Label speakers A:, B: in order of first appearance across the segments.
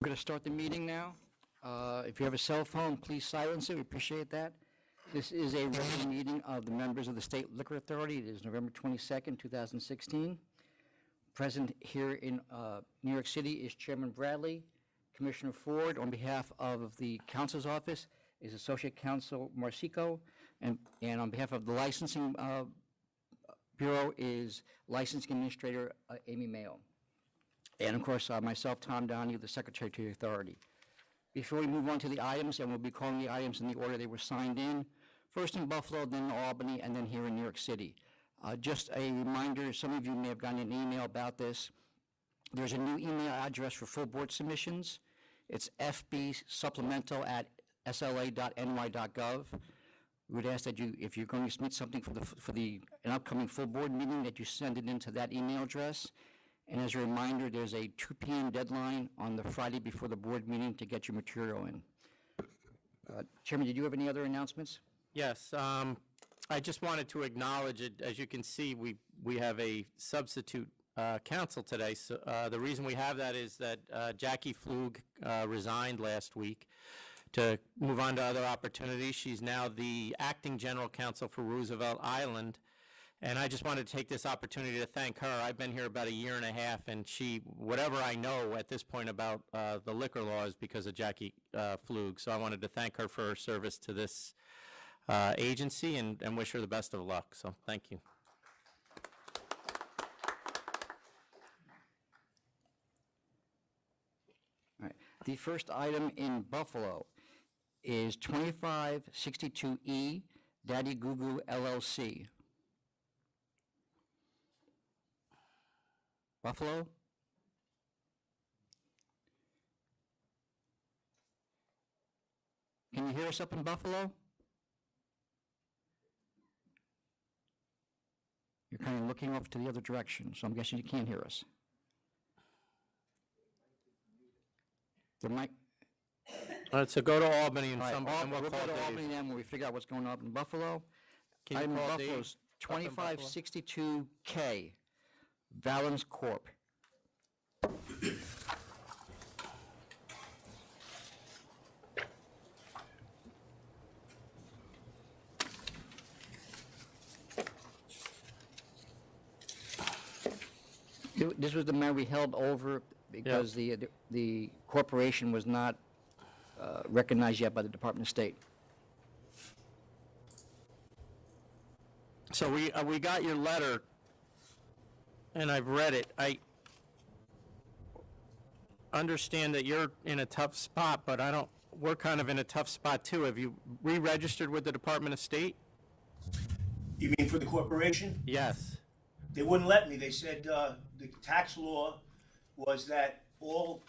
A: We're going to start the meeting now. If you have a cell phone, please silence it. We appreciate that. This is a regular meeting of the members of the State Liquor Authority. It is November 22nd, 2016. Present here in New York City is Chairman Bradley. Commissioner Ford, on behalf of the Council's Office, is Associate Counsel Marsico, and on behalf of the Licensing Bureau is Licensing Administrator Amy Mayo. And of course, myself, Tom Donahue, the Secretary to the Authority. Before we move on to the items, and we'll be calling the items in the order they were signed in, first in Buffalo, then in Albany, and then here in New York City. Just a reminder, some of you may have gotten an email about this. There's a new email address for full board submissions. It's fbsupplemental@sla.ny.gov. We would ask that you, if you're going to submit something for an upcoming full board meeting, that you send it into that email address. And as a reminder, there's a 2 p.m. deadline on the Friday before the board meeting to get your material in. Chairman, did you have any other announcements?
B: Yes, I just wanted to acknowledge it. As you can see, we have a substitute counsel today. So the reason we have that is that Jackie Flug resigned last week to move on to other opportunities. She's now the acting general counsel for Roosevelt Island. And I just wanted to take this opportunity to thank her. I've been here about a year and a half, and whatever I know at this point about the liquor law is because of Jackie Flug. So I wanted to thank her for her service to this agency and wish her the best of luck. So thank you.
A: All right. The first item in Buffalo is 2562E, Daddy Goo Goo LLC. Buffalo? Can you hear us up in Buffalo? You're kind of looking off to the other direction, so I'm guessing you can't hear us. There might.
B: All right, so go to Albany and
A: All right,
B: somebody.
A: we'll go to Albany then when we figure out what's going on in Buffalo.
B: Can you
A: Item in
B: call
A: Buffalo
B: Dave
A: is
B: up in Buffalo?
A: 2562K, Valens Corp. This was the matter we held over because the corporation was not recognized yet by the Department of State.
B: So we got your letter, and I've read it. I understand that you're in a tough spot, but we're kind of in a tough spot too. Have you re-registered with the Department of State?
C: You mean for the corporation?
B: Yes.
C: They wouldn't let me. They said the tax law was that all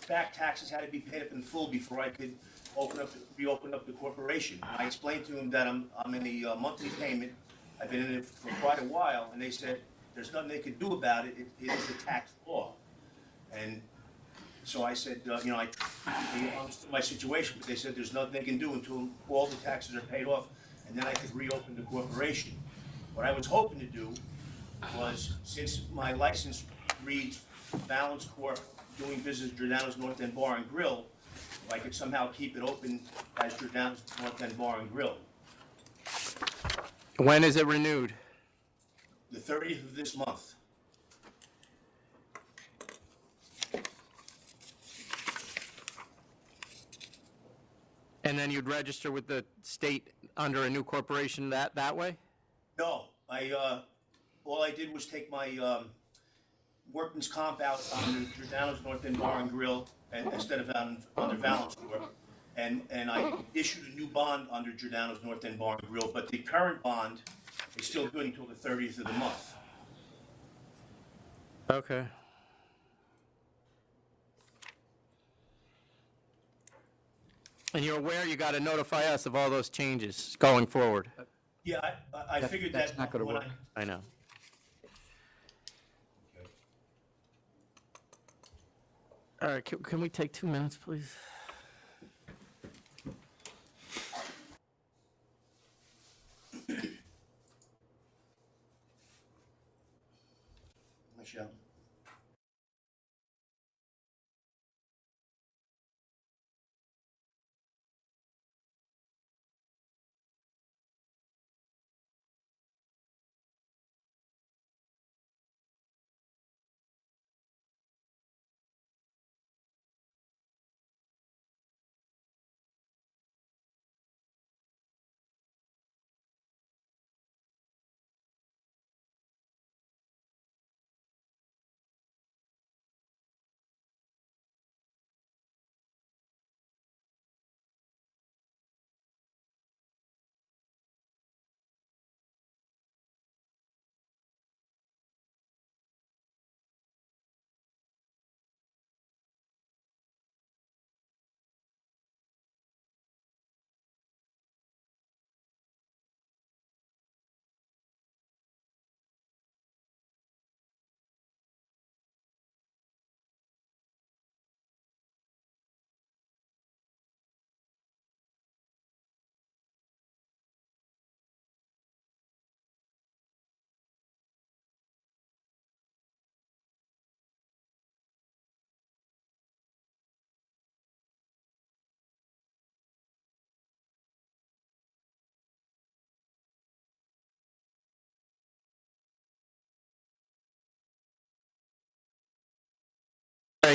C: back taxes had to be paid up in full before I could reopen up the corporation. And I explained to them that I'm in a monthly payment. I've been in it for quite a while, and they said there's nothing they could do about it. It is the tax law. And so I said, they understood my situation, but they said there's nothing they can do until all the taxes are paid off, and then I could reopen the corporation. What I was hoping to do was, since my license reads Valens Corp. Doing business Giordano's North End Bar and Grill, if I could somehow keep it open as Giordano's North End Bar and Grill.
B: When is it renewed?
C: The 30th of this month.
B: And then you'd register with the state under a new corporation that way?
C: No, all I did was take my workman's comp out under Giordano's North End Bar and Grill, and instead of under Valens Corp. And I issued a new bond under Giordano's North End Bar and Grill, but the current bond is still good until the 30th of the month.
B: Okay. And you're aware you got to notify us of all those changes going forward?
C: Yeah, I figured
A: that's
C: that
A: not gonna
C: when
A: work.
B: I know. All right, can we take 2 minutes, please?
C: Michelle.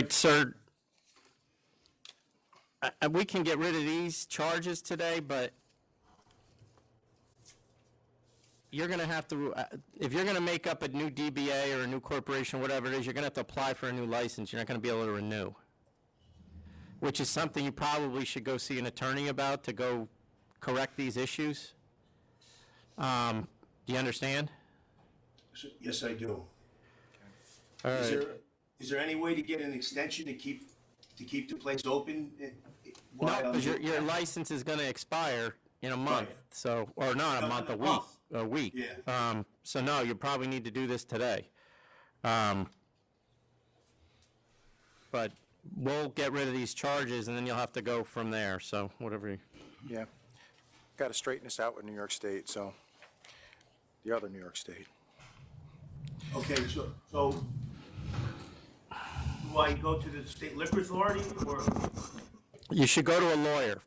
B: right, sir. We can get rid of these charges today, but you're going to have to, if you're going to make up a new DBA or a new corporation, whatever it is, you're going to have to apply for a new license. You're not going to be able to renew, which is something you probably should go see an attorney about to go correct these issues. Do you understand?
C: Yes, I do.
B: All
C: Is
B: right.
C: there any way to get an extension to keep the place open?
B: No,
C: while-
B: because your license is going to expire in a month,
C: Right.
B: so, or not a
C: No,
B: month,
C: no,
B: a
C: no,
B: week,
C: month.
B: a week.
C: Yeah.
B: So no, you probably need to do this today. But we'll get rid of these charges, and then you'll have to go from there, so whatever you...
D: Yeah. Got to straighten this out with New York State, so, the other New York State.
C: Okay, so do I go to the State Liquor Authority or?
B: You should go to a lawyer,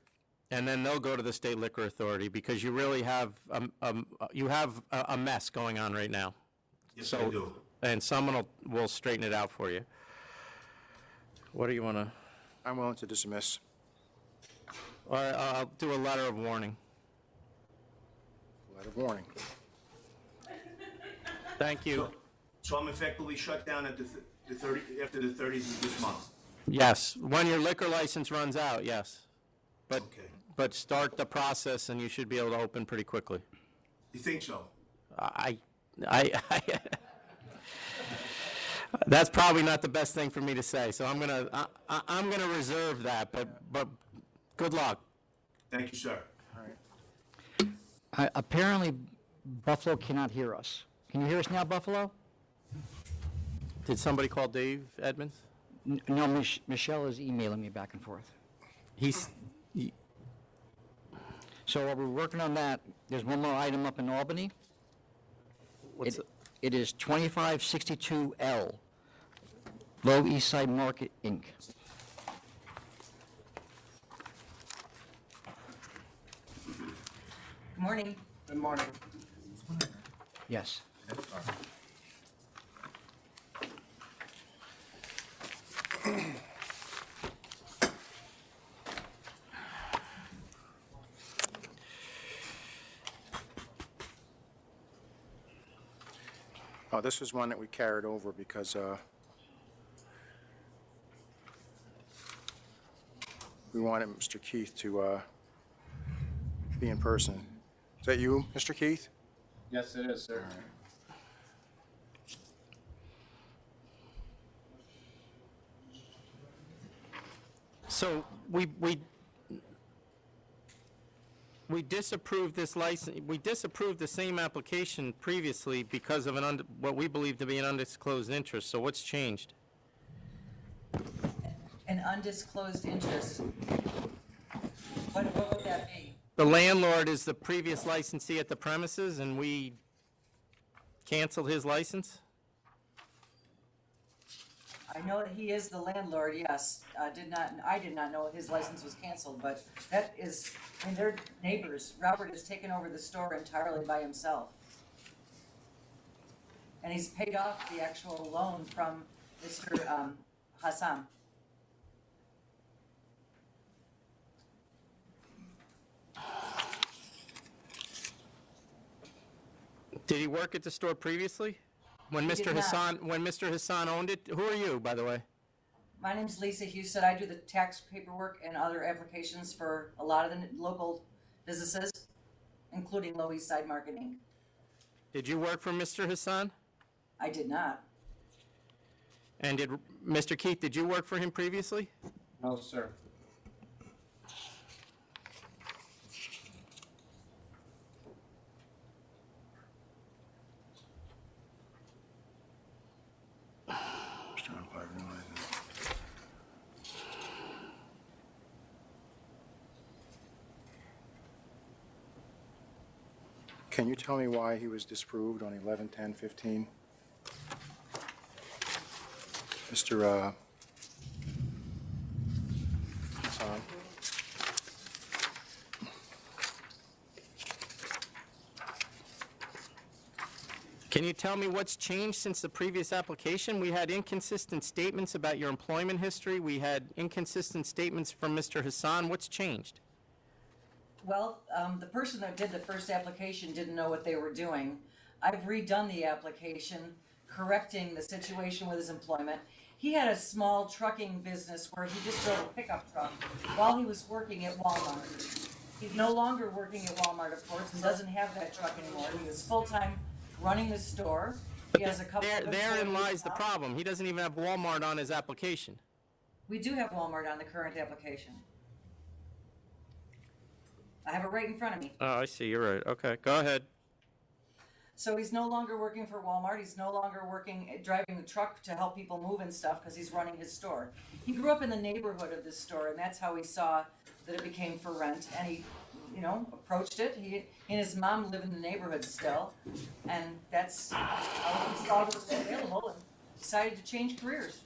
B: and then they'll go to the State Liquor Authority, because you really have, you have a mess going on right now.
C: Yes, I do.
B: And someone will straighten it out for you. What do you want to...
D: I'm willing to dismiss.
B: I'll do a letter of warning.
D: Letter of warning.
B: Thank you.
C: So I'm effectively shut down at the 30, after the 30th of this month?
B: Yes, when your liquor license runs out, yes. But,
C: Okay.
B: but start the process, and you should be able to open pretty quickly.
C: You think so?
B: I that's probably not the best thing for me to say, so I'm gonna reserve that, but good luck.
C: Thank you, sir.
D: All right.
A: Apparently, Buffalo cannot hear us. Can you hear us now, Buffalo?
B: Did somebody call Dave Edmonds?
A: No, Michelle is emailing me back and forth. So while we're working on that, there's one more item up in Albany.
B: What's
A: It is 2562L, Low East Side Market, Inc.
E: Morning.
C: Good morning.
A: Yes.
D: Oh, this is one that we carried over because we wanted Mr. Keith to be in person. Is that you, Mr. Keith?
F: Yes, it is, sir.
B: So we disapproved this license, we disapproved the same application previously because of what we believe to be an undisclosed interest, so what's changed?
E: An undisclosed interest. What would that be?
B: The landlord is the previous licensee at the premises, and we canceled his license?
E: I know that he is the landlord, yes. I did not know his license was canceled, but that is, I mean, they're neighbors. Robert has taken over the store entirely by himself. And he's paid off the actual loan from Mr. Hassan.
B: Did he work at the store previously? When
E: He
B: Mr.
E: did not.
B: Mr. Hassan owned it? Who are you, by the way?
E: My name's Lisa Houston. I do the tax paperwork and other applications for a lot of the local businesses, including Low East Side Marketing.
B: Did you work for Mr. Hassan?
E: I did not.
B: And Mr. Keith, did you work for him previously?
F: No, sir.
D: Can you tell me why he was disproved on 11/10/15? Mr. Hassan?
B: Can you tell me what's changed since the previous application? We had inconsistent statements about your employment history. We had inconsistent statements from Mr. Hassan. What's changed?
E: Well, the person that did the first application didn't know what they were doing. I've redone the application, correcting the situation with his employment. He had a small trucking business where he just drove a pickup truck while he was working at Walmart. He's no longer working at Walmart, of course, and doesn't have that truck anymore. He was full-time running the store. He has a couple of
B: Therein
E: employees
B: lies the
E: now.
B: problem. He doesn't even have Walmart on his application.
E: We do have Walmart on the current application. I have it right in front of me.
B: Oh, I see. You're right. Okay, go ahead.
E: So he's no longer working for Walmart. He's no longer driving the truck to help people move and stuff because he's running his store. He grew up in the neighborhood of this store, and that's how he saw that it became for rent. And he, approached it. He and his mom live in the neighborhood still, and that's how he saw it was available and decided to change careers.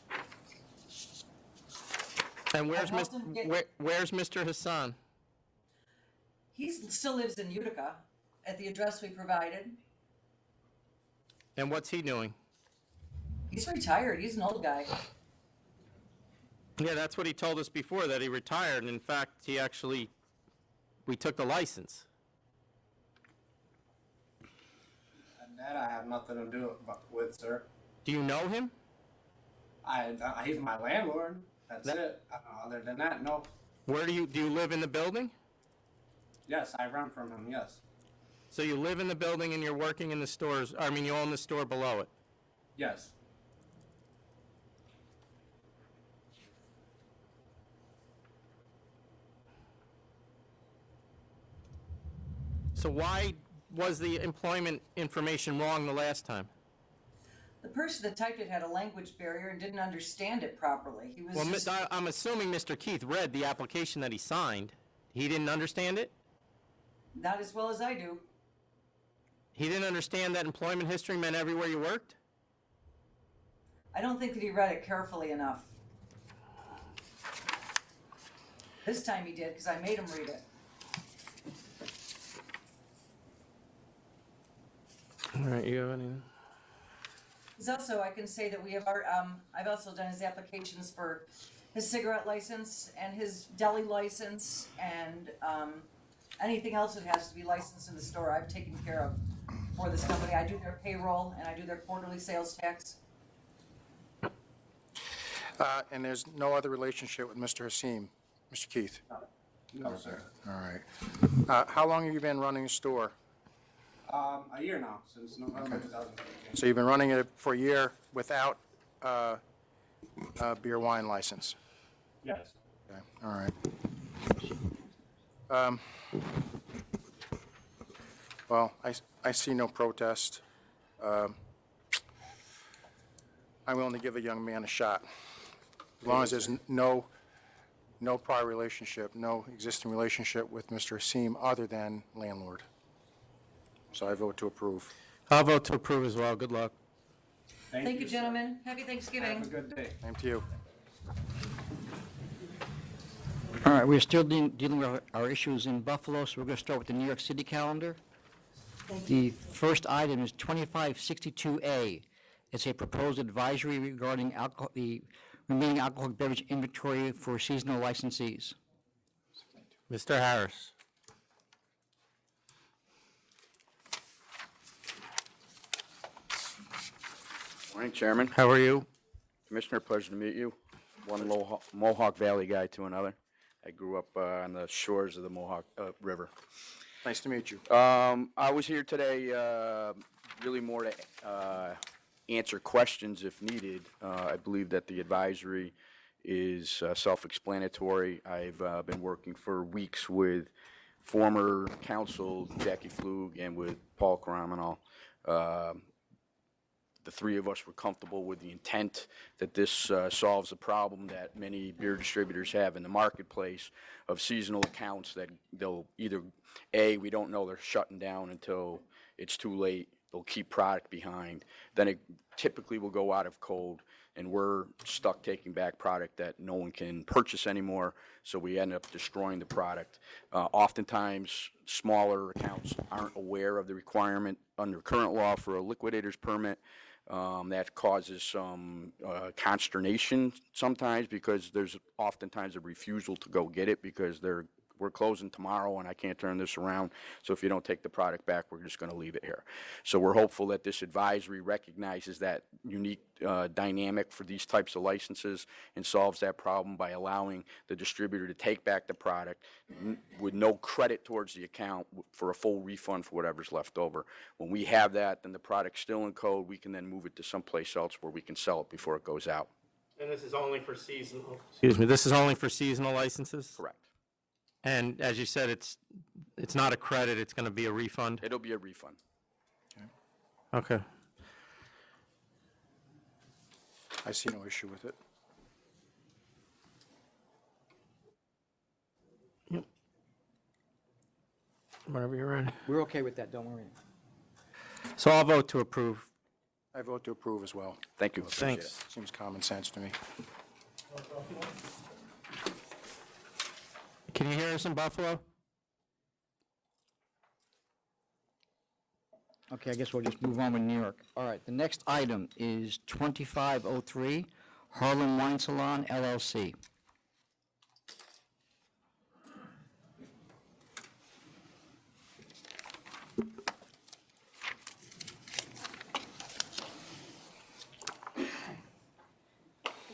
B: And where's
E: helped him
B: where's Mr. Hassan?
E: He still lives in Utica at the address we provided.
B: And what's he doing?
E: He's retired. He's an old guy.
B: Yeah, that's what he told us before, that he retired. And in fact, we took the license.
F: And that I have nothing to do with, sir.
B: Do you know him?
F: He's my landlord. That's it. Other than that, no.
B: Where do you live in the building?
F: Yes, I rent from him, yes.
B: So you live in the building and you're working in the stores, you own the store below it.
F: Yes.
B: So why was the employment information wrong the last time?
E: The person that typed it had a language barrier and didn't understand it properly. He was
B: Well,
E: just,
B: I'm assuming Mr. Keith read the application that he signed. He didn't understand it?
E: not as well as I do.
B: He didn't understand that employment history meant everywhere you worked?
E: I don't think that he read it carefully enough. This time he did, because I made him read it.
B: All right, you have any?
E: He's also, I can say that we have our, I've also done his applications for his cigarette license and his deli license and anything else that has to be licensed in the store, I've taken care of for this company. I do their payroll and I do their quarterly sales tax.
D: And there's no other relationship with Mr. Hasim, Mr. Keith?
F: No, sir.
D: All right. How long have you been running the store?
F: A year now, since November 2015.
D: So you've been running it for a year without a beer wine license?
F: Yes.
D: Okay, all right. Well, I see no protest. I'm willing to give a young man a shot. As long as there's no prior relationship, no existing relationship with Mr. Hasim other than landlord. So I vote to approve.
B: I'll vote to approve as well. Good luck.
E: Thank you,
F: sir.
E: gentlemen. Happy Thanksgiving.
F: Have a good day.
D: Same to you.
A: All right, we're still dealing with our issues in Buffalo, so we're going to start with the New York City calendar. The first item is 2562A. It's a proposed advisory regarding the remaining alcoholic beverage inventory for seasonal licensees.
B: Mr. Harris.
G: Morning, Chairman.
B: How are you?
G: Commissioner, pleasure to meet you. One Mohawk Valley guy to another. I grew up on the shores of the Mohawk River.
D: Nice to meet you.
G: I was here today really more to answer questions if needed. I believe that the advisory is self-explanatory. I've been working for weeks with former counsel Jackie Flug and with Paul Karamanol. The three of us were comfortable with the intent that this solves a problem that many beer distributors have in the marketplace of seasonal accounts that they'll either, A, we don't know they're shutting down until it's too late, they'll keep product behind. Then it typically will go out of code, and we're stuck taking back product that no one can purchase anymore, so we end up destroying the product. Oftentimes, smaller accounts aren't aware of the requirement under current law for a liquidator's permit. That causes some consternation sometimes, because there's oftentimes a refusal to go get it because we're closing tomorrow and I can't turn this around. So if you don't take the product back, we're just going to leave it here. So we're hopeful that this advisory recognizes that unique dynamic for these types of licenses and solves that problem by allowing the distributor to take back the product with no credit towards the account for a full refund for whatever's left over. When we have that, then the product's still in code. We can then move it to someplace else where we can sell it before it goes out.
B: And this is only for seasonal? Excuse me, this is only for seasonal licenses?
G: Correct.
B: And as you said, it's not a credit, it's going to be a refund?
G: It'll be a refund.
B: Okay.
D: I see no issue with it.
B: Whenever you're ready.
A: We're okay with that, don't worry.
B: So I'll vote to approve.
D: I vote to approve as well.
G: Thank you.
B: Thanks.
D: Seems common sense to me.
B: Can you hear us in Buffalo?
A: Okay, I guess we'll just move on with New York. All right, the next item is 2503 Harlem Wine Salon LLC.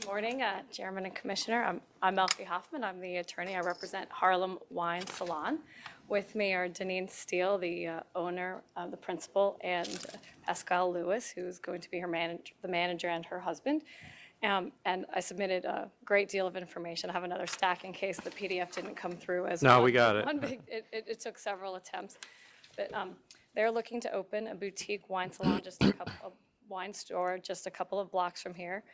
H: Good morning, Chairman and Commissioner. I'm Elfie Hoffman. I'm the attorney. I represent Harlem Wine Salon. With me are Deneen Steele, the owner, the principal, and Pascal Lewis, who's going to be the manager, and her husband. And I submitted a great deal of information. I have another stack in case the PDF didn't come through as
B: No,
H: one-
B: we got it.
H: one big- It took several attempts. But they're looking to open a boutique wine salon, a wine store just a couple of blocks from here.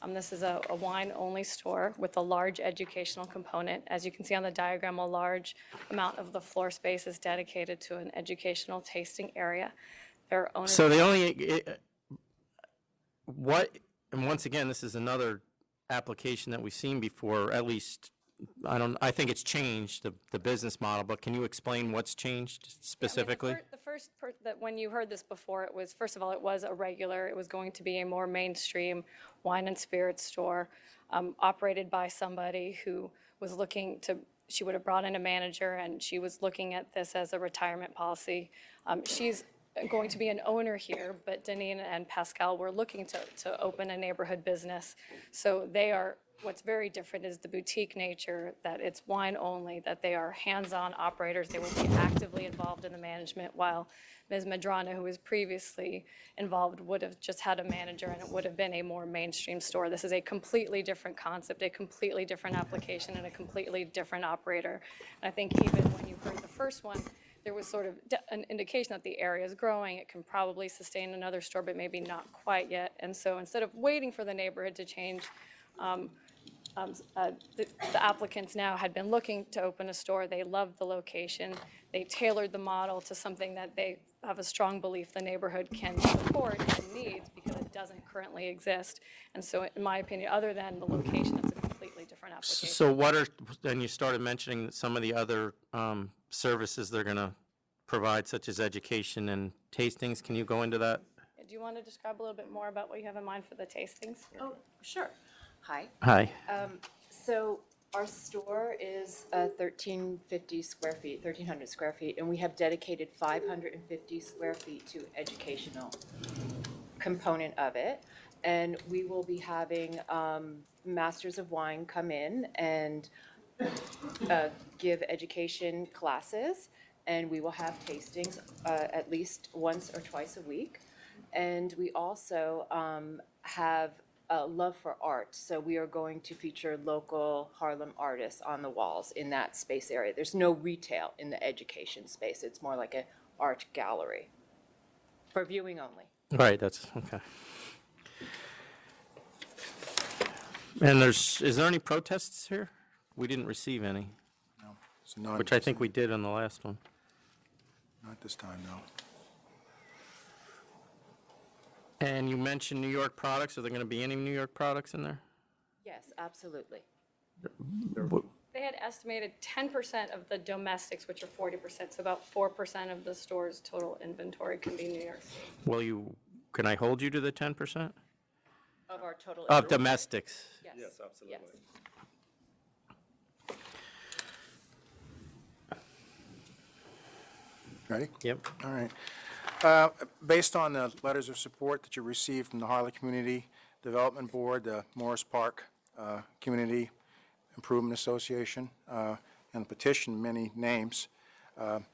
H: This is a wine-only store with a large educational component. As you can see on the diagram, a large amount of the floor space is dedicated to an educational tasting area. Their owners.
B: So the only, and once again, this is another application that we've seen before, at least, I think it's changed, the business model, but can you explain what's changed specifically?
H: The first that when you heard this before, it was, first of all, it was it was going to be a more mainstream wine and spirits store, operated by somebody who was looking to, she would have brought in a manager, and she was looking at this as a retirement policy. She's going to be an owner here, but Deneen and Pascal were looking to open a neighborhood business. So they are, what's very different is the boutique nature, that it's wine only, that they are hands-on operators. They will be actively involved in the management, while Ms. Medrano, who was previously involved, would have just had a manager, and it would have been a more mainstream store. This is a completely different concept, a completely different application, and a completely different operator. And I think even when you heard the first one, there was sort of an indication that the area is growing. It can probably sustain another store, but maybe not quite yet. And so instead of waiting for the neighborhood to change, the applicants now had been looking to open a store. They loved the location. They tailored the model to something that they have a strong belief the neighborhood can support and needs, because it doesn't currently exist. And so in my opinion, other than the location, it's a completely different application.
B: So then you started mentioning some of the other services they're going to provide, such as education and tastings. Can you go into that?
H: Do you want to describe a little bit more about what you have in mind for the tastings?
I: Oh, sure. Hi.
B: Hi.
I: So our store is 1,350 square feet, 1,300 square feet, and we have dedicated 550 square feet to educational component of it. And we will be having Masters of Wine come in and give education classes, and we will have tastings at least once or twice a week. And we also have love for art, so we are going to feature local Harlem artists on the walls in that space area. There's no retail in the education space. It's more like an art gallery for viewing only.
B: Right, that's, okay. And is there any protests here? We didn't receive any,
D: No, it's not.
B: which I think we did on the last one.
D: Not this time, no.
B: And you mentioned New York products. Are there going to be any New York products in there?
I: Yes, absolutely.
H: They had estimated 10% of the domestics, which are 40%, so about 4% of the store's total inventory can be New York State.
B: Can I hold you to the 10%?
I: Of our total.
B: Of domestics.
I: Yes, absolutely.
D: Ready?
B: Yep.
D: All right. Based on the letters of support that you received from the Harley Community Development Board, the Morris Park Community Improvement Association, and the petition, many names, I'm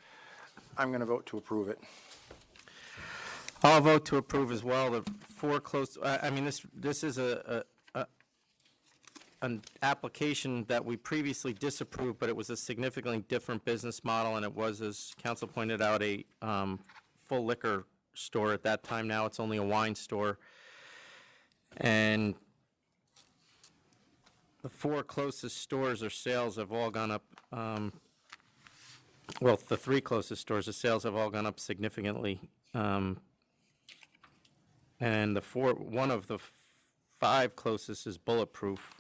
D: going to vote to approve it.
B: I'll vote to approve as well. The four close, this is an application that we previously disapproved, but it was a significantly different business model, and it was, as council pointed out, a full liquor store at that time. Now it's only a wine store. And the four closest stores or sales have all gone up, well, the three closest stores, the sales have all gone up significantly. And one of the five closest is Bulletproof.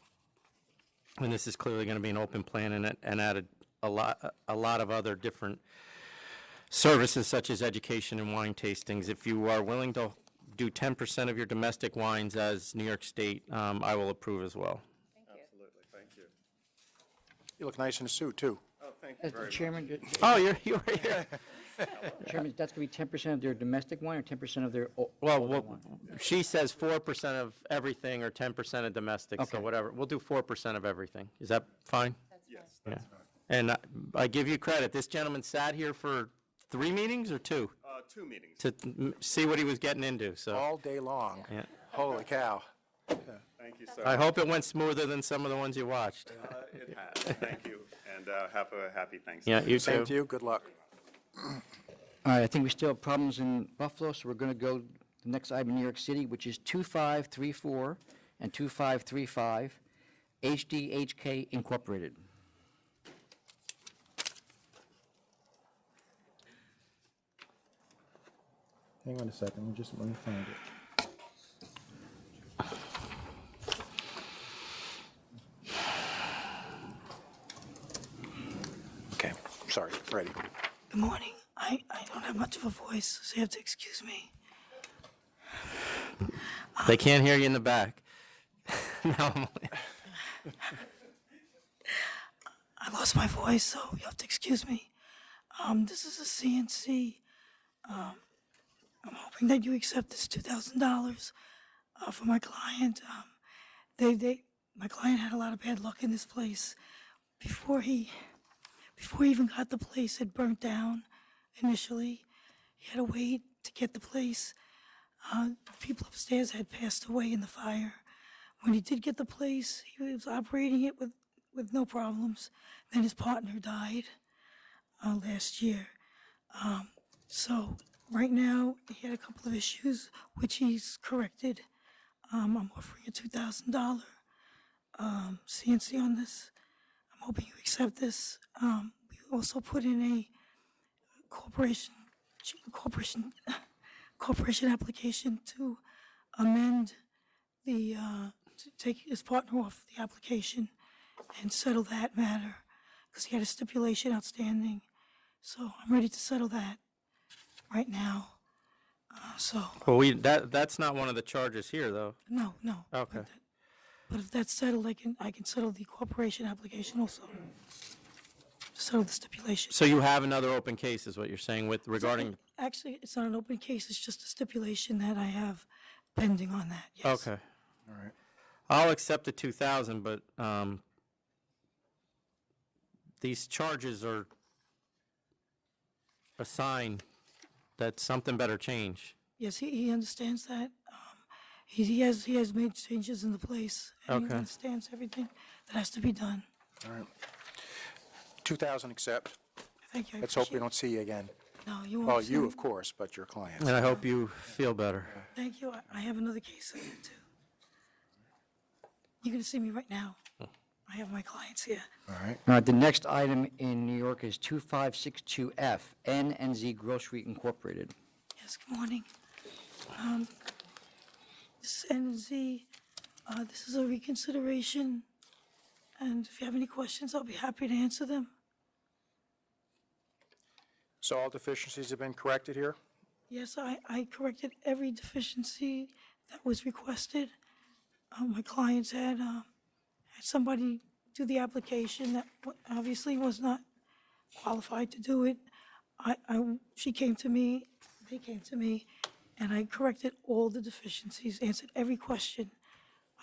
B: And this is clearly going to be an open plan and added a lot of other different services such as education and wine tastings. If you are willing to do 10% of your domestic wines as New York State, I will approve as well.
J: Absolutely, thank you.
D: You look nice in a suit, too.
J: Oh, thank you very much.
A: Chairman,
B: Oh, you were here.
A: Chairman, that's going to be 10% of their domestic wine or 10% of their
B: Well, she says 4% of everything or 10% of domestic, so
A: Okay.
B: whatever. We'll do 4% of everything. Is that fine?
J: Yes,
B: Yeah.
J: that's fine.
B: And I give you credit. This gentleman sat here for 3 meetings or 2
J: 2 meetings.
B: to see what he was getting into, so.
D: All day long.
B: Yeah.
D: Holy cow.
J: Thank you, sir.
B: I hope it went smoother than some of the ones you watched.
J: It has, thank you, and have a happy Thanksgiving.
B: Yeah, you
D: Same
B: too.
D: to you. Good luck.
A: All right, I think we still have problems in Buffalo, so we're going to go to the next item in New York City, which is 2534 and 2535, HDHK Incorporated.
D: Hang on a second. Let me find it. Okay, sorry. Ready.
K: Good morning. I don't have much of a voice, so you have to excuse me.
B: They can't hear you in the back. No,
K: I lost my voice, so you have to excuse me. This is a CNC. I'm hoping that you accept this $2,000 for my client. My client had a lot of bad luck in this place. Before he even got the place, it burnt down initially. He had to wait to get the place. People upstairs had passed away in the fire. When he did get the place, he was operating it with no problems. Then his partner died last year. So right now, he had a couple of issues, which he's corrected. I'm offering a $2,000 CNC on this. I'm hoping you accept this. We also put in a corporation application to amend to take his partner off the application and settle that matter, because he had a stipulation outstanding. So I'm ready to settle that right now.
B: well, that's not one of the charges here, though.
K: No.
B: Okay.
K: But if that's settled, I can settle the corporation application also. Settle the stipulation.
B: So you have another open case, is what you're saying, with regarding,
K: Actually, it's not an open case, it's just a stipulation that I have pending on that, yes.
B: okay.
D: All right.
B: I'll accept the 2,000, but these charges are a sign that something better change.
K: Yes, he understands that. He has made changes in the place, and he
B: Okay.
K: understands everything that has to be done.
D: All right. 2,000 accept.
K: Thank you. I
D: Let's hope we
K: appreciate
D: don't see you again.
K: it. No, you won't.
D: Well,
K: see
D: you,
K: me.
D: of course, but your clients.
B: And I hope you feel better.
K: Thank you. I have another case in here, too. You're going to see me right now. I have my clients here.
D: All right.
A: All right, the next item in New York is 2562F, N&Z Grocery Incorporated.
K: Yes, good morning. This is N and Z. This is a reconsideration, and if you have any questions, I'll be happy to answer them.
D: So all deficiencies have been corrected here?
K: Yes, I corrected every deficiency that was requested. My clients had somebody do the application that obviously was not qualified to do it. She came to me, they came to me, and I corrected all the deficiencies, answered every question.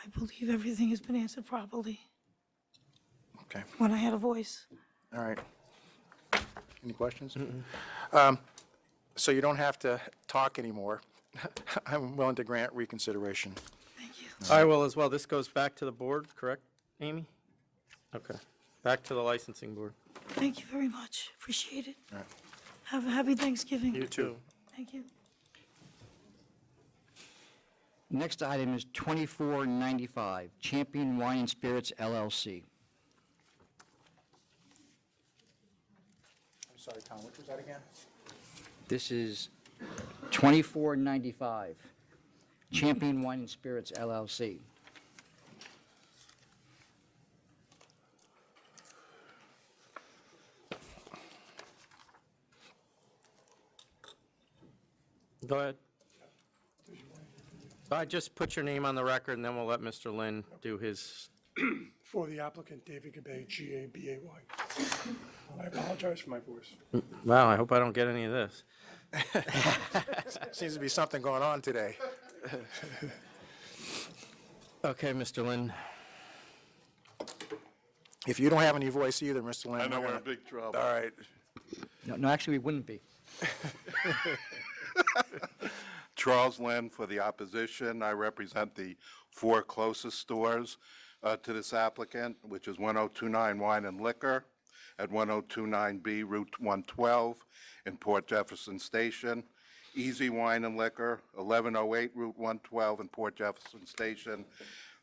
K: I believe everything has been answered properly
D: Okay,
K: when I had a voice.
D: all right. Any questions? So you don't have to talk anymore. I'm willing to grant reconsideration.
K: Thank you.
B: I will as well. This goes back to the board, correct, Amy? Okay. Back to the licensing board.
K: Thank you very much. Appreciate it.
D: All right.
K: Have a happy Thanksgiving.
B: You too.
K: Thank you.
A: Next item is 2495, Champion Wine and Spirits LLC.
D: I'm sorry, Tom, which was that again?
A: This is 2495, Champion Wine and Spirits LLC.
B: Go ahead. Just put your name on the record, and then we'll let Mr. Lynn do his.
L: For the applicant, David Gabay, G-A-B-A-Y. I apologize for my voice.
B: Wow, I hope I don't get any of this.
D: Seems to be something going on today.
B: Okay, Mr. Lynn.
D: If you don't have any voice either, Mr. Lynn.
J: I know we're in
D: gonna-
J: big trouble.
D: All right.
A: No, actually, we wouldn't be.
J: Charles Lynn for the opposition. I represent the four closest stores to this applicant, which is 1029 Wine and Liquor at 1029B Route 112 in Port Jefferson Station, Easy Wine and Liquor, 1108 Route 112 in Port Jefferson Station,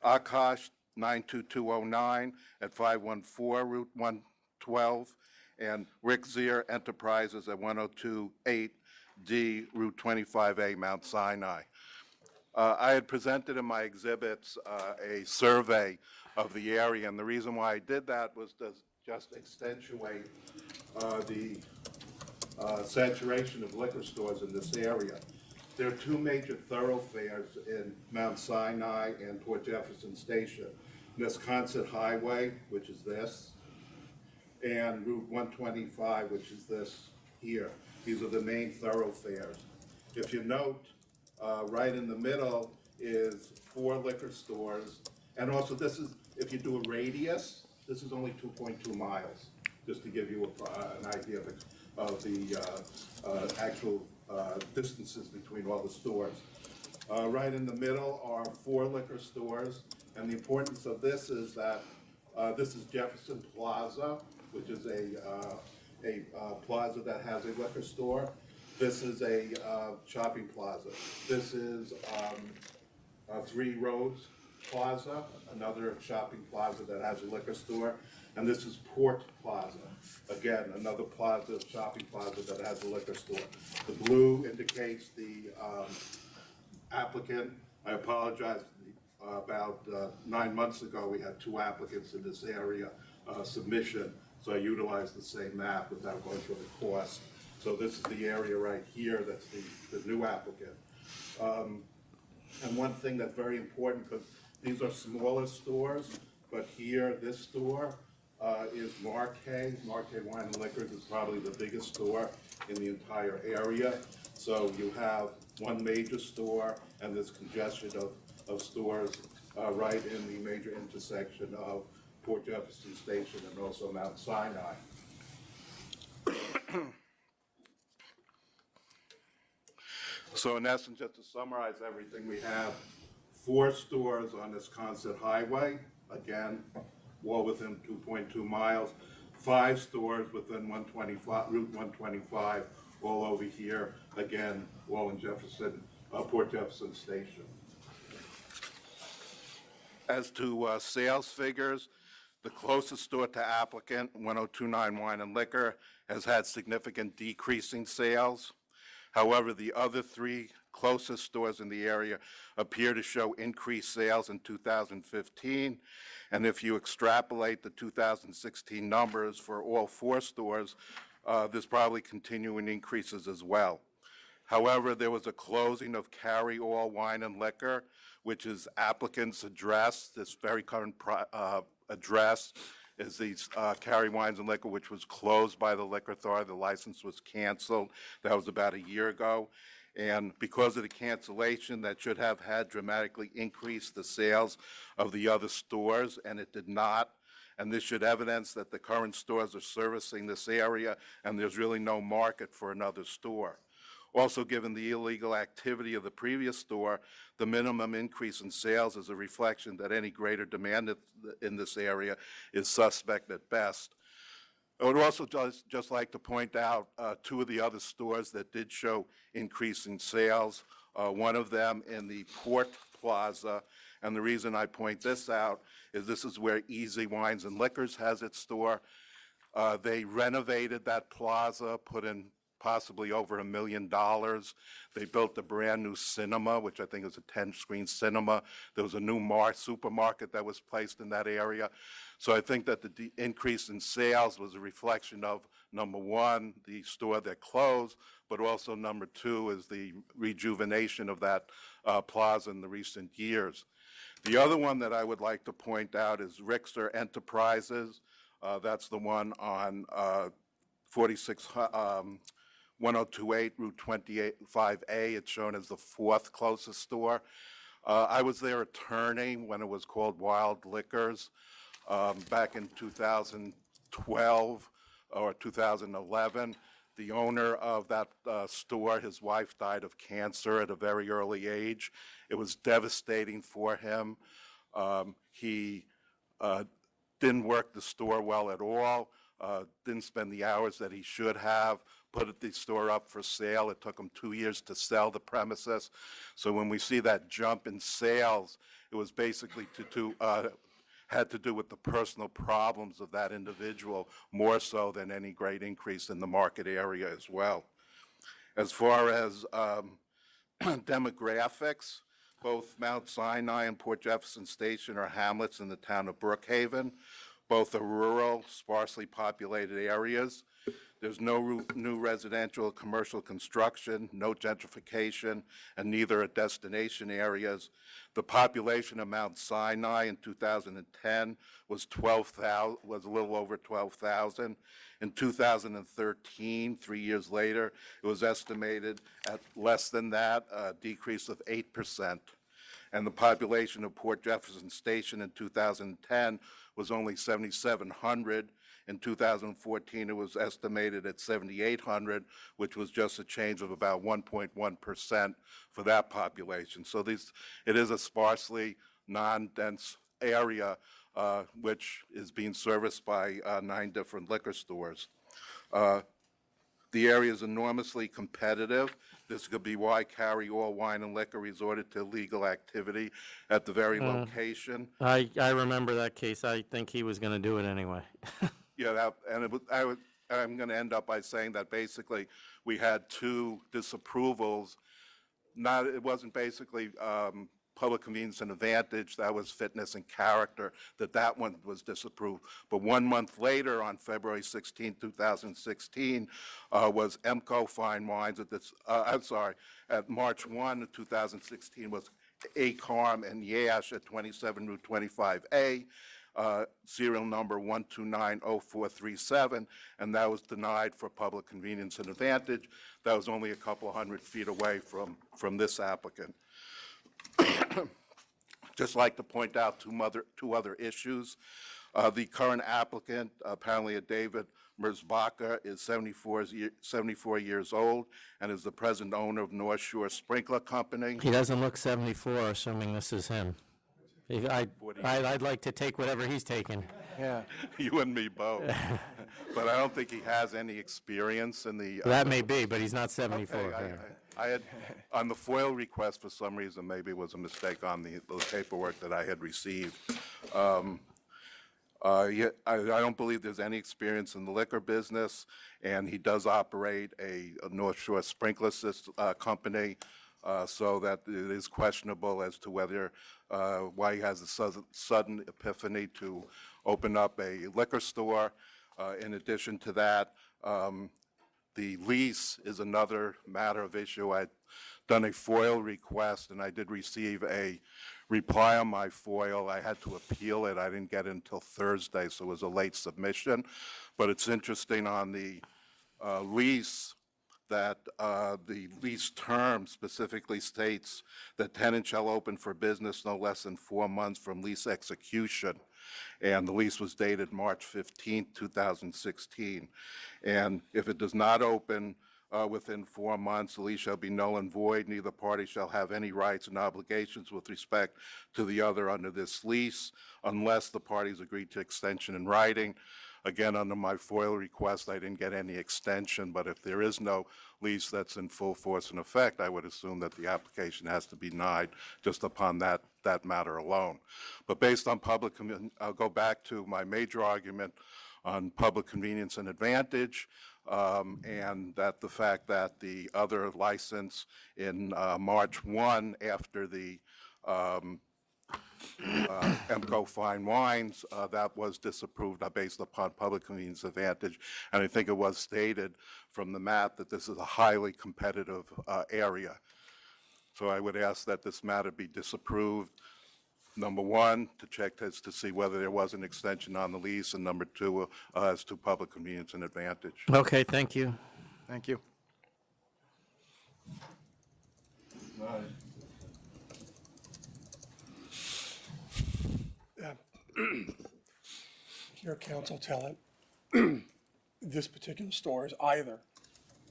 J: Akash 92209 at 514 Route 112, and Rick Zier Enterprises at 1028D Route 25A, Mount Sinai. I had presented in my exhibits a survey of the area, and the reason why I did that was to just accentuate the saturation of liquor stores in this area. There are two major thoroughfares in Mount Sinai and Port Jefferson Station. Wisconsin Highway, which is this, and Route 125, which is this here. These are the main thoroughfares. If you note, right in the middle is four liquor stores, and also this is, if you do a radius, this is only 2.2 miles, just to give you an idea of the actual distances between all the stores. Right in the middle are four liquor stores, and the importance of this is that this is Jefferson Plaza, which is a plaza that has a liquor store. This is a shopping plaza. This is Three Roads Plaza, another shopping plaza that has a liquor store. And this is Port Plaza, again, another plaza, shopping plaza that has a liquor store. The blue indicates the applicant. I apologize, about 9 months ago, we had two applicants in this area submission, so I utilized the same map without going through the cost. So this is the area right here, that's the new applicant. And one thing that's very important, because these are smaller stores, but here, this store is Marquet. Marquet Wine and Liquors is probably the biggest store in the entire area. So you have one major store and this congestion of stores right in the major intersection of Port Jefferson Station and also Mount Sinai. So in essence, just to summarize everything, we have four stores on Wisconsin Highway, again, well within 2.2 miles, five stores within Route 125, all over here, again, all in Jefferson, Port Jefferson Station. As to sales figures, the closest store to applicant, 1029 Wine and Liquor, has had significant decreasing sales. However, the other three closest stores in the area appear to show increased sales in 2015. And if you extrapolate the 2016 numbers for all four stores, there's probably continuing increases as well. However, there was a closing of Carry All Wine and Liquor, which is applicant's address. This very current address is the Carry Wines and Liquor, which was closed by the Liquor Authority. The license was canceled. That was about a year ago. And because of the cancellation, that should have had dramatically increased the sales of the other stores, and it did not. And this should evidence that the current stores are servicing this area, and there's really no market for another store. Also, given the illegal activity of the previous store, the minimum increase in sales is a reflection that any greater demand in this area is suspect at best. I would also just like to point out two of the other stores that did show increasing sales. One of them in the Port Plaza, and the reason I point this out is this is where Easy Wines and Liquors has its store. They renovated that plaza, put in possibly over $1 million. They built a brand new cinema, which I think is a 10-screen cinema. There was a new supermarket that was placed in that area. So I think that the increase in sales was a reflection of, number one, the store that closed, but also number two is the rejuvenation of that plaza in the recent years. The other one that I would like to point out is Richter Enterprises. That's the one on 1028 Route 25A. It's shown as the fourth closest store. I was their attorney when it was called Wild Liquors back in 2012 or 2011. The owner of that store, his wife died of cancer at a very early age. It was devastating for him. He didn't work the store well at all, didn't spend the hours that he should have, put the store up for sale. It took him 2 years to sell the premises. So when we see that jump in sales, it was basically had to do with the personal problems of that individual, more so than any great increase in the market area as well. As far as demographics, both Mount Sinai and Port Jefferson Station are hamlets in the town of Brookhaven. Both are rural, sparsely populated areas. There's no new residential or commercial construction, no gentrification, and neither are destination areas. The population of Mount Sinai in 2010 was a little over 12,000. In 2013, 3 years later, it was estimated at less than that, a decrease of 8%. And the population of Port Jefferson Station in 2010 was only 7,700. In 2014, it was estimated at 7,800, which was just a change of about 1.1% for that population. So it is a sparsely non-dense area, which is being serviced by 9 different liquor stores. The area is enormously competitive. This could be why Carry All Wine and Liquor resorted to illegal activity at the very location.
B: I remember that case. I think he was going to do it anyway.
J: Yeah, I'm going to end up by saying that basically we had 2 disapprovals. It wasn't basically public convenience and advantage, that was fitness and character, that one was disapproved. But 1 month later, on February 16, 2016, was Emco Fine Wines at March 1 2016 was Acorn and Yash at 27 Route 25A. Serial number 1290437, and that was denied for public convenience and advantage. That was only a couple hundred feet away from this applicant. Just like to point out two other issues. The current applicant, apparently a David Merzbacher, is 74 years old and is the present owner of North Shore Sprinkler Company.
B: He doesn't look 74, assuming this is him. I'd like to take whatever he's taking.
J: Yeah, you and me both. But I don't think he has any experience in the...
B: That may be, but he's not 74.
J: Okay, I had, on the FOIL request, for some reason, maybe it was a mistake on the paperwork that I had received. I don't believe there's any experience in the liquor business, and he does operate a North Shore sprinkler company, so that it is questionable as to whether, why he has a sudden epiphany to open up a liquor store. In addition to that, the lease is another matter of issue. I'd done a FOIL request, and I did receive a reply on my FOIL. I had to appeal it. I didn't get it until Thursday, so it was a late submission. But it's interesting on the lease that the lease term specifically states that tenant shall open for business no less than 4 months from lease execution. And the lease was dated March 15, 2016. And if it does not open within 4 months, the lease shall be null and void. Neither party shall have any rights and obligations with respect to the other under this lease unless the parties agree to extension in writing. Again, under my FOIL request, I didn't get any extension, but if there is no lease that's in full force and effect, I would assume that the application has to be denied just upon that matter alone. But based on I'll go back to my major argument on public convenience and advantage, and that the fact that the other license in March 1, after the EMCO Fine Wines, that was disapproved based upon public convenience advantage. And I think it was stated from the map that this is a highly competitive area. So I would ask that this matter be disapproved. Number one, to check as to see whether there was an extension on the lease, and number two, as to public convenience and advantage.
B: Okay, thank you.
D: Thank you.
L: Your counsel tell it, this particular store is either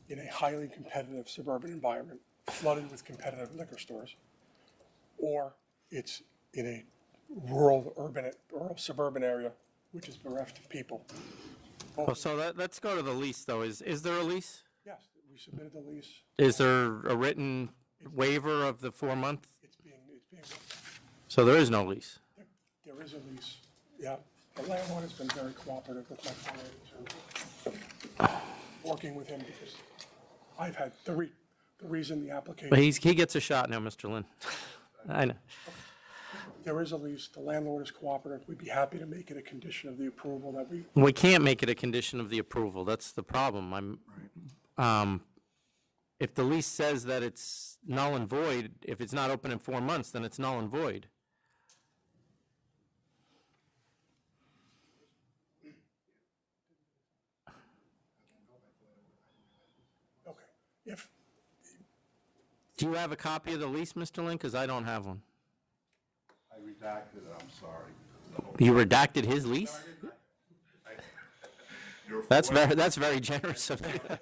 L: in a highly competitive suburban environment, flooded with competitive liquor stores, or it's in a rural suburban area, which is bereft of people.
B: Well, so let's go to the lease, though. Is there a lease?
L: Yes, we submitted the lease.
B: Is there a written waiver of the 4-month?
L: It's being,
B: So there is no lease?
L: there is a lease, yeah. The landlord has been very cooperative with my client in terms of working with him, because I've had the reason the application.
B: But he gets a shot now, Mr. Lynn. I know.
L: There is a lease, the landlord is cooperative, we'd be happy to make it a condition of the approval that we.
B: We can't make it a condition of the approval. That's the problem. If the lease says that it's null and void, if it's not open in 4 months, then it's null and void.
L: Okay, if,
B: Do you have a copy of the lease, Mr. Lynn? Because I don't have one.
J: I redacted it, I'm sorry.
B: You redacted his lease? That's very generous of you.
J: I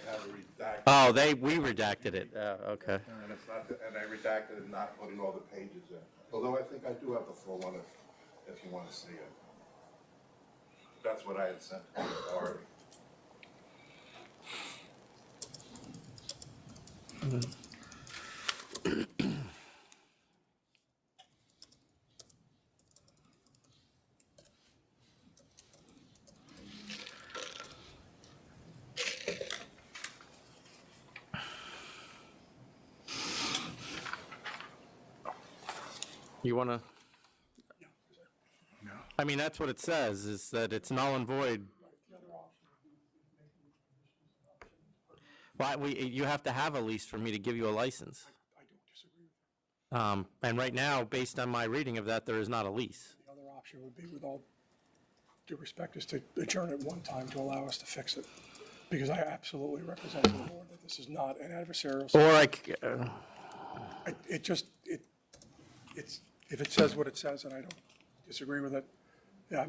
J: have it redacted.
B: Oh, we redacted it. Okay.
J: And it's not, and I redacted it, not putting all the pages in. Although I think I do have the full one if you want to see it. That's what I had sent to the authority.
B: You want to? I mean, that's what it says, is that it's null and void. Well, you have to have a lease for me to give you a license.
L: I don't disagree with that.
B: And right now, based on my reading of that, there is not a lease.
L: The other option would be, with all due respect, is to adjourn it one time to allow us to fix it. Because I absolutely represent to the board that this is not an adversarial.
B: Or
L: It's, if it says what it says, and I don't disagree with it,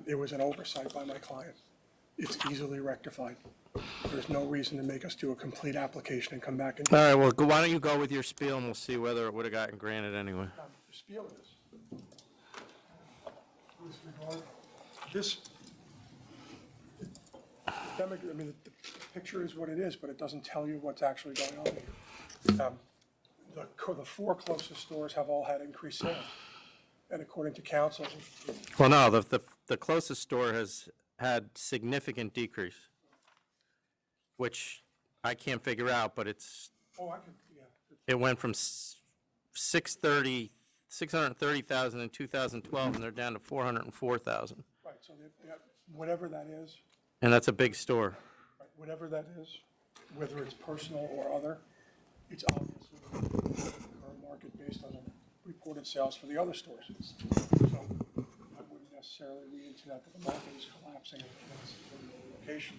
L: it was an oversight by my client. It's easily rectified. There's no reason to make us do a complete application and come back and.
B: all right, well, why don't you go with your spiel, and we'll see whether it would have gotten granted anyway.
L: The spiel is, with regard, this, I mean, the picture is what it is, but it doesn't tell you what's actually going on here. The 4 closest stores have all had increased sales. And according to council,
B: Well, no, the the closest store has had significant decrease, which I can't figure out, but
L: Oh, I could, yeah.
B: it went from 630,000 in 2012, and they're down to 404,000.
L: Right, so whatever that is,
B: And that's a big store.
L: right, whatever that is, whether it's personal or other, it's obviously the current market based on the reported sales for the other stores. So I wouldn't necessarily read into that the market is collapsing in this location.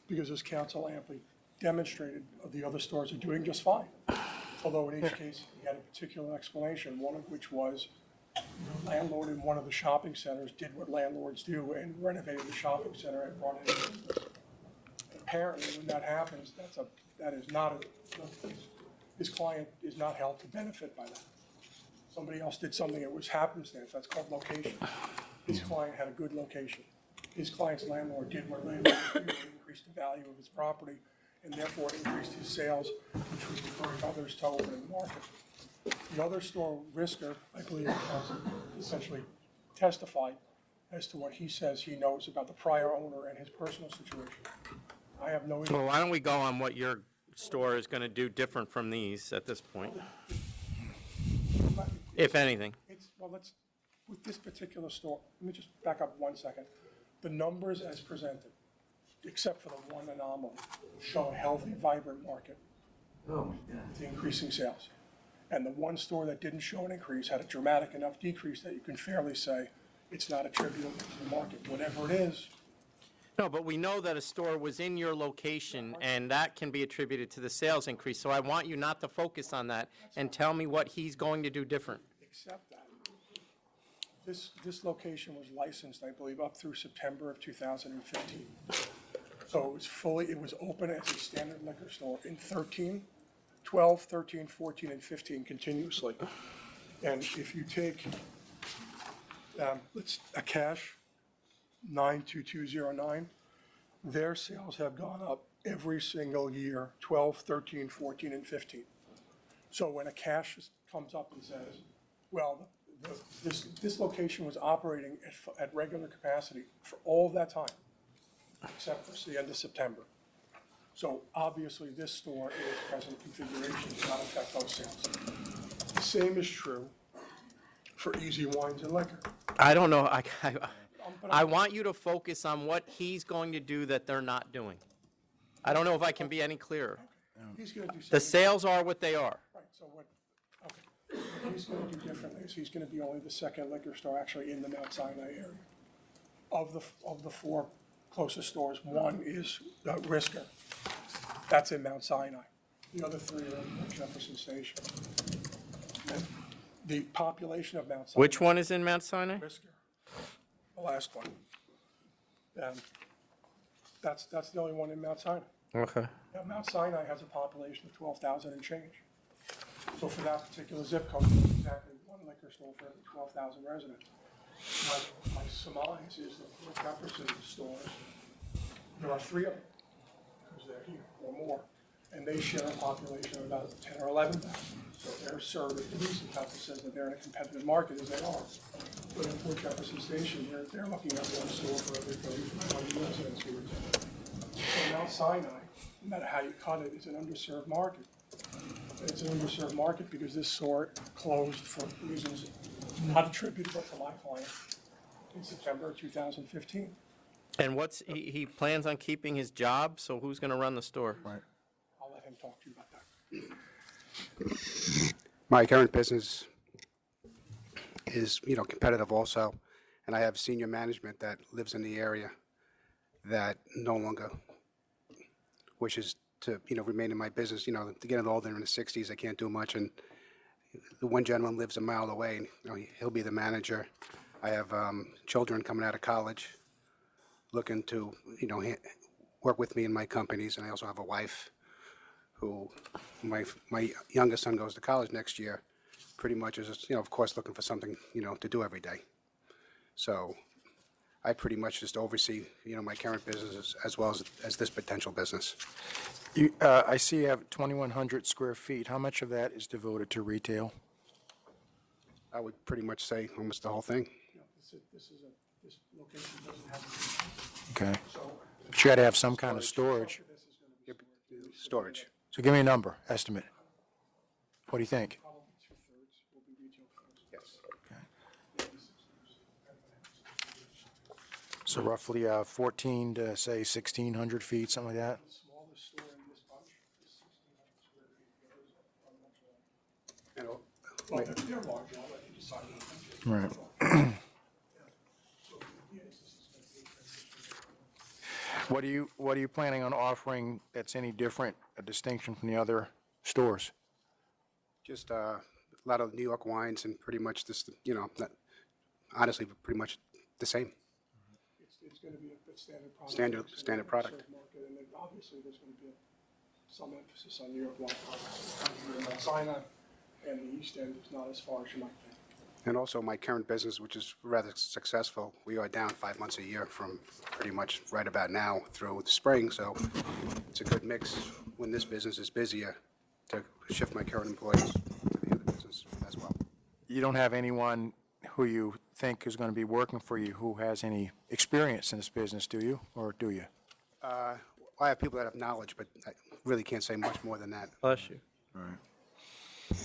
L: Because as council amply demonstrated, the other stores are doing just fine. Although in each case, he had a particular explanation, one of which was the landlord in one of the shopping centers did what landlords do and renovated the shopping center and brought it in. Apparently, when that happens, his client is not held to benefit by that. Somebody else did something, it was happenstance, that's called location. His client had a good location. His client's landlord did what landlords do, increased the value of his property, and therefore increased his sales, which was referring others to open in the market. The other store, Risker, I believe, essentially testified as to what he says he knows about the prior owner and his personal situation. I have no.
B: Well, why don't we go on what your store is going to do different from these at this point, if anything?
L: With this particular store, let me just back up 1 second. The numbers as presented, except for the one anomaly, show a healthy, vibrant market with increasing sales. And the one store that didn't show an increase had a dramatic enough decrease that you can fairly say it's not attributable to the market. Whatever it is,
B: No, but we know that a store was in your location, and that can be attributed to the sales increase. So I want you not to focus on that and tell me what he's going to do different.
L: except that. This location was licensed, I believe, up through September of 2015. So it was open as a standard liquor store in 12, 13, 14, and 15 continuously. And if you take, a cash, 92209, their sales have gone up every single year, 12, 13, 14, and 15. So when a cash comes up and says, well, this location was operating at regular capacity for all of that time, except for the end of September. So obviously, this store in its present configuration does not affect those sales. The same is true for Easy Wines and Liquor.
B: I don't know. I want you to focus on what he's going to do that they're not doing. I don't know if I can be any clearer.
L: He's going to do
B: The
L: something.
B: sales are what they are.
L: Right, so what he's going to do differently is he's going to be only the second liquor store actually in the Mount Sinai area. Of the four closest stores, one is Risker. That's in Mount Sinai. The other three are in Jefferson Station. And the population of Mount Sinai.
B: Which one is in Mount Sinai?
L: Risker, the last one. That's the only one in Mount Sinai.
B: Okay.
L: Now, Mount Sinai has a population of 12,000 and change. So for that particular zip code, there's exactly one liquor store for every 12,000 residents. My surmise is that the Jefferson stores, there are three of them, because they're here, or more, and they share a population of about 10 or 11,000. So they're served, the reason Council says that they're in a competitive market is they are. But in Fort Jefferson Station, they're looking at one store for every 3,500 residents who are there. So Mount Sinai, no matter how you cut it, is an underserved market. It's an underserved market because this store closed for reasons not attributable to my client in September of 2015.
B: And he plans on keeping his job, so who's going to run the store?
D: Right.
L: I'll let him talk to you about that.
M: My current business is, competitive also, and I have senior management that lives in the area that no longer wishes to, remain in my business. To get older in the 60s, I can't do much, and the one gentleman lives a mile away, and he'll be the manager. I have children coming out of college looking to, work with me in my companies, and I also have a wife who, my youngest son goes to college next year, pretty much is, of course, looking for something, to do every day. So I pretty much just oversee, my current business as well as this potential business.
D: I see you have 2,100 square feet. How much of that is devoted to retail?
M: I would pretty much say almost the whole thing.
L: this location doesn't have.
D: Okay. But you got to have some kind of storage.
M: Storage.
D: So give me a number, estimate. What do you think?
L: Probably 2/3 will be retail stores.
M: Yes.
D: So roughly 14 to, say, 1,600 feet, something like that?
L: The smallest store in this bunch is 1,600 square feet. The others are much larger.
M: And,
L: Well, they're larger, I'll let you decide. on them.
D: Right.
L: So, yeah, this is gonna be a transition.
D: What are you planning on offering that's any different, a distinction from the other stores?
M: just a lot of New York wines and pretty much this, not, honestly, pretty much the same.
L: It's going to be a standard product.
M: Standard product.
L: Served market, and then obviously there's going to be some emphasis on New York wine products. In Mount Sinai and the East End is not as far as you might think.
M: And also my current business, which is rather successful, we are down 5 months a year from pretty much right about now through the spring, so it's a good mix when this business is busier to shift my current employees to the other business as well.
D: You don't have anyone who you think is going to be working for you who has any experience in this business, do you? Or do you?
M: I have people that have knowledge, but I really can't say much more than that.
B: Bless you.
D: All right.
L: How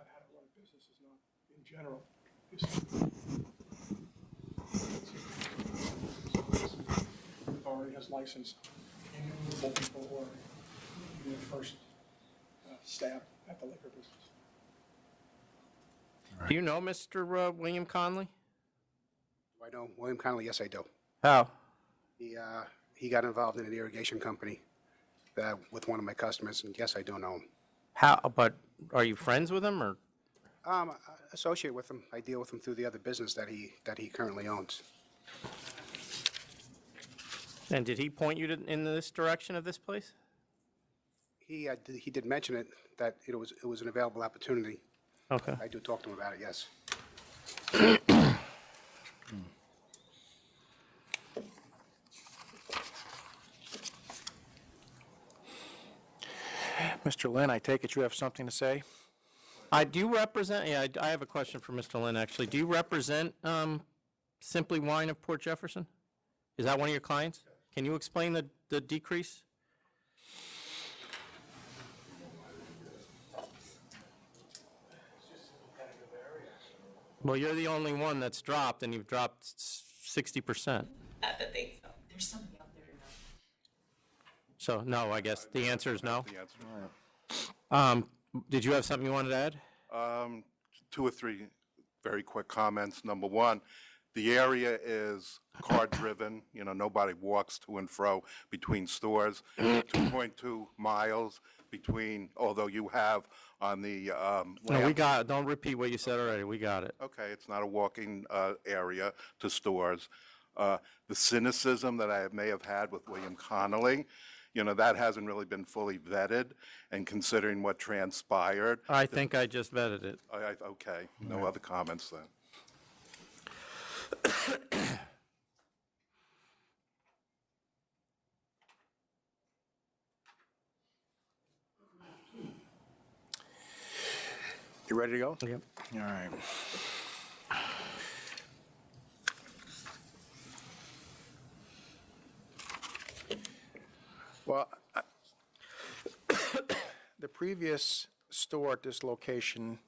L: to run a business is not, in general, authority has licensed multiple people who are in their first stab at the liquor business.
B: Do you know Mr. William Conley?
M: Do I know William Connolly? Yes, I do.
B: How?
M: He got involved in an irrigation company with one of my customers, and yes, I do know him.
B: How? But are you friends with him, or?
M: I associate with him. I deal with him through the other business that he currently owns.
B: And did he point you in this direction of this place?
M: He did mention it, that it was an available opportunity.
B: Okay.
M: I do talk to him about it, yes.
D: Mr. Lynn, I take it you have something to say?
B: Do you represent, yeah, I have a question for Mr. Lynn, actually. Do you represent Simply Wine of Port Jefferson? Is that one of your clients? Can you explain the decrease? Well, you're the only one that's dropped, and you've dropped 60%.
N: I think so. There's somebody out there to know.
B: So, no, I guess the answer is no.
J: The answer.
B: Did you have something you wanted to add?
J: 2 or 3 very quick comments. Number one, the area is car-driven. You know, nobody walks to and fro between stores. 2.2 miles between, although you have on the
B: No, we got it. Don't repeat what you said already. We got it.
J: Okay, it's not a walking area to stores. The cynicism that I may have had with William Connolly, you know, that hasn't really been fully vetted, and considering what transpired.
B: I think I just vetted it.
J: Okay, no other comments then.
D: You ready to go?
B: Yep.
D: All right. Well, the previous store at this location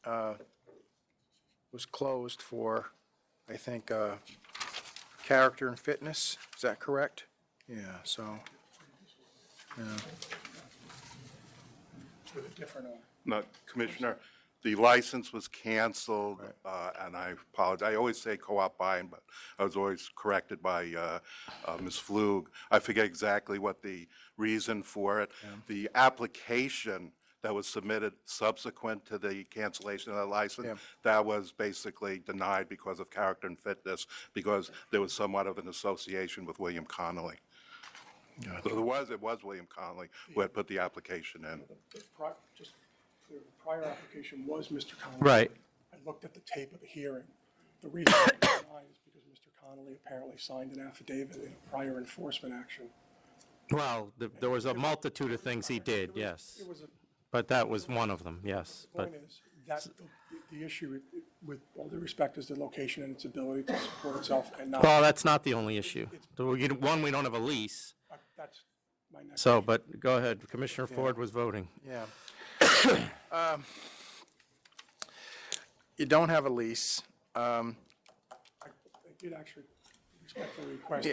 D: was closed for, I think, character and fitness. Is that correct? Yeah, so, yeah.
L: With a different owner.
J: No, Commissioner, the license was canceled, and I apologize. I always say co-op buying, but I was always corrected by Ms. Flug. I forget exactly what the reason for it. The application that was submitted subsequent to the cancellation of the license, that was basically denied because of character and fitness, because there was somewhat of an association with William Connolly. So it was William Connolly who had put the application in.
L: Just the prior application was Mr. Connolly.
B: Right.
L: I looked at the tape of the hearing. The reason it was denied is because Mr. Connolly apparently signed an affidavit in a prior enforcement action.
B: Well, there was a multitude of things he did, yes.
L: It was
B: but that was one of them, yes.
L: The
B: But
L: point is, that the issue, with all due respect, is the location and its ability to support itself and not.
B: Well, that's not the only issue. One, we don't have a lease.
L: That's my next.
B: So, but go ahead. Commissioner Ford was voting.
D: Yeah. You don't have a lease.
L: I did actually respectfully request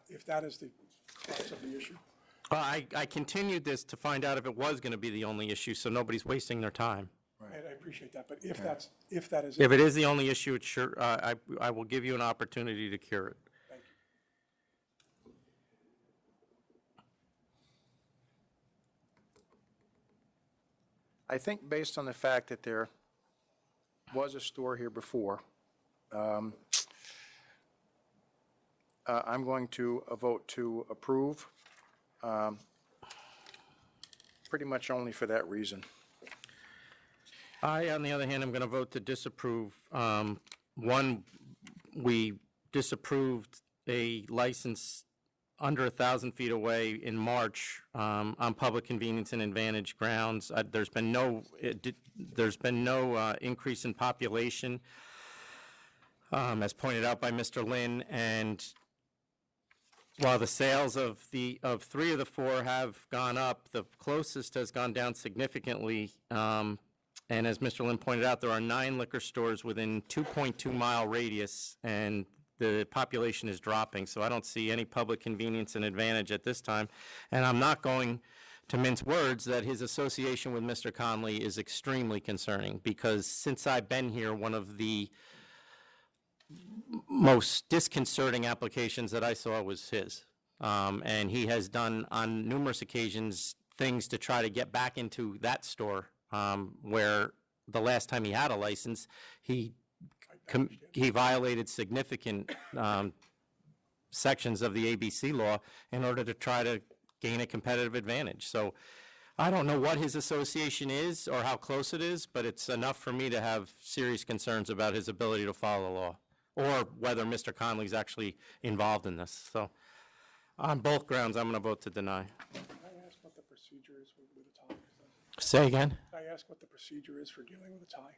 L: if that is the crux of the issue.
B: I continued this to find out if it was going to be the only issue, so nobody's wasting their time.
L: And I appreciate that, but if that is.
B: If it is the only issue, it's sure, I will give you an opportunity to cure it.
L: Thank you.
D: I think based on the fact that there was a store here before, I'm going to vote to approve, pretty much only for that reason.
B: I, on the other hand, am going to vote to disapprove. One, we disapproved a license under 1,000 feet away in March on public convenience and advantage grounds. There's been no increase in population, as pointed out by Mr. Lynn, and while the sales of 3 of the 4 have gone up, the closest has gone down significantly. And as Mr. Lynn pointed out, there are 9 liquor stores within 2.2-mile radius, and the population is dropping. So I don't see any public convenience and advantage at this time. And I'm not going to mince words that his association with Mr. Conley is extremely concerning, because since I've been here, one of the most disconcerting applications that I saw was his. And he has done on numerous occasions things to try to get back into that store, where the last time he had a license, he violated significant sections of the ABC law in order to try to gain a competitive advantage. So I don't know what his association is or how close it is, but it's enough for me to have serious concerns about his ability to follow the law, or whether Mr. Conley's actually involved in this. So on both grounds, I'm going to vote to deny.
L: Can I ask what the procedure is with a tie?
B: Say again?
L: Can I ask what the procedure is for dealing with a tie?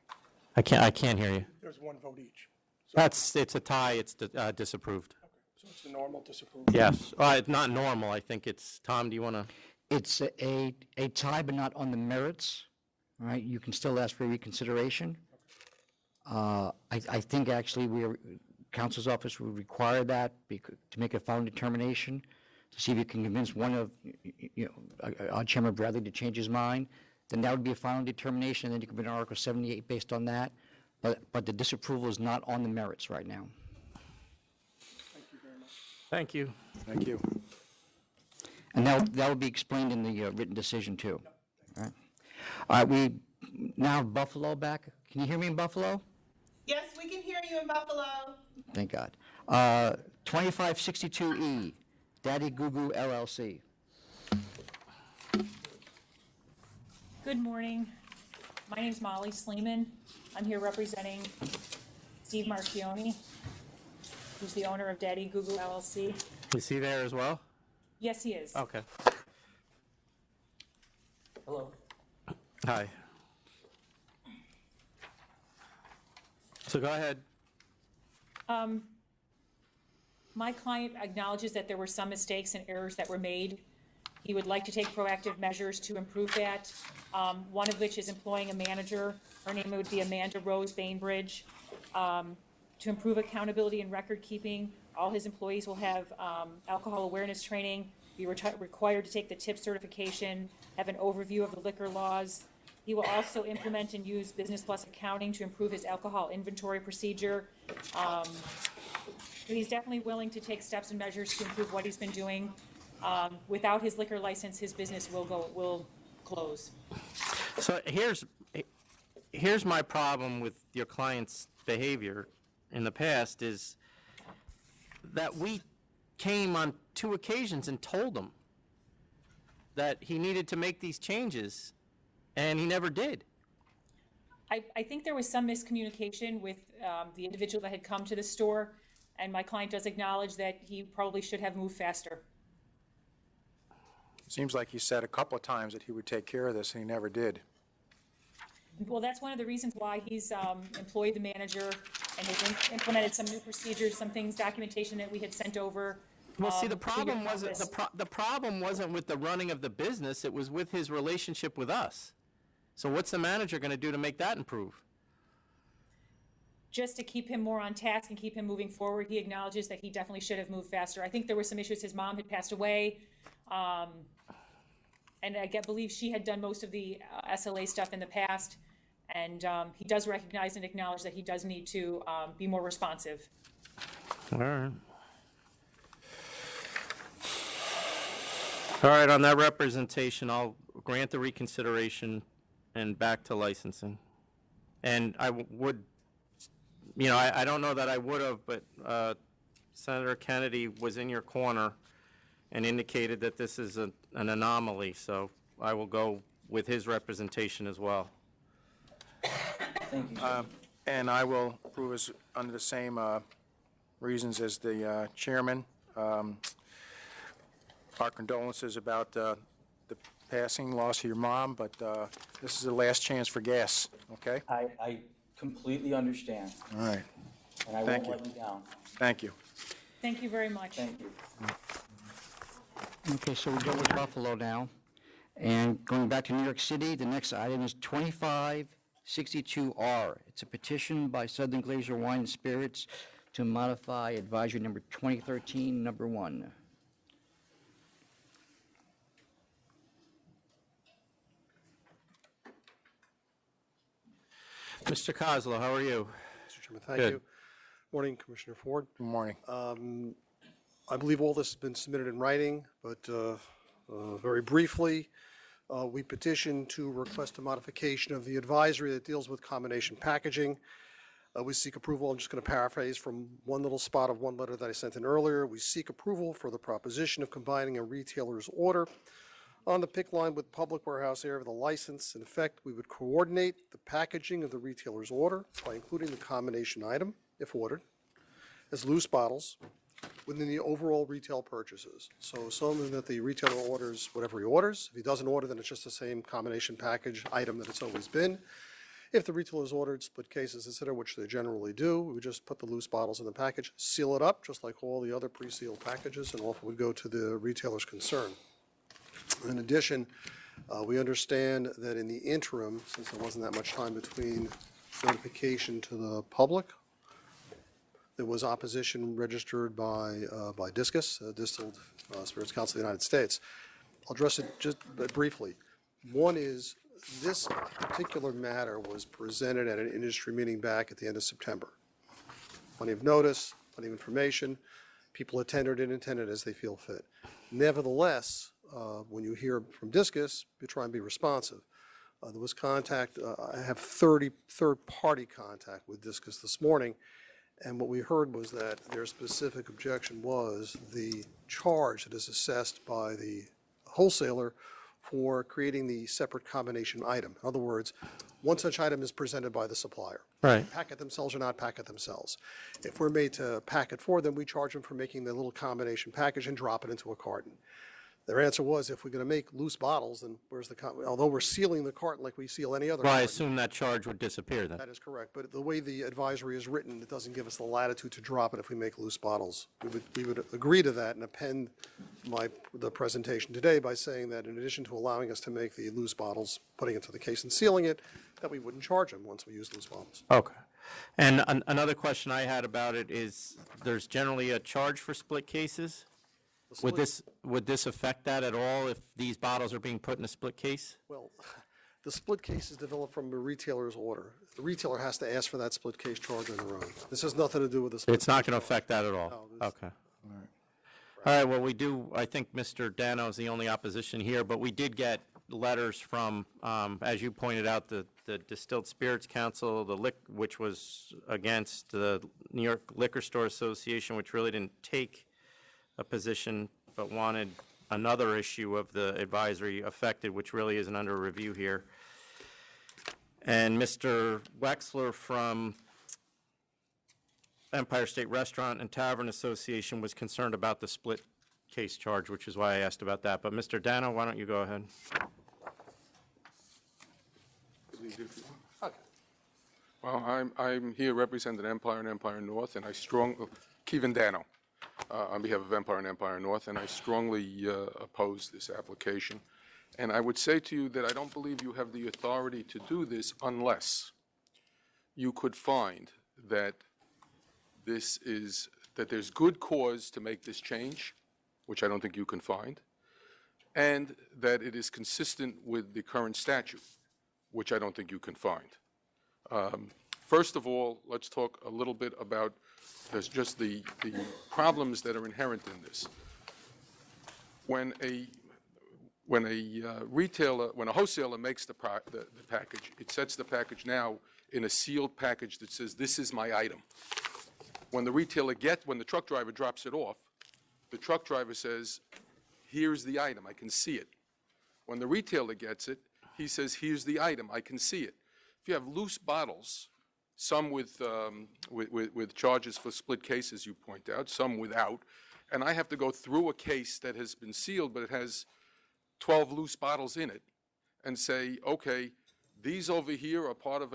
B: I can't hear you.
L: There's one vote each.
B: It's a tie, it's disapproved.
L: Okay, so it's the normal disapproval?
B: Yes, it's not normal, I think it's, Tom, do you want to?
A: It's a tie, but not on the merits, all right? You can still ask for reconsideration. I think actually counsel's office would require that to make a final determination, to see if you can convince one of, Chairman Bradley to change his mind. Then that would be a final determination, and then you could put an Article 78 based on that. But the disapproval is not on the merits right now.
L: Thank you very much.
B: Thank you.
D: Thank you.
A: And that will be explained in the written decision, too. All right, we now have Buffalo back. Can you hear me in Buffalo?
N: Yes, we can hear you in Buffalo.
A: Thank God. 2562E, Daddy Goo Goo LLC.
O: Good morning. My name's Molly Sleeman. I'm here representing Steve Marchioni, who's the owner of Daddy Goo Goo LLC.
B: Is he there as well?
O: Yes, he is.
B: Okay.
F: Hello.
B: Hi. So go ahead.
O: My client acknowledges that there were some mistakes and errors that were made. He would like to take proactive measures to improve that, one of which is employing a manager. Her name would be Amanda Rose Bainbridge. To improve accountability and record keeping, all his employees will have alcohol awareness training, be required to take the TIP certification, have an overview of the liquor laws. He will also implement and use Business Plus accounting to improve his alcohol inventory procedure. He's definitely willing to take steps and measures to improve what he's been doing. Without his liquor license, his business will close.
B: So here's my problem with your client's behavior in the past is that we came on 2 occasions and told him that he needed to make these changes, and he never did.
O: I think there was some miscommunication with the individual that had come to the store, and my client does acknowledge that he probably should have moved faster.
D: Seems like he said a couple of times that he would take care of this, and he never did.
O: Well, that's one of the reasons why he's employed the manager, and they've implemented some new procedures, some things, documentation that we had sent over.
B: Well, see, the
O: to your
B: problem wasn't,
O: office.
B: the problem wasn't with the running of the business, it was with his relationship with us. So what's the manager going to do to make that improve?
O: Just to keep him more on task and keep him moving forward. He acknowledges that he definitely should have moved faster. I think there were some issues. His mom had passed away. And I believe she had done most of the SLA stuff in the past. And he does recognize and acknowledge that he does need to be more responsive.
B: All right. All right, on that representation, I'll grant the reconsideration and back to licensing. And I would, you know, I don't know that I would have, but Senator Kennedy was in your corner and indicated that this is an anomaly, so I will go with his representation as well.
A: Thank you.
D: And I will approve as under the same reasons as the chairman. Our condolences about the passing, loss of your mom, but this is the last chance for gas, okay?
A: I completely understand,
D: All right.
A: and I
D: Thank
A: won't
D: you.
A: let you down.
D: Thank you.
O: Thank you very much.
A: Thank you. Okay, so we go with Buffalo now. And going back to New York City, the next item is 2562R. It's a petition by Southern Glacier Wine and Spirits to modify advisory number 2013, number 1.
B: Mr. Kozlo, how are you?
P: Mr. Chairman, thank
B: Good.
P: you. Morning, Commissioner Ford.
D: Good morning.
P: I believe all this has been submitted in writing, but very briefly, we petitioned to request a modification of the advisory that deals with combination packaging. We seek approval, I'm just going to paraphrase from one little spot of one letter that I sent in earlier. We seek approval for the proposition of combining a retailer's order on the pick line with public warehouse area of the license. In effect, we would coordinate the packaging of the retailer's order by including the combination item, if ordered, as loose bottles within the overall retail purchases. So assuming that the retailer orders whatever he orders. If he doesn't order, then it's just the same combination package item that it's always been. If the retailer's ordered split cases, etc., which they generally do, we would just put the loose bottles in the package, seal it up, just like all the other pre-sealed packages, and off it would go to the retailer's concern. In addition, we understand that in the interim, since there wasn't that much time between notification to the public, there was opposition registered by Discus, Distilled Spirits Council of the United States. I'll address it just briefly. One is, this particular matter was presented at an industry meeting back at the end of September. Plenty of notice, plenty of information. People attended and attended as they feel fit. Nevertheless, when you hear from Discus, you try and be responsive. There was contact, I have third-party contact with Discus this morning, and what we heard was that their specific objection was the charge that is assessed by the wholesaler for creating the separate combination item. In other words, one such item is presented by the supplier.
B: Right.
P: Pack it themselves or not pack it themselves. If we're made to pack it for them, we charge them for making the little combination package and drop it into a carton. Their answer was, if we're going to make loose bottles, then where's the, although we're sealing the carton like we seal any other
B: Well, I
P: carton.
B: assume that charge would disappear then.
P: That is correct, but the way the advisory is written, it doesn't give us the latitude to drop it if we make loose bottles. We would agree to that and append the presentation today by saying that in addition to allowing us to make the loose bottles, putting it to the case and sealing it, that we wouldn't charge them once we use loose bottles.
B: Okay. And another question I had about it is, there's generally a charge for split cases? Would this affect that at all if these bottles are being put in a split case?
P: Well, the split case is developed from a retailer's order. The retailer has to ask for that split case charge on their own. This has nothing to do with the split.
B: It's not going to affect that at all?
P: No,
B: Okay. All right, well, we do, I think Mr. Dano is the only opposition here, but we did get letters from, as you pointed out, the Distilled Spirits Council, which was against the New York Liquor Store Association, which really didn't take a position but wanted another issue of the advisory affected, which really isn't under review here. And Mr. Wexler from Empire State Restaurant and Tavern Association was concerned about the split case charge, which is why I asked about that. But Mr. Dano, why don't you go ahead?
Q: Good you do. Okay. Well, I'm here representing Empire and Empire North, and Kevin Dano, on behalf of Empire and Empire North, and I strongly oppose this application. And I would say to you that I don't believe you have the authority to do this unless you could find that there's good cause to make this change, which I don't think you can find, and that it is consistent with the current statute, which I don't think you can find. First of all, let's talk a little bit about just the problems that are inherent in this. When a wholesaler makes the package, it sets the package now in a sealed package that says, "This is my item." When the truck driver drops it off, the truck driver says, "Here's the item, I can see it." When the retailer gets it, he says, "Here's the item, I can see it." If you have loose bottles, some with charges for split cases, you point out, some without, and I have to go through a case that has been sealed, but it has 12 loose bottles in it, and say, okay, these over here are part of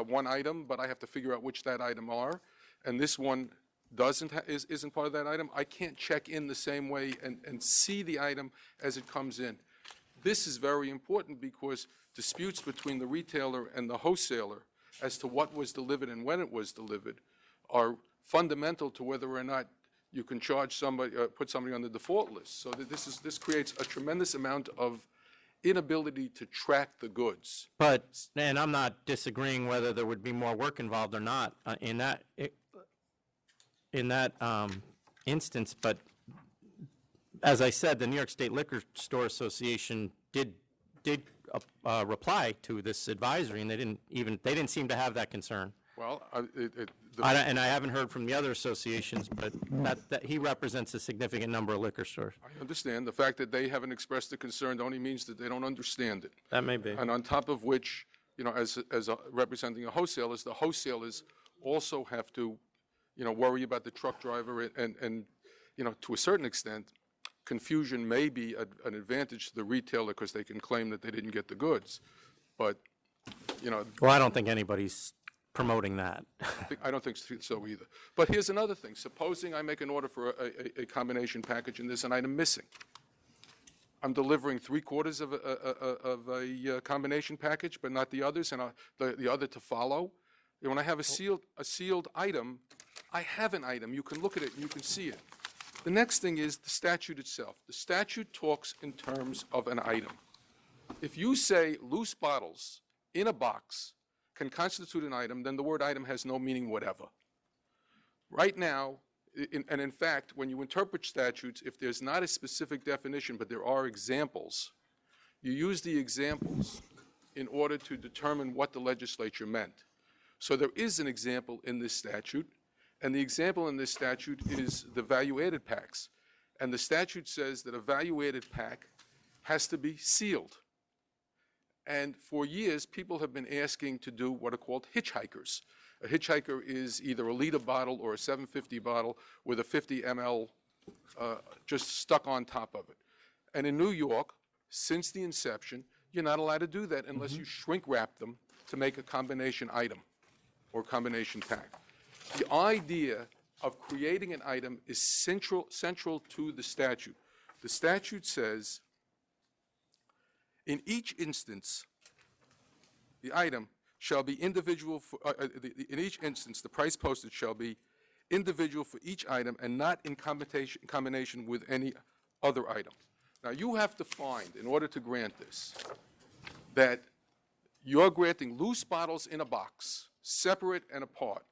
Q: one item, but I have to figure out which that item are, and this one isn't part of that item. I can't check in the same way and see the item as it comes in. This is very important because disputes between the retailer and the wholesaler as to what was delivered and when it was delivered are fundamental to whether or not you can charge somebody, put somebody on the default list. So that this creates a tremendous amount of inability to track the goods.
B: And I'm not disagreeing whether there would be more work involved or not in that instance, but as I said, the New York State Liquor Store Association did reply to this advisory, and they didn't seem to have that concern.
Q: Well,
B: And I haven't heard from the other associations, but that he represents a significant number of liquor stores.
Q: I understand. The fact that they haven't expressed the concern only means that they don't understand it.
B: That may be.
Q: And on top of which, representing the wholesalers also have to, worry about the truck driver and to a certain extent, confusion may be an advantage to the retailer because they can claim that they didn't get the goods. But,
B: Well, I don't think anybody's promoting that.
Q: I don't think so either. But here's another thing. Supposing I make an order for a combination package and there's an item missing. I'm delivering 3/4 of a combination package, but not the others, and the other to follow. When I have a sealed item, I have an item. You can look at it and you can see it. The next thing is the statute itself. The statute talks in terms of an item. If you say loose bottles in a box can constitute an item, then the word item has no meaning whatever. Right now, and in fact, when you interpret statutes, if there's not a specific definition, but there are examples, you use the examples in order to determine what the legislature meant. So there is an example in this statute, and the example in this statute is the value-added packs. And the statute says that a value-added pack has to be sealed. And for years, people have been asking to do what are called hitchhikers. A hitchhiker is either a liter bottle or a 750 bottle with a 50 ml just stuck on top of it. And in New York, since the inception, you're not allowed to do that unless you shrink wrap them to make a combination item or combination pack. The idea of creating an item is central to the statute. The statute says, in each instance, the item shall be individual in each instance, the price posted shall be individual for each item and not in combination with any other item. Now, you have to find, in order to grant this, that you're granting loose bottles in a box, separate and apart,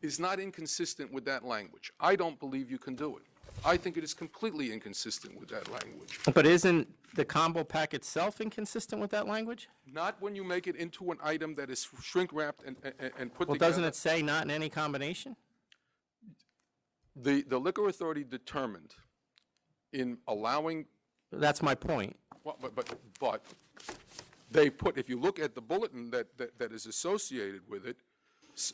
Q: is not inconsistent with that language. I don't believe you can do it. I think it is completely inconsistent with that language.
B: But isn't the combo pack itself inconsistent with that language?
Q: Not when you make it into an item that is shrink-wrapped and put
B: Well,
Q: together.
B: doesn't it say not in any combination?
Q: The Liquor Authority determined in allowing.
B: That's my point.
Q: Well, but they put, if you look at the bulletin that is associated with it,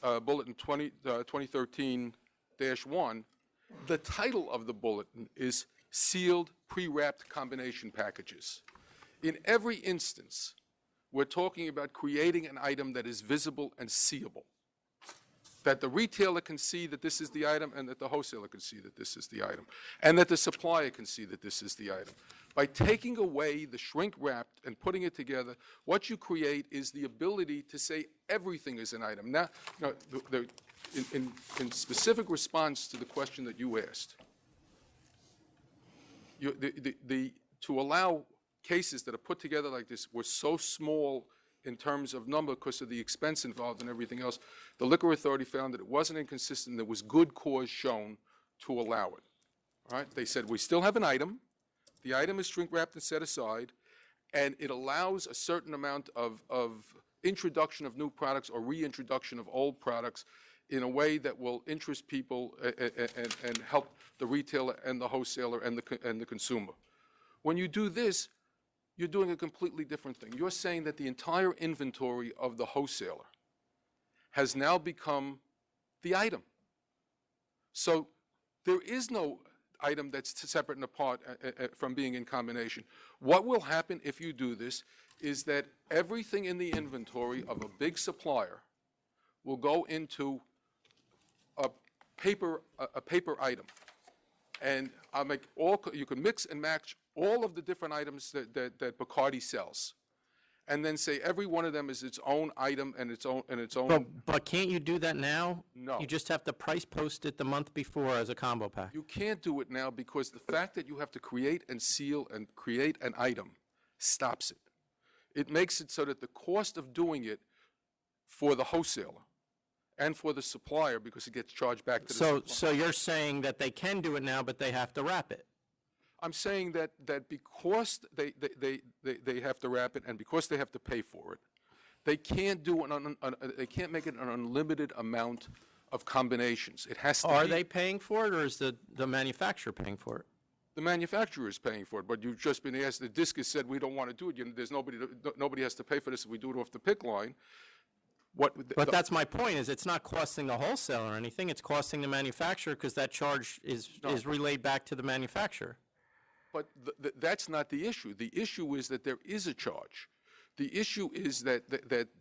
Q: Bulletin 2013-1, the title of the bulletin is Sealed Pre-Wrapped Combination Packages. In every instance We're talking about creating an item that is visible and seeable, that the retailer can see that this is the item and that the wholesaler can see that this is the item, and that the supplier can see that this is the item. By taking away the shrink wrapped and putting it together, what you create is the ability to say everything is an item. Now, in specific response to the question that you asked, to allow cases that are put together like this were so small in terms of number because of the expense involved and everything else, the Liquor Authority found that it wasn't inconsistent, there was good cause shown to allow it. All right? They said, we still have an item, the item is shrink wrapped and set aside, and it allows a certain amount of introduction of new products or reintroduction of old products in a way that will interest people and help the retailer and the wholesaler and the consumer. When you do this, you're doing a completely different thing. You're saying that the entire inventory of the wholesaler has now become the item. So there is no item that's separate and apart from being in combination. What will happen if you do this is that everything in the inventory of a big supplier will go into a paper item. And I'll make you can mix and match all of the different items that Bacardi sells, and then say every one of them is its own item and its own.
B: But can't you do that now?
Q: No.
B: You just have to price post it the month before as a combo pack.
Q: You can't do it now because the fact that you have to create and seal and create an item stops it. It makes it so that the cost of doing it for the wholesaler and for the supplier, because it gets charged back to the supplier.
B: So you're saying that they can do it now, but they have to wrap it.
Q: I'm saying that because they have to wrap it and because they have to pay for it, they can't do they can't make it an unlimited amount of combinations. It has to.
B: Are they paying for it, or is the manufacturer paying for it?
Q: The manufacturer is paying for it, but you've just been asked. The discus said we don't want to do it. There's nobody has to pay for this if we do it off the pick line.
B: But that's my point, is it's not costing the wholesaler or anything, it's costing the manufacturer because that charge is relayed back to the manufacturer.
Q: But that's not the issue. The issue is that there is a charge. The issue is that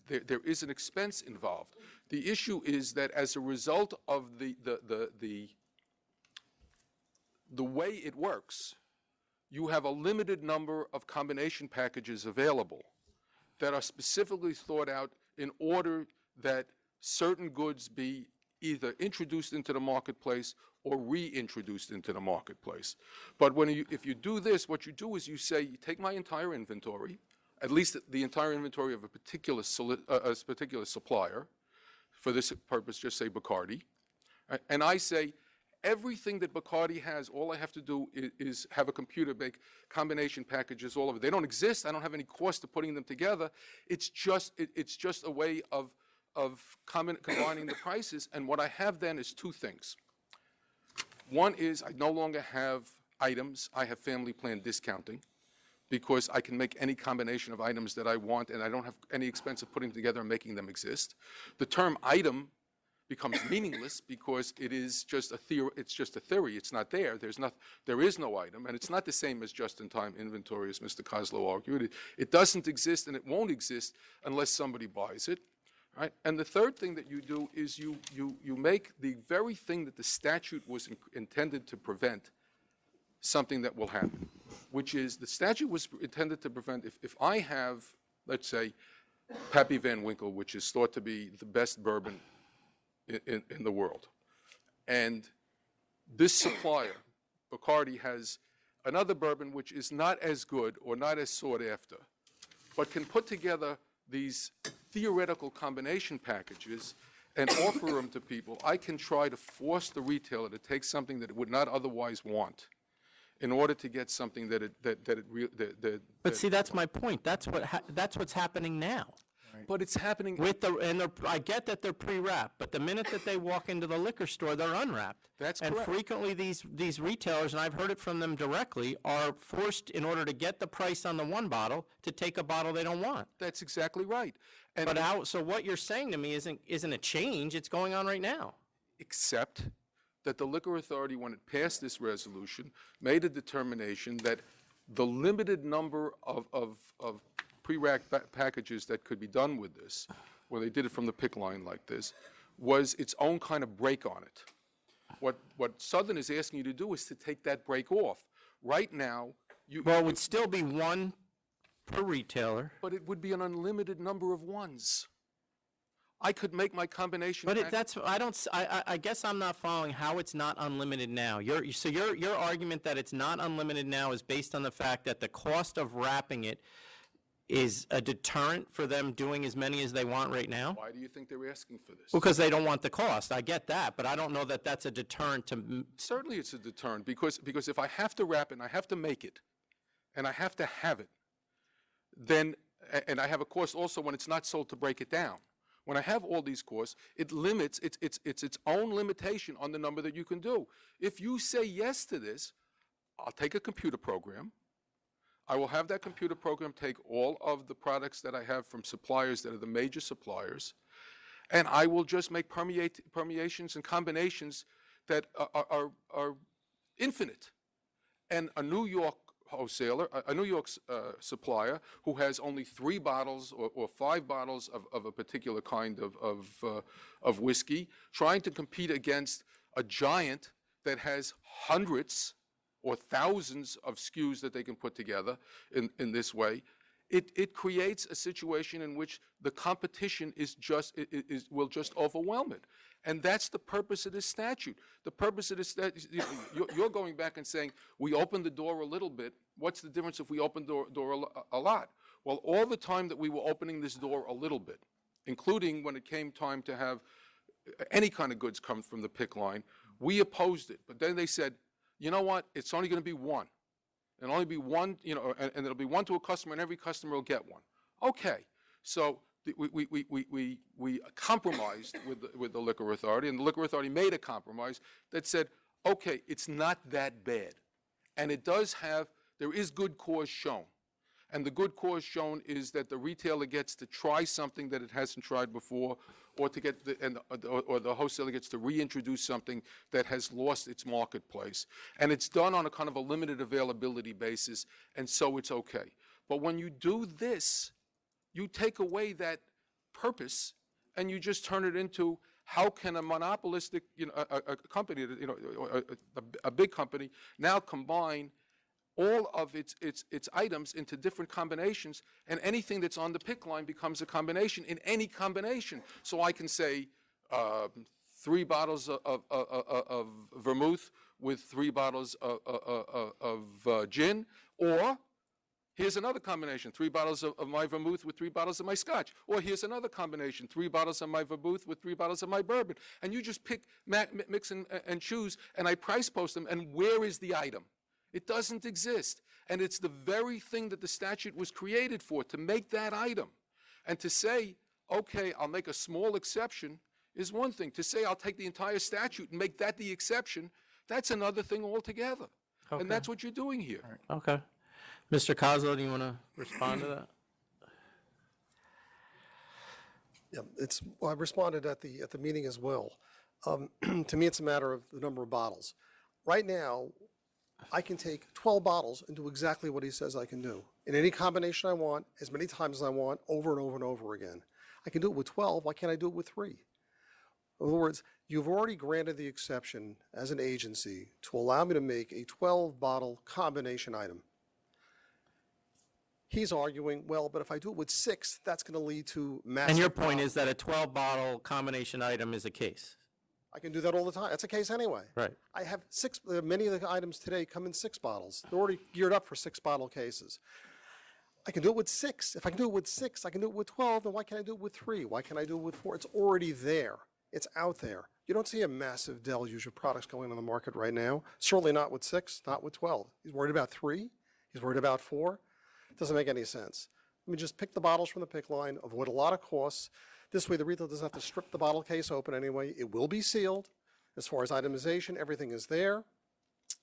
Q: there is an expense involved. The issue is that as a result of the way it works, you have a limited number of combination packages available that are specifically thought out in order that certain goods be either introduced into the marketplace or reintroduced into the marketplace. But if you do this, what you do is you say, you take my entire inventory, at least the entire inventory of a particular supplier, for this purpose, just say Bacardi, right? And I say, everything that Bacardi has, all I have to do is have a computer make combination packages all over. They don't exist. I don't have any cost to putting them together. It's just a way of combining the prices. And what I have then is two things. One is I no longer have items. I have family plan discounting because I can make any combination of items that I want, and I don't have any expense of putting them together and making them exist. The term item becomes meaningless because it is just a theory. It's just a theory. It's not there. There is no item, and it's not the same as just-in-time inventory, as Mr. Kozlow argued. It doesn't exist, and it won't exist unless somebody buys it, right? And the third thing that you do is you make the very thing that the statute was intended to prevent something that will happen, which is the statute was intended to prevent if I have, let's say, Pappy Van Winkle, which is thought to be the best bourbon in the world. And this supplier, Bacardi, has another bourbon which is not as good or not as sought after, but can put together these theoretical combination packages and offer them to people. I can try to force the retailer to take something that it would not otherwise want in order to get something
B: But see, that's my point. That's what's happening now.
Q: But it's happening
B: I get that they're pre-wrapped, but the minute that they walk into the liquor store, they're unwrapped.
Q: That's
B: correct. And frequently these retailers, and I've heard it from them directly, are forced, in order to get the price on the one bottle, to take a bottle they don't want.
Q: That's exactly right.
B: So what you're saying to me isn't a change. It's going on right now.
Q: Except that the Liquor Authority, when it passed this resolution, made a determination that the limited number of pre-wrapped packages that could be done with this, where they did it from the pick line like this, was its own kind of break on it. What Southern is asking you to do is to take that break off. Right now,
B: Well, it would still be one per retailer.
Q: but it would be an unlimited number of ones. I could make my combination.
B: But I guess I'm not following how it's not unlimited now. Your argument that it's not unlimited now is based on the fact that the cost of wrapping it is a deterrent for them doing as many as they want right now?
Q: Why do you think they're asking for this?
B: Because they don't want the cost. I get that, but I don't know that that's a deterrent to.
Q: Certainly it's a deterrent, because if I have to wrap it and I have to make it and I have to have it, then, and I have a cost also when it's not sold to break it down. When I have all these costs, it limits, it's its own limitation on the number that you can do. If you say yes to this, I'll take a computer program. I will have that computer program take all of the products that I have from suppliers that are the major suppliers, and I will just make permeations and combinations that are infinite. And a New York wholesaler, a New York supplier who has only 3 bottles or 5 bottles of a particular kind of whiskey, trying to compete against a giant that has hundreds or thousands of SKUs that they can put together in this way, it creates a situation in which the competition will just overwhelm it. And that's the purpose of this statute. The purpose of this statute, you're going back and saying, we opened the door a little bit. What's the difference if we open the door a lot? Well, all the time that we were opening this door a little bit, including when it came time to have any kind of goods come from the pick line, we opposed it. But then they said, you know what, it's only going to be one. It'll only be one, and it'll be one to a customer, and every customer will get one. Okay, so we compromised with the Liquor Authority, and the Liquor Authority made a compromise that said, okay, it's not that bad. And there is good cause shown. And the good cause shown is that the retailer gets to try something that it hasn't tried before, or the wholesaler gets to reintroduce something that has lost its marketplace. And it's done on a kind of a limited availability basis, and so it's okay. But when you do this, you take away that purpose, and you just turn it into, how can a monopolistic, a company, a big company, now combine all of its items into different combinations, and anything that's on the pick line becomes a combination in any combination. So I can say 3 bottles of vermouth with 3 bottles of gin, or here's another combination, 3 bottles of my vermouth with 3 bottles of my scotch. Or here's another combination, 3 bottles of my vermouth with 3 bottles of my bourbon. And you just pick, mix and choose, and I price post them, and where is the item? It doesn't exist. And it's the very thing that the statute was created for, to make that item. And to say, okay, I'll make a small exception is one thing. To say I'll take the entire statute and make that the exception, that's another thing altogether.
B: Okay.
Q: And that's what you're doing here.
B: Okay. Mr. Kozlo, do you want to respond to that?
P: Yeah, I responded at the meeting as well. To me, it's a matter of the number of bottles. Right now, I can take 12 bottles and do exactly what he says I can do. In any combination I want, as many times as I want, over and over and over again. I can do it with 12, why can't I do it with 3? In other words, you've already granted the exception as an agency to allow me to make a 12-bottle combination item. He's arguing, well, but if I do it with 6, that's going to lead to massive
B: And your point
P: problems.
B: is that a 12-bottle combination item is a case?
P: I can do that all the time. That's a case anyway.
B: Right.
P: I have 6, many of the items today come in 6 bottles. They're already geared up for 6-bottle cases. I can do it with 6. If I can do it with 6, I can do it with 12, then why can't I do it with 3? Why can't I do it with 4? It's already there. It's out there. You don't see a massive deluge of products going on the market right now. Certainly not with 6, not with 12. He's worried about 3. He's worried about 4. It doesn't make any sense. Let me just pick the bottles from the pick line, avoid a lot of costs. This way the retailer doesn't have to strip the bottle case open anyway. It will be sealed. As far as itemization, everything is there.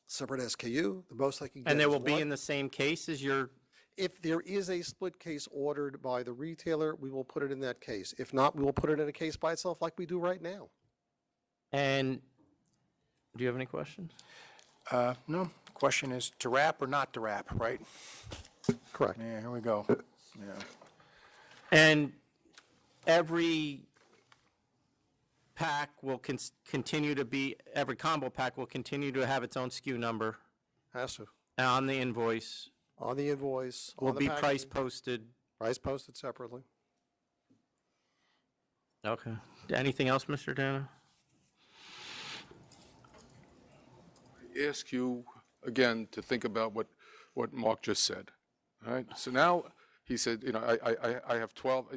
P: Separate SKU, the most I can get.
B: And they
P: is
B: will be
P: 1.
B: in the same case as your...
P: If there is a split case ordered by the retailer, we will put it in that case. If not, we will put it in a case by itself like we do right now.
B: And do you have any questions?
D: No. Question is to wrap or not to wrap, right?
P: Correct.
D: Yeah, here we go. Yeah.
B: And every pack will continue to be, every combo pack will continue to have its own SKU number
P: Has to.
B: on the invoice,
P: On the invoice.
B: will
P: on the
B: be
P: packaging,
B: price posted.
P: Price posted separately.
B: Okay. Anything else, Mr. Dana?
Q: Ask you again to think about what Mark just said. All right. So now he said, I have 12.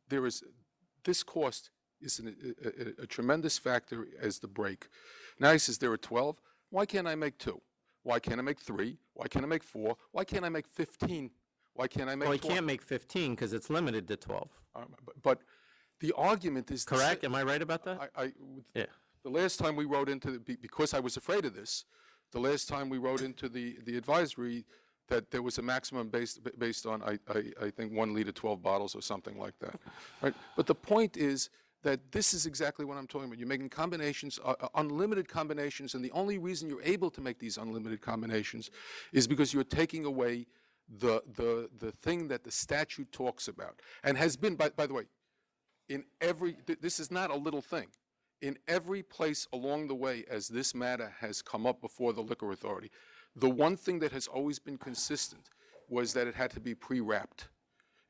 Q: There is this cost is a tremendous factor as the break. Now he says there are 12. Why can't I make 2? Why can't I make 3? Why can't I make 4? Why can't I make 15? Why can't I make?
B: Well, he
Q: 12?
B: can't make 15 because it's limited to 12.
Q: But the argument is
B: Correct? Am I right about that? Yeah.
Q: The last time we wrote into because I was afraid of this, the last time we wrote into the advisory that there was a maximum based on I think 1 liter 12 bottles or something like that, right? But the point is that this is exactly what I'm talking about. You're making combinations, unlimited combinations, and the only reason you're able to make these unlimited combinations is because you're taking away the thing that the statute talks about and has been, by the way, in every, this is not a little thing. In every place along the way as this matter has come up before the Liquor Authority, the one thing that has always been consistent was that it had to be pre-wrapped.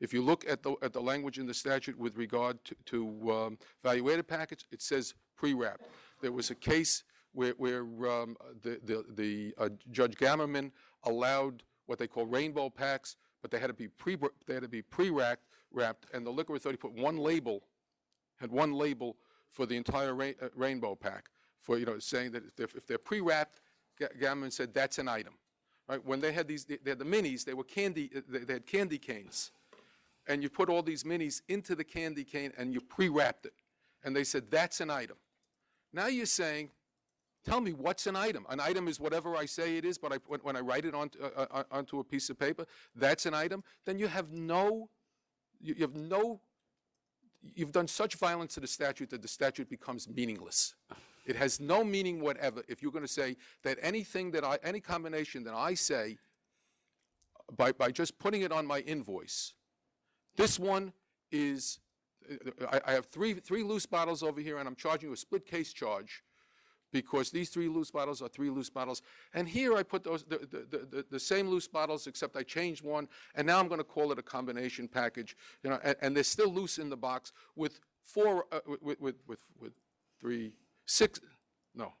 Q: If you look at the language in the statute with regard to value-added package, it says pre-wrapped. There was a case where Judge Gammerman allowed what they call rainbow packs, but they had to be pre-wrapped, and the Liquor Authority put one label for the entire rainbow pack, for saying that if they're pre-wrapped, Gammerman said that's an item, right? When they had they had the minis, they were candy, they had candy canes, and you put all these minis into the candy cane and you pre-wrapped it, and they said that's an item. Now you're saying, tell me what's an item. An item is whatever I say it is, but when I write it onto a piece of paper, that's an item. Then you have you've done such violence to the statute that the statute becomes meaningless. It has no meaning whatever if you're going to say that any combination that I say by just putting it on my invoice, this one is, I have three loose bottles over here and I'm charging you a split case charge because these 3 loose bottles are 3 loose bottles. And here I put the same loose bottles except I changed one, and now I'm going to call it a combination package. And they're still loose in the box with 4, with 3, 6. No,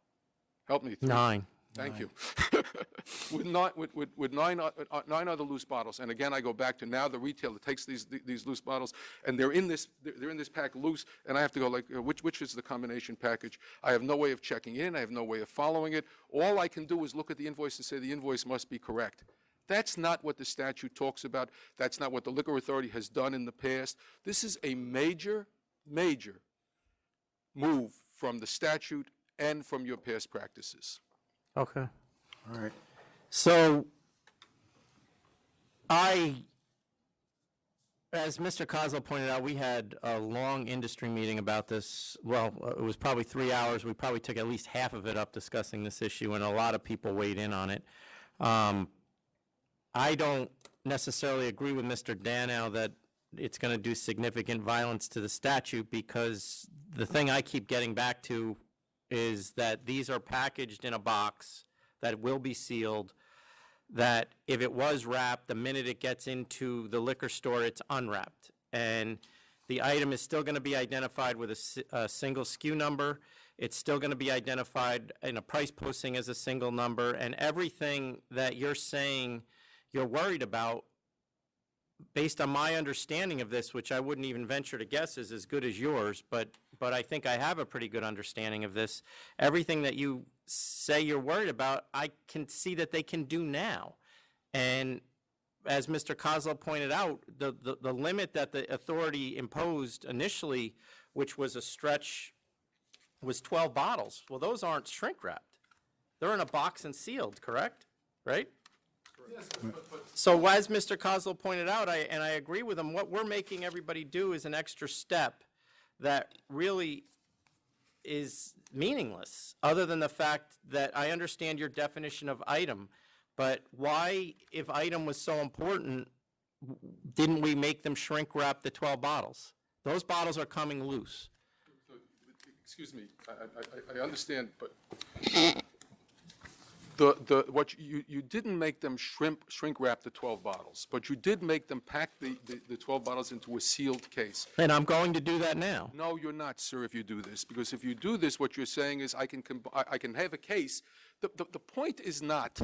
Q: help me.
B: 9.
Q: Thank you. with 9 other loose bottles, and again I go back to now the retailer takes these loose bottles and they're in this pack loose, and I have to go like which is the combination package. I have no way of checking in. I have no way of following it. All I can do is look at the invoice and say the invoice must be correct. That's not what the statute talks about. That's not what the Liquor Authority has done in the past. This is a major move from the statute and from your past practices.
B: Okay.
D: All right.
B: So as Mr. Kozlo pointed out, we had a long industry meeting about this. Well, it was probably 3 hours. We probably took at least half of it up discussing this issue, and a lot of people weighed in on it. I don't necessarily agree with Mr. Danow that it's going to do significant violence to the statute, because the thing I keep getting back to is that these are packaged in a box that will be sealed, that if it was wrapped, the minute it gets into the liquor store, it's unwrapped. And the item is still going to be identified with a single SKU number. It's still going to be identified in a price posting as a single number. And everything that you're saying you're worried about, based on my understanding of this, which I wouldn't even venture to guess is as good as yours, but I think I have a pretty good understanding of this. Everything that you say you're worried about, I can see that they can do now. And as Mr. Kozlo pointed out, the limit that the authority imposed initially, which was a stretch, was 12 bottles. Well, those aren't shrink wrapped. They're in a box and sealed, correct? Right?
Q: Yes,
B: So as Mr. Kozlo pointed out, and I agree with him, what we're making everybody do is an extra step that really is meaningless, other than the fact that I understand your definition of item, but why, if item was so important, didn't we make them shrink wrap the 12 bottles? Those bottles are coming loose.
Q: Excuse me, I understand, but what you didn't make them shrink wrap the 12 bottles, but you did make them pack the 12 bottles into a sealed case.
B: And I'm going to do that now.
Q: No, you're not, sir, if you do this, because if you do this, what you're saying is I can have a case. The point is not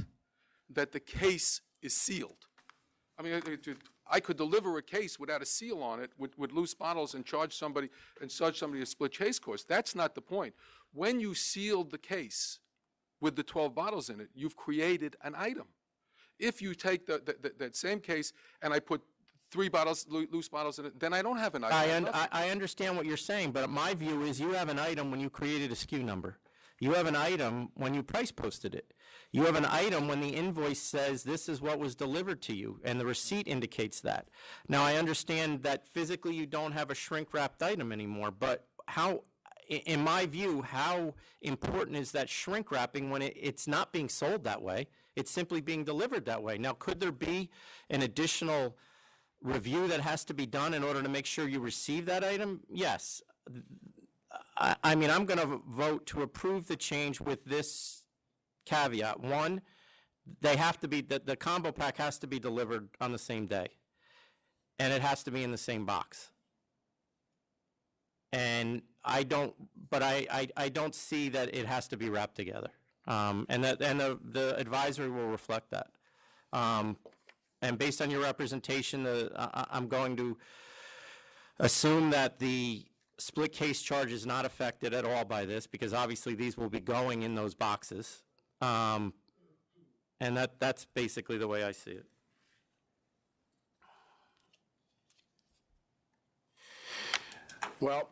Q: that the case is sealed. I mean, I could deliver a case without a seal on it with loose bottles and charge somebody a split case cost. That's not the point. When you sealed the case with the 12 bottles in it, you've created an item. If you take that same case and I put 3 bottles, loose bottles in it, then I don't have an item.
B: I understand what you're saying, but my view is you have an item when you created a SKU number. You have an item when you price posted it. You have an item when the invoice says this is what was delivered to you, and the receipt indicates that. Now, I understand that physically you don't have a shrink-wrapped item anymore, but how, in my view, how important is that shrink wrapping when it's not being sold that way? It's simply being delivered that way. Now, could there be an additional review that has to be done in order to make sure you receive that item? Yes. I mean, I'm going to vote to approve the change with this caveat. One, they have to be, the combo pack has to be delivered on the same day, and it has to be in the same box. And I don't see that it has to be wrapped together. And the advisory will reflect that. And based on your representation, I'm going to assume that the split case charge is not affected at all by this, because obviously these will be going in those boxes. And that's basically the way I see it.
D: Well,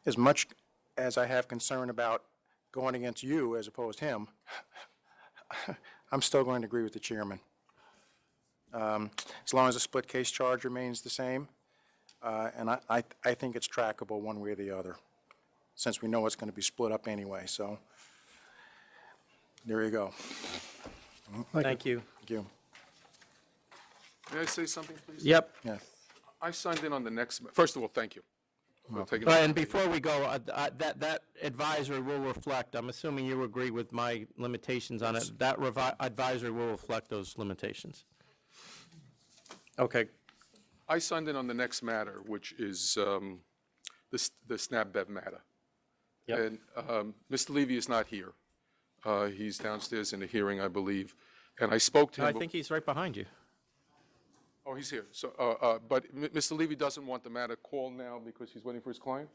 D: as much as I have concern about going against you as opposed to him, I'm still going to agree with the chairman. As long as the split case charge remains the same, and I think it's trackable one way or the other, since we know it's going to be split up anyway. So there you go.
B: Thank you.
D: Thank you.
Q: May I say something, please?
B: Yep.
D: Yeah.
Q: I signed in on the next, first of all, thank you. for taking-
B: And before we go, that advisory will reflect, I'm assuming you agree with my limitations on it, that advisory will reflect those limitations. Okay.
Q: I signed in on the next matter, which is the SNAP Bev matter.
B: Yep.
Q: And Mr. Levy is not here. He's downstairs in a hearing, I believe. And I spoke to him.
B: I think he's right behind you.
Q: Oh, he's here. So, but Mr. Levy doesn't want the matter called now because he's waiting for his client?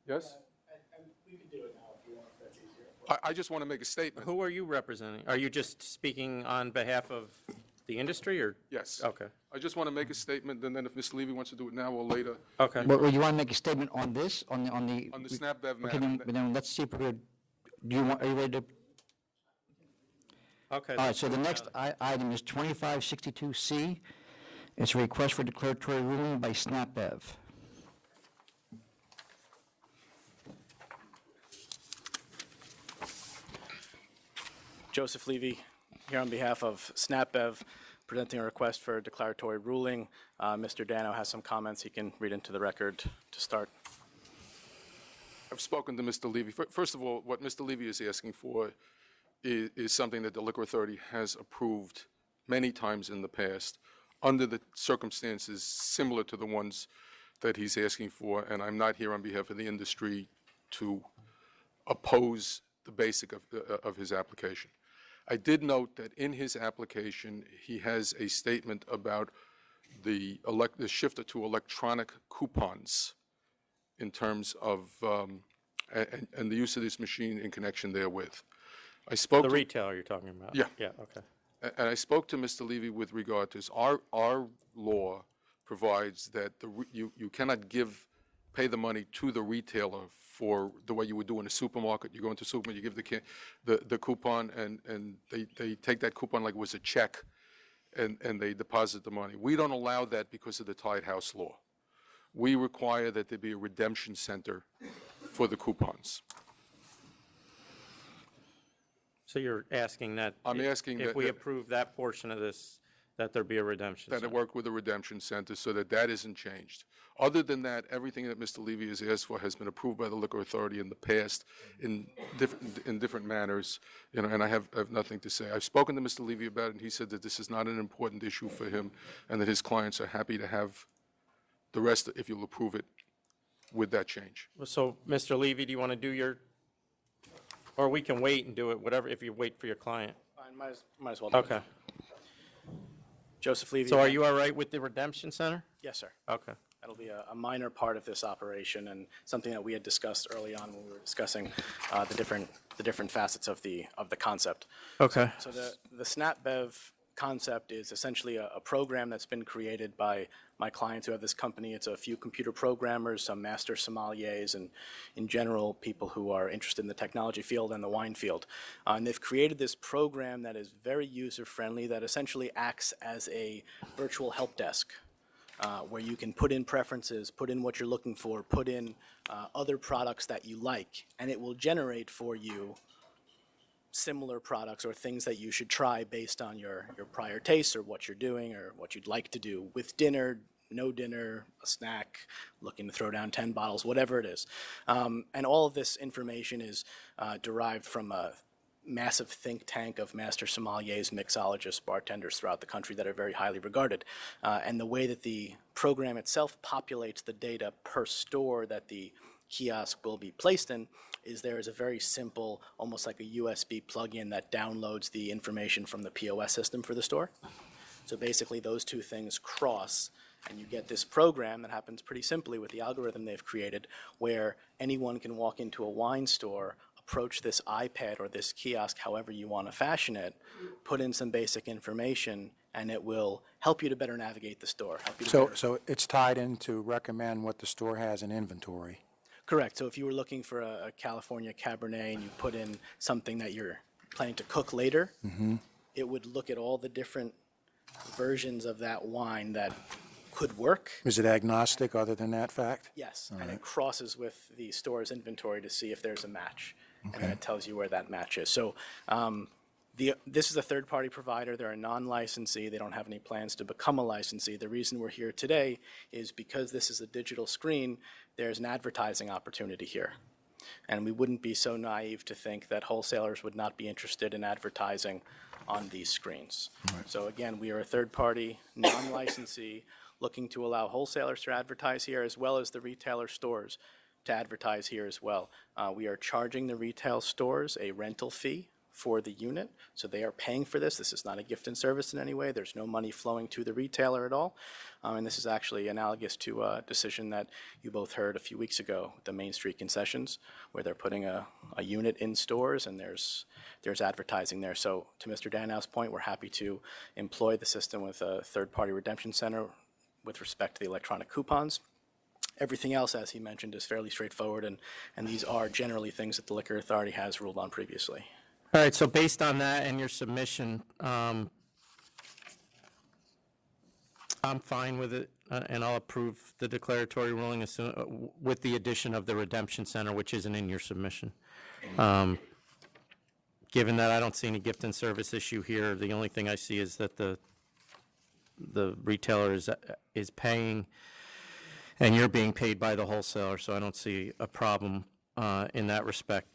Q: Yes?
F: We can do it now if you want, if that's easier.
Q: I just want to make a statement.
B: Who are you representing? Are you just speaking on behalf of the industry, or?
Q: Yes.
B: Okay.
Q: I just want to make a statement, and then if Mr. Levy wants to do it now or later.
B: Okay.
A: Well, you want to make a statement on this, on the?
Q: On the SNAP Bev
A: Okay,
Q: matter.
A: then let's see if we're, are you ready to?
B: Okay.
A: All right, so the next item is 2562C. It's a request for declaratory ruling by SnapBev.
R: Joseph Levy, here on behalf of SnapBev, presenting a request for a declaratory ruling. Mr. Dano has some comments he can read into the record to start.
Q: I've spoken to Mr. Levy. First of all, what Mr. Levy is asking for is something that the Liquor Authority has approved many times in the past under the circumstances similar to the ones that he's asking for, and I'm not here on behalf of the industry to oppose the basic of his application. I did note that in his application, he has a statement about the shift to electronic coupons in terms of, and the use of this machine in connection therewith. I spoke
B: The
Q: to-
B: retailer you're talking about?
Q: Yeah.
B: Yeah, okay.
Q: And I spoke to Mr. Levy with regard to this. Our law provides that you cannot pay the money to the retailer for the way you would do in a supermarket. You go into a supermarket, you give the coupon, and they take that coupon like it was a check, and they deposit the money. We don't allow that because of the Tied House law. We require that there be a redemption center for the coupons.
B: So you're asking that?
Q: I'm asking
B: If
Q: that-
B: we
Q: that-
B: approve that portion of this, that there be a redemption
Q: That it
B: center?
Q: work with the Redemption Center so that that isn't changed. Other than that, everything that Mr. Levy has asked for has been approved by the Liquor Authority in the past in different manners, and I have nothing to say. I've spoken to Mr. Levy about it, and he said that this is not an important issue for him, and that his clients are happy to have the rest, if you'll approve it, with that change.
B: So, Mr. Levy, do you want to do your, or we can wait and do it, whatever, if you wait for your client?
R: Fine, might as well do it.
B: Okay.
R: Joseph Levy.
B: So are you all right with the redemption center?
R: Yes, sir.
B: Okay.
R: That'll be a minor part of this operation and something that we had discussed early on when we were discussing the different facets of the concept.
B: Okay.
R: So the SnapBev concept is essentially a program that's been created by my clients who have this company. It's a few computer programmers, some master sommeliers, and in general, people who are interested in the technology field and the wine field. And they've created this program that is very user-friendly that essentially acts as a virtual help desk. Where you can put in preferences, put in what you're looking for, put in other products that you like, and it will generate for you similar products or things that you should try based on your prior tastes or what you're doing or what you'd like to do with dinner, no dinner, a snack, looking to throw down 10 bottles, whatever it is. And all of this information is derived from a massive think tank of master sommeliers, mixologists, bartenders throughout the country that are very highly regarded. And the way that the program itself populates the data per store that the kiosk will be placed in is there is a very simple, almost like a USB plug-in that downloads the information from the POS system for the store. So basically those two things cross and you get this program that happens pretty simply with the algorithm they've created where anyone can walk into a wine store, approach this iPad or this kiosk however you want to fashion it, put in some basic information, and it will help you to better navigate the store. Help you to better-
D: So it's tied in to recommend what the store has in inventory.
R: Correct. So if you were looking for a California Cabernet and you put in something that you're planning to cook later, it would look at all the different versions of that wine that could work.
D: Is it agnostic other than that fact?
R: Yes,
D: All
R: and
D: right.
R: it crosses with the store's inventory to see if there's a match, and then it tells you where that match is. So this is a third-party provider. They're a non-licensee. They don't have any plans to become a licensee. The reason we're here today is because this is a digital screen, there's an advertising opportunity here. And we wouldn't be so naive to think that wholesalers would not be interested in advertising on these screens. So again, we are a third-party, non-licensee, looking to allow wholesalers to advertise here as well as the retailer stores to advertise here as well. We are charging the retail stores a rental fee for the unit, so they are paying for this. This is not a gift and service in any way. There's no money flowing to the retailer at all. And this is actually analogous to a decision that you both heard a few weeks ago, the Main Street concessions, where they're putting a unit in stores and there's advertising there. So to Mr. Danow's point, we're happy to employ the system with a third-party redemption center with respect to the electronic coupons. Everything else, as he mentioned, is fairly straightforward, and these are generally things that the Liquor Authority has ruled on previously.
B: All right, so based on that and your submission, I'm fine with it, and I'll approve the declaratory ruling with the addition of the redemption center, which isn't in your submission. Given that I don't see any gift and service issue here, the only thing I see is that the retailer is paying, and you're being paid by the wholesaler, so I don't see a problem in that respect.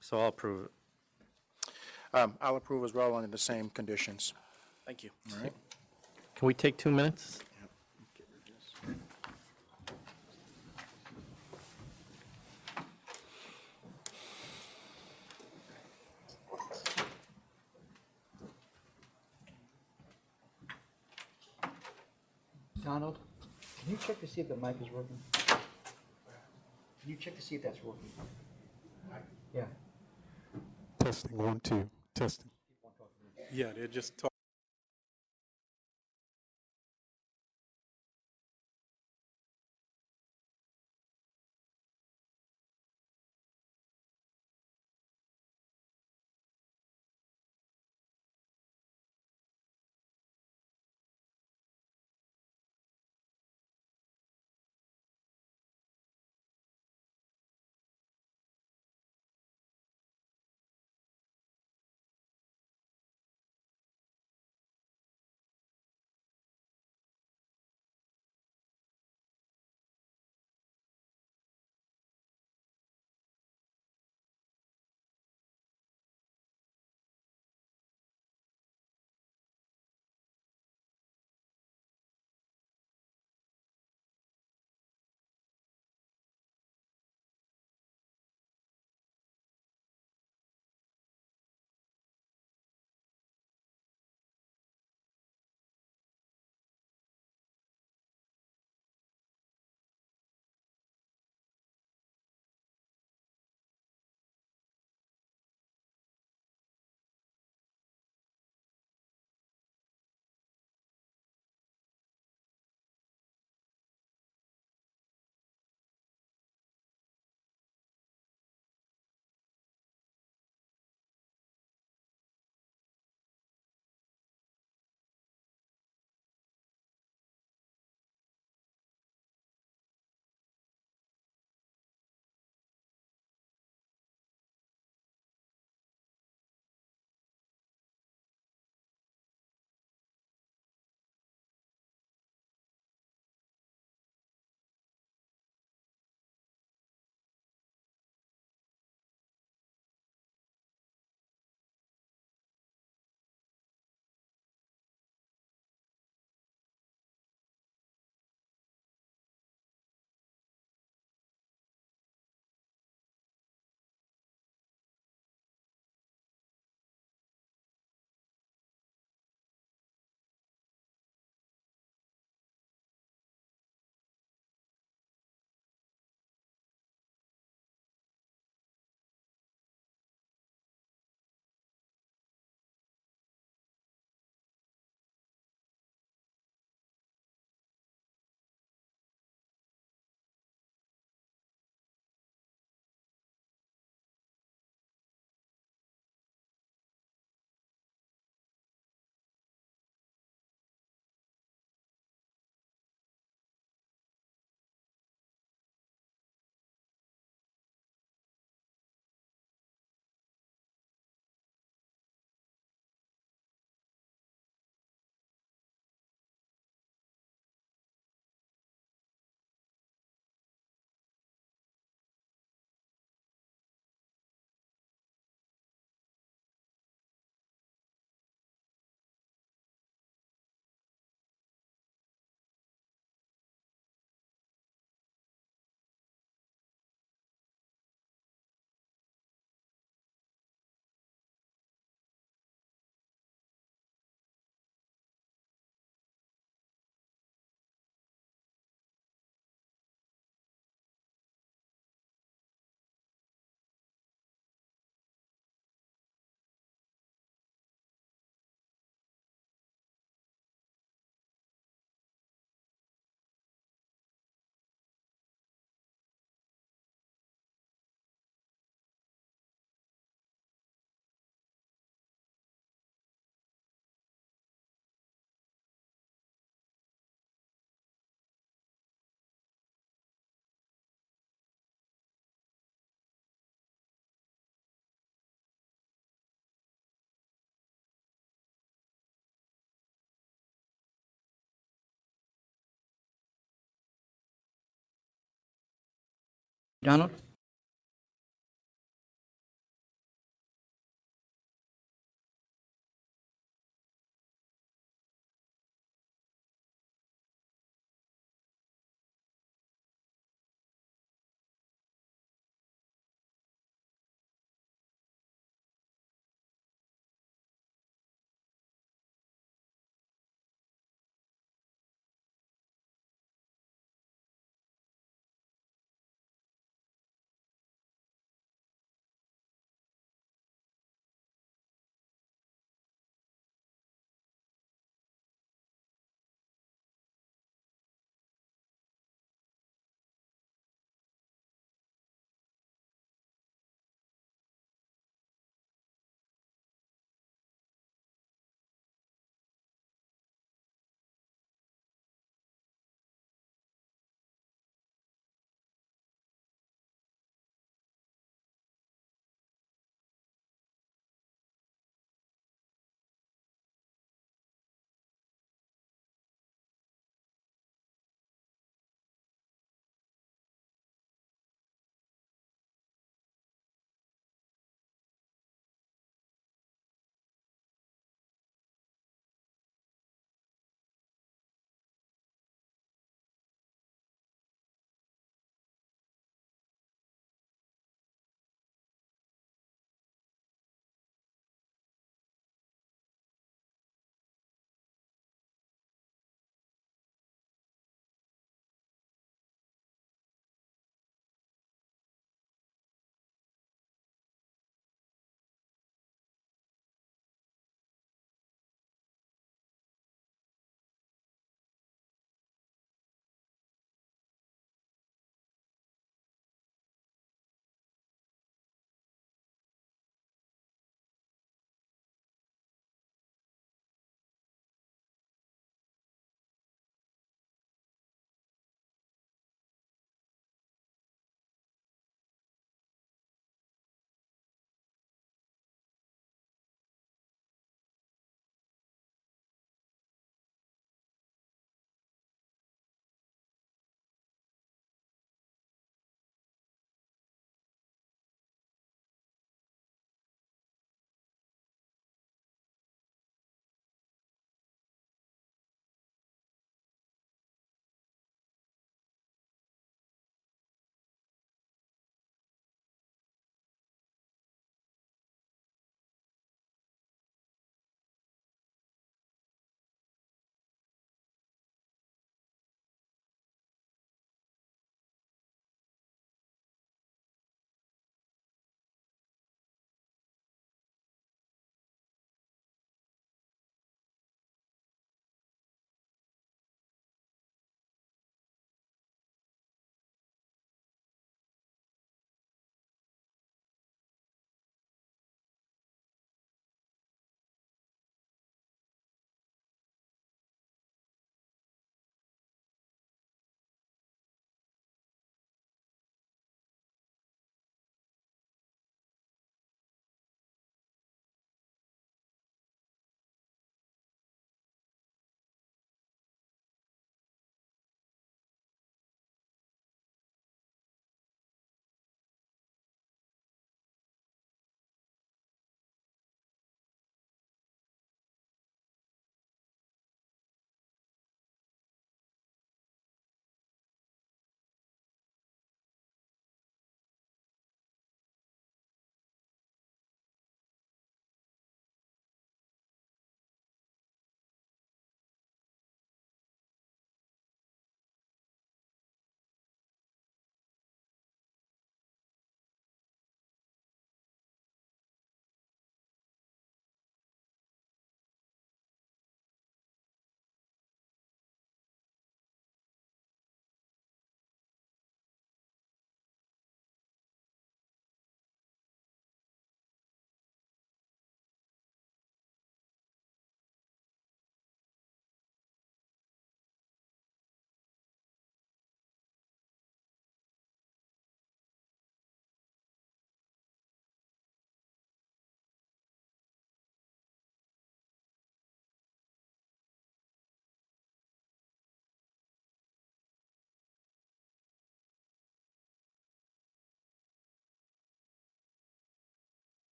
B: So I'll approve it.
D: I'll approve as well under the same conditions.
R: Thank you.
D: All right.
B: Can we take 2 minutes?
A: Donald, can you check to see if the mic is working? Can you check to see if that's working? Yeah.
L: Testing, 1, 2, testing. Yeah, they're just talking.
A: Donald?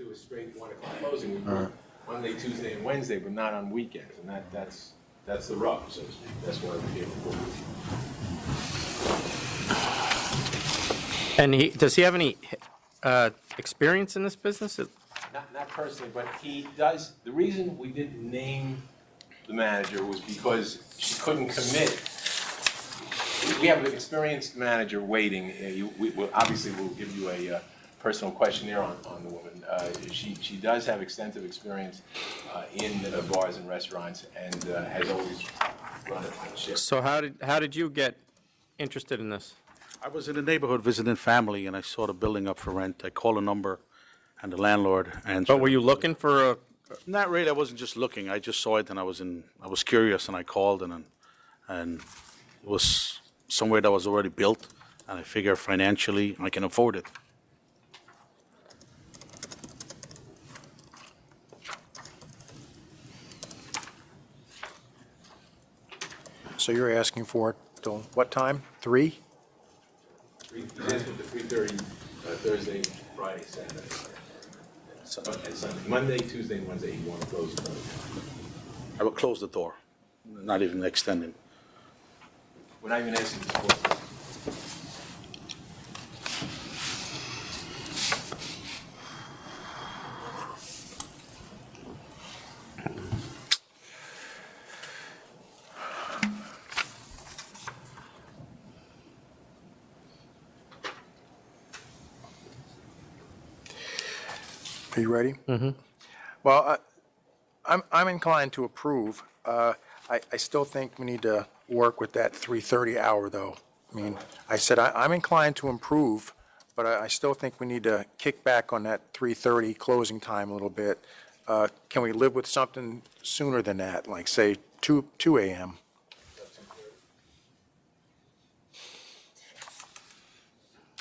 S: to a straight 1 o'clock closing. We work Monday, Tuesday, and Wednesday, but not on weekends, and that's the rub, so to speak. That's why we're here before you.
B: And does he have any experience in this business?
S: Not personally, but he does. The reason we didn't name the manager was because she couldn't commit. We have an experienced manager waiting. Obviously, we'll give you a personal questionnaire on the woman. She does have extensive experience in bars and restaurants, and has always run a shift.
B: So how did you get interested in this?
T: I was in the neighborhood visiting family, and I saw the building up for rent. I called a number, and the landlord answered.
B: But were you looking for a?
T: Not really. I wasn't just looking. I just saw it, and I was curious, and I called, and it was somewhere that was already built, and I figure financially I can afford it.
D: So you're asking for it till what time? 3?
S: He's asking for 3:30 Thursday, Friday, Saturday. And Sunday, Monday, Tuesday, and Wednesday. You want to close the door.
T: I will close the door, not even extending.
S: We're not even asking for it.
D: Are you ready?
B: Mm-hmm.
D: Well, I'm inclined to approve. I still think we need to work with that 3:30 hour, though. I mean, I said I'm inclined to improve, but I still think we need to kick back on that 3:30 closing time a little bit. Can we live with something sooner than that, like say 2 a.m.?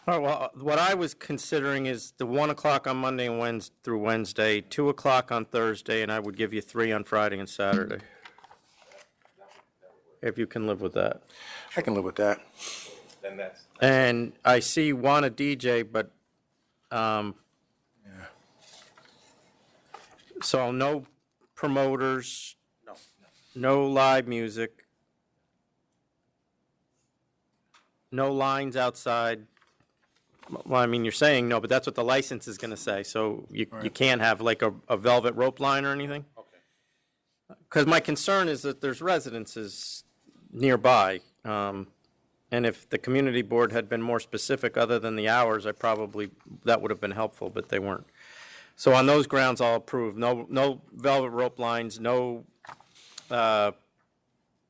B: All right, well, what I was considering is the 1 o'clock on Monday and Wednesday through Wednesday, 2 o'clock on Thursday, and I would give you 3 on Friday and Saturday. If you can live with that.
D: I can live with that.
S: Then that's.
B: And I see you want a DJ, but, so no promoters, no live music, no lines outside. Well, I mean, you're saying no, but that's what the license is going to say. So you can't have like a velvet rope line or anything? Okay. Because my concern is that there's residences nearby. And if the community board had been more specific other than the hours, that would have been helpful, but they weren't. So on those grounds, I'll approve. No velvet rope lines, no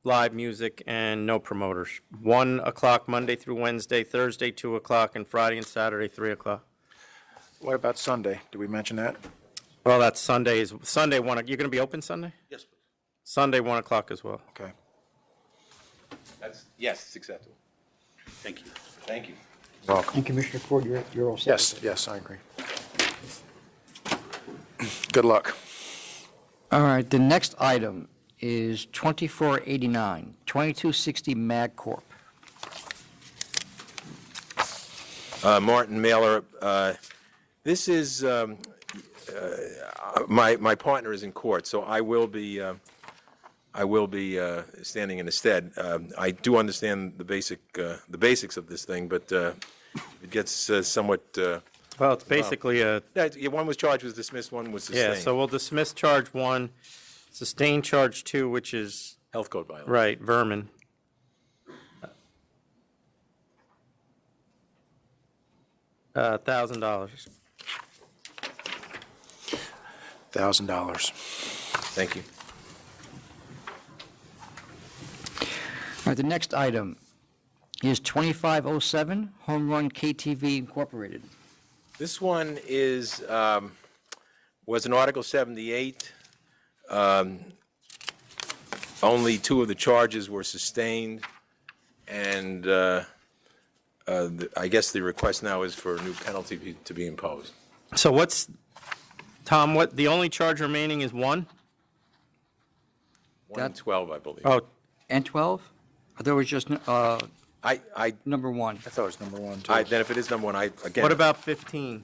B: live music, and no promoters. 1 o'clock Monday through Wednesday, Thursday 2 o'clock, and Friday and Saturday 3 o'clock.
D: What about Sunday? Did we mention that?
B: Well, that's Sunday 1. You're going to be open Sunday?
T: Yes, please.
B: Sunday 1 o'clock as well.
D: Okay.
S: Yes, it's acceptable.
T: Thank you.
S: Thank you.
D: Welcome.
A: And Commissioner Ford, you're all set?
D: Yes, I agree. Good luck.
A: All right, the next item is 2489, 2260 Mag Corp.
S: Martin Mailer, this is, my partner is in court, so I will be standing in his stead. I do understand the basics of this thing, but it gets somewhat.
B: Well, it's basically
S: one was charged, was dismissed, one was sustained.
B: Yeah, so we'll dismiss charge 1, sustain charge 2, which is
S: health code violation.
B: Right, vermin. $1,000.
D: $1,000.
S: Thank you.
A: All right, the next item is 2507 Home Run KTV Incorporated.
S: This one is was an Article 78. Only 2 of the charges were sustained, and I guess the request now is for a new penalty to be imposed.
B: So Tom, the only charge remaining is 1?
S: 1 and 12, I believe.
A: Oh, and 12? I thought it was just number 1.
D: I thought it was number 1, too.
S: Then if it is number 1, again.
B: What about 15?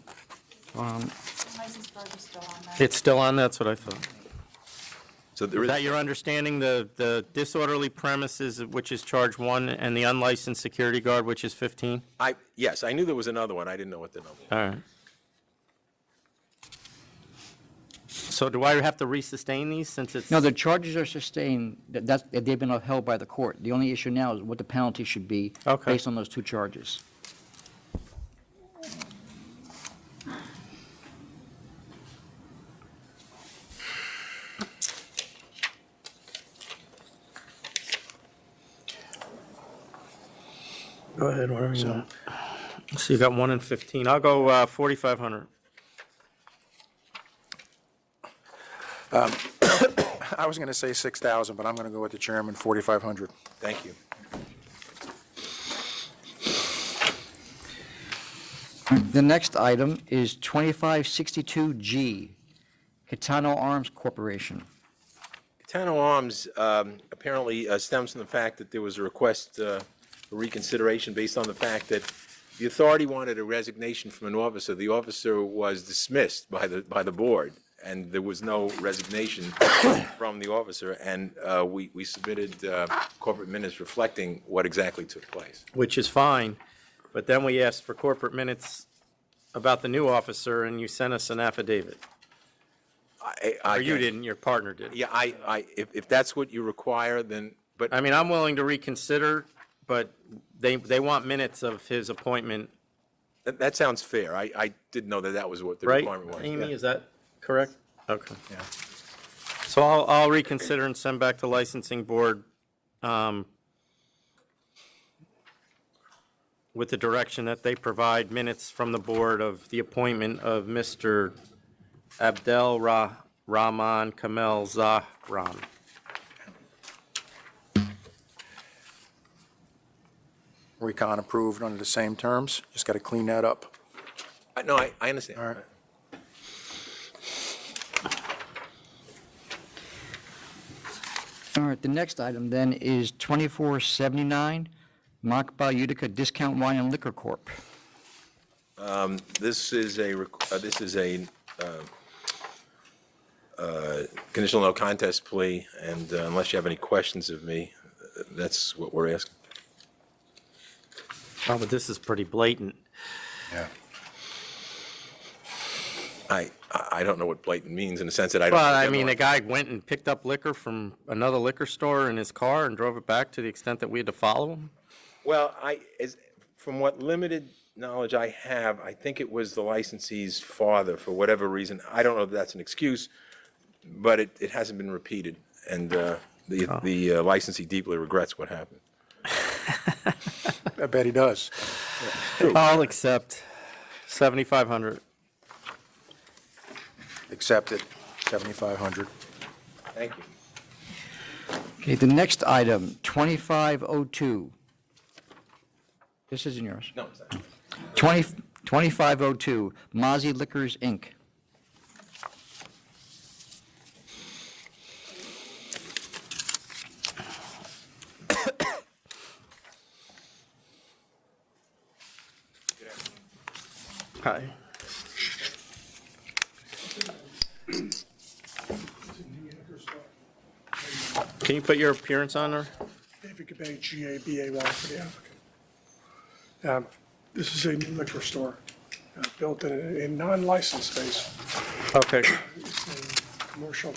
O: unlicensed stores are still on that.
B: It's still on, that's what I thought.
S: So there
B: Is
S: is,
B: that your understanding, the disorderly premises, which is charge 1, and the unlicensed security guard, which is 15?
S: yes, I knew there was another one. I didn't know what the number was.
B: All right. So do I have to resustain these since it's?
A: No, the charges are sustained, they've been upheld by the court. The only issue now is what the penalty should be
B: Okay.
A: based on those two charges.
B: Go ahead, whatever you want. So you got 1 and 15. I'll go 4,500.
D: I was going to say 6,000, but I'm going to go with the chairman, 4,500.
S: Thank you.
A: The next item is 2562G, Catano Arms Corporation.
S: Catano Arms apparently stems from the fact that there was a request for reconsideration based on the fact that the authority wanted a resignation from an officer. The officer was dismissed by the board, and there was no resignation from the officer. And we submitted corporate minutes reflecting what exactly took place.
B: Which is fine, but then we asked for corporate minutes about the new officer, and you sent us an affidavit. Or you didn't, your partner did.
S: Yeah, if that's what you require, then, but.
B: I mean, I'm willing to reconsider, but they want minutes of his appointment.
S: That sounds fair. I didn't know that that was what the
B: Right,
S: requirement was.
B: Amy,
S: Yeah.
B: is that correct? Okay.
D: Yeah.
B: So I'll reconsider and send back to licensing board with the direction that they provide minutes from the board of the appointment of Mr. Abdel Rahman Kamel Zahran.
D: Recon approved under the same terms. Just got to clean that up.
S: No, I understand.
D: All right.
A: All right, the next item then is 2479, Makba Utica Discount Wine and Liquor Corp.
S: This is a conditional no contest plea, and unless you have any questions of me, that's what we're asking.
B: Oh, but this is pretty blatant.
D: Yeah.
S: I don't know what blatant means in the sense that I don't.
B: Well, I mean, the guy went and picked up liquor from another liquor store in his car and drove it back to the extent that we had to follow him?
S: Well, from what limited knowledge I have, I think it was the licensee's father for whatever reason. I don't know if that's an excuse, but it hasn't been repeated, and the licensee deeply regrets what happened.
D: I bet he does.
B: I'll accept 7,500.
D: Accepted, 7,500.
S: Thank you.
A: Okay, the next item, 2502. This isn't yours.
S: No, it's not.
A: 2502, Mozzie Liquors, Inc.
B: Hi. Can you put your appearance on there?
L: David Gabay, G-A-B-A-Y for the applicant. This is a new liquor store built in a non-licensed space.
B: Okay.
L: It's a commercial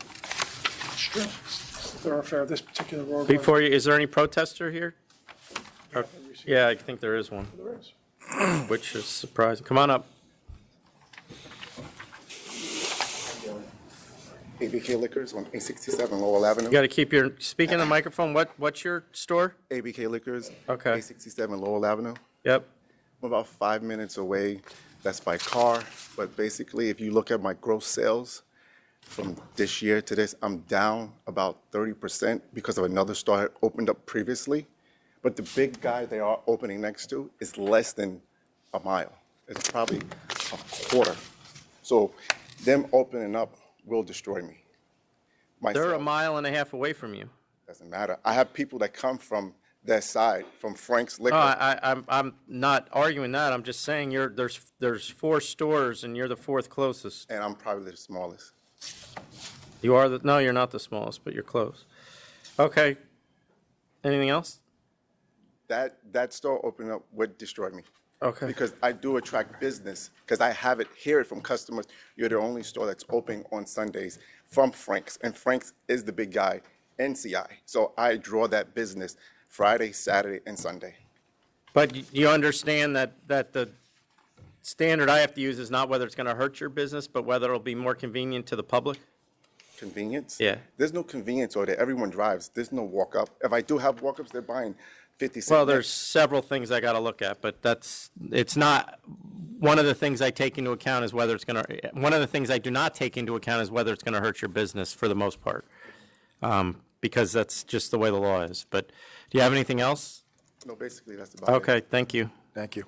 L: strip thoroughfare, this particular road.
B: Before you, is there any protester here? Yeah, I think there is one,
L: There is.
B: which is surprising. Come on up.
U: ABK Liquors on 867 Lowell Avenue.
B: You got to keep your, speak in the microphone. What's your store?
U: ABK Liquors.
B: Okay.
U: 867 Lowell Avenue.
B: Yep.
U: I'm about 5 minutes away. That's by car. But basically, if you look at my gross sales from this year to this, I'm down about 30% because of another store that opened up previously. But the big guy they are opening next to is less than a mile. It's probably a quarter. So them opening up will destroy me.
B: They're a mile and a half away from you.
U: Doesn't matter. I have people that come from that side from Frank's Liquor.
B: No, I'm not arguing that. I'm just saying there's 4 stores and you're the 4th closest.
U: And I'm probably the smallest.
B: You are no, you're not the smallest, but you're close. Okay. Anything else?
U: That store opening up would destroy me.
B: Okay.
U: Because I do attract business, because I hear it from customers. You're the only store that's open on Sundays from Frank's, and Frank's is the big guy in CI. So I draw that business Friday, Saturday, and Sunday.
B: But you understand that the standard I have to use is not whether it's going to hurt your business, but whether it'll be more convenient to the public?
U: Convenience?
B: Yeah.
U: There's no convenience over there. Everyone drives. There's no walk-up. If I do have walk-ups, they're buying 50 cents.
B: Well, there's several things I got to look at, but it's not, one of the things I take into account is whether it's going to, one of the things I do not take into account is whether it's going to hurt your business for the most part, because that's just the way the law is. But do you have anything else?
U: No, basically, that's about it.
B: Okay, thank you.
D: Thank you.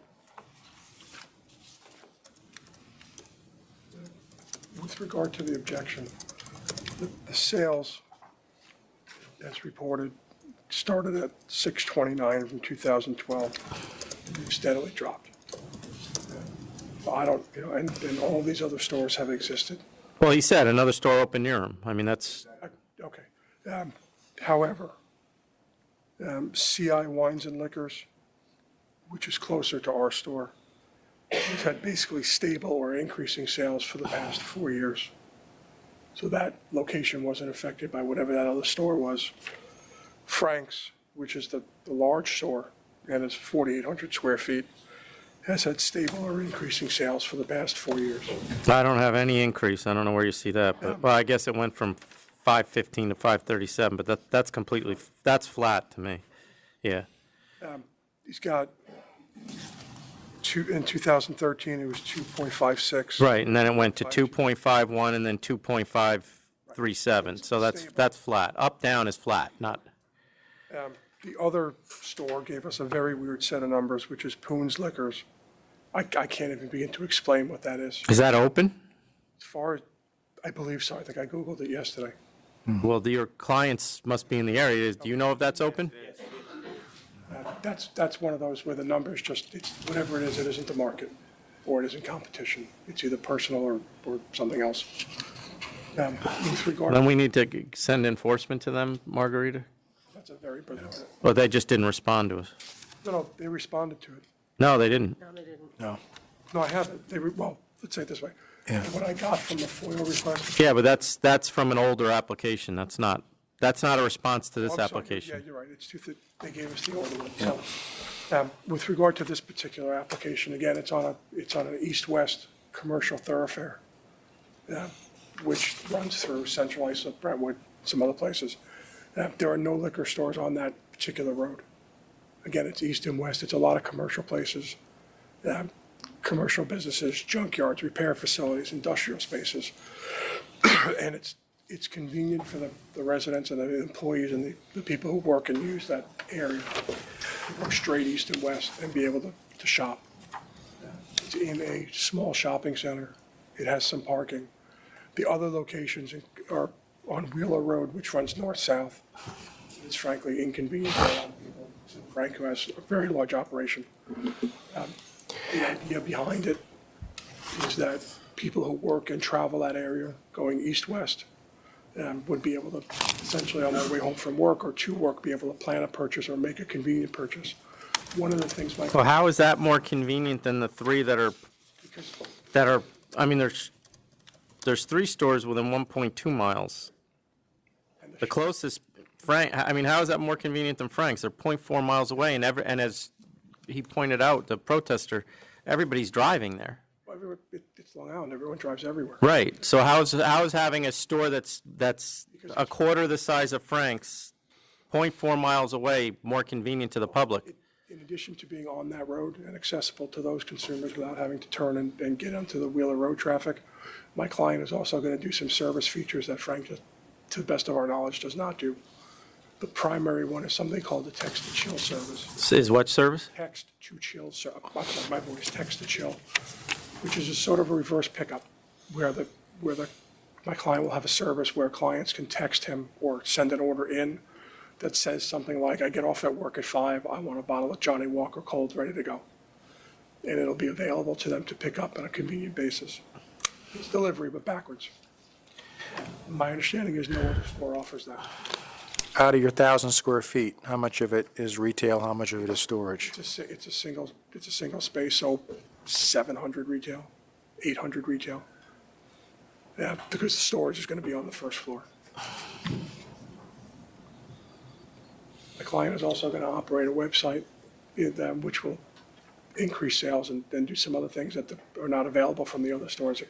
L: With regard to the objection, the sales, as reported, started at 629 from 2012, and steadily dropped. I don't, and all these other stores have existed.
B: Well, he said another store open near him. I mean, that's,
L: Okay. However, CI Wines and Liquors, which is closer to our store, has had basically stable or increasing sales for the past 4 years. So that location wasn't affected by whatever that other store was. Frank's, which is the large store, and is 4,800 square feet, has had stable or increasing sales for the past 4 years.
B: I don't have any increase. I don't know where you see that, but, well, I guess it went from 515 to 537, but that's completely, that's flat to me. Yeah.
L: He's got in 2013, it was 2.56.
B: Right, and then it went to 2.51 and then 2.537. So that's flat. Up, down is flat, not.
L: The other store gave us a very weird set of numbers, which is Poon's Liquors. I can't even begin to explain what that is.
B: Is that open?
L: As far as, I believe so. I think I Googled it yesterday.
B: Well, your clients must be in the area. Do you know if that's open?
L: That's one of those where the numbers just, it's whatever it isn't the market, or it isn't competition. It's either personal or something else. With regard,
B: Then we need to send enforcement to them, Margarita?
L: that's a very,
B: Or they just didn't respond to us?
L: no, they responded to it.
B: No, they didn't.
D: No.
L: No, I haven't. Well, let's say it this way. What I got from the FOIL request.
B: Yeah, but that's from an older application. That's not a response to this
L: Oh, I'm sorry.
B: application.
L: Yeah, you're right. They gave us the older one. So, with regard to this particular application, again, it's on an east-west commercial thoroughfare, which runs through Central Islip, Brentwood, some other places. There are no liquor stores on that particular road. Again, it's east and west. It's a lot of commercial places, commercial businesses, junkyards, repair facilities, industrial spaces. And it's convenient for the residents and the employees and the people who work and use that area to go straight east and west and be able to shop. It's in a small shopping center. It has some parking. The other locations are on Wheeler Road, which runs north-south. It's frankly inconvenient for a lot of people. Frank, who has a very large operation. The idea behind it is that people who work and travel that area going east-west would be able to, essentially on their way home from work or to work, be able to plan a purchase or make a convenient purchase. One of the things my
B: Well, how is that more convenient than the 3 that are, I mean, there's 3 stores within 1.2 miles. The closest, Frank, I mean, how is that more convenient than Frank's? They're 0.4 miles away, and as he pointed out, the protester, everybody's driving there.
L: It's Long Island, everyone drives everywhere.
B: Right, so how is having a store that's a quarter the size of Frank's, 0.4 miles away, more convenient to the public?
L: In addition to being on that road and accessible to those consumers without having to turn and get onto the Wheeler Road traffic, my client is also going to do some service features that Frank, to the best of our knowledge, does not do. The primary one is something called the text-to-chill service.
B: Is what service?
L: Text-to-chill, my voice, text-to-chill, which is a sort of a reverse pickup where my client will have a service where clients can text him or send an order in. that says something like, I get off at work at 5, I want a bottle of Johnny Walker Cold ready to go. And it'll be available to them to pick up on a convenient basis. It's delivery, but backwards. My understanding is no other store offers that.
D: Out of your 1,000 square feet, how much of it is retail, how much of it is storage?
L: It's a single space, so 700 retail, 800 retail. Yeah, because the storage is going to be on the first floor. The client is also going to operate a website which will increase sales and then do some other things that are not available from the other stores,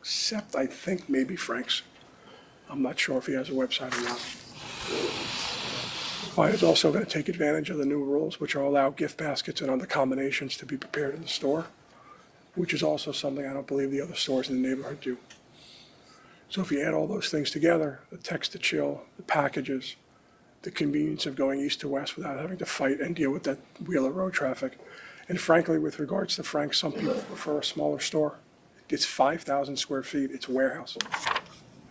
L: except I think maybe Frank's. I'm not sure if he has a website or not. The client is also going to take advantage of the new rules, which will allow gift baskets and other combinations to be prepared in the store, which is also something I don't believe the other stores in the neighborhood do. So if you add all those things together, the text to chill, the packages, the convenience of going east to west without having to fight and deal with that Wheeler Road traffic. And frankly, with regards to Frank, some people prefer a smaller store. It's 5,000 square feet, it's a warehouse.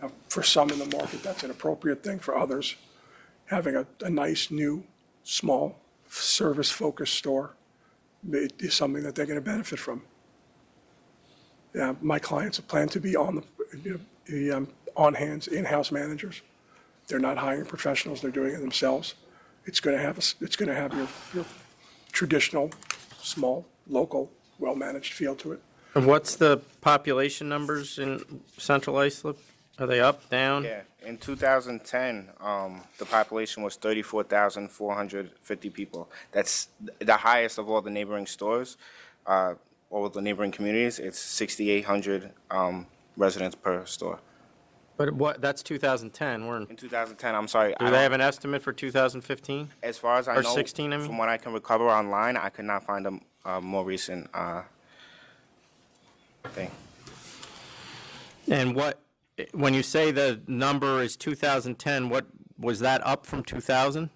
L: Now, for some in the market, that's an appropriate thing. For others, having a nice, new, small, service-focused store is something that they're going to benefit from. Yeah, my clients plan to be on the on-hands, in-house managers. They're not hiring professionals, they're doing it themselves. It's going to have your traditional, small, local, well-managed feel to it.
B: And what's the population numbers in Central Islip? Are they up, down?
C: Yeah, in 2010, the population was 34,450 people. That's the highest of all the neighboring stores, all the neighboring communities. It's 6,800 residents per store.
B: But what, that's 2010, we're in.
C: In 2010, I'm sorry.
B: Do they have an estimate for 2015?
C: As far as I
B: Or
C: know,
B: 16, I mean?
C: from what I can recover online, I could not find a more recent thing.
B: And what, when you say the number is 2010, what, was that up from 2000?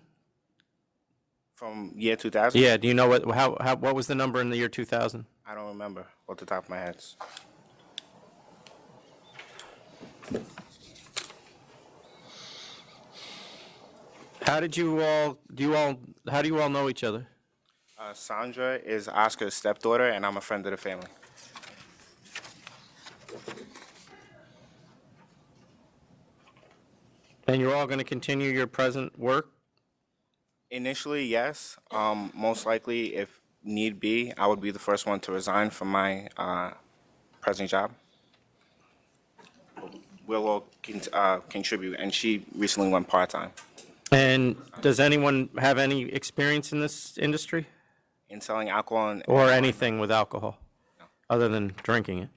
C: From year 2000?
B: Yeah, do you know what was the number in the year 2000?
C: I don't remember off the top of my head.
B: How do you all know each other?
C: Sandra is Oscar's stepdaughter, and I'm a friend of the family.
B: And you're all going to continue your present work?
C: Initially, yes. Most likely, if need be, I would be the first one to resign from my present job. We'll all contribute, and she recently went part-time.
B: And does anyone have any experience in this industry?
C: In selling alcohol?
B: Or anything with alcohol, other than drinking it?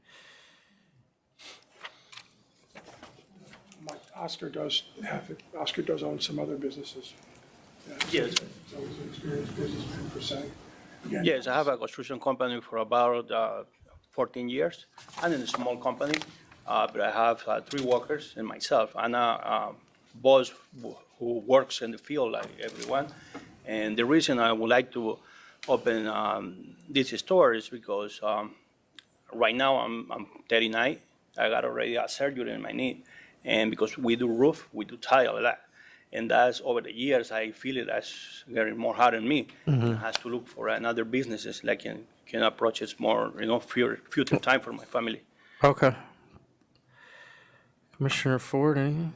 L: Oscar does own some other businesses.
V: Yes.
L: So he's an experienced businessman per se. Again,
V: Yes, I have a construction company for about 14 years. I'm in a small company, but I have 3 workers and myself. I'm a boss who works in the field like everyone. And the reason I would like to open this store is because right now I'm 39. I got already a surgery in my knee. And because we do roof, we do tile a lot. And that's over the years, I feel it as getting more hard on me.
B: Mhm.
V: I have to look for another businesses like can approach it more, future time for my family.
B: Okay. Commissioner Ford, anything?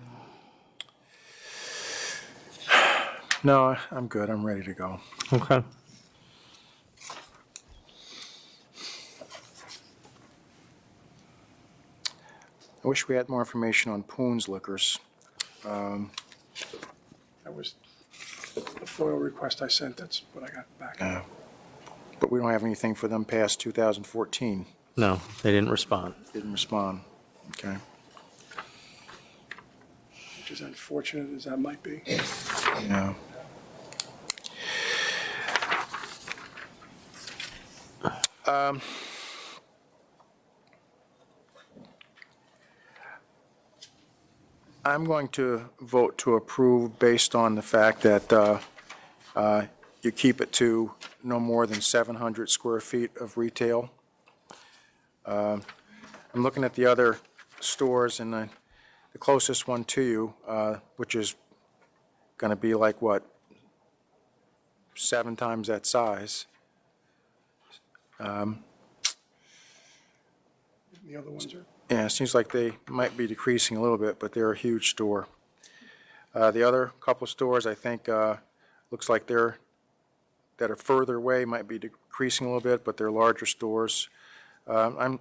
D: No, I'm good. I'm ready to go.
B: Okay.
D: I wish we had more information on Poon's Liquors.
L: That was the FOIL request I sent, that's what I got back.
D: But we don't have anything for them past 2014.
B: No, they didn't respond.
D: Didn't respond. Okay.
L: Which is unfortunate as that might be.
D: Yeah. I'm going to vote to approve based on the fact that you keep it to no more than 700 square feet of retail. I'm looking at the other stores, and the closest one to you, which is going to be like, what, 7 times that size.
L: The other ones are.
D: Yeah, it seems like they might be decreasing a little bit, but they're a huge store. The other couple of stores, I think, looks like that are further away might be decreasing a little bit, but they're larger stores. I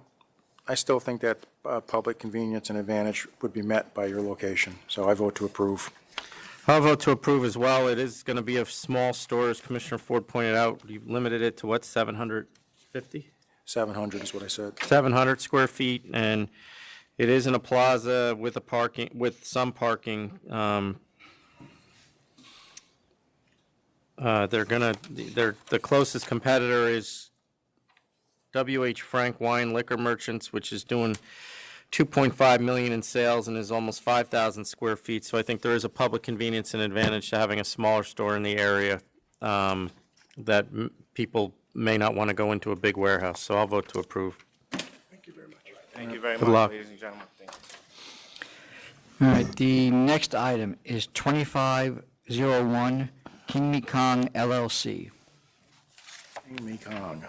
D: still think that public convenience and advantage would be met by your location, so I vote to approve.
B: I'll vote to approve as well. It is going to be a small store, as Commissioner Ford pointed out. You've limited it to what, 750?
D: 700 is what I said.
B: 700 square feet, and it is in a plaza with some parking. The closest competitor is W.H. Frank Wine Liquor Merchants, which is doing 2.5 million in sales and is almost 5,000 square feet. So I think there is a public convenience and advantage to having a smaller store in the area that people may not want to go into a big warehouse. So I'll vote to approve.
L: Thank you very much.
C: Thank you very
B: Good
C: much,
B: luck.
C: ladies and gentlemen. Thank you.
A: All right, the next item is 2501 King Mekong LLC.
D: King Mekong.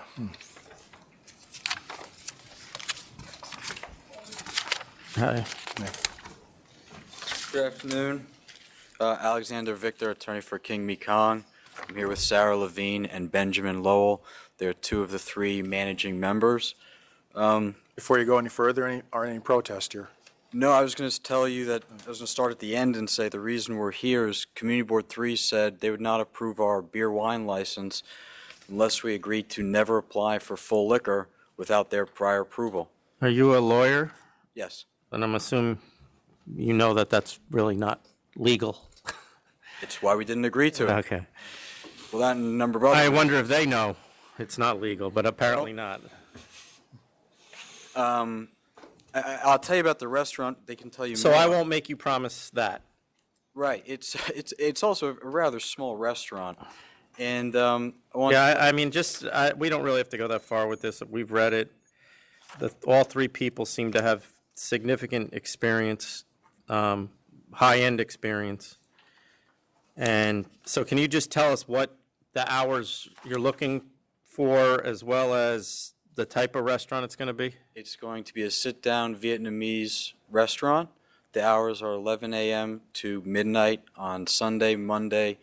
B: Hi.
E: Good afternoon. Alexander Victor, attorney for King Mekong. I'm here with Sarah Levine and Benjamin Lowell. They're 2 of the 3 managing members.
D: Before you go any further, are any protests here?
E: No, I was going to tell you that I was going to start at the end and say the reason we're here is Community Board 3 said they would not approve our beer wine license unless we agreed to never apply for full liquor without their prior approval.
B: Are you a lawyer?
E: Yes.
B: And I'm assuming you know that that's really not legal.
E: It's why we didn't agree to it.
B: Okay.
E: Well, that and a number of other
B: I wonder if they know it's not legal, but apparently not.
E: I'll tell you about the restaurant. They can tell you
B: So
E: more.
B: I won't make you promise that.
E: Right. It's also a rather small restaurant. And
B: I mean, we don't really have to go that far with this. We've read it. All 3 people seem to have significant experience, high-end experience. And so can you just tell us what the hours you're looking for, as well as the type of restaurant it's going to be?
E: It's going to be a sit-down Vietnamese restaurant. The hours are 11 a.m. to midnight on Sunday, Monday,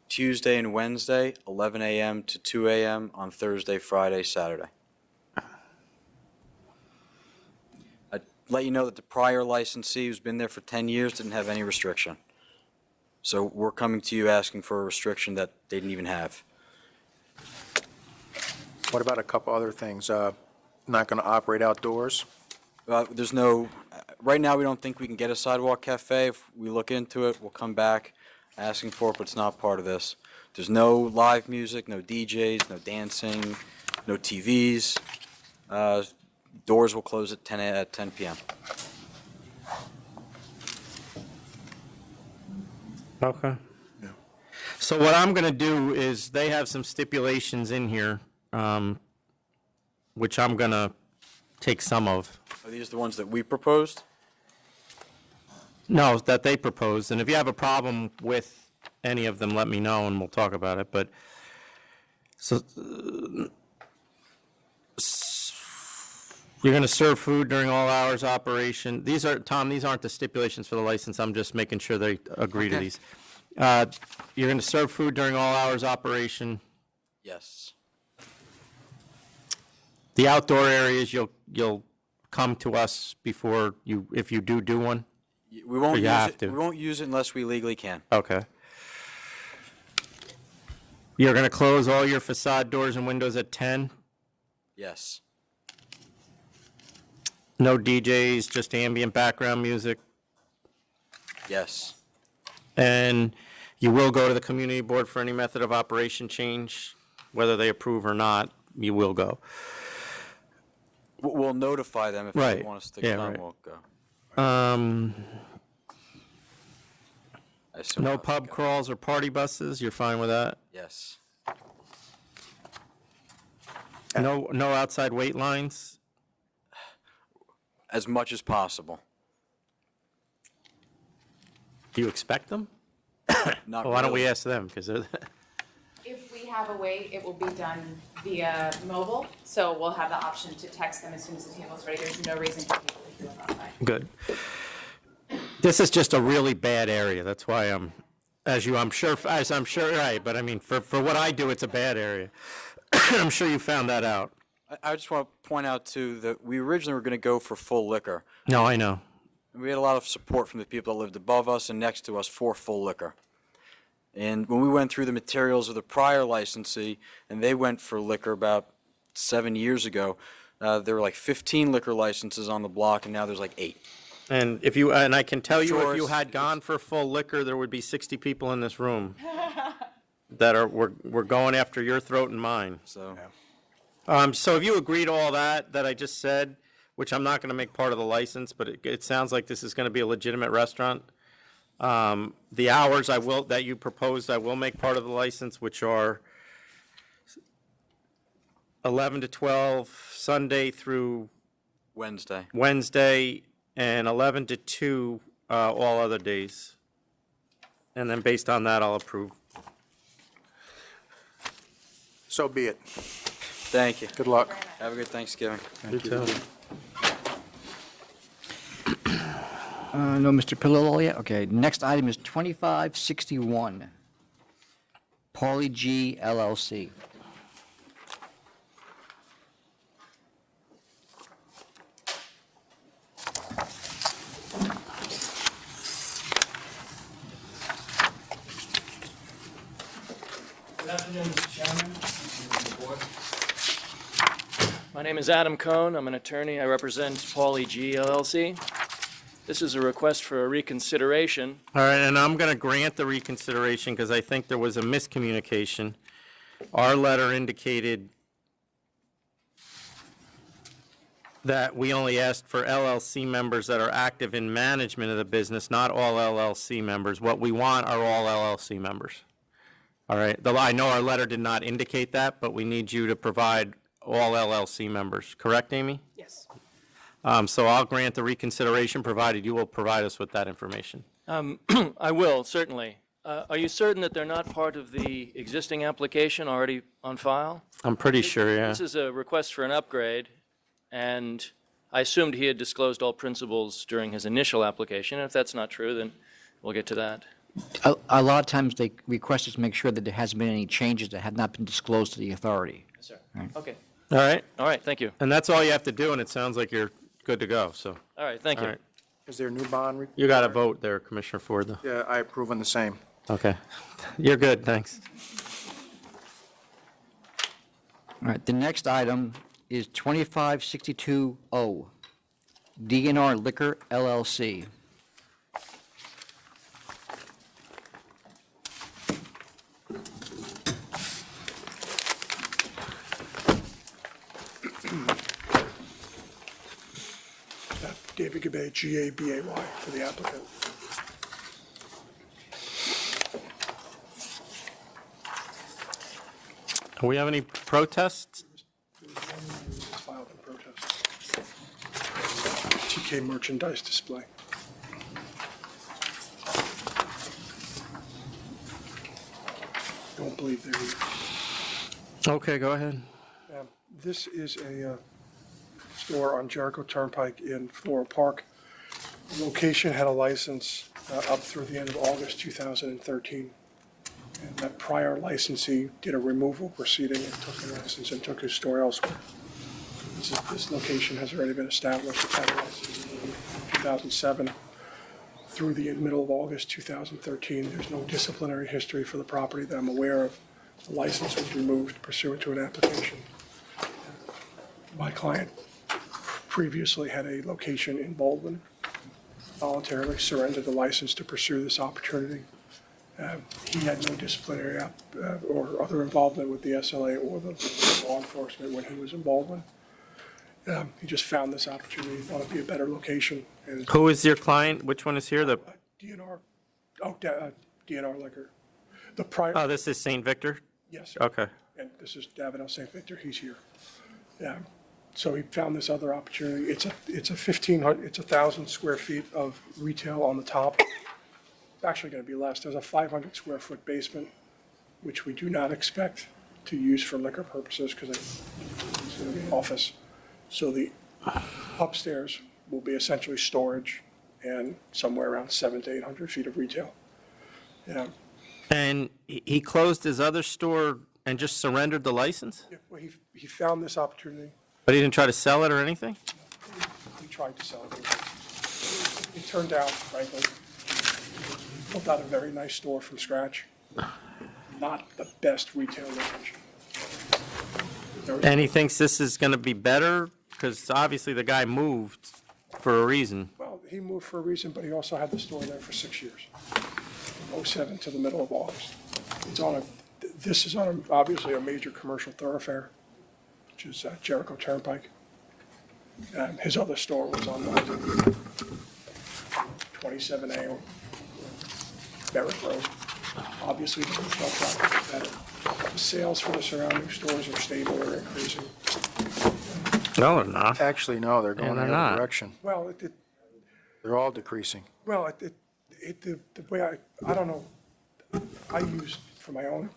E: Tuesday, and Wednesday, 11 a.m. to 2 a.m. on Thursday, Friday, Saturday. I'd let you know that the prior licensee, who's been there for 10 years, didn't have any restriction. So we're coming to you asking for a restriction that they didn't even have.
D: What about a couple other things? Not going to operate outdoors?
E: There's no, right now we don't think we can get a sidewalk cafe. If we look into it, we'll come back asking for it, but it's not part of this. There's no live music, no DJs, no dancing, no TVs. Doors will close at 10 p.m.
B: Okay. So what I'm going to do is they have some stipulations in here, which I'm going to take some of.
E: Are these the ones that we proposed?
B: No, that they proposed. And if you have a problem with any of them, let me know and we'll talk about it. But so you're going to serve food during all hours operation. These aren't the stipulations for the license. I'm just making sure they agree to these. You're going to serve food during all hours operation.
E: Yes.
B: The outdoor areas, you'll come to us before you, if you do one?
E: We won't
B: You
E: use
B: have
E: it.
B: to.
E: We won't use it unless we legally can.
B: Okay. You're going to close all your facade doors and windows at 10?
E: Yes.
B: No DJs, just ambient background music?
E: Yes.
B: And you will go to the community board for any method of operation change, whether they approve or not, you will go.
E: We'll notify them if they
B: Right.
E: want us to
B: Yeah,
E: come.
B: right.
E: We'll go. I assume
B: No pub crawls or party buses, you're fine with that?
E: Yes.
B: No outside wait lines?
E: As much as possible.
B: Do you expect them?
E: Not
B: Well, why don't we
E: really.
B: ask them, because they're,
I: If we have a way, it will be done via mobile, so we'll have the option to text them as soon as the table's ready. There's no reason for people to do it outside.
B: good. This is just a really bad area, that's why I'm sure, right, but I mean, for what I do, it's a bad area. I'm sure you found that out.
E: I just want to point out, too, that we originally were going to go for full liquor.
B: No, I know.
E: We had a lot of support from the people that lived above us and next to us for full liquor. And when we went through the materials of the prior licensee, and they went for liquor about 7 years ago, there were like 15 liquor licenses on the block, and now there's like 8.
B: And and I can tell you, if you
E: Sure,
B: had gone for full liquor, there would be 60 people in this room that were going after your throat and mine.
E: So,
B: So if you agree to all that I just said, which I'm not going to make part of the license, but it sounds like this is going to be a legitimate restaurant. The hours that you proposed, I will make part of the license, which are 11 to 12, Sunday through
E: Wednesday,
B: and 11 to 2 all other days. And then based on that, I'll approve.
D: So be it.
E: Thank you.
D: Good luck.
E: Have a good Thanksgiving.
B: You too.
A: No, Mr. Pillolo yet? Okay, next item is 2561, Paulie G LLC.
G: Good afternoon, Mr. Chairman, members of the board. My name is Adam Cohn. I'm an attorney. I represent Paulie G LLC. This is a request for a reconsideration.
B: All right, and I'm going to grant the reconsideration because I think there was a miscommunication. Our letter indicated that we only asked for LLC members that are active in management of the business, not all LLC members. What we want are all LLC members. All right, though I know our letter did not indicate that, but we need you to provide all LLC members. Correct, Amy?
G: Yes.
B: So I'll grant the reconsideration, provided you will provide us with that information.
G: I will, certainly. Are you certain that they're not part of the existing application already on file?
B: I'm pretty sure, yeah.
G: This is a request for an upgrade, and I assumed he had disclosed all principles during his initial application. And if that's not true, then we'll get to that.
A: A lot of times they request us to make sure that there hasn't been any changes that have not been disclosed to the authority.
G: Yes, sir.
A: Right.
G: Okay.
B: All right?
G: All right, thank you.
B: And that's all you have to do, and it sounds like you're good to go, so.
G: All right, thank you.
B: All right.
D: Is there a new bond?
B: You got to vote there, Commissioner Ford, though.
D: Yeah, I approve on the same.
B: Okay. You're good, thanks.
A: All right, the next item is 2562O, DNR Liquor LLC.
L: David Gabay, G-A-B-A-Y, for the applicant.
B: Do we have any protests?
L: Filed in protest. TK merchandise display. Don't believe they're.
B: Okay, go ahead.
L: This is a store on Jericho Turnpike in Floral Park. The location had a license up through the end of August 2013. And that prior licensee did a removal proceeding and took the license and took his store elsewhere. This location has already been established. It had a license in 2007 through the middle of August 2013. There's no disciplinary history for the property that I'm aware of. The license was removed pursuant to an application. My client previously had a location in Baldwin, voluntarily surrendered the license to pursue this opportunity. He had no disciplinary or other involvement with the SLA or the law enforcement when he was in Baldwin. He just found this opportunity, thought it'd be a better location. And
B: Who is your client? Which one is here? The
L: DNR Liquor. The prior.
B: Oh, this is St. Victor?
L: Yes.
B: Okay.
L: And this is Davidoff St. Victor. He's here. Yeah. So he found this other opportunity. It's 1,000 square feet of retail on the top, actually going to be less. There's a 500 square foot basement, which we do not expect to use for liquor purposes because it's going to be an office. So the upstairs will be essentially storage and somewhere around 700 to 800 feet of retail. Yeah.
B: And he closed his other store and just surrendered the license?
L: Yeah, well, he found this opportunity.
B: But he didn't try to sell it or anything?
L: He tried to sell it. It turned out, frankly, he built out a very nice store from scratch. Not the best retail location.
B: And he thinks this is going to be better? Because obviously the guy moved for a reason.
L: Well, he moved for a reason, but he also had the store there for 6 years, from '07 to the middle of August. This is on obviously a major commercial thoroughfare, which is Jericho Turnpike. And his other store was on 27A Merritt Road. Obviously, the retail traffic is better. The sales for the surrounding stores are stable or increasing.
B: No, they're not.
D: Actually, no, they're going in
B: they're
D: the other
B: not.
D: direction.
L: Well,
D: They're all decreasing.
L: well, the way I don't know, I use for my own.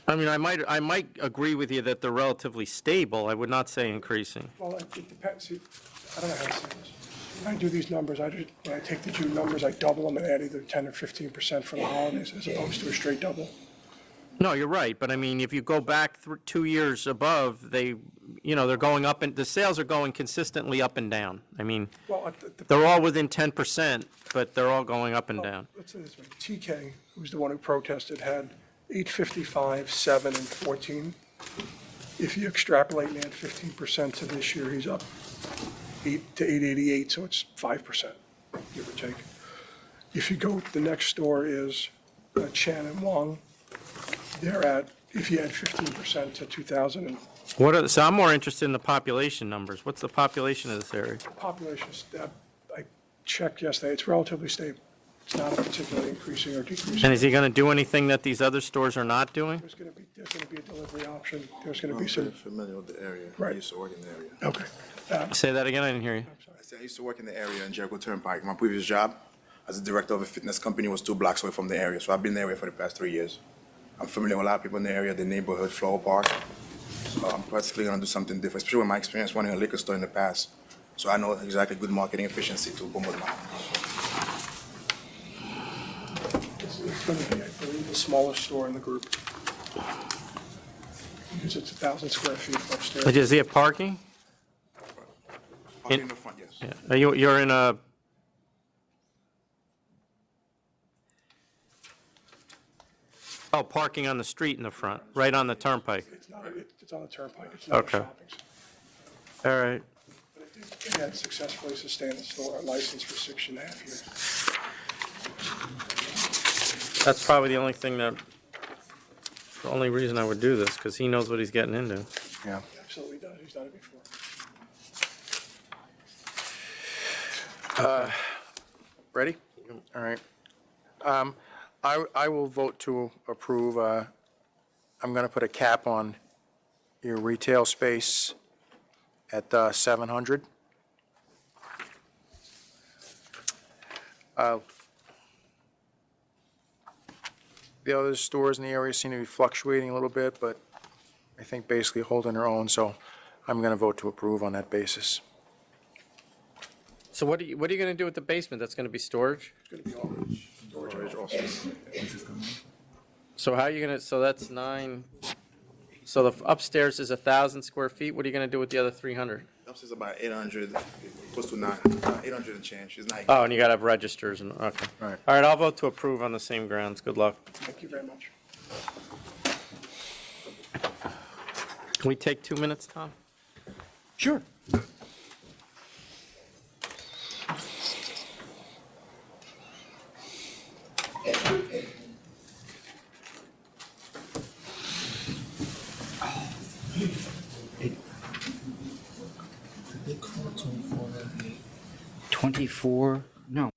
B: I mean, I might agree with you that they're relatively stable. I would not say increasing.
L: Well, it depends. See, I don't know how to say this. When I do these numbers, when I take the June numbers, I double them and add either 10 or 15% for the holidays as opposed to a straight double.
B: No, you're right, but I mean, if you go back 2 years above, they're going up, and the sales are going consistently up and down. I mean,
L: Well,
B: they're all within 10%, but they're all going up and down.
L: let's say this way. TK, who's the one who protested, had 855, 7, and 14. If you extrapolate and add 15% to this year, he's up 8 to 888, so it's 5%, give or take. If you go, the next store is Chan and Wong. They're at, if you add 15% to 2000, and
B: So I'm more interested in the population numbers. What's the population of this area?
L: population, I checked yesterday, it's relatively stable. It's not a particularly increasing or decreasing.
B: And is he going to do anything that these other stores are not doing?
L: There's going to be a delivery option. There's going to be some.
H: Familiar with the area.
L: Right.
H: I used to work in the area.
L: Okay.
B: Say that again, I didn't hear you.
H: I said I used to work in the area in Jericho Turnpike. My previous job as a director of a fitness company was 2 blocks away from the area, so I've been in the area for the past 3 years. I'm familiar with a lot of people in the area, the neighborhood, Flower Park. So I'm practically going to do something different, especially with my experience running a liquor store in the past. So I know exactly good marketing efficiency to promote my.
L: It's going to be, I believe, the smallest store in the group. Because it's 1,000 square feet upstairs.
B: Does he have parking?
H: Parking in the front, yes.
B: Yeah. You're in a... Oh, parking on the street in the front, right on the turnpike.
L: It's on the turnpike. It's not a
B: Okay.
L: shopping center.
B: All right.
L: They had successfully sustained the store license for 6.5 years.
B: That's probably the only reason I would do this, because he knows what he's getting into.
D: Yeah.
L: He absolutely does. He's done it before.
D: Ready? All right. I will vote to approve. I'm going to put a cap on your retail space at 700. The other stores in the area seem to be fluctuating a little bit, but I think basically holding their own, so I'm going to vote to approve on that basis.
B: So what are you going to do with the basement? That's going to be storage?
L: It's going to be all storage also.
B: So how are you going to, so that's 9, so the upstairs is 1,000 square feet. What are you going to do with the other 300?
H: Upstairs about 800, close to 800 and change. It's not.
B: Oh, and you got to have registers and, okay.
D: Right.
B: All right, I'll vote to approve on the same grounds. Good luck.
L: Thank you very much.
B: Can we take 2 minutes, Tom?
D: Sure.
A: Twenty-four. No.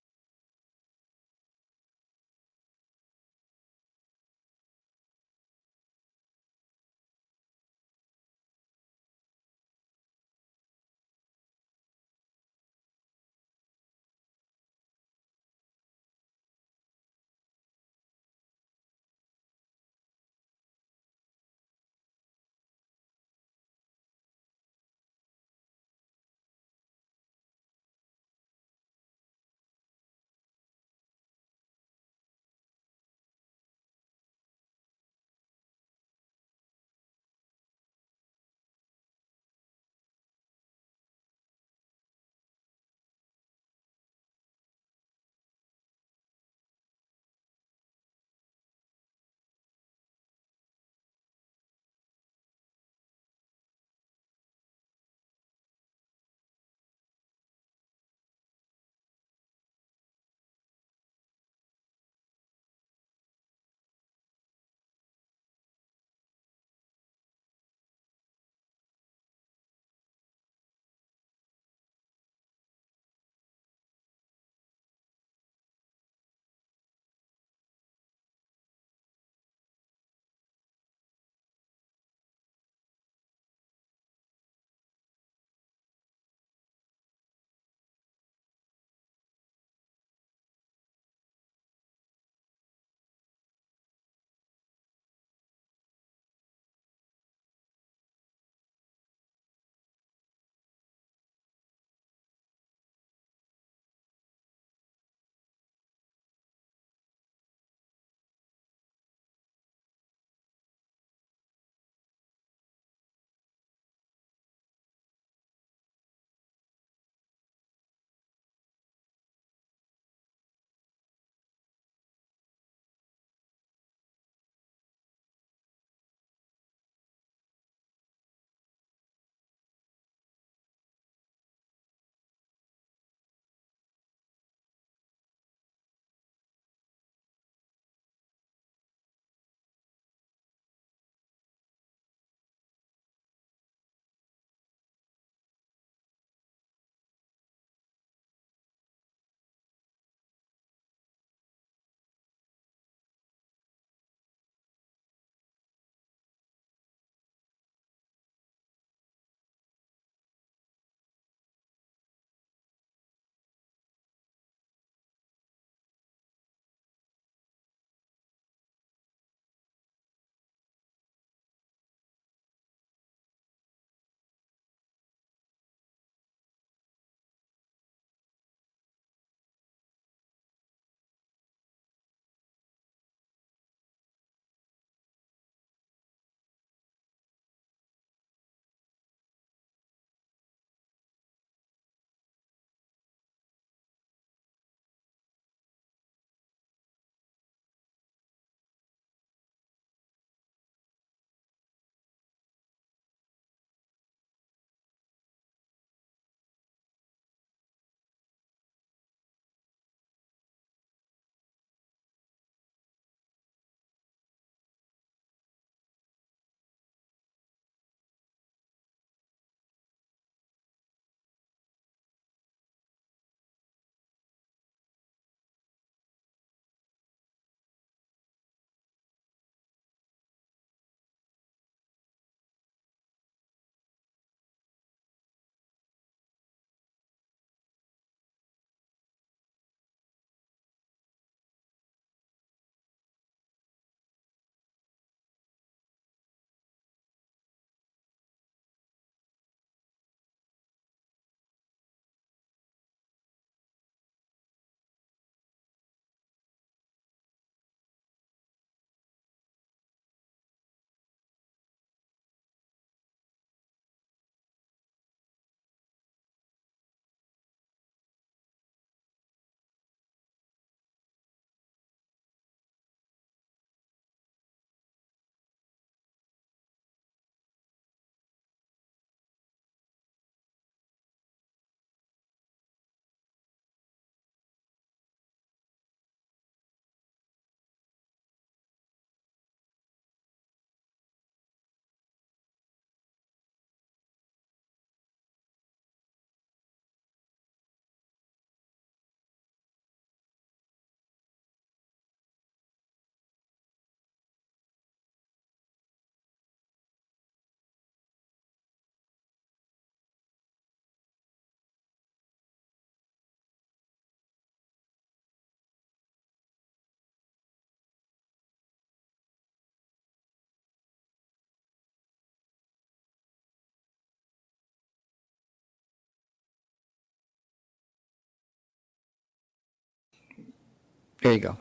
A: There you go.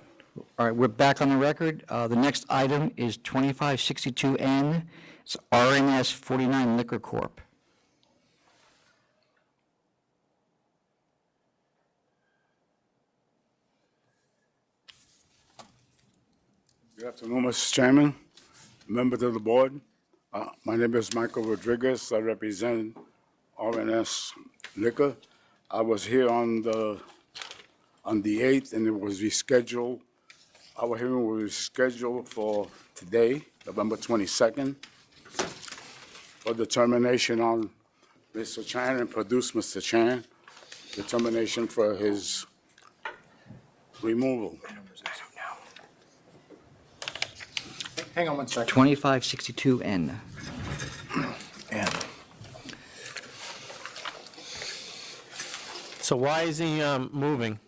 A: All right, we're back on the record. The next item is 2562N. It's RNS 49 Liquor Corp.
K: Good afternoon, Mr. Chairman, members of the board. My name is Michael Rodriguez. I represent RNS Liquor. I was here on the 8th, and it was rescheduled. Our hearing was rescheduled for today, November 22nd, for determination on Mr. Chan and produce Mr. Chan, determination for his removal.
D: Hang on one second.
A: 2562N.
B: So why is he moving?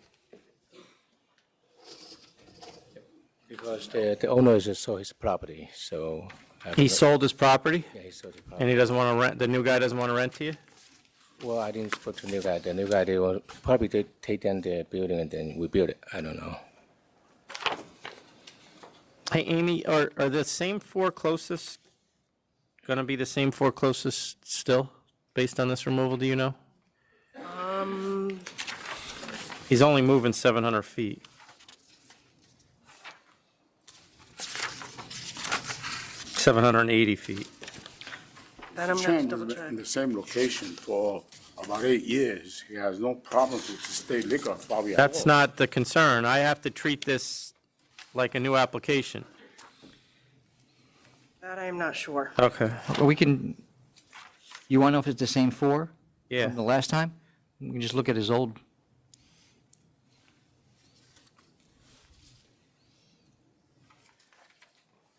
M: Because the owner is sold his property, so.
B: He sold his property?
M: Yeah, he sold his property.
B: And he doesn't want to rent, the new guy doesn't want to rent to you?
M: Well, I didn't spoke to the new guy. The new guy, they will probably take down the building and then we build it. I don't know.
B: Hey, Amy, are the same four closest going to be the same four closest still, based on this removal, do you know? He's only moving 700 feet. $780 feet.
K: That I'm going to double check. In the same location for about 8 years. He has no problems with the state liquor probably at all.
B: That's not the concern. I have to treat this like a new application.
W: That I am not sure.
B: Okay.
A: Well, we can, you want to know if it's the same four?
B: Yeah.
A: From the last time? We can just look at his old.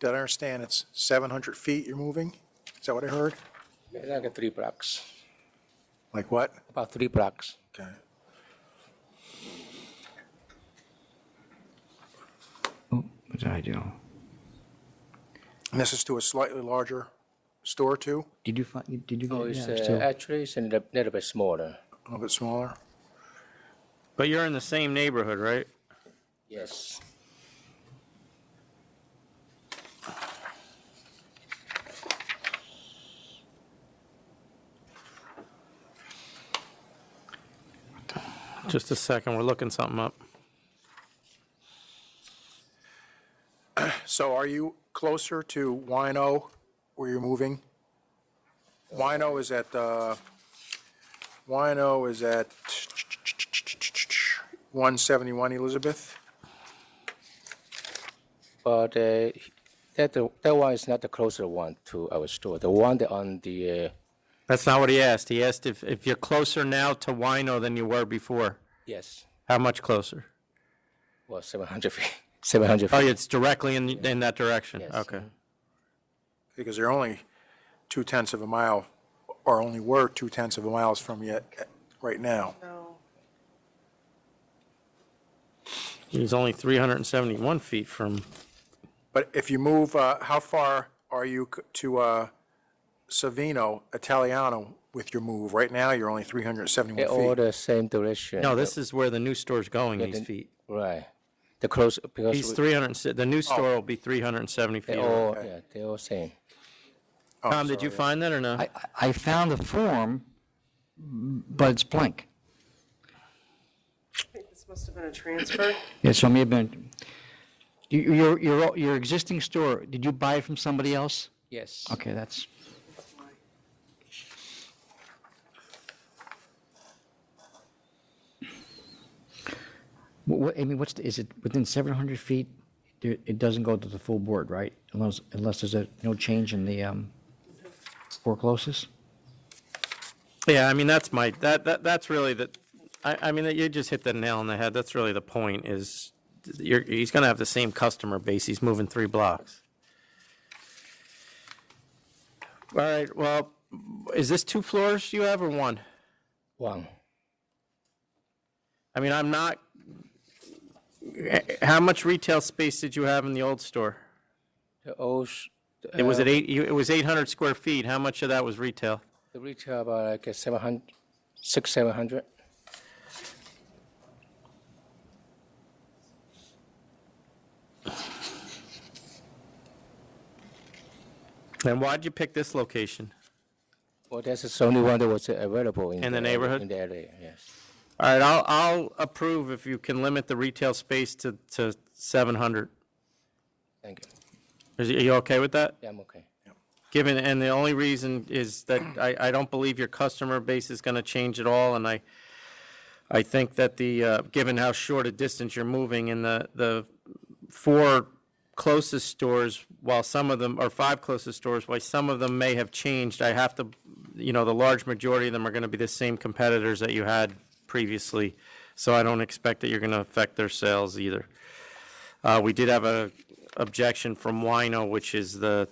D: Did I understand it's 700 feet you're moving? Is that what I heard?
M: It's like 3 blocks.
D: Like what?
M: About 3 blocks.
D: Okay.
A: What did I do?
D: And this is to a slightly larger store too?
A: Did you find, did you
M: Oh,
A: get
M: it's
A: yeah, still-
M: actually it's a little bit smaller.
D: A little bit smaller?
B: But you're in the same neighborhood, right?
M: Yes.
B: Just a second, we're looking something up.
D: So are you closer to Wino where you're moving? Wino is at 171 Elizabeth?
M: But that one is not the closer one to our store. The one that on the
B: That's not what he asked. He asked if you're closer now to Wino than you were before.
M: yes,
B: How much closer?
M: well 700 feet. 700 feet.
B: Oh, it's directly in that direction?
M: Yes.
B: Okay.
D: Because they're only 0.2 of a mile, or only were 0.2 of a miles from you right now.
W: No.
B: He's only 371 feet from,
D: But if you move, how far are you to Savino Italiano with your move? Right now, you're only 371
M: They're all
D: feet.
M: the same direction.
B: no, this is where the new store's going,
M: Yeah,
B: these
M: the-
B: feet.
M: Right. The close because
B: He's 300, the new store will be 370 feet.
M: They all they're all same.
B: Tom, did you find that or no?
A: I found the form, but it's blank.
W: I think this must have been a transfer.
A: Yeah, so it may have been, your existing store, did you buy it from somebody else?
M: Yes.
A: Okay, that's, Amy, is it within 700 feet? It doesn't go to the full board, right? Unless there's no change in the four closest?
B: Yeah, I mean, that's that's really I mean, you just hit the nail on the head. That's really the point is he's going to have the same customer base. He's moving 3 blocks. All right, well, is this 2 floors you have or 1?
M: 1.
B: I mean, how much retail space did you have in the old store?
M: The old.
B: It was it was 800 square feet. How much of that was retail?
M: The retail about like 700.
B: And why'd you pick this location?
M: Well, that's the only one that was available in
B: the neighborhood?
M: In the area, yes.
B: All right, I'll approve if you can limit the retail space to 700.
M: Thank you.
B: Are you okay with that?
M: Yeah, I'm okay.
B: Given, and the only reason is that I don't believe your customer base is going to change at all, and I think that given how short a distance you're moving, and the 4 closest stores, while some of them, or 5 closest stores, while some of them may have changed, I have to, the large majority of them are going to be the same competitors that you had previously, so I don't expect that you're going to affect their sales either. We did have a objection from Wino, which is the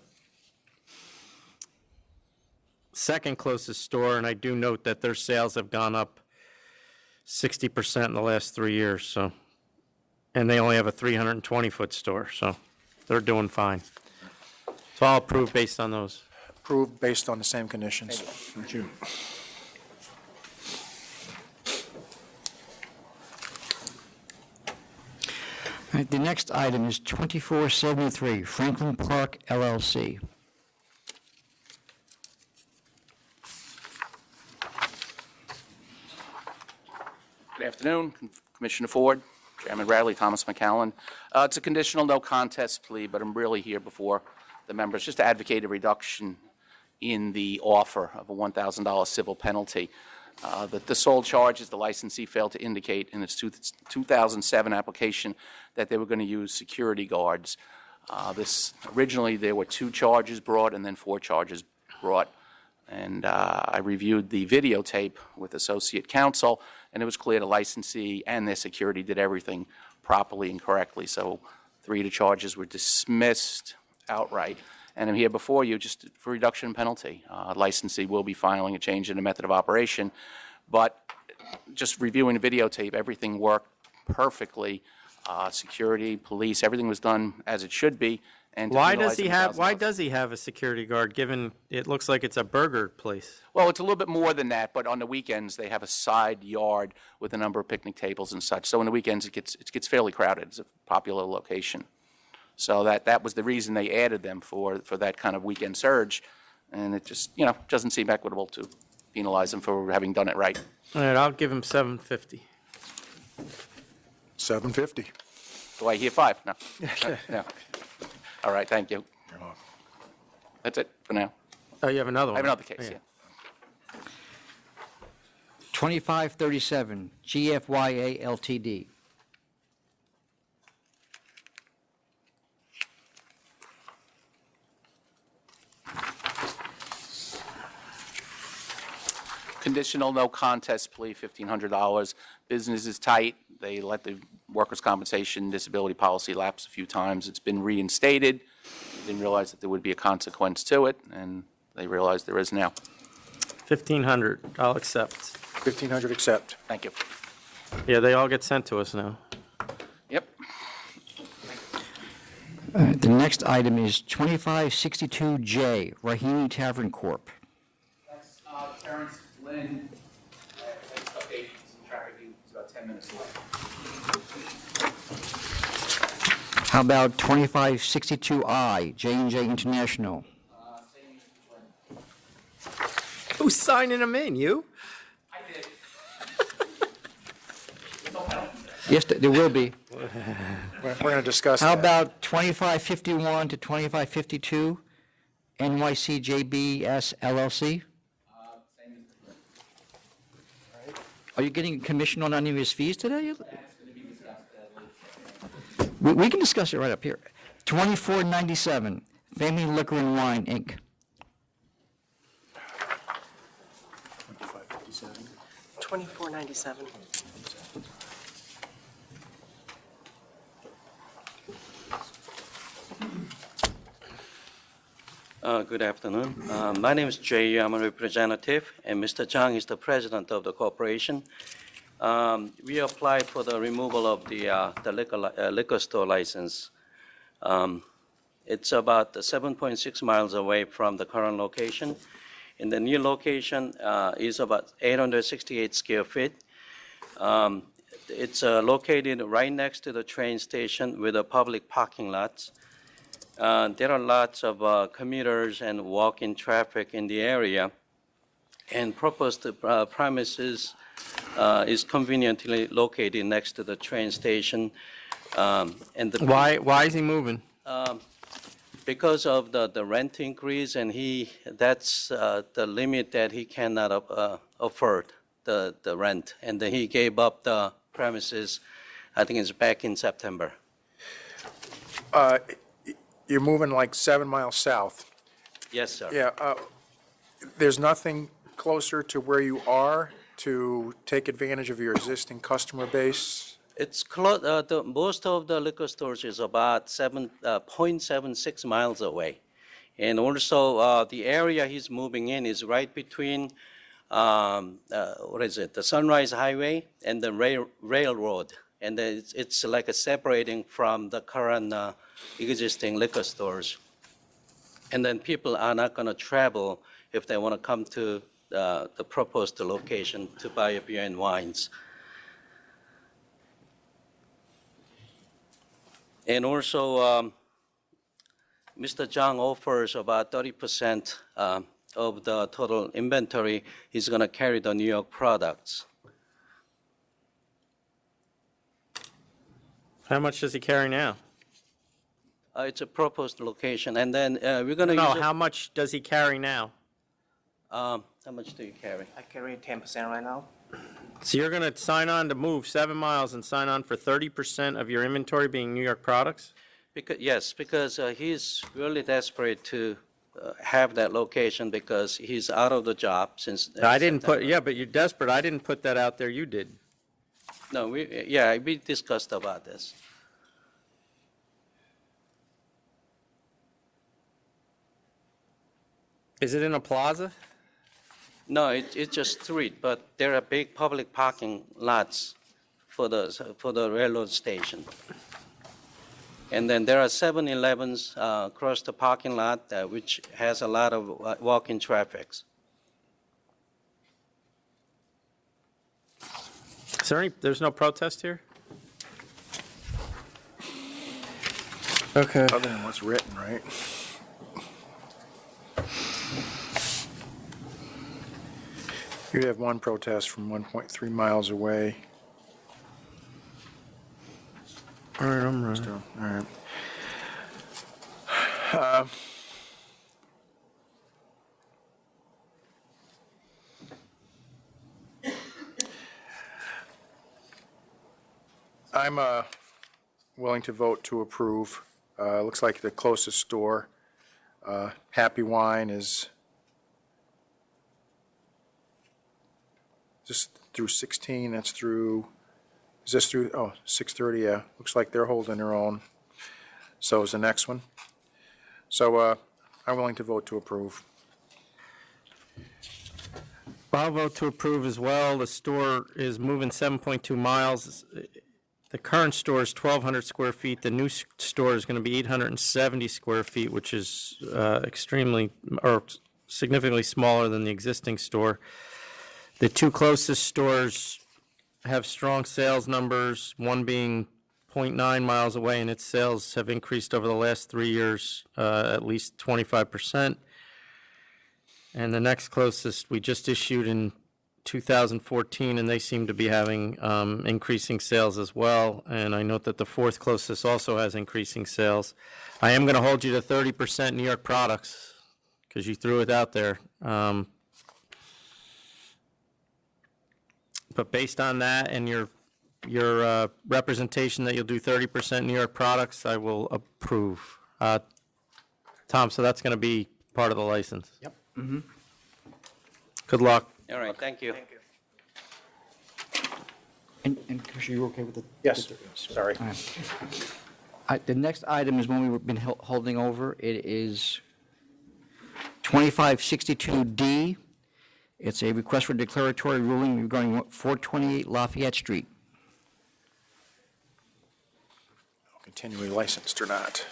B: second closest store, and I do note that their sales have gone up 60% in the last 3 years, so, and they only have a 320-foot store, so they're doing fine. So I'll approve based on those.
D: Approved based on the same conditions. Thank you.
A: All right, the next item is 2473 Franklin Park LLC.
J: Good afternoon, Commissioner Ford, Chairman Radley, Thomas McCallan. It's a conditional no contest plea, but I'm really here before the members just to advocate a reduction in the offer of a $1,000 civil penalty. The sole charge is the licensee failed to indicate in its 2007 application that they were going to use security guards. Originally there were 2 charges brought and then 4 charges brought. And I reviewed the videotape with associate counsel, and it was clear the licensee and their security did everything properly and correctly. So 3 of the charges were dismissed outright. And I'm here before you just for reduction in penalty. Licensee will be filing a change in the method of operation. But just reviewing the videotape, everything worked perfectly. Security, police, everything was done as it should be. And
B: Why does he have a security guard, given it looks like it's a burger place?
J: Well, it's a little bit more than that, but on the weekends they have a side yard with a number of picnic tables and such. So on the weekends it gets fairly crowded. It's a popular location. So that was the reason they added them for that kind of weekend surge, and it just doesn't seem equitable to penalize them for having done it right.
B: All right, I'll give him $750.
D: $750.
J: Do I hear 5? No. No. All right, thank you. That's it for now.
B: Oh, you have another one?
J: I have another case, yeah.
A: 2537 GFYA LTD.
J: Conditional no contest plea, $1,500. Business is tight. They let the workers' compensation disability policy lapse a few times. It's been reinstated. They didn't realize that there would be a consequence to it, and they realize there is now.
B: $1,500. I'll accept.
D: $1,500 accept.
J: Thank you.
B: Yeah, they all get sent to us now.
J: Yep.
A: The next item is 2562J Rahimi Tavern Corp.
J: That's Terrence Lynn. Next update, some traffic, it's about 10 minutes away.
A: How about 2562I J&J International?
B: Who's signing them in, you?
J: I did.
A: Yes, there will be.
D: We're going to discuss
A: How
D: that.
A: about 2551 to 2552 NYCJBS LLC? Are you getting a commission on any of his fees today? We can discuss it right up here. 2497 Family Liquor and Wine, Inc.
W: 2497.
N: Good afternoon. My name is Jay. I'm a representative, and Mr. Zhang is the president of the corporation. We applied for the removal of the liquor store license. It's about 7.6 miles away from the current location. And the new location is about 868 square feet. It's located right next to the train station with a public parking lot. there are lots of commuters and walk-in traffic in the area, and proposed premises is conveniently located next to the train station. And the
B: Why is he moving?
N: because of the rent increase, and that's the limit that he cannot afford the rent, and then he gave up the premises. I think it's back in September.
D: You're moving like 7 miles south.
N: Yes, sir.
D: Yeah, there's nothing closer to where you are to take advantage of your existing customer base?
N: It's close. Most of the liquor stores is about 0.76 miles away, and also the area he's moving in is right between the Sunrise Highway and the railroad, and it's like a separating from the current existing liquor stores. And then people are not going to travel if they want to come to the proposed location to buy beer and wines. And also, Mr. Zhang offers about 30% of the total inventory. He's going to carry the New York products.
B: How much does he carry now?
N: It's a proposed location, and then we're going to
B: No,
N: use it.
B: how much does he carry now?
N: How much do you carry?
F: I carry 10% right now.
B: So you're going to sign on to move 7 miles and sign on for 30% of your inventory being New York products?
N: Yes, because he's really desperate to have that location because he's out of the job since.
B: I didn't put, yeah, but you're desperate. I didn't put that out there. You did.
N: No, we discussed about this.
B: Is it in a plaza?
N: No, it's just street, but there are big public parking lots for the railroad station. And then there are 7-Elevens across the parking lot, which has a lot of walk-in traffic.
B: Is there there's no protest here? Okay.
D: Other than what's written, right? You have one protest from 1.3 miles away.
B: All right, I'm right.
D: Still, all right. I'm willing to vote to approve. Looks like the closest store, Happy Wine, is just through 16. That's through. Is this through? Oh, 6:30. Yeah, looks like they're holding their own. So is the next one. So I'm willing to vote to approve.
B: I'll vote to approve as well. The store is moving 7.2 miles. The current store is 1,200 square feet. The new store is going to be 870 square feet, which is extremely or significantly smaller than the existing store. The two closest stores have strong sales numbers, one being 0.9 miles away, and its sales have increased over the last 3 years at least 25%. And the next closest we just issued in 2014, and they seem to be having increasing sales as well. And I note that the fourth closest also has increasing sales. I am going to hold you to 30% New York products because you threw it out there. But based on that and your representation that you'll do 30% New York products, I will approve. Tom, so that's going to be part of the license.
A: Yep.
B: Good luck.
N: All right, thank you.
A: And Commissioner, you okay with the?
D: Yes, sorry.
A: All right. The next item is one we've been holding over. It is 2562D. It's a request for declaratory ruling regarding 428 Lafayette Street.
D: Continually licensed or not.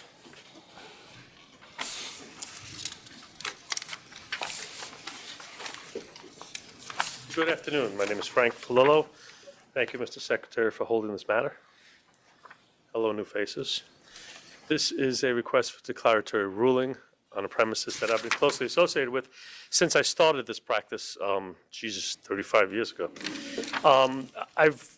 P: Good afternoon. My name is Frank Palillo. Thank you, Mr. Secretary, for holding this matter. Hello, new faces. This is a request for declaratory ruling on a premises that I've been closely associated with since I started this practice, 35 years ago. I've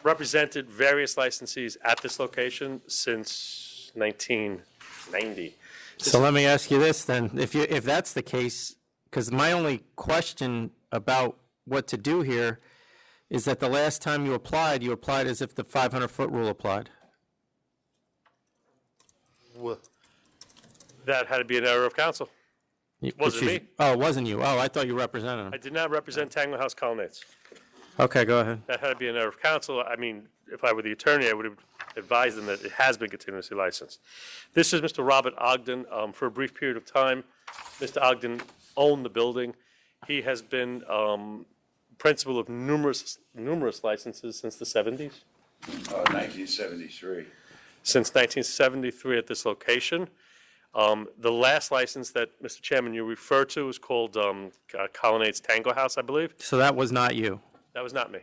P: represented various licensees at this location since 1990.
B: So let me ask you this then, if that's the case, because my only question about what to do here is that the last time you applied as if the 500-foot rule applied.
P: That had to be an error of counsel. Wasn't me.
B: Oh, it wasn't you. Oh, I thought you represented
P: I
B: them.
P: did not represent Tango House Colonnades.
B: Okay, go ahead.
P: That had to be an error of counsel. I mean, if I were the attorney, I would have advised them that it has been continuously licensed. This is Mr. Robert Ogden. For a brief period of time, Mr. Ogden owned the building. He has been principal of numerous licenses since the 70s.
F: 1973.
P: Since 1973 at this location. The last license that, Mr. Chairman, you refer to is called Colonnades Tango House, I believe.
B: So that was not you?
P: That was not me.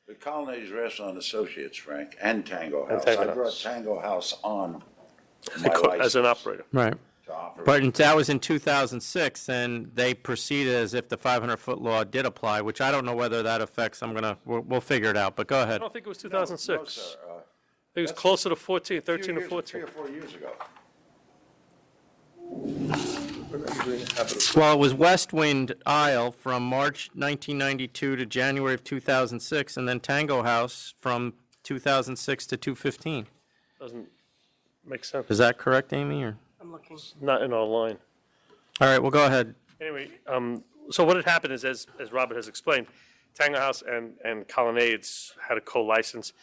F: The Colonnades Restaurant Associates, Frank, and Tango
P: And
F: House.
P: Tango
F: I
P: House.
F: brought Tango House on
P: As
F: my
P: a
F: license.
P: operator.
B: Right.
F: To operate.
B: But that was in 2006, and they proceeded as if the 500-foot law did apply, which I don't know whether that affects, we'll figure it out, but go
P: I
B: ahead.
P: don't think it was 2006.
F: No, sir.
P: I think it was closer to 14, 13 or
F: 3
P: 14.
F: or 4 years ago.
B: Well, it was West Wind Isle from March 1992 to January of 2006, and then Tango House from 2006 to 2015.
P: Doesn't make sense.
B: Is that correct, Amy, or?
W: I'm looking.
P: Not in our line.
B: All right, well, go ahead.
P: Anyway, so what had happened is, as Robert has explained, Tango House and Colonnades had a co-license.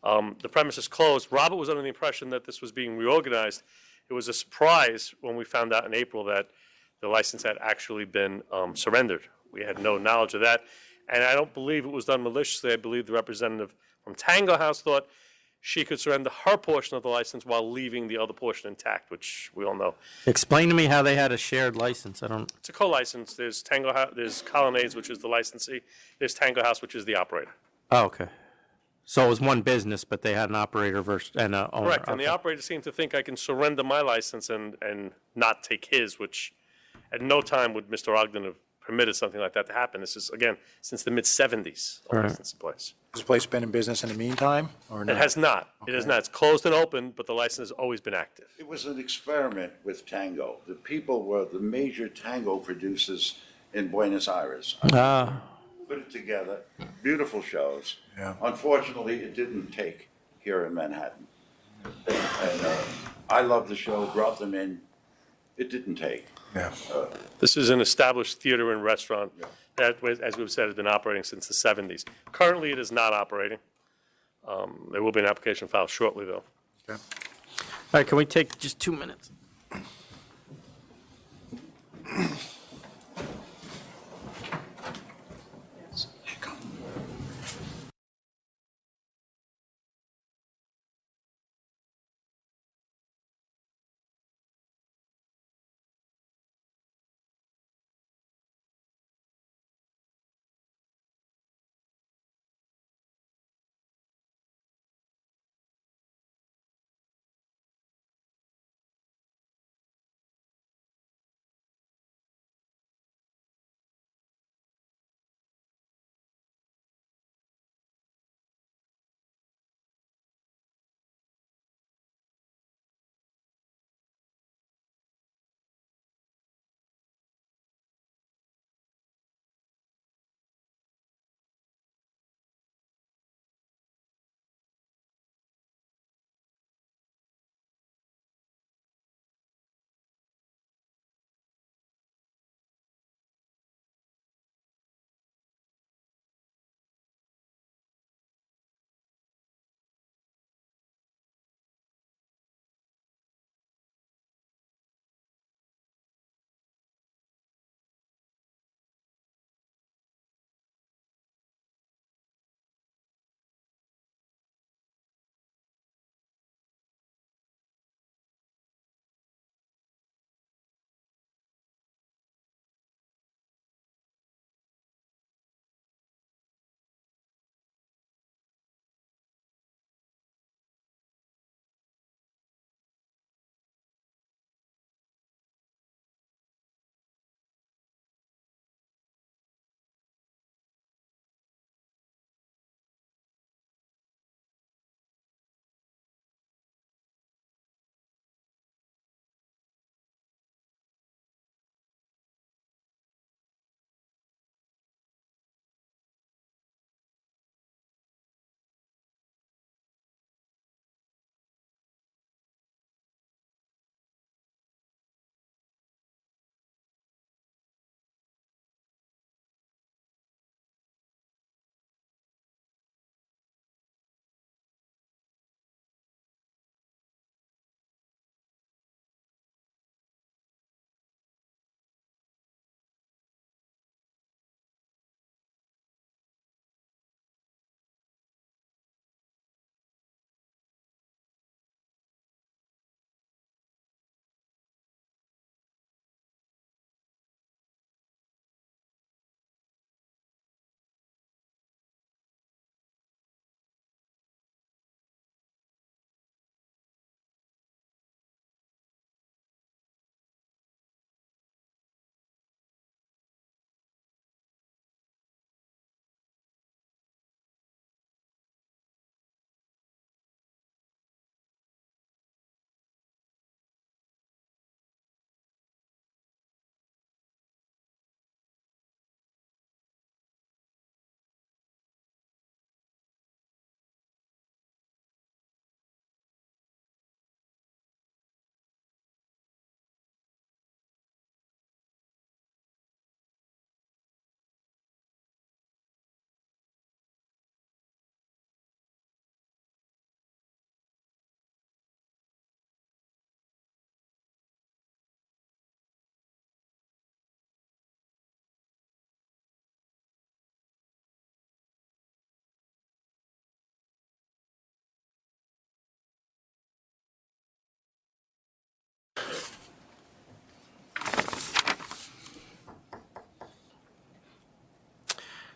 P: The premises closed. Robert was under the impression that this was being reorganized. It was a surprise when we found out in April that the license had actually been surrendered. We had no knowledge of that, and I don't believe it was done maliciously. I believe the representative from Tango House thought she could surrender her portion of the license while leaving the other portion intact, which we all know.
B: Explain to me how they had a shared license. I don't.
P: It's a co-license. There's Tango House, there's Colonnades, which is the licensee. There's Tango House, which is the operator.
B: Oh, okay. So it was one business, but they had an operator versus and an owner.
P: Correct. And the
B: Okay.
P: operator seemed to think I can surrender my license and not take his, which at no time would Mr. Ogden have permitted something like that to happen. This is, again, since the mid-'70s, a
B: Right.
P: license in place.
D: Has the place been in business in the meantime, or no?
P: It has not. It has not. It's closed and open, but the license has always been active.
F: It was an experiment with tango. The people were the major tango producers in Buenos Aires.
B: Ah.
F: Put it together, beautiful shows.
D: Yeah.
F: Unfortunately, it didn't take here in Manhattan. And I loved the show, brought them in. It didn't take.
D: Yeah.
P: This is an established theater and restaurant that, as we've said, has been operating since the 70s. Currently, it is not operating. There will be an application filed shortly, though.
B: All right, can we take just 2 minutes?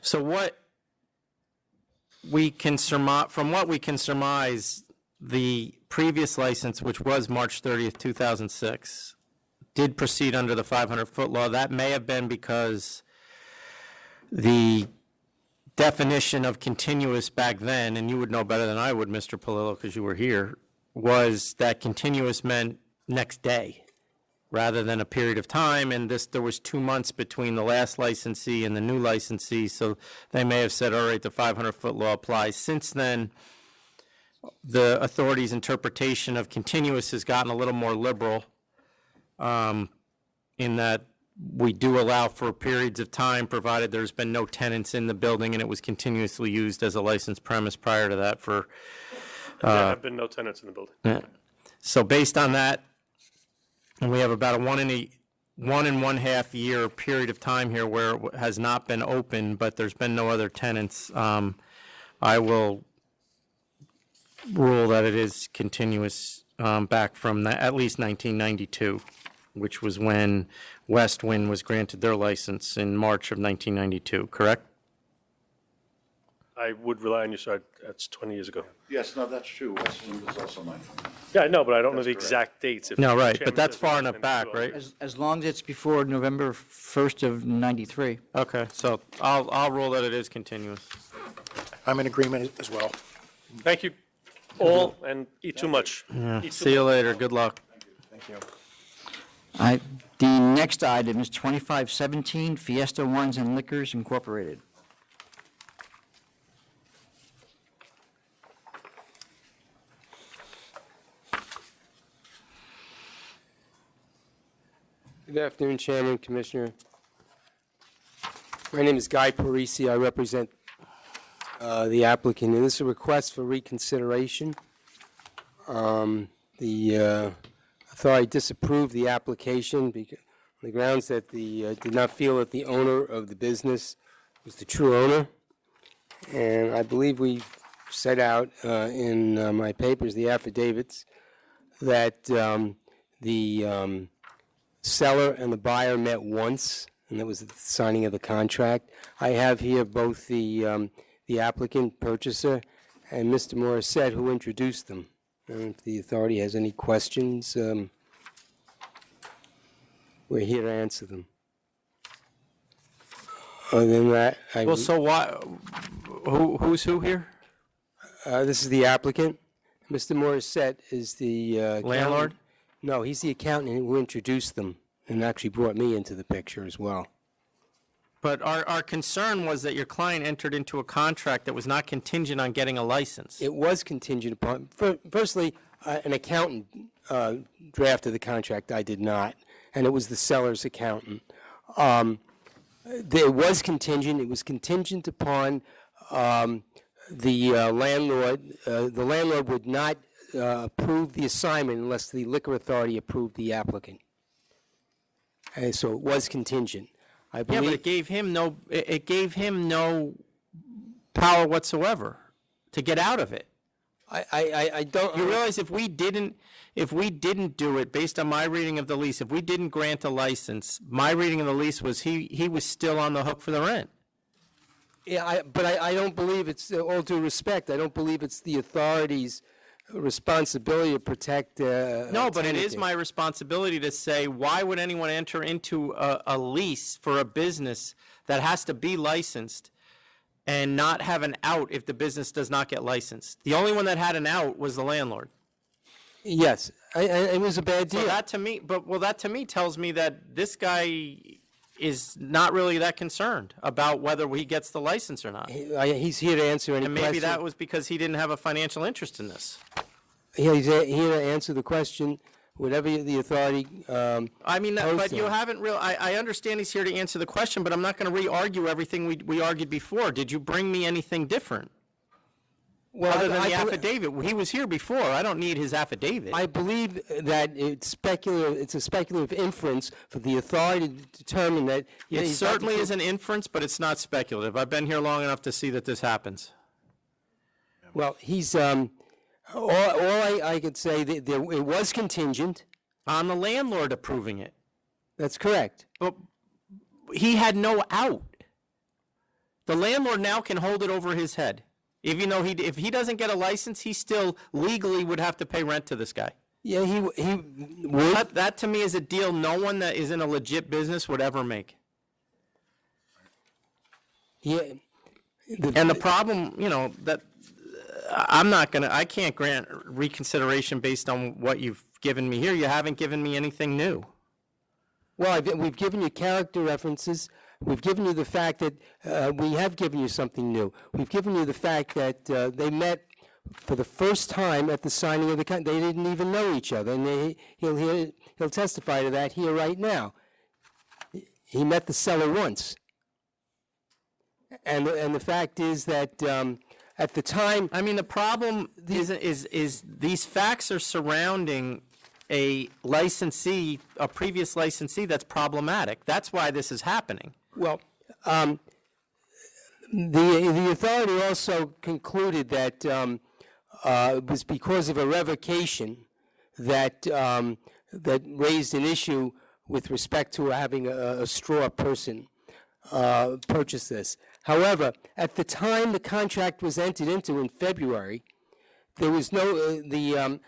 B: So what we can surmise, from what we can surmise, the previous license, which was March 30th, 2006, did proceed under the 500-foot law. That may have been because the definition of continuous back then, and you would know better than I would, Mr. Palillo, because you were here, was that continuous meant next day rather than a period of time, and there was 2 months between the last licensee and the new licensee, so they may have said, all right, the 500-foot law applies. Since then, the authority's interpretation of continuous has gotten a little more liberal, in that we do allow for periods of time, provided there's been no tenants in the building and it was continuously used as a licensed premise prior to that for.
P: There have been no tenants in the building.
B: Yeah. So based on that, and we have about a 1.5 year period of time here where it has not been open, but there's been no other tenants. I will rule that it is continuous back from at least 1992, which was when West Wind was granted their license in March of 1992, correct?
P: I would rely on you, sir. That's 20 years ago.
F: Yes, no, that's true. Westland was also 9.
P: Yeah, I know, but I don't know the exact dates. If
B: No,
P: the
B: right,
P: chairman
B: but that's
P: says
B: far
P: it's
B: enough
P: been
B: back,
P: too long.
B: right?
A: As long as it's before November 1st of 93.
B: Okay, so I'll rule that it is continuous.
D: I'm in agreement as well.
P: Thank you all, and eat too much.
B: Yeah.
P: Eat too
B: See you later. Good luck.
D: Thank you.
A: All right, the next item is 2517 Fiesta Wines and Liquors Incorporated.
Q: Good afternoon, Chairman, Commissioner. My name is Guy Parisi. I represent the applicant, and this is a request for reconsideration. The authority disapproved the application on the grounds that did not feel that the owner of the business was the true owner. And I believe we set out in my papers, the affidavits, that the seller and the buyer met once, and that was at the signing of the contract. I have here both the applicant, purchaser, and Mr. Morissette, who introduced them. And if the authority has any questions, we're here to answer them. Other than that,
B: Well, so why, who's who here?
Q: This is the applicant. Mr. Morissette is the
B: Landlord?
Q: accountant. No, he's the accountant who introduced them and actually brought me into the picture as well.
B: But our concern was that your client entered into a contract that was not contingent on getting a license.
Q: It was contingent upon, firstly, an accountant drafted the contract. I did not, and it was the seller's accountant. It was contingent. It was contingent upon the landlord. The landlord would not approve the assignment unless the liquor authority approved the applicant. And so it was contingent. I
B: Yeah,
Q: believe.
B: but it gave him no power whatsoever to get out of it.
Q: I don't.
B: You realize if we didn't do it based on my reading of the lease, if we didn't grant a license, my reading of the lease was he was still on the hook for the rent.
Q: Yeah, but I don't believe it's, all due respect, I don't believe it's the authority's responsibility to protect.
B: No, but it is
Q: tenant.
B: my responsibility to say, why would anyone enter into a lease for a business that has to be licensed and not have an out if the business does not get licensed? The only one that had an out was the landlord.
Q: Yes, it was a bad deal.
B: So that to me tells me that this guy is not really that concerned about whether he gets the license or not.
Q: He's here to answer any
B: And maybe
Q: question.
B: that was because he didn't have a financial interest in this.
Q: He's here to answer the question, whatever the authority.
B: I mean,
Q: posed
B: but
Q: to
B: you
Q: him.
B: haven't real. I understand he's here to answer the question, but I'm not going to re-argue everything we argued before. Did you bring me anything different?
Q: Well,
B: other than
Q: I
B: the
Q: bel-
B: affidavit, he was here before. I don't need his affidavit.
Q: I believe that it's speculative. It's a speculative inference for the authority to determine that.
B: It
Q: he's not
B: certainly
Q: the-
B: is an inference, but it's not speculative. I've been here long enough to see that this happens.
Q: Well, he's all I could say that it was contingent
B: on the landlord approving it.
Q: That's correct.
B: But he had no out. The landlord now can hold it over his head. Even though if he doesn't get a license, he still legally would have to pay rent to this guy.
Q: Yeah, he would.
B: That to me is a deal no one that is in a legit business would ever make.
Q: Yeah.
B: And the problem, that I can't grant reconsideration based on what you've given me here. You haven't given me anything new.
Q: Well, we've given you character references. We've given you the fact that we have given you something new. We've given you the fact that they met for the first time at the signing of the contract. They didn't even know each other, and he'll testify to that here right now. He met the seller once, and the fact is that at the time,
B: I mean, the problem is these facts are surrounding a licensee, a previous licensee that's problematic. That's why this is happening.
Q: Well, the authority also concluded that it was because of a revocation that that raised an issue with respect to having a straw person purchase this. However, at the time the contract was entered into in February, there was no the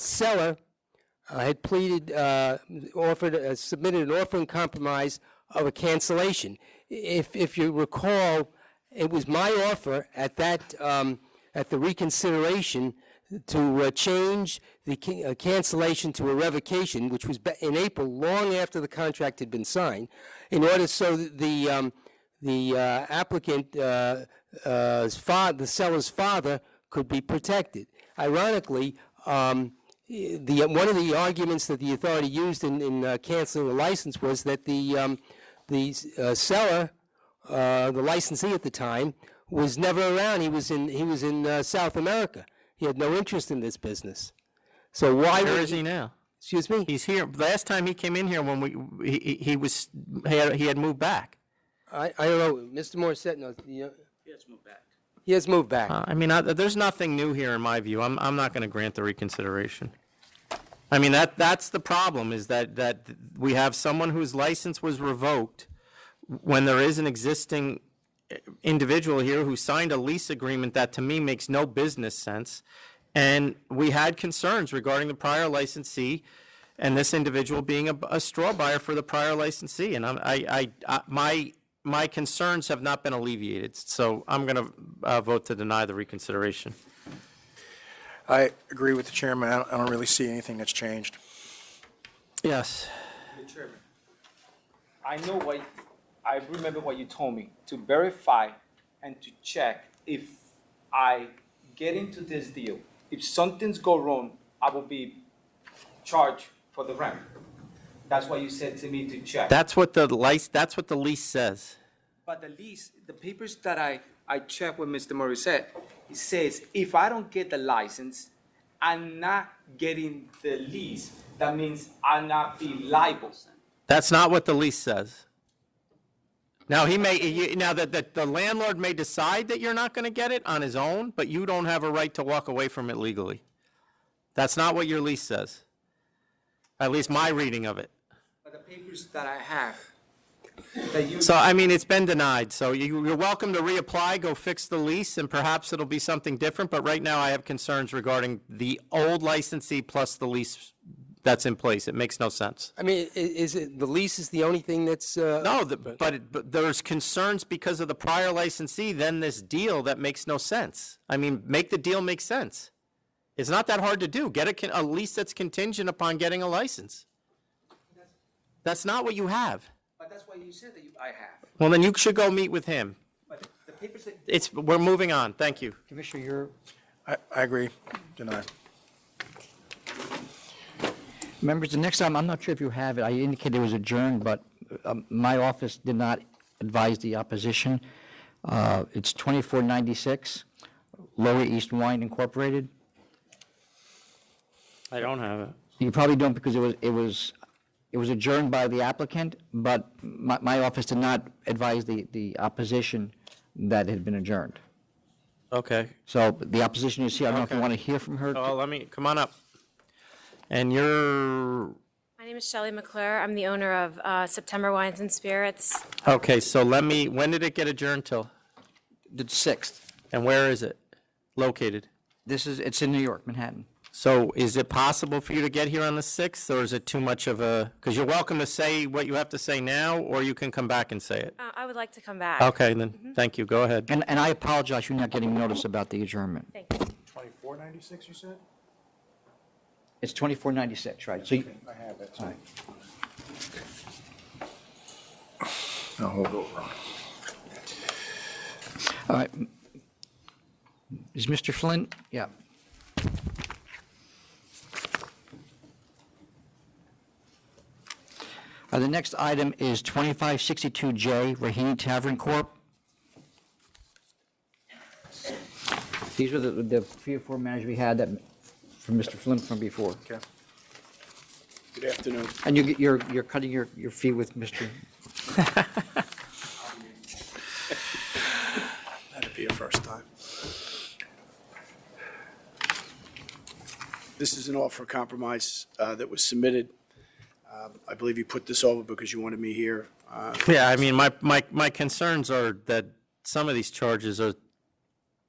Q: seller had pleaded, submitted an offer in compromise of a cancellation. If you recall, it was my offer at that at the reconsideration to change the cancellation to a revocation, which was in April, long after the contract had been signed, in order so that the applicant, the seller's father, could be protected. Ironically, one of the arguments that the authority used in canceling the license was that the seller, the licensee at the time, was never around. He was in South America. He had no interest in this business. So why?
B: Where is he now?
Q: Excuse me?
B: He's here. Last time he came in here when he had moved back.
Q: I don't know. Mr. Morissette knows.
J: He has moved back.
Q: He has moved back.
B: I mean, there's nothing new here in my view. I'm not going to grant the reconsideration. I mean, that's the problem, is that we have someone whose license was revoked when there is an existing individual here who signed a lease agreement that to me makes no business sense. And we had concerns regarding the prior licensee and this individual being a straw buyer for the prior licensee. And my concerns have not been alleviated. So I'm going to vote to deny the reconsideration.
D: I agree with the chairman. I don't really see anything that's changed.
B: Yes.
O: Mr. Chairman, I remember what you told me, to verify and to check if I get into this deal. If something's go wrong, I will be charged for the rent. That's what you said to me to check.
B: That's what the lease says.
O: But the lease, the papers that I checked with Mr. Morissette, it says if I don't get the license, I'm not getting the lease. That means I'll not be liable.
B: That's not what the lease says. Now the landlord may decide that you're not going to get it on his own, but you don't have a right to walk away from it legally. That's not what your lease says. At least my reading of it.
O: But the papers that I have,
B: So, I mean, it's been denied. So you're welcome to reapply, go fix the lease, and perhaps it'll be something different. But right now I have concerns regarding the old licensee plus the lease that's in place. It makes no sense.
Q: I mean, is it the lease is the only thing that's?
B: No, but there's concerns because of the prior licensee, then this deal that makes no sense. I mean, make the deal make sense. It's not that hard to do. Get a lease that's contingent upon getting a license. That's not what you have.
O: but that's what you said that I have.
B: Well, then you should go meet with him.
O: But the papers that.
B: We're moving on. Thank you.
A: Commissioner, you're.
D: I agree. Deny.
A: Members, the next item, I'm not sure if you have it. I indicated it was adjourned, but my office did not advise the opposition. It's 2496, Lower East Wine Incorporated.
B: I don't have it.
A: You probably don't because it was adjourned by the applicant, but my office did not advise the opposition that it had been adjourned.
B: Okay.
A: So the opposition is here. I don't know if you want to hear from her.
B: Oh, come on up. And you're...
R: My name is Shelley McClure. I'm the owner of September Wines and Spirits.
B: Okay, so when did it get adjourned till?
A: the 6th.
B: And where is it located?
A: It's in New York, Manhattan.
B: So is it possible for you to get here on the 6th, or is it too much of a, because you're welcome to say what you have to say now, or you can come back and say it.
R: I would like to come back.
B: Okay, then, thank you, go ahead.
A: And I apologize for not getting notice about the adjournment.
R: Thank you.
D: 2496, you said?
A: It's 2496, right? So you,
D: I have it.
A: all right.
D: I'll hold over.
A: All right. Is Mr. Flynn? Yeah. The next item is 2562J, Rahini Tavern Corp. These were the 3 or 4 managers we had that, from Mr. Flynn from before.
D: Okay. Good afternoon.
A: And you're cutting your fee with Mr.
S: That'd be a first time. This is an offer of compromise that was submitted. I believe you put this over because you wanted me here.
B: Yeah, I mean, my concerns are that some of these charges are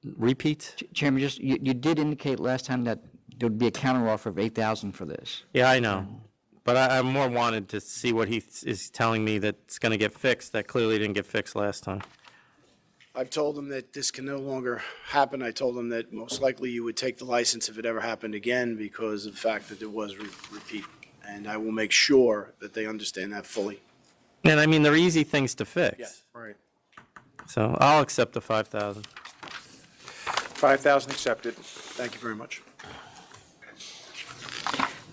B: repeats.
A: Chairman, you did indicate last time that there would be a counteroffer of $8,000 for this.
B: Yeah, I know. But I more wanted to see what he is telling me that's going to get fixed, that clearly didn't get fixed last time.
S: I've told them that this can no longer happen. I told them that most likely you would take the license if it ever happened again because of the fact that there was repeat. And I will make sure that they understand that fully.
B: And I mean, they're easy things to fix.
S: Yes.
D: Right.
B: So I'll accept the 5,000.
S: 5,000 accepted. Thank you very much.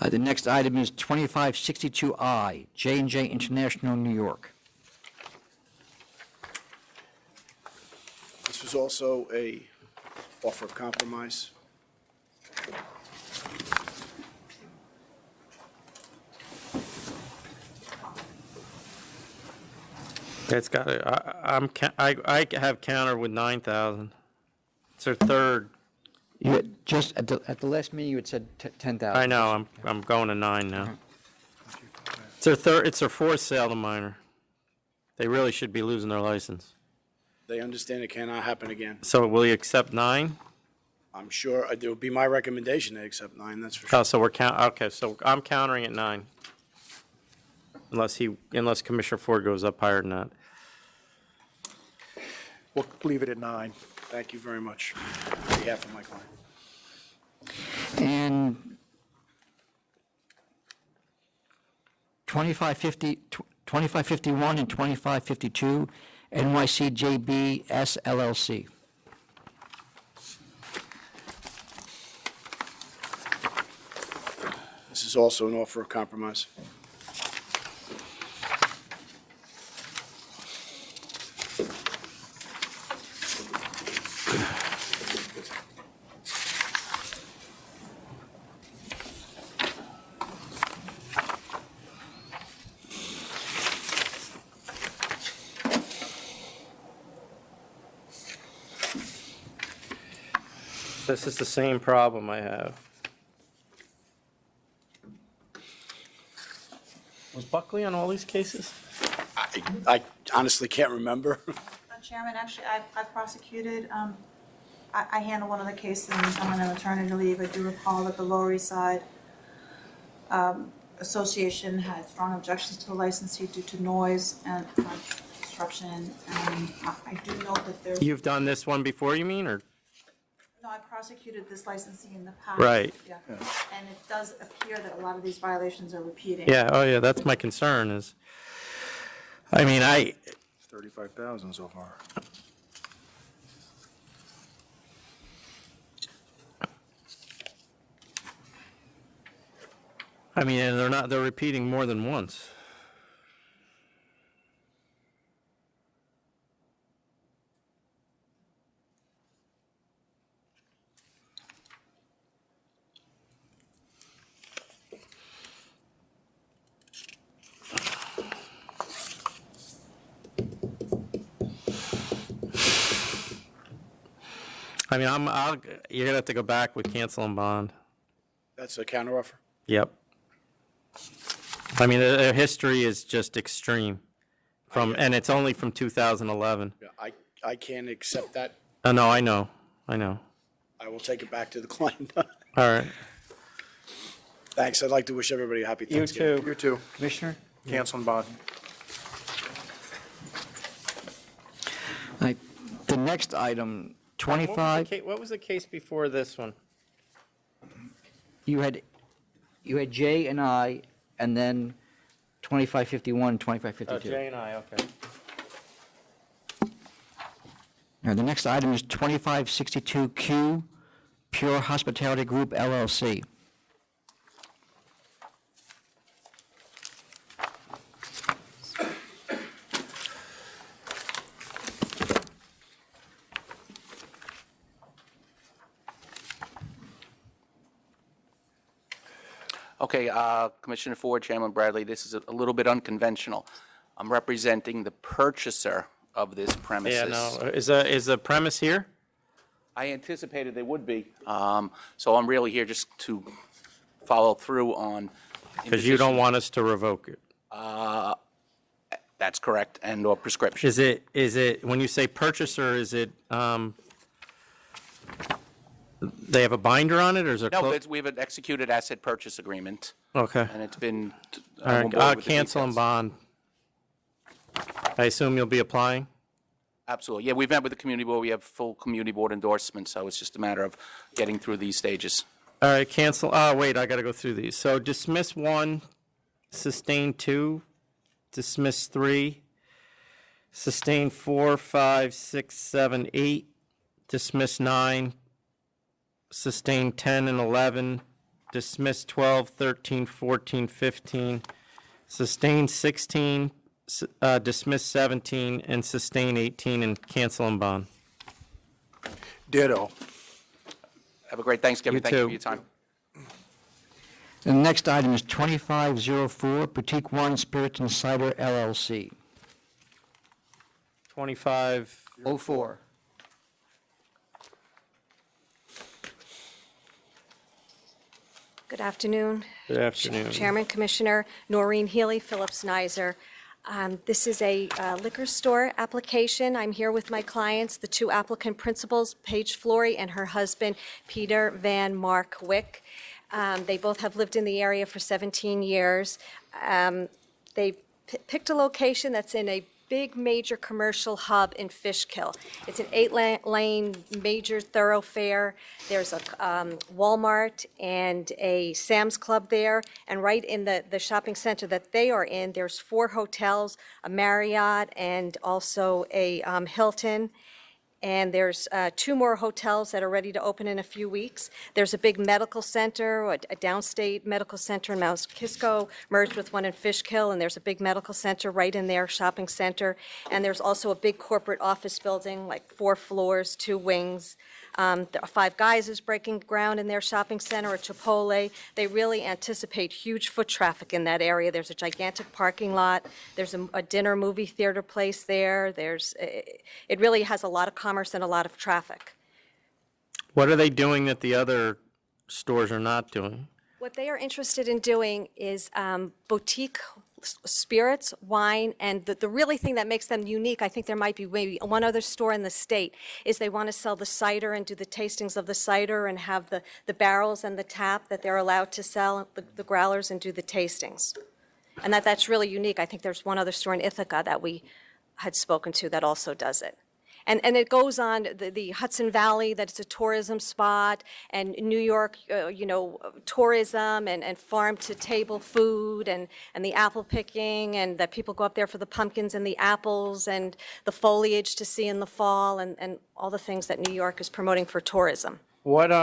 A: The next item is 2562I, J&J International, New York.
S: This was also a offer of compromise.
B: It's got it. I have counter with 9,000. It's their third.
A: You had just at the last meeting you had said 10,000.
B: I know. I'm going to 9 now. It's their third. It's their fourth sale to minor. They really should be losing their license.
S: They understand it cannot happen again.
B: So will you accept 9?
S: I'm sure it would be my recommendation to accept 9, that's for sure.
B: Oh, so we're okay. So I'm countering at 9. Unless Commissioner Ford goes up higher than that.
D: We'll leave it at 9.
S: Thank you very much on behalf of my client.
A: And 2551 and 2552, NYCJBS LLC.
S: This is also an offer of compromise.
B: This is the same problem I have. Was Buckley on all these cases?
S: I honestly can't remember.
T: Chairman, actually, I prosecuted, I handled one of the cases, and I'm on maternity leave. I do recall that the Lower East Side Association had strong objections to the licensee due to noise and disruption. And I do note that there's.
B: You've done this one before, you mean, or?
T: No, I prosecuted this licensee in the past.
B: Right.
T: Yeah. And it does appear that a lot of these violations are repeating.
B: Yeah, oh yeah, that's my concern is, I mean,
D: 35,000 so far.
B: and they're repeating more than once. I mean, you're gonna have to go back with cancel and bond.
S: That's a counteroffer?
B: Yep. I mean, their history is just extreme, and it's only from 2011.
S: I can't accept that
B: No, I know.
S: I will take it back to the client.
B: All right.
S: Thanks. I'd like to wish everybody a happy
B: You
S: Thanksgiving.
B: too.
D: You too.
A: Commissioner?
D: Cancel and bond.
A: All right, the next item, 25,
B: What was the case before this one?
A: you had J and I, and then 2551, 2552.
B: J and I, okay.
A: Now, the next item is 2562Q, Pure Hospitality Group LLC.
J: Okay, Commissioner Ford, Chairman Bradley, this is a little bit unconventional. I'm representing the purchaser of this premises.
B: Yeah, no, is the premise here?
J: I anticipated they would be, so I'm really here just to follow through on.
B: Because you don't want us to revoke it.
J: That's correct, and/or prescription.
B: Is it, when you say purchaser, is it, they have a binder on it, or is there?
J: No, we have an executed asset purchase agreement.
B: Okay.
J: And it's been.
B: All right, cancel and bond. I assume you'll be applying?
J: Absolutely. Yeah, we've met with the community board. We have full community board endorsement, so it's just a matter of getting through these stages.
B: All right, cancel, wait, I got to go through these. So dismiss 1, sustain 2, dismiss 3, sustain 4, 5, 6, 7, 8, dismiss 9, sustain 10 and 11, dismiss 12, 13, 14, 15, sustain 16, dismiss 17, and sustain 18, and cancel and bond.
D: Ditto.
J: Have a great Thanksgiving.
B: You
J: Thank you
B: too.
J: for your time.
A: And the next item is 2504, Boutique One Spirits and Cider LLC.
B: 2504.
W: Good afternoon.
B: Good afternoon.
W: Chairman, Commissioner, Noreen Healy, Phillips Nizer. This is a liquor store application. I'm here with my clients, the two applicant principals, Paige Flory and her husband, Peter Van Mark Wick. They both have lived in the area for 17 years. They picked a location that's in a big major commercial hub in Fishkill. It's an 8-lane major thoroughfare. There's a Walmart and a Sam's Club there. And right in the shopping center that they are in, there's 4 hotels, a Marriott and also a Hilton. And there's 2 more hotels that are ready to open in a few weeks. There's a big medical center, a downstate medical center in Mount Kisco, merged with one in Fishkill, and there's a big medical center right in their shopping center. And there's also a big corporate office building, like 4 floors, 2 wings. There are 5 Guys is breaking ground in their shopping center, a Chipotle. They really anticipate huge foot traffic in that area. There's a gigantic parking lot. There's a dinner movie theater place there. It really has a lot of commerce and a lot of traffic.
B: What are they doing that the other stores are not doing?
W: What they are interested in doing is boutique spirits, wine, and the really thing that makes them unique, I think there might be maybe one other store in the state, is they want to sell the cider and do the tastings of the cider and have the barrels and the tap that they're allowed to sell, the growlers, and do the tastings. And that's really unique. I think there's one other store in Ithaca that we had spoken to that also does it. And it goes on, the Hudson Valley, that it's a tourism spot, and New York, tourism and farm-to-table food, and the apple picking, and that people go up there for the pumpkins and the apples and the foliage to see in the fall, and all the things that New York is promoting for tourism.
B: What's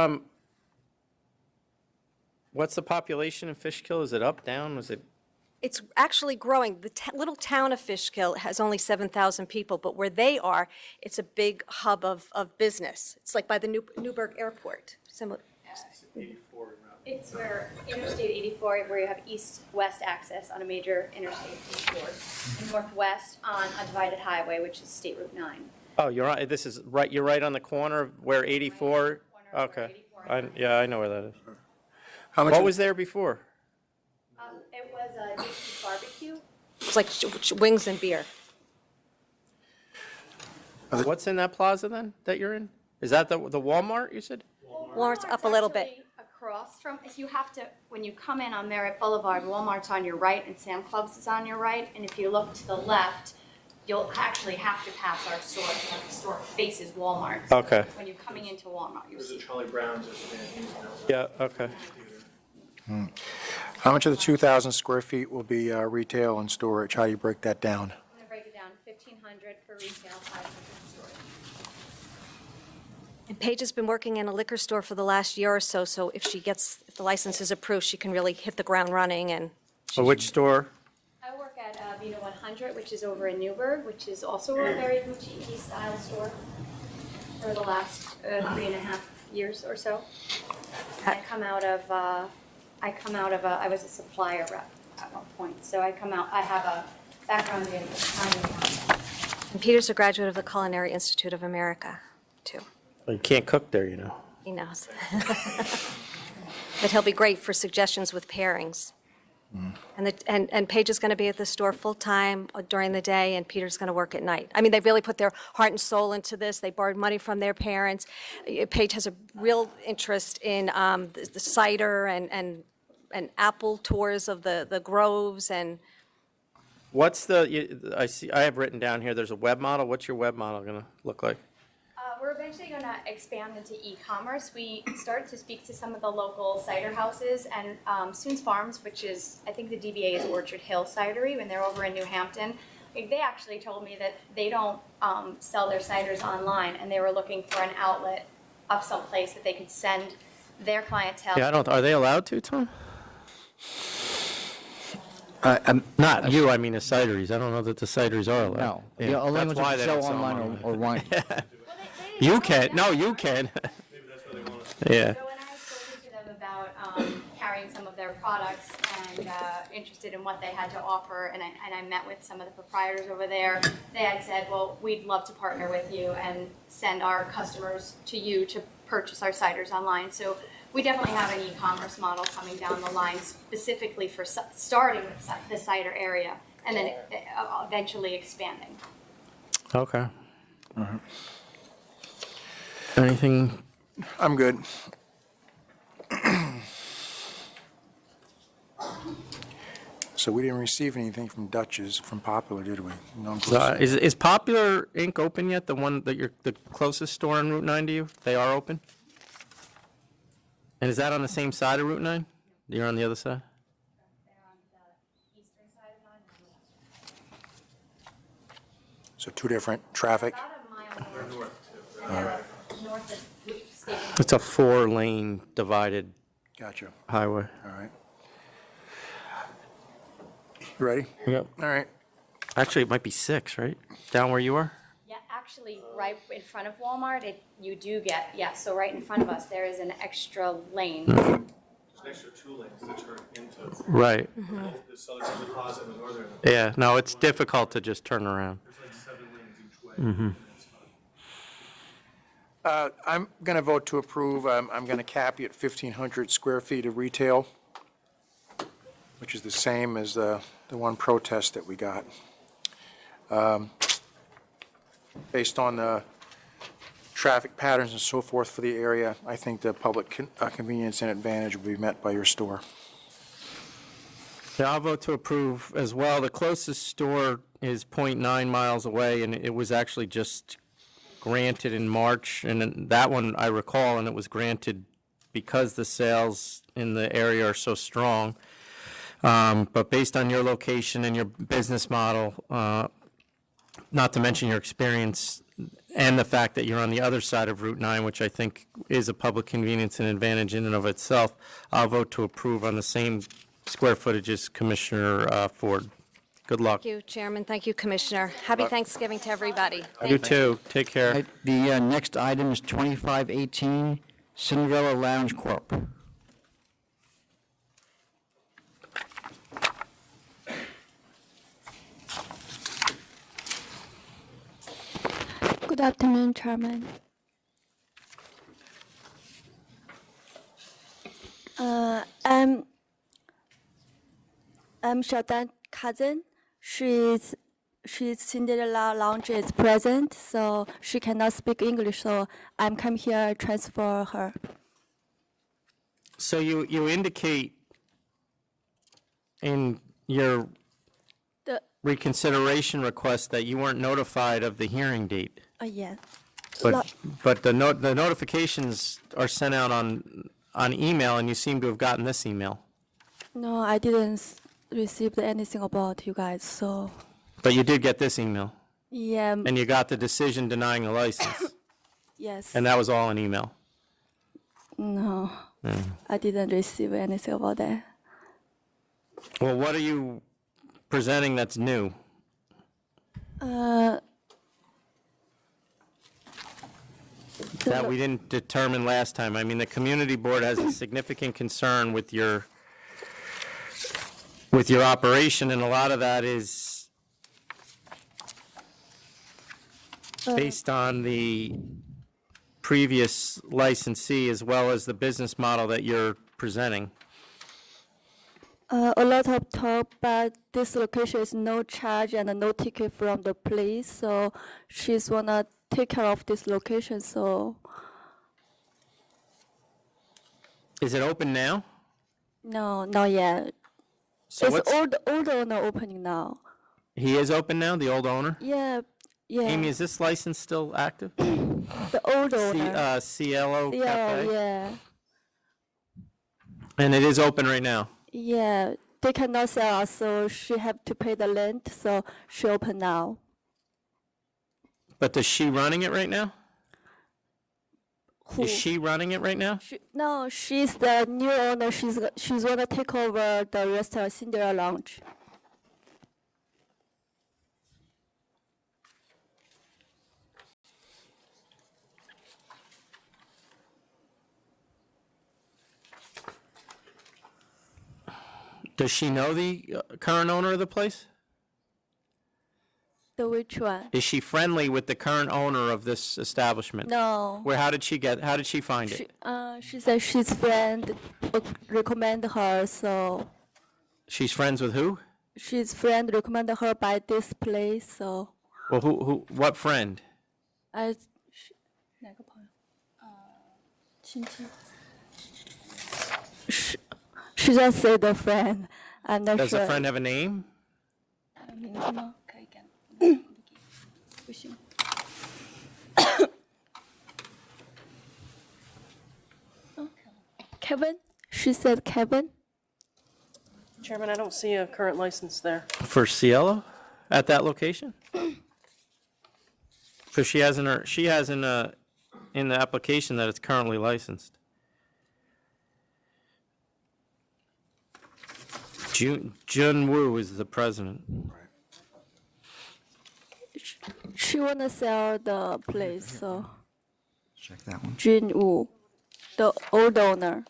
B: the population in Fishkill? Is it up, down? Was it?
W: It's actually growing. The little town of Fishkill has only 7,000 people, but where they are, it's a big hub of business. It's like by the Newburgh Airport. Similar.
C: It's where Interstate 84, where you have east-west access on a major interstate 84, and northwest on a divided highway, which is State Route 9.
B: Oh, you're right. This is right. You're right on the corner of where 84. Okay. I know where that is. What was there before?
C: It was a Dixie's Barbecue.
W: It's like wings and beer.
B: What's in that plaza then, that you're in? Is that the Walmart, you said?
W: Walmart's up a little bit.
C: Actually across from, if you have to, when you come in on Merritt Boulevard, Walmart's on your right and Sam Club's is on your right. And if you look to the left, you'll actually have to pass our store. Like the store faces Walmart. So
B: Okay.
C: when you're coming into Walmart, you'll see.
P: Charlie Brown's or something.
B: Yeah, okay.
D: How much of the 2,000 square feet will be retail and storage? How do you break that down?
C: I'm gonna break it down, 1,500 for retail, 500 for storage.
W: And Paige has been working in a liquor store for the last year or so, so if if the license is approved, she can really hit the ground running and.
B: Which store?
C: I work at Vino 100, which is over in Newburgh, which is also a very boutique style store for the last 3.5 years or so. And I was a supplier rep at one point, so I have a background in accounting.
W: And Peter's a graduate of the Culinary Institute of America, too.
B: Well, you can't cook there, you know.
W: He knows. But he'll be great for suggestions with pairings. And Paige is going to be at the store full-time during the day, and Peter's going to work at night. I mean, they've really put their heart and soul into this. They borrowed money from their parents. Paige has a real interest in the cider and apple tours of the groves and.
B: What's I have written down here, there's a web model. What's your web model going to look like?
C: We're eventually going to expand into e-commerce. We started to speak to some of the local cider houses, and Soon's Farms, which is, I think the DBA is Orchard Hill Cidery, when they're over in New Hampton. They actually told me that they don't sell their ciders online, and they were looking for an outlet of some place that they could send their clientele.
B: Yeah, are they allowed to, Tom? Not you, I mean the cideries. I don't know that the cideries are allowed.
A: No.
B: Yeah,
A: The only
B: that's
A: ones
B: why
A: that
B: they
A: sell
B: don't sell them
A: online or wine.
B: You can. No, you can. Yeah.
C: So when I had spoken to them about carrying some of their products and interested in what they had to offer, and I met with some of the proprietors over there, they had said, well, we'd love to partner with you and send our customers to you to purchase our ciders online. So we definitely have an e-commerce model coming down the line specifically for starting with the cider area and then eventually expanding.
B: Okay. Anything?
D: I'm good. So we didn't receive anything from Dutch's, from Popular, did we? No,
B: Is Popular Inc. open yet? The one that the closest store on Route 9 to you? They are open? And is that on the same side of Route 9? You're on the other side?
D: So two different traffic?
C: North of State.
B: It's a 4-lane divided
D: Gotcha.
B: highway.
D: All right. You ready?
B: Yep.
D: All right.
B: Actually, it might be 6, right? Down where you are?
C: Yeah, actually, right in front of Walmart, you do get, so right in front of us, there is an extra lane.
P: There's an extra 2 lanes to turn into.
B: Right.
P: The southern and the plaza and the northern.
B: Yeah, no, it's difficult to just turn around.
P: There's like 7 lanes each way.
B: Mm-hmm.
D: I'm going to vote to approve. I'm going to cap you at 1,500 square feet of retail, which is the same as the one protest that we got. Based on the traffic patterns and so forth for the area, I think the public convenience and advantage will be met by your store.
B: Yeah, I'll vote to approve as well. The closest store is 0.9 miles away, and it was actually just granted in March, and that one I recall, and it was granted because the sales in the area are so strong. But based on your location and your business model, not to mention your experience and the fact that you're on the other side of Route 9, which I think is a public convenience and advantage in and of itself, I'll vote to approve on the same square footage as Commissioner Ford. Good luck.
W: Thank you, Chairman. Thank you, Commissioner. Happy Thanksgiving to everybody.
B: You too. Take care.
A: Right, the next item is 2518 Cinderella Lounge Corp.
I: Good afternoon, Chairman. I'm Shadan cousin. She's Cinderella Lounge is present, so she cannot speak English, so I'm come here transfer her.
B: So you indicate in your
I: The
B: reconsideration request that you weren't notified of the hearing date.
I: yes.
B: But the notifications are sent out on email, and you seem to have gotten this email.
I: No, I didn't receive anything about you guys, so
B: But you did get this email,
I: yeah.
B: and you got the decision denying the license,
I: Yes.
B: and that was all an email.
I: No,
B: Yeah.
I: I didn't receive anything about that.
B: Well, what are you presenting that's new? That we didn't determine last time. I mean, the community board has a significant concern with your operation, and a lot of that is based on the previous licensee as well as the business model that you're presenting.
I: A lot of talk, but this location is no charge and no ticket from the police, so she's wanna take care of this location, so
B: Is it open now?
I: no, not yet.
B: So
I: It's
B: what's,
I: old owner opening now.
B: he is open now, the old owner?
I: Yeah, yeah.
B: Amy, is this license still active?
I: The old owner.
B: Cielo
I: Yeah,
B: Cafe?
I: yeah,
B: And it is open right now?
I: yeah. They cannot sell us, so she have to pay the rent, so she open now.
B: But is she running it right now?
I: Who?
B: Is she running it right now?
I: No, she's the new owner. She's gonna take over the restaurant, Cinderella Lounge.
B: Does she know the current owner of the place?
I: The which one?
B: Is she friendly with the current owner of this establishment?
I: No.
B: How did she find it?
I: She said she's friend recommend her, so
B: She's friends with who?
I: she's friend recommend her by this place, so
B: Well, what friend?
I: I. 哪个朋友？亲戚。She just said the friend. I'm not
B: Does
I: sure.
B: the friend have a name?
I: 名字吗？可以给。不行。Kevin? She said Kevin?
U: Chairman, I don't see a current license there.
B: For Cielo? At that location? Because she has in the application that it's currently licensed. Jun Woo is the president.
I: She wanna sell the place, so.
A: Check that one.
I: Jun Woo, the old owner.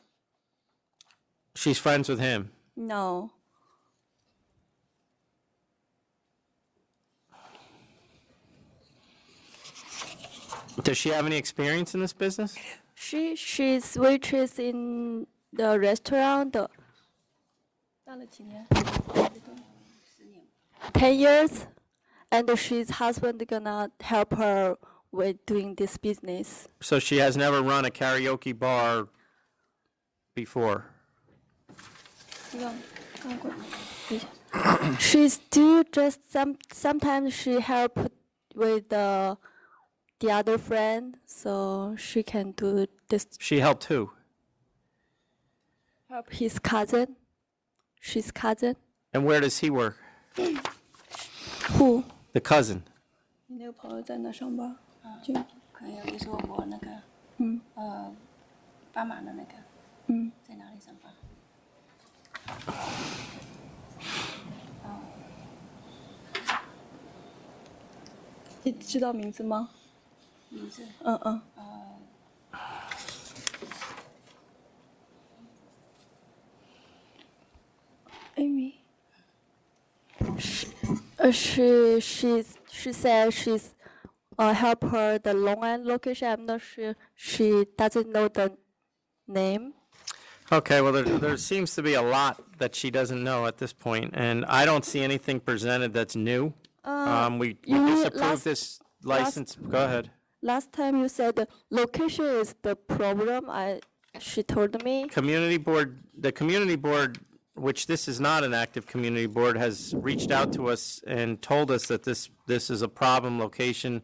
B: She's friends with him.
I: No.
B: Does she have any experience in this business?
I: She's waitress in the restaurant. 10 years, and she's husband gonna help her with doing this business.
B: So she has never run a karaoke bar before.
I: She's do just sometimes she help with the other friend, so she can do this.
B: She helped who?
I: Help his cousin. She's cousin.
B: And where does he work?
I: Who?
B: The cousin.
I: 你那个朋友在那上班？就
V: 可以，你说我那个，斑马的那个，在哪里上班？
I: 你知道名字吗？
V: 名字？Amy.
I: She said she's help her the Long Island location. I'm not sure. She doesn't know the name.
B: Okay, well, there seems to be a lot that she doesn't know at this point, and I don't see anything presented that's new. We
I: you
B: disapproved this license. Go ahead.
I: Last time you said the location is the problem. She told me.
B: The community board, which this is not an active community board, has reached out to us and told us that this is a problem location,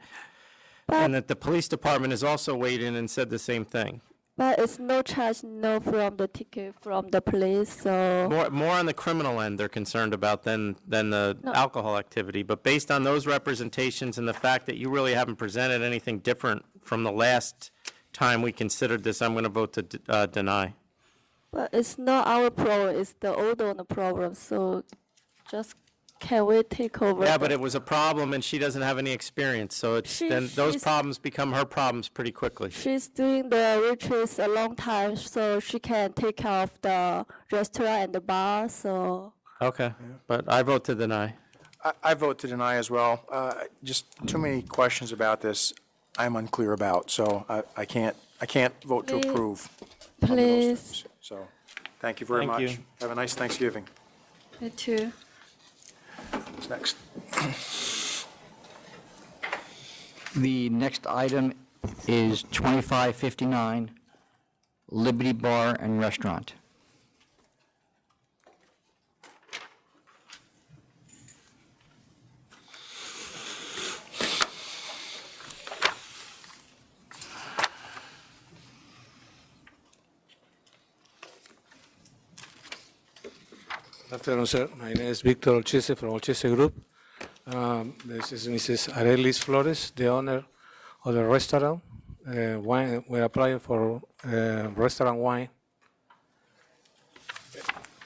B: and that the police department has also weighed in and said the same thing.
I: But it's no charge, no from the ticket from the police, so.
B: More on the criminal end they're concerned about than the alcohol activity. But based on those representations and the fact that you really haven't presented anything different from the last time we considered this, I'm going to vote to deny.
I: But it's not our problem, it's the old owner problem, so just can we take over?
B: Yeah, but it was a problem and she doesn't have any experience, so then those problems become her problems pretty quickly.
I: She's doing the waitress a long time, so she can take care of the restaurant and the bar, so.
B: Okay, but I vote to deny.
D: I vote to deny as well. Just too many questions about this I'm unclear about, so I can't vote to approve.
I: Please.
D: So, thank you very
B: Thank
D: much.
B: you.
D: Have a nice Thanksgiving.
I: Me too.
D: What's next?
A: The next item is 2559 Liberty Bar and Restaurant.
E: Good afternoon, sir. My name is Victor Olchese from Olchese Group. This is Mrs. Arelis Flores, the owner of the restaurant. Wine. We're applying for restaurant wine.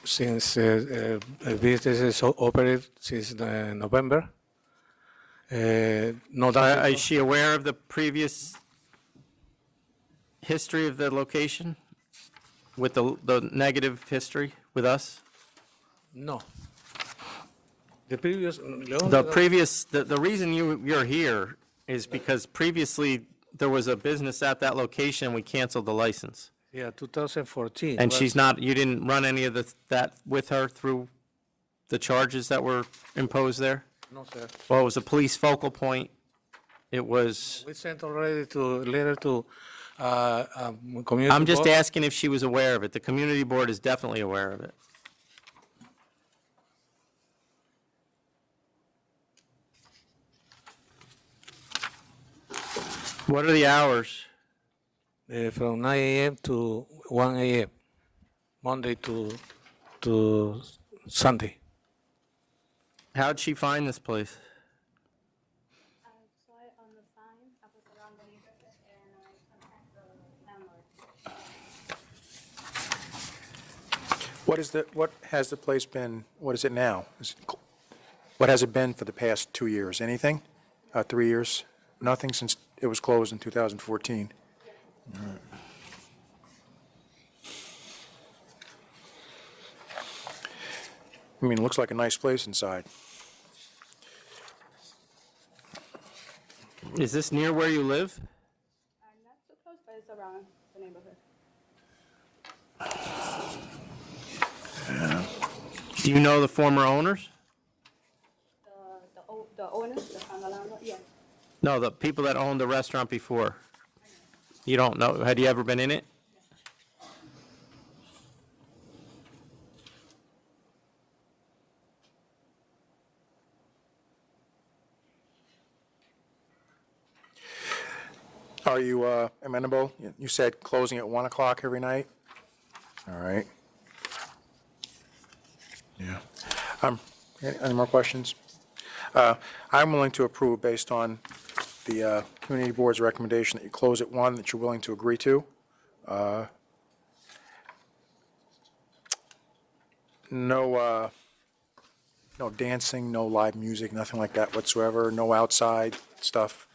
E: Since business is operated since November.
B: Is she aware of the previous history of the location with the negative history with us?
E: No. The previous.
B: The reason you're here is because previously there was a business at that location and we canceled the license.
E: Yeah, 2014.
B: And she's not, you didn't run any of that with her through the charges that were imposed there?
E: No, sir.
B: Well, it was a police focal point. It was.
E: We sent already letter to community.
B: I'm just
E: board.
B: asking if she was aware of it. The community board is definitely aware of it. What are the hours?
E: From 9 a.m. to 1 a.m. Monday to Sunday.
B: How'd she find this place?
D: What has the place been, what is it now? What has it been for the past 2 years? Anything? 3 years? Nothing since it was closed in 2014? All right. I mean, it looks like a nice place inside.
B: Is this near where you live?
V: Not so close, but it's around the neighborhood.
B: Do you know the former owners?
V: The owners, the landlord, yeah.
B: No, the people that owned the restaurant before. You don't know. Had you ever been in it?
D: Are you amenable? You said closing at 1 o'clock every night? All right. Yeah. Any more questions? I'm willing to approve based on the community board's recommendation that you close at 1, that you're willing to agree to. No dancing, no live music, nothing like that whatsoever, no outside stuff,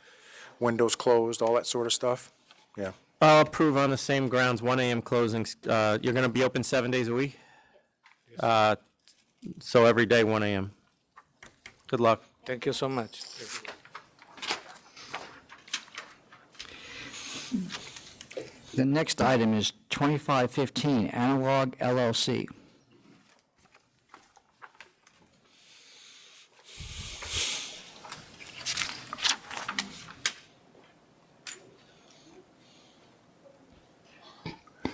D: windows closed, all that sort of stuff? Yeah.
B: I'll approve on the same grounds, 1 a.m. closings. You're going to be open 7 days a week? So every day, 1 a.m. Good luck.
E: Thank you so much.
A: The next item is 2515 Analog LLC.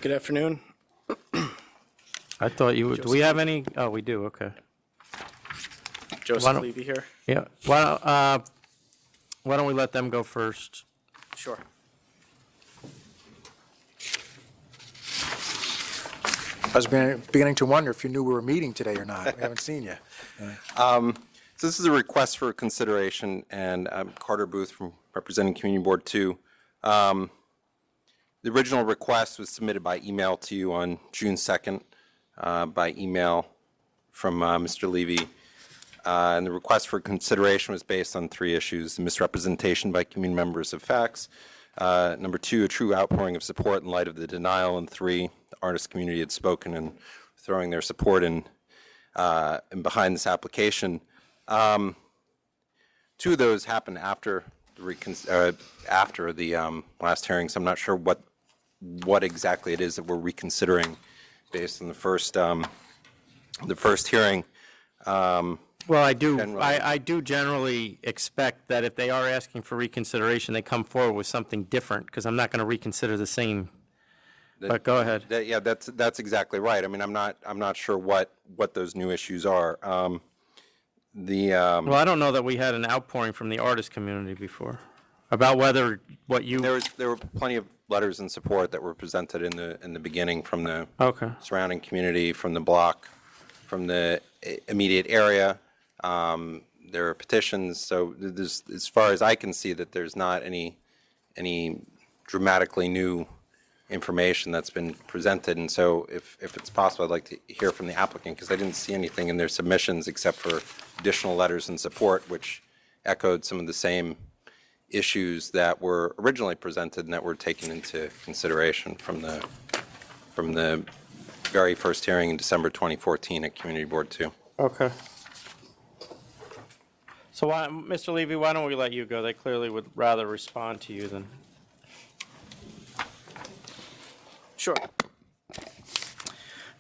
S: Good afternoon.
B: I thought you would, do we have any, oh, we do, okay. Why
S: Joseph
B: don't-
S: Levy here.
B: Yeah, why don't we let them go first?
S: Sure.
D: I was beginning to wonder if you knew we were meeting today or not. We haven't seen you.
G: So this is a request for consideration, and I'm Carter Booth representing Community Board 2. The original request was submitted by email to you on June 2nd by email from Mr. Levy. And the request for consideration was based on 3 issues: the misrepresentation by community members of facts, number 2, a true outpouring of support in light of the denial, and 3, the artist community had spoken and throwing their support in behind this application. 2 of those happened after the last hearing, so I'm not sure what exactly it is that we're reconsidering based on the first hearing.
B: Well, I do generally expect that if they are asking for reconsideration, they come forward with something different, because I'm not going to reconsider the same. But go ahead.
G: Yeah, that's exactly right. I mean, I'm not sure what those new issues are.
B: Well, I don't know that we had an outpouring from the artist community before about whether what you.
G: There were plenty of letters in support that were presented in the beginning from the surrounding community, from the block, from the immediate area. There are petitions, so there's, as far as I can see, that there's not any dramatically new information that's been presented. And so if it's possible, I'd like to hear from the applicant, because I didn't see anything in their submissions except for additional letters in support, which echoed some of the same issues that were originally presented and that were taken into consideration from the very first hearing in December 2014 at Community Board 2.
B: Okay. So, Mr. Levy, why don't we let you go? They clearly would rather respond to you than.
S: Sure.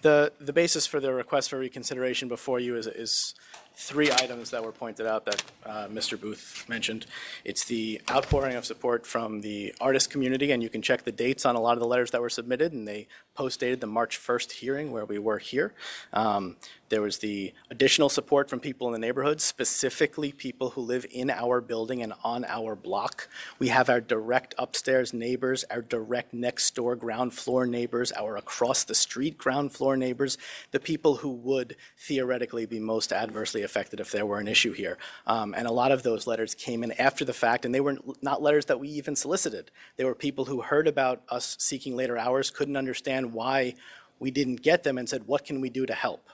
S: The basis for the request for reconsideration before you is 3 items that were pointed out that Mr. Booth mentioned. It's the outpouring of support from the artist community, and you can check the dates on a lot of the letters that were submitted, and they post-dated the March 1st hearing where we were here. There was the additional support from people in the neighborhood, specifically people who live in our building and on our block. We have our direct upstairs neighbors, our direct next door ground floor neighbors, our across the street ground floor neighbors, the people who would theoretically be most adversely affected if there were an issue here. And a lot of those letters came in after the fact, and they were not letters that we even solicited. They were people who heard about us seeking later hours, couldn't understand why we didn't get them, and said, what can we do to help?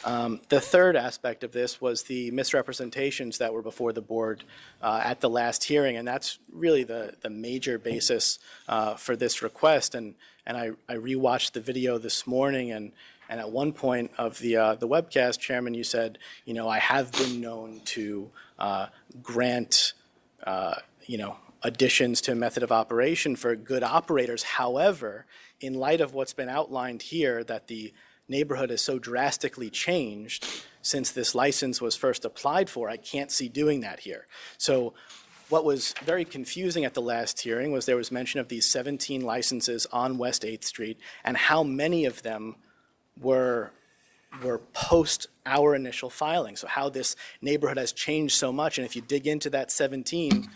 S: The third aspect of this was the misrepresentations that were before the board at the last hearing, and that's really the major basis for this request. And I rewatched the video this morning, and at one point of the webcast, Chairman, you said, you know, I have been known to grant, additions to method of operation for good operators. However, in light of what's been outlined here, that the neighborhood has so drastically changed since this license was first applied for, I can't see doing that here. So what was very confusing at the last hearing was there was mention of these 17 licenses on West 8th Street, and how many of them were post our initial filing. So how this neighborhood has changed so much. And if you dig into that 17,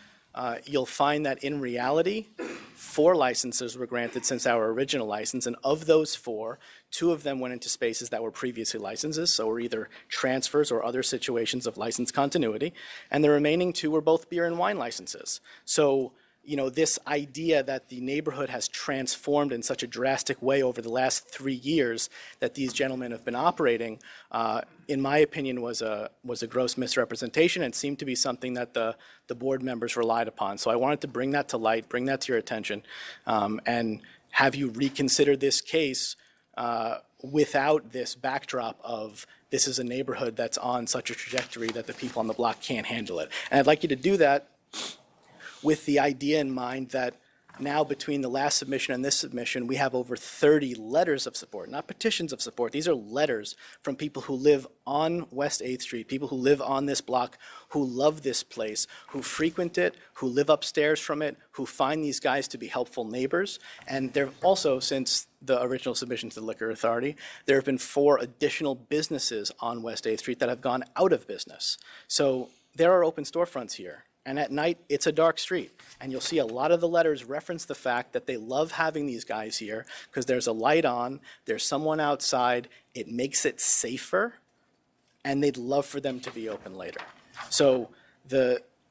S: you'll find that in reality, 4 licenses were granted since our original license, and of those 4, 2 of them went into spaces that were previously licenses, so were either transfers or other situations of license continuity, and the remaining 2 were both beer and wine licenses. So, you know, this idea that the neighborhood has transformed in such a drastic way over the last 3 years that these gentlemen have been operating, in my opinion, was a gross misrepresentation, and seemed to be something that the board members relied upon. So I wanted to bring that to light, bring that to your attention, and have you reconsider this case without this backdrop of this is a neighborhood that's on such a trajectory that the people on the block can't handle it. And I'd like you to do that with the idea in mind that
H: now between the last submission and this submission, we have over 30 letters of support, not petitions of support. These are letters from people who live on West 8th Street, people who live on this block, who love this place, who frequent it, who live upstairs from it, who find these guys to be helpful neighbors. And there have also, since the original submission to the Liquor Authority, there have been 4 additional businesses on West 8th Street that have gone out of business. So there are open storefronts here. And at night, it's a dark street. And you'll see a lot of the letters reference the fact that they love having these guys here because there's a light on, there's someone outside, it makes it safer, and they'd love for them to be open later. So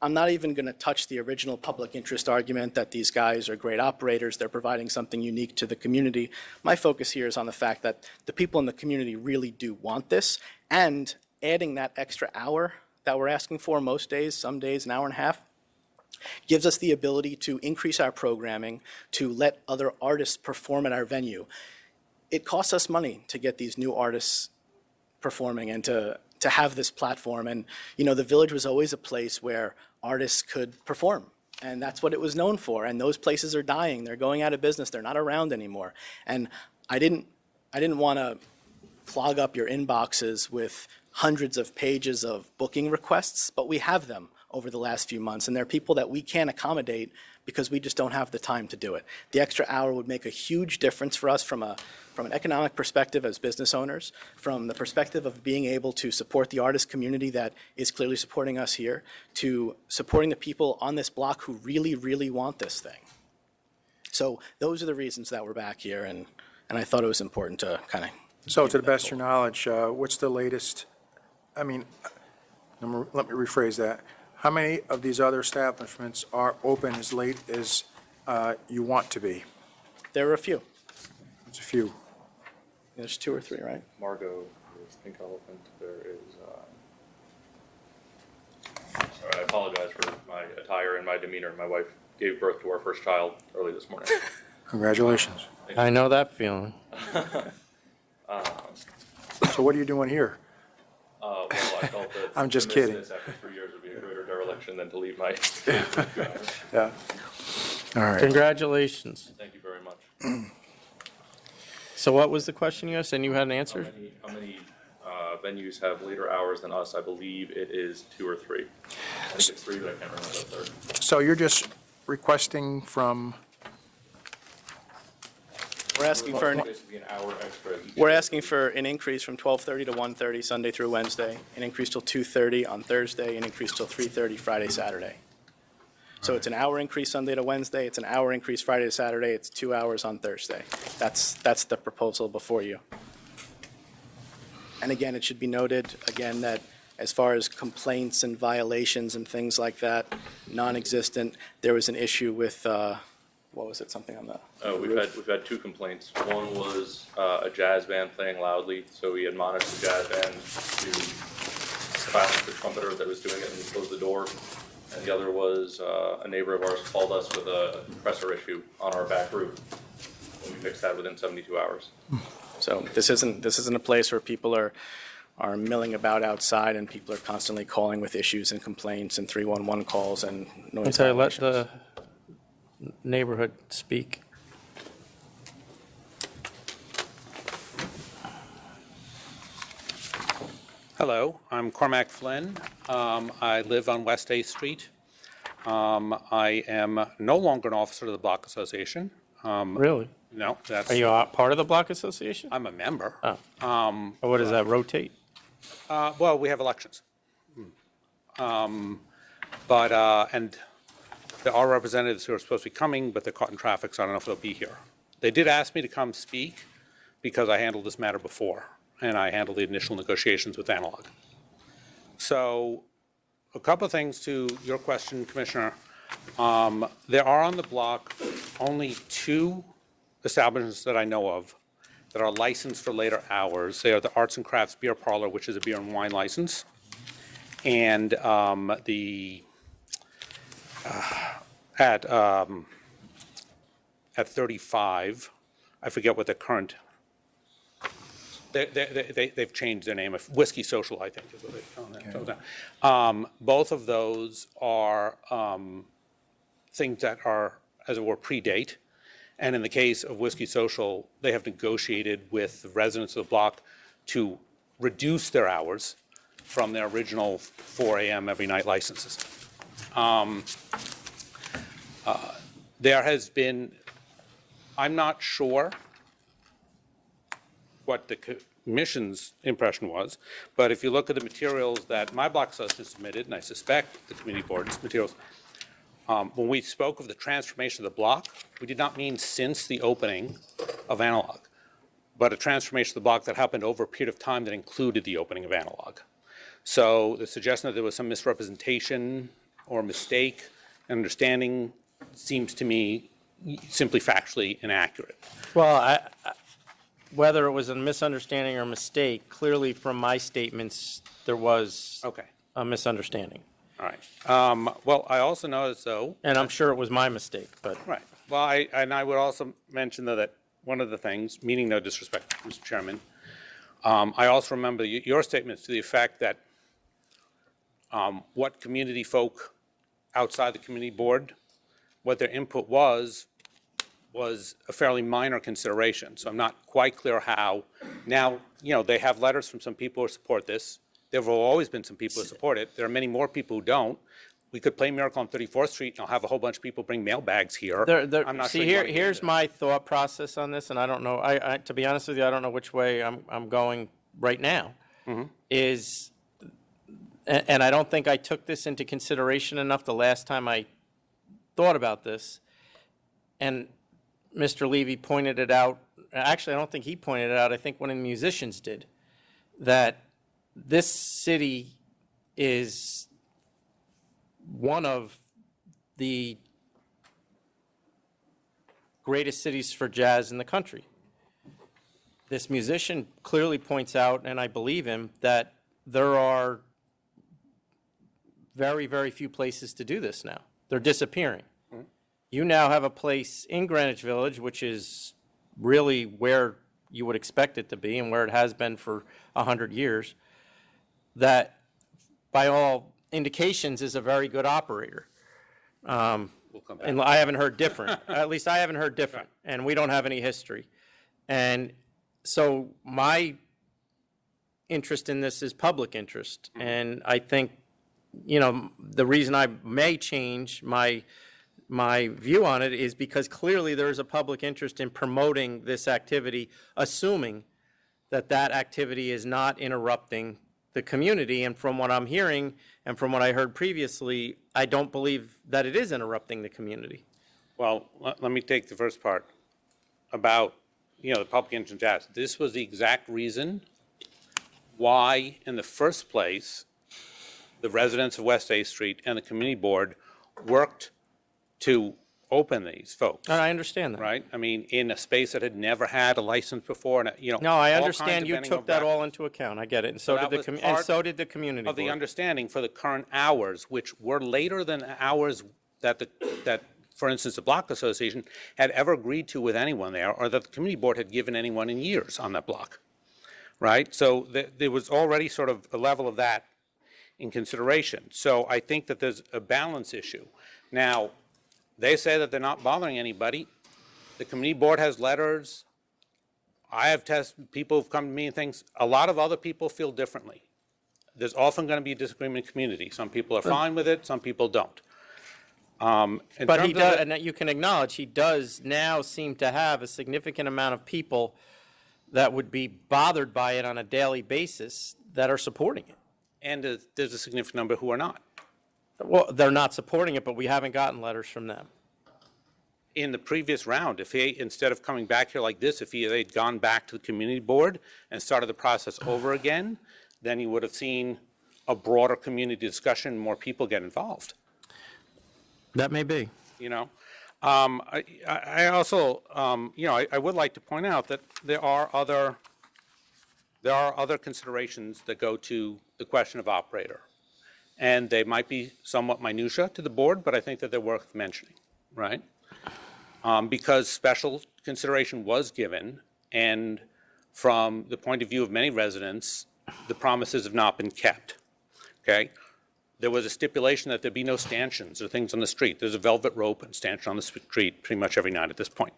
H: I'm not even going to touch the original public interest argument that these guys are great operators, they're providing something unique to the community. My focus here is on the fact that the people in the community really do want this, and adding that extra hour that we're asking for most days, some days an hour and a half, gives us the ability to increase our programming, to let other artists perform at our venue. It costs us money to get these new artists performing and to have this platform. And, you know, the Village was always a place where artists could perform. And that's what it was known for. And those places are dying. They're going out of business. They're not around anymore. And I didn't want to clog up your inboxes with hundreds of pages of booking requests, but we have them over the last few months, and there are people that we can't accommodate because we just don't have the time to do it. The extra hour would make a huge difference for us from an economic perspective as business owners, from the perspective of being able to support the artist community that is clearly supporting us here, to supporting the people on this block who really, really want this thing. So those are the reasons that we're back here, and I thought it was important to kind of.
D: So to the best of your knowledge, what's the latest, let me rephrase that. How many of these other establishments are open as late as you want to be?
H: There are a few.
D: It's a few.
H: There's 2 or 3, right?
K: Margot, there's Pink Elephant, there is, sorry, I apologize for my attire and my demeanor. My wife gave birth to our first child early this morning.
D: Congratulations.
B: I know that feeling.
D: So what are you doing here?
K: Well, I felt that
D: I'm just
K: to miss
D: kidding.
K: this after 3 years would be a greater dereliction than to leave my.
D: Yeah. All right.
B: Congratulations.
K: Thank you very much.
B: So what was the question you asked, and you had an answer?
K: How many venues have later hours than us? I believe it is 2 or 3. I think it's 3, but I can't remember the third.
D: So you're just requesting from,
H: We're asking for
K: Basically an hour extra each.
H: We're asking for an increase from 12:30 to 1:30 Sunday through Wednesday, an increase till 2:30 on Thursday, an increase till 3:30 Friday, Saturday. So it's an hour increase Sunday to Wednesday, it's an hour increase Friday to Saturday, it's 2 hours on Thursday. That's the proposal before you. And again, it should be noted, again, that as far as complaints and violations and things like that, non-existent. There was an issue with, what was it, something on the
K: We've had 2 complaints. One was a jazz band playing loudly, so we admonished the jazz band to silence the trumpeter that was doing it and close the door. And the other was a neighbor of ours called us with a compressor issue on our back roof. And we fixed that within 72 hours.
H: So this isn't a place where people are milling about outside and people are constantly calling with issues and complaints and 311 calls and noise
B: I'm sorry, let
H: violations.
B: the neighborhood speak.
L: Hello, I'm Cormac Flynn. I live on West 8th Street. I am no longer an officer of the Block Association.
B: Really?
L: No, that's.
B: Are you part of the Block Association?
L: I'm a member.
B: Oh. What does that rotate?
L: Well, we have elections. And there are representatives who are supposed to be coming, but they're caught in traffic, so I don't know if they'll be here. They did ask me to come speak because I handled this matter before, and I handled the initial negotiations with Analog. So a couple of things to your question, Commissioner. There are on the block only 2 establishments that I know of that are licensed for later hours. They are the Arts and Crafts Beer Parlor, which is a beer and wine license, and at 35, I forget what the current. They've changed their name. Whiskey Social, I think, is what they call it. Both of those are things that are as it were, predate. And in the case of Whiskey Social, they have negotiated with the residents of the block to reduce their hours from their original 4 a.m. every night licenses. There has been, I'm not sure what the commission's impression was, but if you look at the materials that my block association submitted, and I suspect the community board's materials, when we spoke of the transformation of the block, we did not mean since the opening of Analog, but a transformation of the block that happened over a period of time that included the opening of Analog. So the suggestion that there was some misrepresentation or mistake in understanding seems to me simply factually inaccurate.
B: Well, whether it was a misunderstanding or mistake, clearly from my statements, there was a misunderstanding.
L: All right. Well, I also noticed, though...
B: And I'm sure it was my mistake, but...
L: Right. Well, I would also mention, though, that one of the things, meaning no disrespect, Mr. Chairman, I also remember your statements to the effect that what community folk outside the community board, what their input was a fairly minor consideration. So I'm not quite clear how. Now, they have letters from some people who support this. There have always been some people who support it. There are many more people who don't. We could play Miracle on 34th Street, and I'll have a whole bunch of people bring mailbags here. I'm not
B: see,
L: sure
B: here's my thought process on this, and I don't know. To be honest with you, I don't know which way I'm going right now. Is, and I don't think I took this into consideration enough the last time I thought about this. And Mr. Levy pointed it out. Actually, I don't think he pointed it out. I think one of the musicians did. That this city is one of the greatest cities for jazz in the country. This musician clearly points out, and I believe him, that there are very, very few places to do this now. They're disappearing. You now have a place in Greenwich Village, which is really where you would expect it to be and where it has been for 100 years, that by all indications is a very good operator. And I haven't heard different. At least I haven't heard different, and we don't have any history. And so my interest in this is public interest, and I think, the reason I may change my view on it is because clearly there is a public interest in promoting this activity, assuming that that activity is not interrupting the community. And from what I'm hearing and from what I heard previously, I don't believe that it is interrupting the community.
L: Well, let me take the first part about, the public interest in jazz. This was the exact reason why, in the first place, the residents of West 8th Street and the community board worked to open these folks.
B: I understand that.
L: Right? I mean, in a space that had never had a license before, and
B: No, I
L: all
B: understand
L: kinds of
B: you
L: bending
B: took
L: of
B: that
L: back.
B: all into account. I get it. And so
L: that
B: did
L: was
B: the
L: part
B: community
L: of the
B: board.
L: understanding for the current hours, which were later than hours that for instance, the Block Association had ever agreed to with anyone there, or that the community board had given anyone in years on that block. Right? So there was already sort of a level of that in consideration. So I think that there's a balance issue. Now, they say that they're not bothering anybody. The community board has letters. I have people who've come to me and things. A lot of other people feel differently. There's often going to be a disagreement in the community. Some people are fine with it, some people don't.
B: But he does, and you can acknowledge, he does now seem to have a significant amount of people that would be bothered by it on a daily basis that are supporting it.
L: And there's a significant number who are not.
B: Well, they're not supporting it, but we haven't gotten letters from them.
L: In the previous round, if he, instead of coming back here like this, if they'd gone back to the community board and started the process over again, then you would have seen a broader community discussion, more people get involved.
B: That may be.
L: I also, I would like to point out that there are other considerations that go to the question of operator. And they might be somewhat minutia to the board, but I think that they're worth mentioning, right? Because special consideration was given, and from the point of view of many residents, the promises have not been kept, okay? There was a stipulation that there be no stanchions or things on the street. There's a velvet rope and stanchion on the street pretty much every night at this point.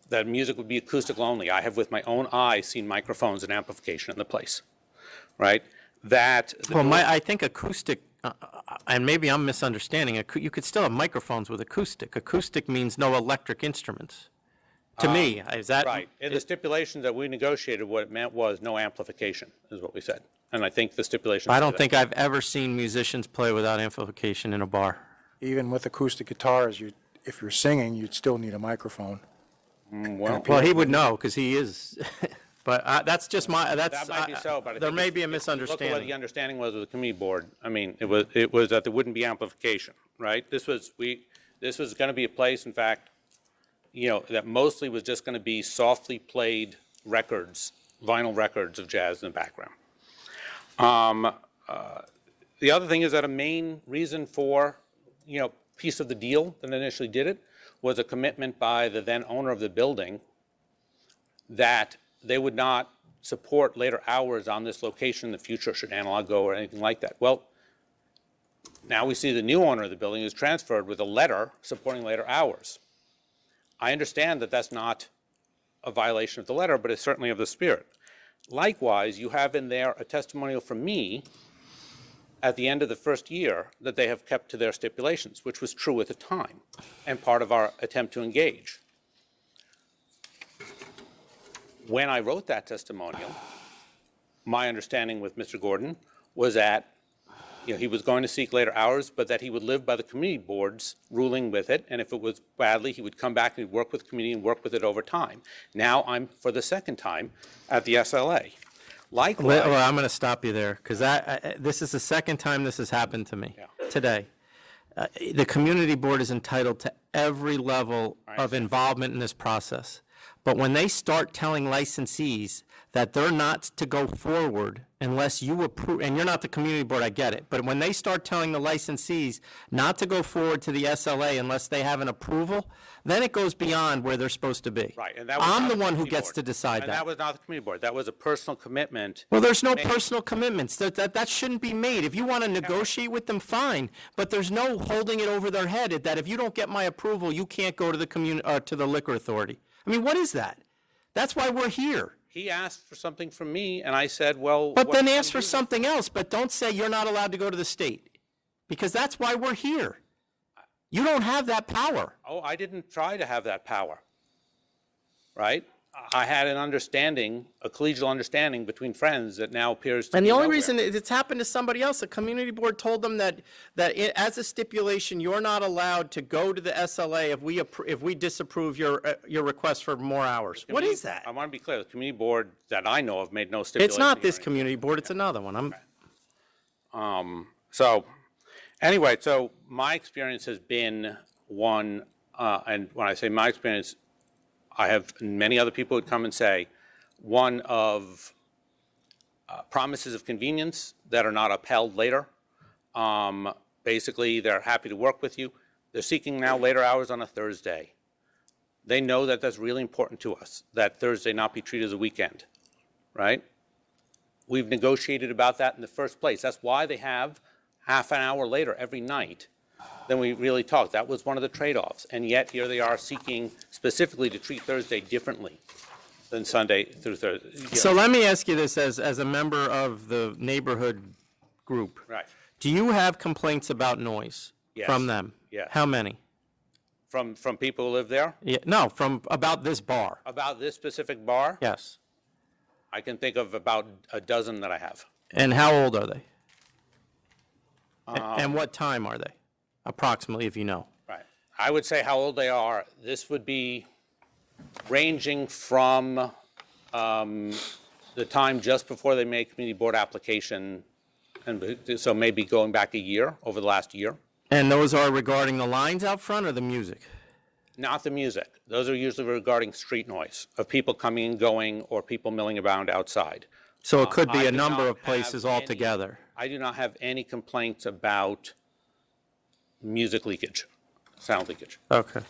L: That music would be acoustic only. I have with my own eyes seen microphones and amplification in the place, right? That.
B: Well, I think acoustic, and maybe I'm misunderstanding, you could still have microphones with acoustic. Acoustic means no electric instruments. To me, is that?
L: Right. In the stipulations that we negotiated, what it meant was no amplification, is what we said. And I think the stipulation.
B: I don't think I've ever seen musicians play without amplification in a bar.
D: Even with acoustic guitars, if you're singing, you'd still need a microphone.
L: Well,
B: he would know, because he is, but that's just
L: That might be so, but I
B: there
L: think
B: may
L: if-
B: be a
L: if you Look at what
B: misunderstanding.
L: the understanding was with the committee board. I mean, it was that there wouldn't be amplification, right? This was going to be a place, in fact, that mostly was just going to be softly played records, vinyl records of jazz in the background. The other thing is that a main reason for, piece of the deal that initially did it was a commitment by the then owner of the building that they would not support later hours on this location in the future should Analog go or anything like that. Well, now we see the new owner of the building is transferred with a letter supporting later hours. I understand that that's not a violation of the letter, but it's certainly of the spirit. Likewise, you have in there a testimonial from me at the end of the first year that they have kept to their stipulations, which was true at the time and part of our attempt to engage. When I wrote that testimonial, my understanding with Mr. Gordon was that he was going to seek later hours, but that he would live by the community board's ruling with it, and if it was badly, he would come back and he'd work with the community and work with it over time. Now I'm, for the second time, at the SLA. Likewise,
B: Well, I'm going to stop you there, because this is the second time this has happened to me today. The community board is entitled to every level of involvement in this process. But when they start telling licensees that they're not to go forward unless you approve, and you're not the community board, I get it, but when they start telling the licensees not to go forward to the SLA unless they have an approval, then it goes beyond where they're supposed to be.
L: right, and that was
B: I'm
L: not
B: the one who
L: community
B: gets
L: board.
B: to decide
L: And
B: that.
L: that was not the community board. That was a personal commitment.
B: Well, there's no
L: made.
B: personal commitments. That shouldn't be made. If you want to negotiate with them, fine. But there's no holding it over their head that if you don't get my approval, you can't go to the to the liquor authority. I mean, what is that? That's why we're here.
L: He asked for something from me, and I said, well.
B: But
L: what
B: then
L: can
B: ask
L: you
B: for
L: do?
B: something else. But don't say you're not allowed to go to the state, because that's why we're here. You don't have that power.
L: Oh, I didn't try to have that power, right? I had an understanding, a collegial understanding between friends that now appears to
B: And
L: be
B: the only
L: nowhere.
B: reason it's happened to somebody else, the community board told them that as a stipulation, you're not allowed to go to the SLA if we disapprove your request for more hours. What is that?
L: I want to be clear, the community board that I know of made no stipulation.
B: It's not this community board, it's another one.
L: So, anyway, so my experience has been one, and when I say my experience, I have many other people who come and say, one of promises of convenience that are not upheld later. Basically, they're happy to work with you. They're seeking now later hours on a Thursday. They know that that's really important to us, that Thursday not be treated as a weekend, right? We've negotiated about that in the first place. That's why they have half an hour later every night than we really talked. That was one of the trade-offs. And yet here they are seeking specifically to treat Thursday differently than Sunday through Thursday.
B: So let me ask you this as a member of the neighborhood group.
L: Right.
B: Do you have complaints about noise
L: Yes.
B: from them?
L: Yes.
B: How many?
L: From people who live there?
B: Yeah, no, about this bar.
L: About this specific bar?
B: Yes.
L: I can think of about a dozen that I have.
B: And how old are they? And what time are they? Approximately, if you know.
L: Right. I would say how old they are. This would be ranging from the time just before they make community board application, and so maybe going back a year, over the last year.
B: And those are regarding the lines out front or the music?
L: Not the music. Those are usually regarding street noise of people coming and going or people milling around outside.
B: So it could be
L: I
B: a
L: do
B: number
L: not
B: of places
L: have any-
B: altogether.
L: I do not have any complaints about music leakage, sound leakage.
B: Okay.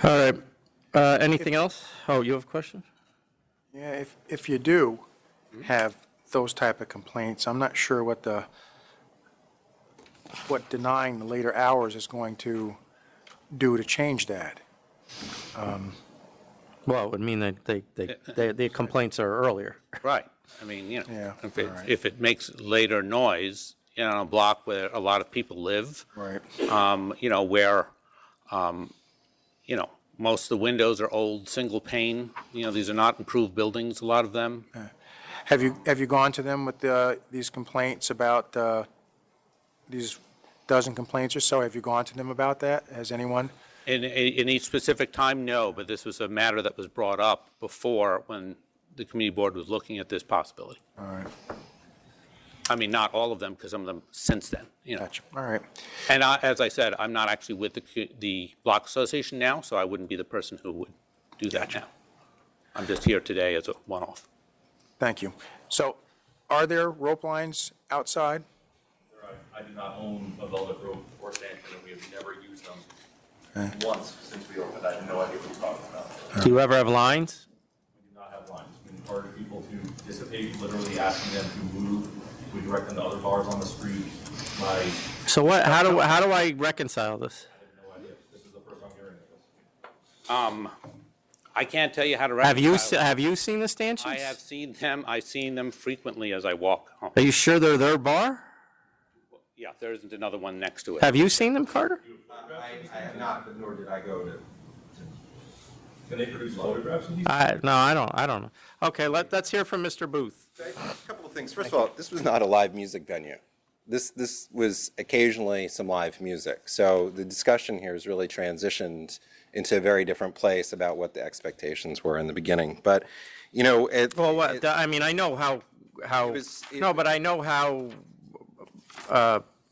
B: All right. Anything else? Oh, you have a question?
D: Yeah, if you do have those type of complaints. I'm not sure what denying the later hours is going to do to change that.
B: Well, it would mean that the complaints are earlier.
L: Right. I mean, you know,
D: Yeah,
L: if it makes later noise, you know, on a block where a lot of people live.
D: Right.
L: You know, where, you know, most of the windows are old, single pane. You know, these are not improved buildings, a lot of them.
D: Have you gone to them with these complaints about these dozen complaints or so? Have you gone to them about that? Has anyone?
L: In each specific time, no, but this was a matter that was brought up before when the community board was looking at this possibility.
D: All right.
L: I mean, not all of them, because some of them since then, you know.
D: Gotcha. All right.
L: And as I said, I'm not actually with the Block Association now, so I wouldn't be the person who would do that now. I'm just here today as a one-off.
D: Thank you. So, are there rope lines outside?
K: I do not own a velvet rope or stanchion, and we have never used them once since we opened. I have no idea what you're talking about.
B: Do you ever have lines?
K: We do not have lines. We encourage people to dissipate, literally asking them to move. We direct them to other bars on the street.
B: So what? How do I reconcile this?
K: I have no idea. This is the first I'm hearing of this.
L: I can't tell you how to reconcile.
B: Have you seen the stanchions?
L: I have seen them. I've seen them frequently as I walk home.
B: Are you sure they're their bar?
L: Yeah, there isn't another one next to it.
B: Have you seen them, Carter?
G: I have not, but nor did I go to.
K: Can they produce photographs of these?
B: No, I don't know. Okay, let's hear from Mr. Booth.
G: A couple of things. First of all, this was not a live music venue. This was occasionally some live music. So the discussion here has really transitioned into a very different place about what the expectations were in the beginning. But, you know,
B: I mean, I know how but I know how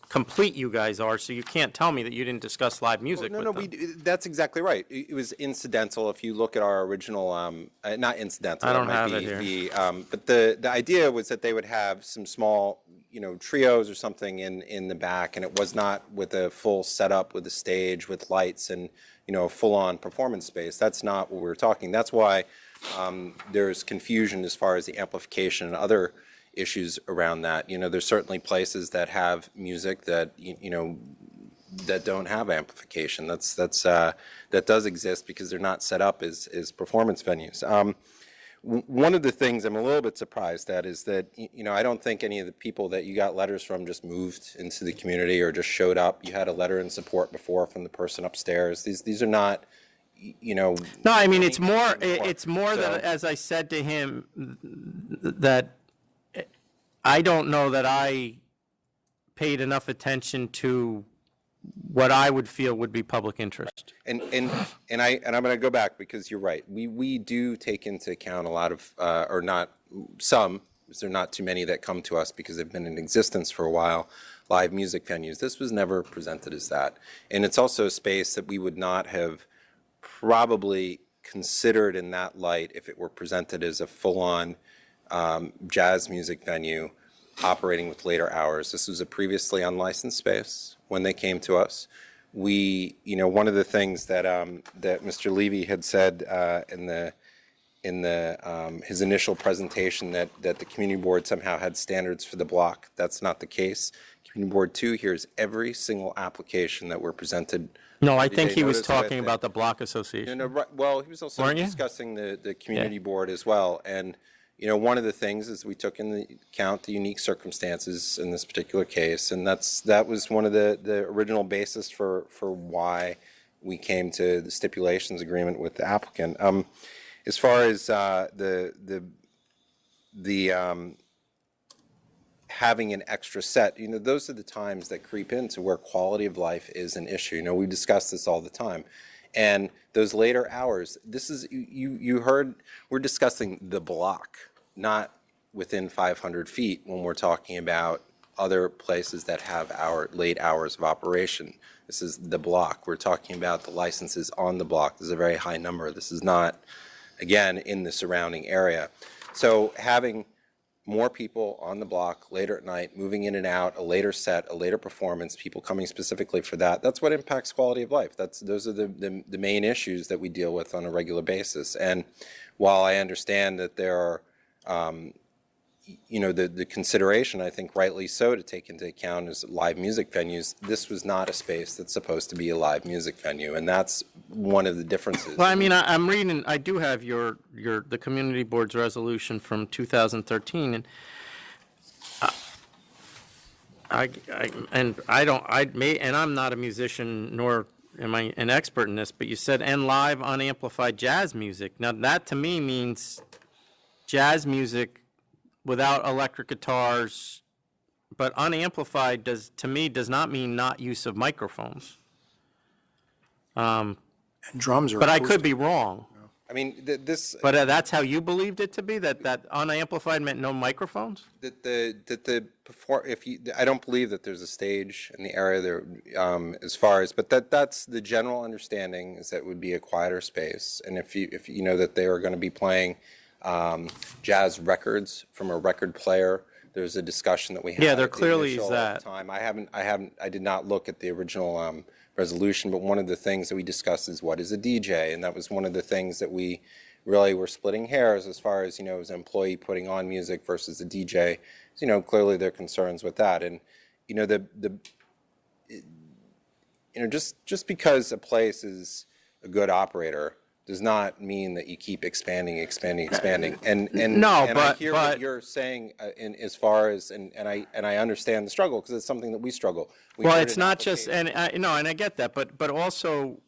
B: complete you guys are, so you can't tell me that you didn't discuss live music with them.
G: That's exactly right. It was incidental. If you look at our original, not incidental.
B: I don't
G: might
B: have
G: be
B: it here.
G: But the idea was that they would have some small, you know, trios or something in the back, and it was not with a full setup with a stage with lights and, you know, full-on performance space. That's not what we were talking. That's why there's confusion as far as the amplification and other issues around that. You know, there's certainly places that have music that, you know, that don't have amplification. That does exist because they're not set up as performance venues. One of the things I'm a little bit surprised at is that, you know, I don't think any of the people that you got letters from just moved into the community or just showed up. You had a letter in support before from the person upstairs. These are not, you know.
B: No, I mean, it's more that, as I said to him, that I don't know that I paid enough attention to what I would feel would be public interest.
G: And I'm going to go back because you're right. We do take into account a lot of, or not some, because there are not too many that come to us because they've been in existence for a while, live music venues. This was never presented as that. And it's also a space that we would not have probably considered in that light if it were presented as a full-on jazz music venue operating with later hours. This was a previously unlicensed space when they came to us. We, you know, one of the things that that Mr. Levy had said in his initial presentation that the community board somehow had standards for the block. That's not the case. Community Board 2 hears every single application that we're presented.
B: No, I think he was talking about the block association.
G: No, right, well, he was also discussing the community board as well. And, you know, one of the things is we took into account the unique circumstances in this particular case, and that was one of the original basis for why we came to the stipulations agreement with the applicant. As far as having an extra set, you know, those are the times that creep into where quality of life is an issue. You know, we discuss this all the time. And those later hours, this is, you heard, we're discussing the block, not within 500 feet when we're talking about other places that have late hours of operation. This is the block. We're talking about the licenses on the block. This is a very high number. This is not, again, in the surrounding area. So having more people on the block later at night, moving in and out, a later set, a later performance, people coming specifically for that, that's what impacts quality of life. Those are the main issues that we deal with on a regular basis. And while I understand that there are, the consideration, I think rightly so, to take into account is live music venues. This was not a space that's supposed to be a live music venue, and that's one of the differences.
B: Well, I mean, I'm reading, I do have the community board's resolution from 2013, and I'm not a musician, nor am I an expert in this, but you said, and live unamplified jazz music. Now, that to me means jazz music without electric guitars, but unamplified does not mean not use of microphones.
D: And drums are
B: But I
D: acoustic.
B: could be wrong.
G: I mean, this.
B: But that's how you believed it to be, that unamplified meant no microphones?
G: I don't believe that there's a stage in the area there, as far as, but that's the general understanding, is that it would be a quieter space. And if you know that they are going to be playing jazz records from a record player, there's a discussion that we had.
B: Yeah, there
G: at the
B: clearly is
G: initial
B: that.
G: time. I did not look at the original resolution, but one of the things that we discussed is what is a DJ, and that was one of the things that we really were splitting hairs as far as, as an employee putting on music versus a DJ. So, clearly there are concerns with that, and just because a place is a good operator does not mean that you keep expanding. And
B: No,
G: I hear what you're saying as far as, and I understand the struggle, because it's something that we struggle.
B: Well, it's not just, and I get that, but also,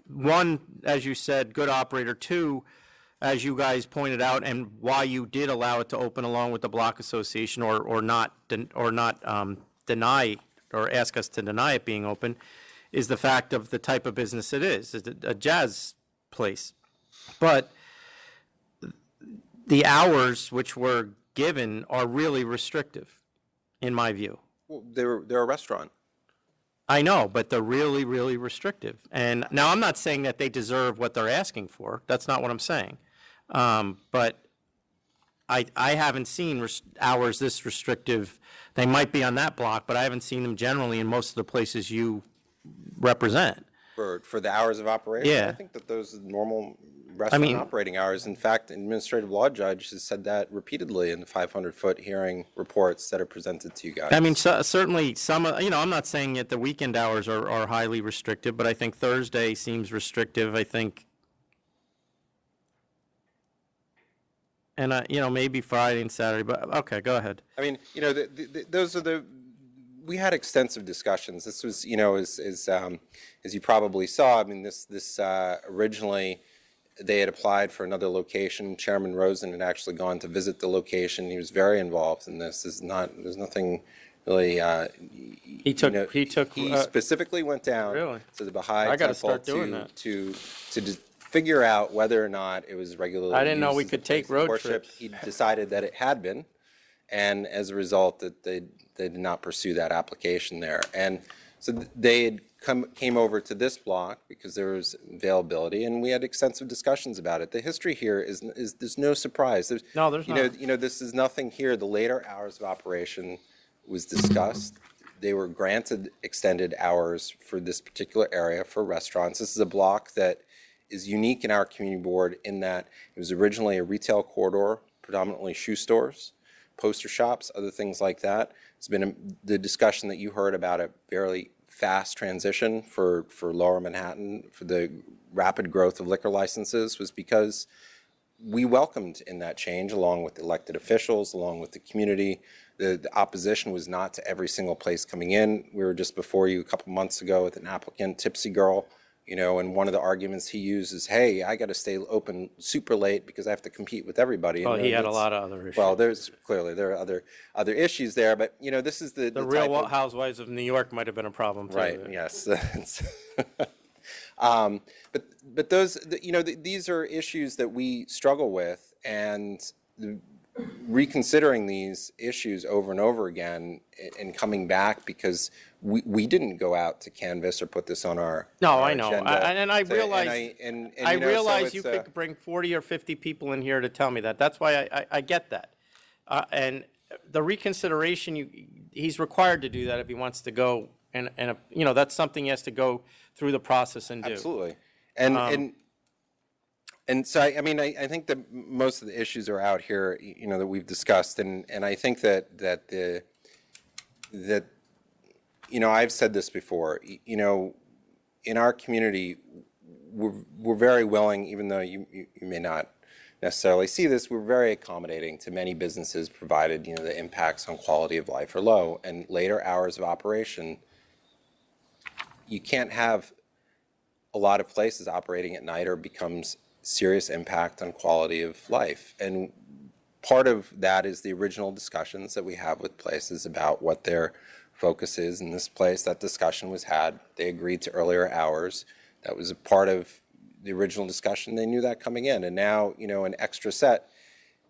B: one, as you said, good operator. Two, as you guys pointed out, and why you did allow it to open along with the block association, or not deny or ask us to deny it being open, is the fact of the type of business it is. It's a jazz place. But the hours which were given are really restrictive, in my view.
G: Well, they're a restaurant.
B: I know, but they're really, really restrictive. And now I'm not saying that they deserve what they're asking for. That's not what I'm saying. But I haven't seen hours this restrictive. They might be on that block, but I haven't seen them generally in most of the places you represent.
G: For the hours of operation?
B: Yeah.
G: I think that those are normal restaurant operating hours. In fact, an administrative law judge has said that repeatedly in the 500-foot hearing reports that are presented to you guys.
B: I mean, certainly some, I'm not saying that the weekend hours are highly restrictive, but I think Thursday seems restrictive. I think, and maybe Friday and Saturday, but okay, go ahead.
G: I mean, those are we had extensive discussions. This was, as you probably saw, I mean, this originally they had applied for another location. Chairman Rosen had actually gone to visit the location. He was very involved in this. There's nothing really. He specifically went down to the Baha'i Temple to figure out whether or not it was regularly.
B: I didn't know we
G: used as a
B: could take
G: place of
B: road
G: worship.
B: trips.
G: He decided that it had been, and as a result, that they did not pursue that application there. And so they had came over to this block because there was availability, and we had extensive discussions about it. The history here is there's no surprise. There's not. This is nothing here. The later hours of operation was discussed. They were granted extended hours for this particular area for restaurants. This is a block that is unique in our community board in that it was originally a retail corridor, predominantly shoe stores, poster shops, other things like that. It's been the discussion that you heard about a fairly fast transition for Lower Manhattan, for the rapid growth of liquor licenses, was because we welcomed in that change, along with elected officials, along with the community. The opposition was not to every single place coming in. We were just before you a couple months ago with an applicant, Tipsy Girl, and one of the arguments he used is, hey, I got to stay open super late because I have to compete with everybody.
B: Well, he had a lot of other issues.
G: Well, there are other issues there, but this is the
B: Real
G: type of,
B: Housewives of New York might have been a problem too.
G: right? Yes. But those, these are issues that we struggle with, and reconsidering these issues over and over again and coming back because we didn't go out to canvas or put this on our
B: I know.
G: agenda.
B: I realize I realize you
G: could
B: could bring 40 or 50 people in here to tell me that. That's why I get that. And the reconsideration, he's required to do that if he wants to go, and that's something he has to go through the process and do.
G: Absolutely. And so, I mean, I think that most of the issues are out here, that we've discussed, and I think that I've said this before, in our community, we're very willing, even though you may not necessarily see this, we're very accommodating to many businesses, provided, the impacts on quality of life are low, and later hours of operation, you can't have a lot of places operating at night or becomes serious impact on quality of life. And part of that is the original discussions that we have with places about what their focus is in this place. That discussion was had. They agreed to earlier hours. That was a part of the original discussion. They knew that coming in. And now, an extra set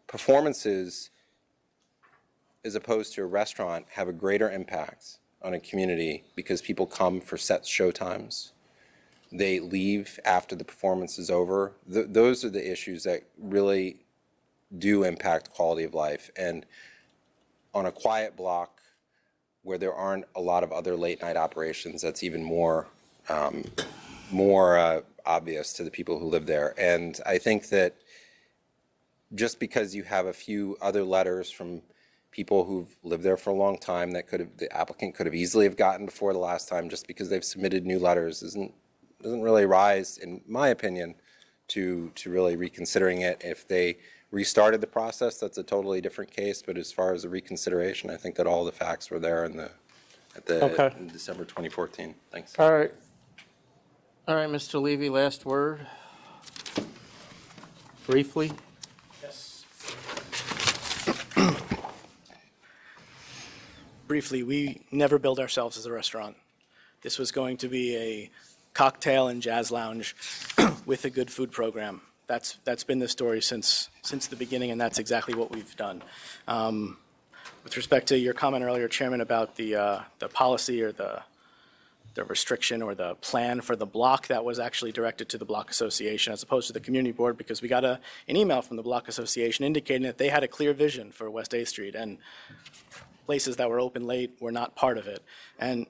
G: performances, as opposed to a restaurant, have a greater impact on a community because people come for set show times. They leave after the performance is over. Those are the issues that really do impact quality of life. And on a quiet block where there aren't a lot of other late night operations, that's even more obvious to the people who live there. And I think that just because you have a few other letters from people who've lived there for a long time that the applicant could have easily have gotten before the last time, just because they've submitted new letters doesn't really rise, in my opinion, to really reconsidering it. If they restarted the process, that's a totally different case. But as far as the reconsideration, I think that all the facts were there in December 2014. Thanks.
B: All right. All right, Mr. Levy, last word. Briefly.
H: Yes. Briefly, we never billed ourselves as a restaurant. This was going to be a cocktail and jazz lounge with a good food program. That's been the story since the beginning, and that's exactly what we've done. With respect to your comment earlier, Chairman, about the policy or the restriction or the plan for the block, that was actually directed to the Block Association as opposed to the Community Board, because we got an email from the Block Association indicating that they had a clear vision for West 8th Street, and places that were open late were not part of it. And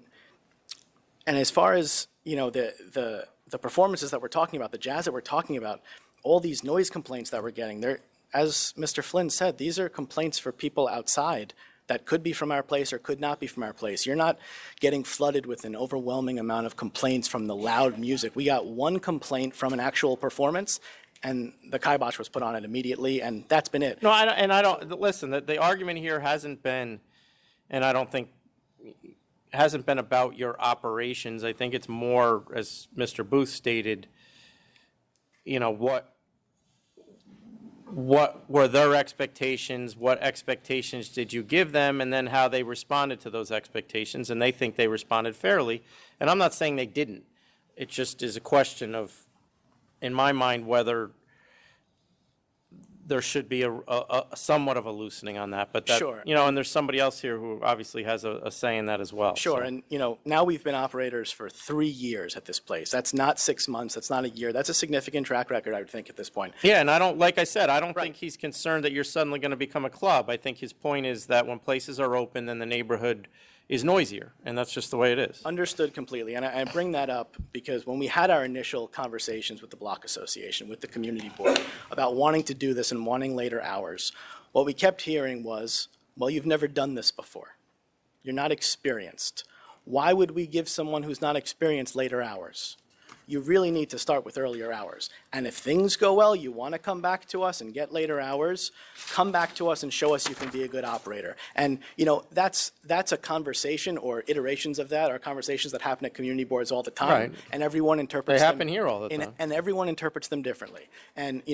H: as far as the performances that we're talking about, the jazz that we're talking about, all these noise complaints that we're getting, as Mr. Flynn said, these are complaints for people outside that could be from our place or could not be from our place. You're not getting flooded with an overwhelming amount of complaints from the loud music. We got one complaint from an actual performance, and the kibosh was put on it immediately, and that's been it.
B: No, I don't listen, the argument here hasn't been, and I don't think, hasn't been about your operations. I think it's more, as Mr. Booth stated, what were their expectations, what expectations did you give them, and then how they responded to those expectations, and they think they responded fairly. And I'm not saying they didn't. It just is a question of, in my mind, whether there should be a somewhat of a loosening on that. But that,
H: Sure.
B: And there's somebody else here who obviously has a say in that as well.
H: Sure,
B: so.
H: and now we've been operators for 3 years at this place. That's not 6 months, that's not a year. That's a significant track record, I would think, at this point.
B: Yeah, and I don't think he's concerned that you're suddenly going to become a club. I think his point is that when places are open, then the neighborhood is noisier, and that's just the way it is.
H: Understood completely, and I bring that up because when we had our initial conversations with the Block Association, with the Community Board, about wanting to do this and wanting later hours, what we kept hearing was, well, you've never done this before. You're not experienced. Why would we give someone who's not experienced later hours? You really need to start with earlier hours. And if things go well, you want to come back to us and get later hours, come back to us and show us you can be a good operator. And, that's a conversation, or iterations of that are conversations that happen at community boards all the time.
B: Right.
H: And everyone interprets
B: They
H: them.
B: happen here all the time.
H: And everyone interprets them differently. And,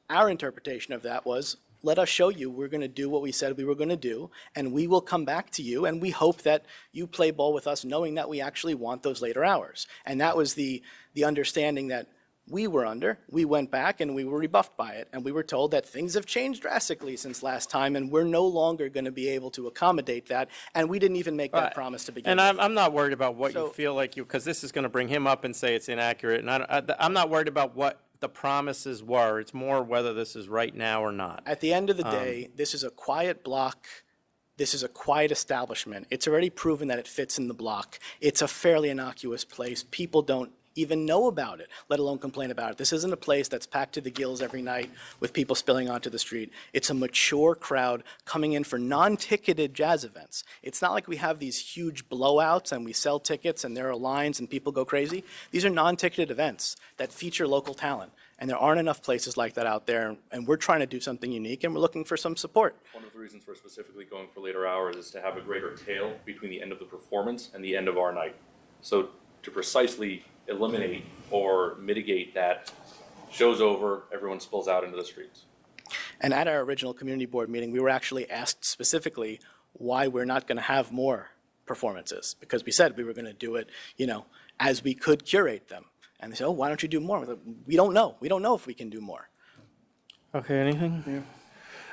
H: our interpretation of that was, let us show you we're going to do what we said we were going to do, and we will come back to you, and we hope that you play ball with us knowing that we actually want those later hours. And that was the understanding that we were under. We went back and we were rebuffed by it, and we were told that things have changed drastically since last time, and we're no longer going to be able to accommodate that, and we didn't even make that promise to begin with.
B: And I'm not worried about what you feel like because this is going to bring him up and say it's inaccurate, and I'm not worried about what the promises were. It's more whether this is right now or not.
H: At the end of the day, this is a quiet block. This is a quiet establishment. It's already proven that it fits in the block. It's a fairly innocuous place. People don't even know about it, let alone complain about it. This isn't a place that's packed to the gills every night with people spilling onto the street. It's a mature crowd coming in for non-ticketed jazz events. It's not like we have these huge blowouts and we sell tickets and there are lines and people go crazy. These are non-ticketed events that feature local talent. And there aren't enough places like that out there, and we're trying to do something unique, and we're looking for some support.
K: One of the reasons we're specifically going for later hours is to have a greater tail between the end of the performance and the end of our night. So to precisely eliminate or mitigate that, show's over, everyone spills out into the streets.
H: And at our original community board meeting, we were actually asked specifically why we're not going to have more performances, because we said we were going to do it, as we could curate them. And they said, oh, why don't you do more? We don't know. We don't know if we can do more.
B: Okay, anything?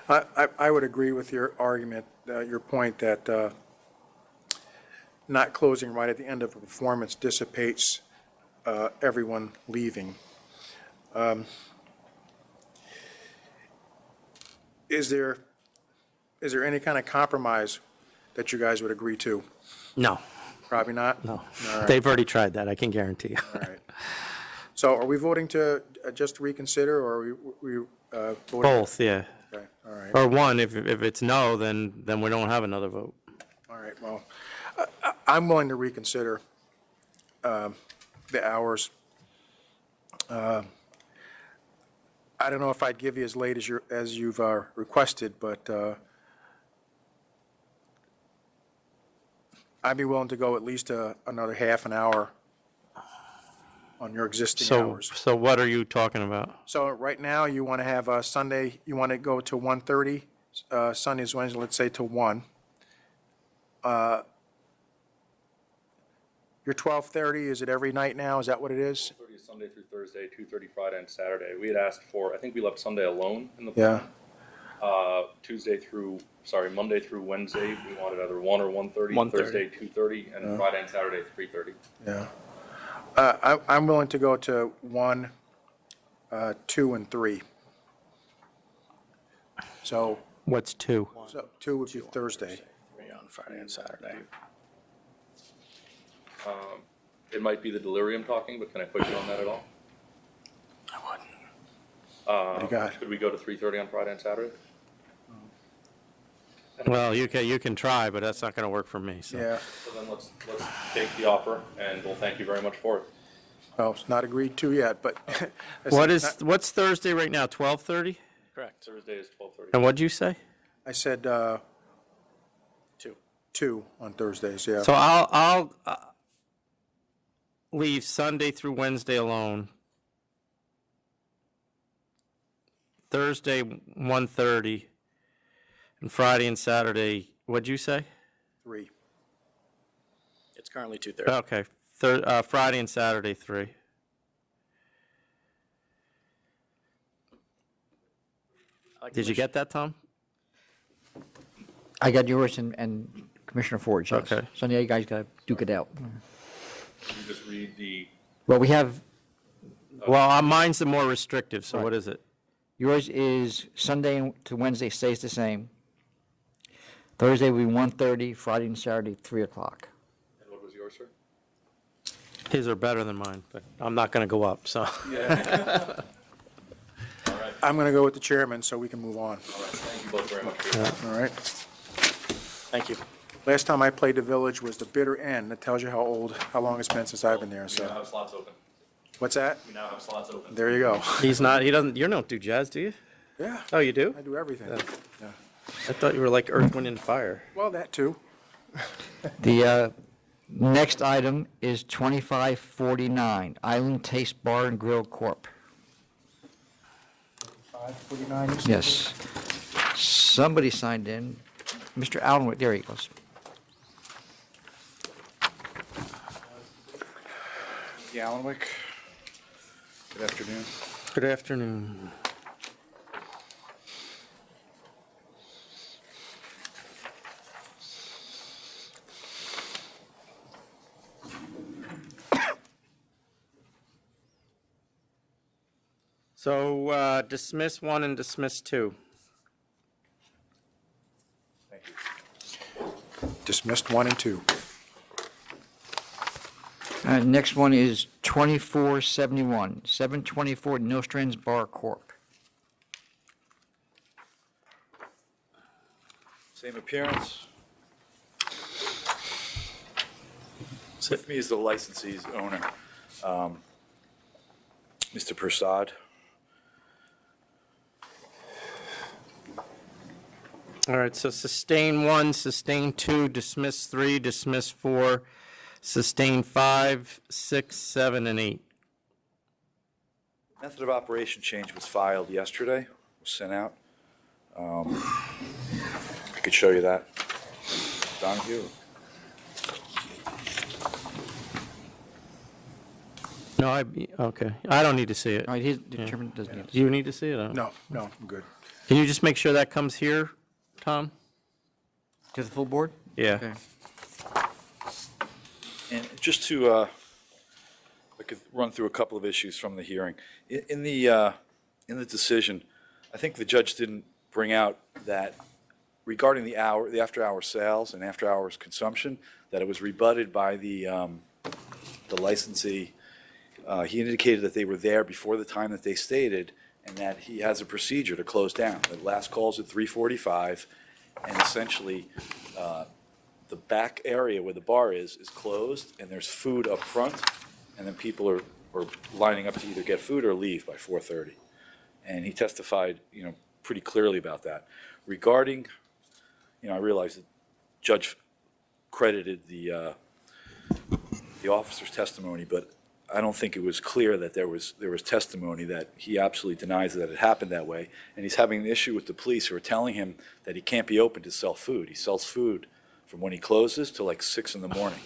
D: Yeah. I would agree with your argument, your point that not closing right at the end of a performance dissipates everyone leaving. Is there any kind of compromise that you guys would agree to?
B: No.
D: Probably not?
B: No.
D: All right.
B: They've already tried that, I can guarantee you.
D: All right. So are we voting to just reconsider, or are we voting?
B: Both, yeah.
D: Okay, all right.
B: Or one, if it's no, then we don't have another vote.
D: All right, well, I'm willing to reconsider the hours. I don't know if I'd give you as late as you've requested, but I'd be willing to go at least another half an hour on your existing hours.
B: So what are you talking about?
D: So right now, you want to have Sunday, you want to go to 1:30, Sundays, Wednesday, let's say to 1. Your 12:30, is it every night now? Is that what it is?
K: 2:30 is Sunday through Thursday, 2:30 Friday and Saturday. We had asked for, I think we left Sunday alone in the plan. Monday through Wednesday, we wanted either 1 or 1:30,
H: 1:30.
K: Thursday 2:30, and Friday and Saturday 3:30.
D: Yeah. I'm willing to go to 1, 2, and 3. So.
B: What's 2?
D: So 2 would be Thursday.
H: 3 on Friday and Saturday.
K: It might be the delirium talking, but can I put you on that at all?
H: I wouldn't.
D: What do you got?
K: Could we go to 3:30 on Friday and Saturday?
B: Well, you can try, but that's not going to work for me, so.
D: Yeah.
K: So then let's take the offer, and we'll thank you very much for it.
D: Well, it's not agreed to yet, but.
B: What's Thursday right now, 12:30?
K: Correct. Thursday is 12:30.
B: And what'd you say?
D: I said 2 on Thursdays, yeah.
B: So I'll leave Sunday through Wednesday alone. Thursday, 1:30, and Friday and Saturday, what'd you say?
D: 3.
H: It's currently 2:30.
B: Okay, Friday and Saturday, 3. Did you get that, Tom?
A: I got yours and Commissioner Ford's, yes.
B: Okay.
A: So now you guys got to duke it out.
K: Can you just read the,
A: Well, we have,
B: Well, mine's the more restrictive, so what is it?
A: yours is Sunday to Wednesday stays the same. Thursday will be 1:30, Friday and Saturday, 3 o'clock.
K: and what was yours, sir?
B: His are better than mine, but I'm not going to go up, so.
D: I'm going to go with the chairman so we can move on.
K: All right, thank you both very much for your time.
D: All right?
H: Thank you.
D: Last time I played the Village was the bitter end. That tells you how long it's been since I've been there,
K: We now
D: so.
K: have slots open.
D: What's that?
K: We now have slots open.
D: There you go.
B: He doesn't, you don't do jazz, do you?
D: Yeah,
B: Oh, you do?
D: I do everything.
B: Yeah.
D: Yeah.
B: I thought you were like Earth, Wind, and Fire.
D: Well, that too.
A: The next item is 2549, Island Taste Bar and Grill Corp.
D: 549, you said?
A: Yes. Somebody signed in. Mr. Allen, there he goes.
F: Allenwick. Good afternoon.
B: Good afternoon. So dismiss 1 and dismiss 2.
D: Dismissed 1 and 2.
A: Next one is 2471, 724 Nostrand's Bar Corp.
F: Same appearance. With me is the licensee's owner, Mr. Prasad.
B: All right, so sustain 1, sustain 2, dismiss 3, dismiss 4, sustain 5, 6, 7, and 8.
F: Method of operation change was filed yesterday, was sent out. I could show you that. Donahue?
B: No, okay. I don't need to see it.
A: All right, he's determined, doesn't need to.
B: Do you need to see it?
D: No, I'm good.
B: Can you just make sure that comes here, Tom?
A: To the full board?
B: Yeah.
A: Okay.
F: And just to, I could run through a couple of issues from the hearing. In the decision, I think the judge didn't bring out that regarding the after-hour sales and after-hours consumption, that it was rebutted by the licensee. He indicated that they were there before the time that they stated, and that he has a procedure to close down. The last call's at 3:45, and essentially, the back area where the bar is closed, and there's food up front, and then people are lining up to either get food or leave by 4:30. And he testified, pretty clearly about that. Regarding, I realize that Judge credited the officer's testimony, but I don't think it was clear that there was testimony that he absolutely denies that it happened that way. And he's having an issue with the police who are telling him that he can't be open to sell food. He sells food from when he closes till like 6 in the morning.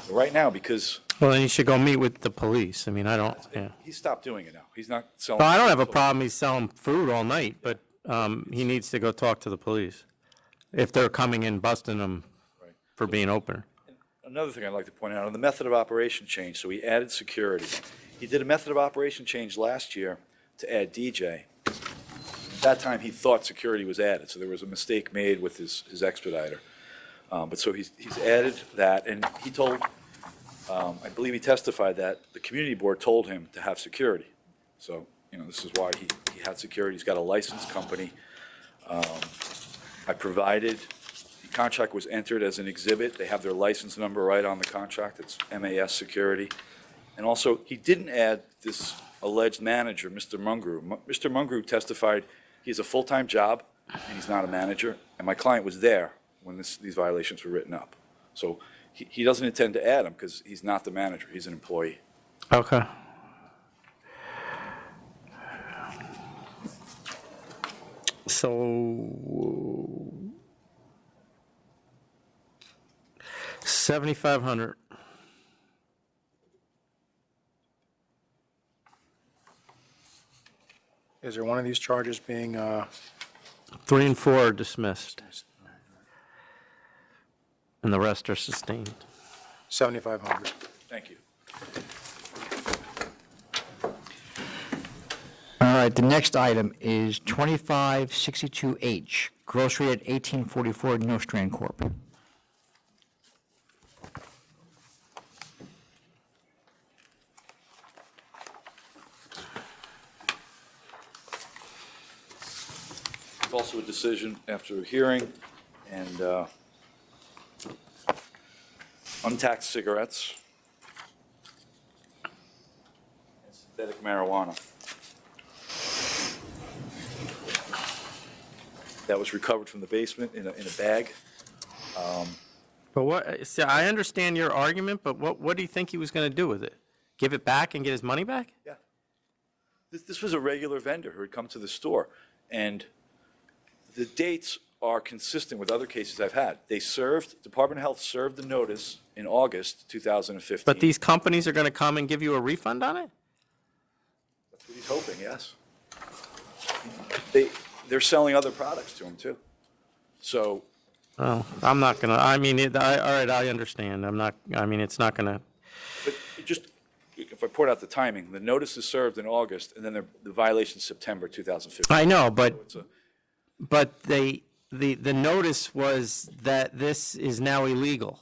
F: But right now, because
B: Well, then you should go meet with the police. I mean, I don't, yeah.
F: he stopped doing it now. He's not selling.
B: Well, I don't have a problem he's selling food all night, but he needs to go talk to the police if they're coming in busting him for being open.
F: Another thing I'd like to point out, on the method of operation change, so he added security. He did a method of operation change last year to add DJ. At that time, he thought security was added, so there was a mistake made with his expediter. But so he's added that, and he told, I believe he testified that the community board told him to have security. So, this is why he had security. He's got a licensed company. I provided, the contract was entered as an exhibit. They have their license number right on the contract. It's MAS Security. And also, he didn't add this alleged manager, Mr. Mungru. Mr. Mungru testified he has a full-time job, and he's not a manager, and my client was there when these violations were written up. So he doesn't intend to add him because he's not the manager. He's an employee.
B: Okay. So 7,500.
D: Is there one of these charges being,
B: 3 and 4 are dismissed. And the rest are sustained.
D: 7,500?
F: Thank you.
A: All right, the next item is 2562H, grocery at 1844 Nostrand Corp.
F: Also a decision after a hearing, and untaxed cigarettes, and synthetic marijuana. That was recovered from the basement in a bag.
B: But what, see, I understand your argument, but what do you think he was going to do with it? Give it back and get his money back?
F: Yeah. This was a regular vendor who had come to the store, and the dates are consistent with other cases I've had. Department of Health served the notice in August 2015.
B: But these companies are going to come and give you a refund on it?
F: That's what he's hoping, yes. They're selling other products to him, too. So,
B: Oh, I'm not going to, I mean, all right, I understand. It's not going to,
F: but just, if I point out the timing, the notice is served in August, and then the violation is September 2015.
B: I know, but,
F: So it's
B: but the notice was that this is now illegal.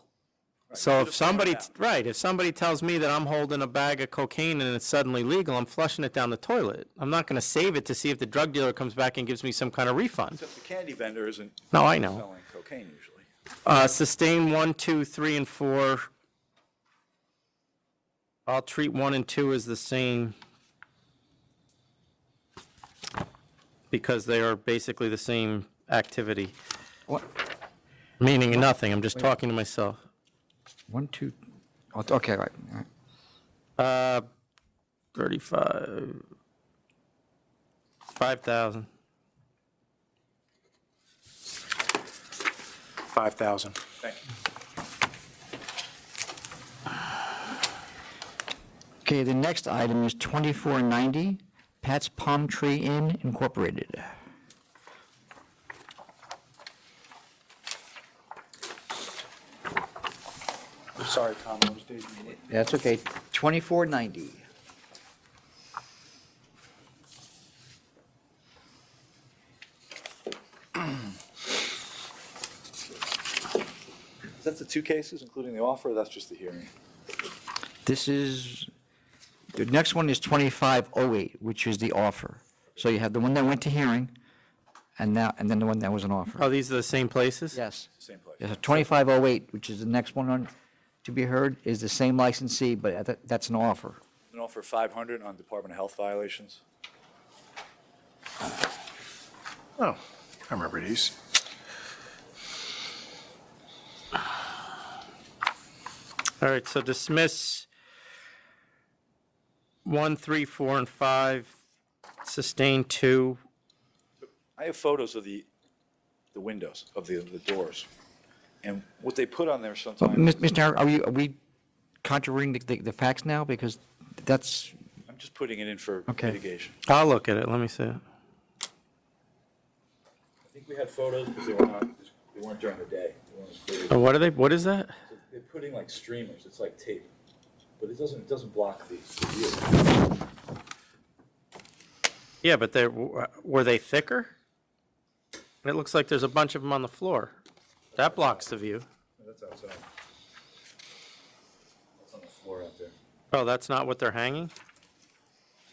B: So if somebody, right, if somebody tells me that I'm holding a bag of cocaine and it's suddenly legal, I'm flushing it down the toilet. I'm not going to save it to see if the drug dealer comes back and gives me some kind of refund.
F: Except the candy vendor isn't
B: No, I know.
F: selling cocaine usually.
B: Sustain 1, 2, 3, and 4. I'll treat 1 and 2 as the same because they are basically the same activity.
A: What?
B: Meaning nothing. I'm just talking to myself.
A: 1, 2, okay, right. All right.
B: 35, 5,000.
D: 5,000.
F: Thank you.
A: Okay, the next item is 2490, Pat's Palm Tree Inn Incorporated.
D: I'm sorry, Tom, I was dating you.
A: That's okay, 2490.
F: Is that the two cases, including the offer, or that's just the hearing?
A: This is, the next one is 2508, which is the offer. So you have the one that went to hearing, and then the one that was an offer.
B: Oh, these are the same places?
A: Yes.
F: Same place.
A: Yes, 2508, which is the next one on, to be heard, is the same licensee, but that's an offer.
F: An offer of 500 on Department of Health violations?
D: Oh, I remember these.
B: All right, so dismiss 1, 3, 4, and 5, sustain 2.
F: I have photos of the windows, of the doors. And what they put on there
A: Well,
F: sometimes,
A: Mr. Harris, are we controverting the facts now? Because that's,
F: I'm just putting it in for
A: Okay.
F: mitigation.
B: I'll look at it, let me see it.
F: I think we had photos, but they weren't during the day. They weren't as clear.
B: Oh, what is that?
F: So they're putting like streamers, it's like tape, but it doesn't block the view.
B: Yeah, but were they thicker? It looks like there's a bunch of them on the floor. That blocks the view.
F: That's outside. That's on the floor out there.
B: Oh, that's not what they're hanging?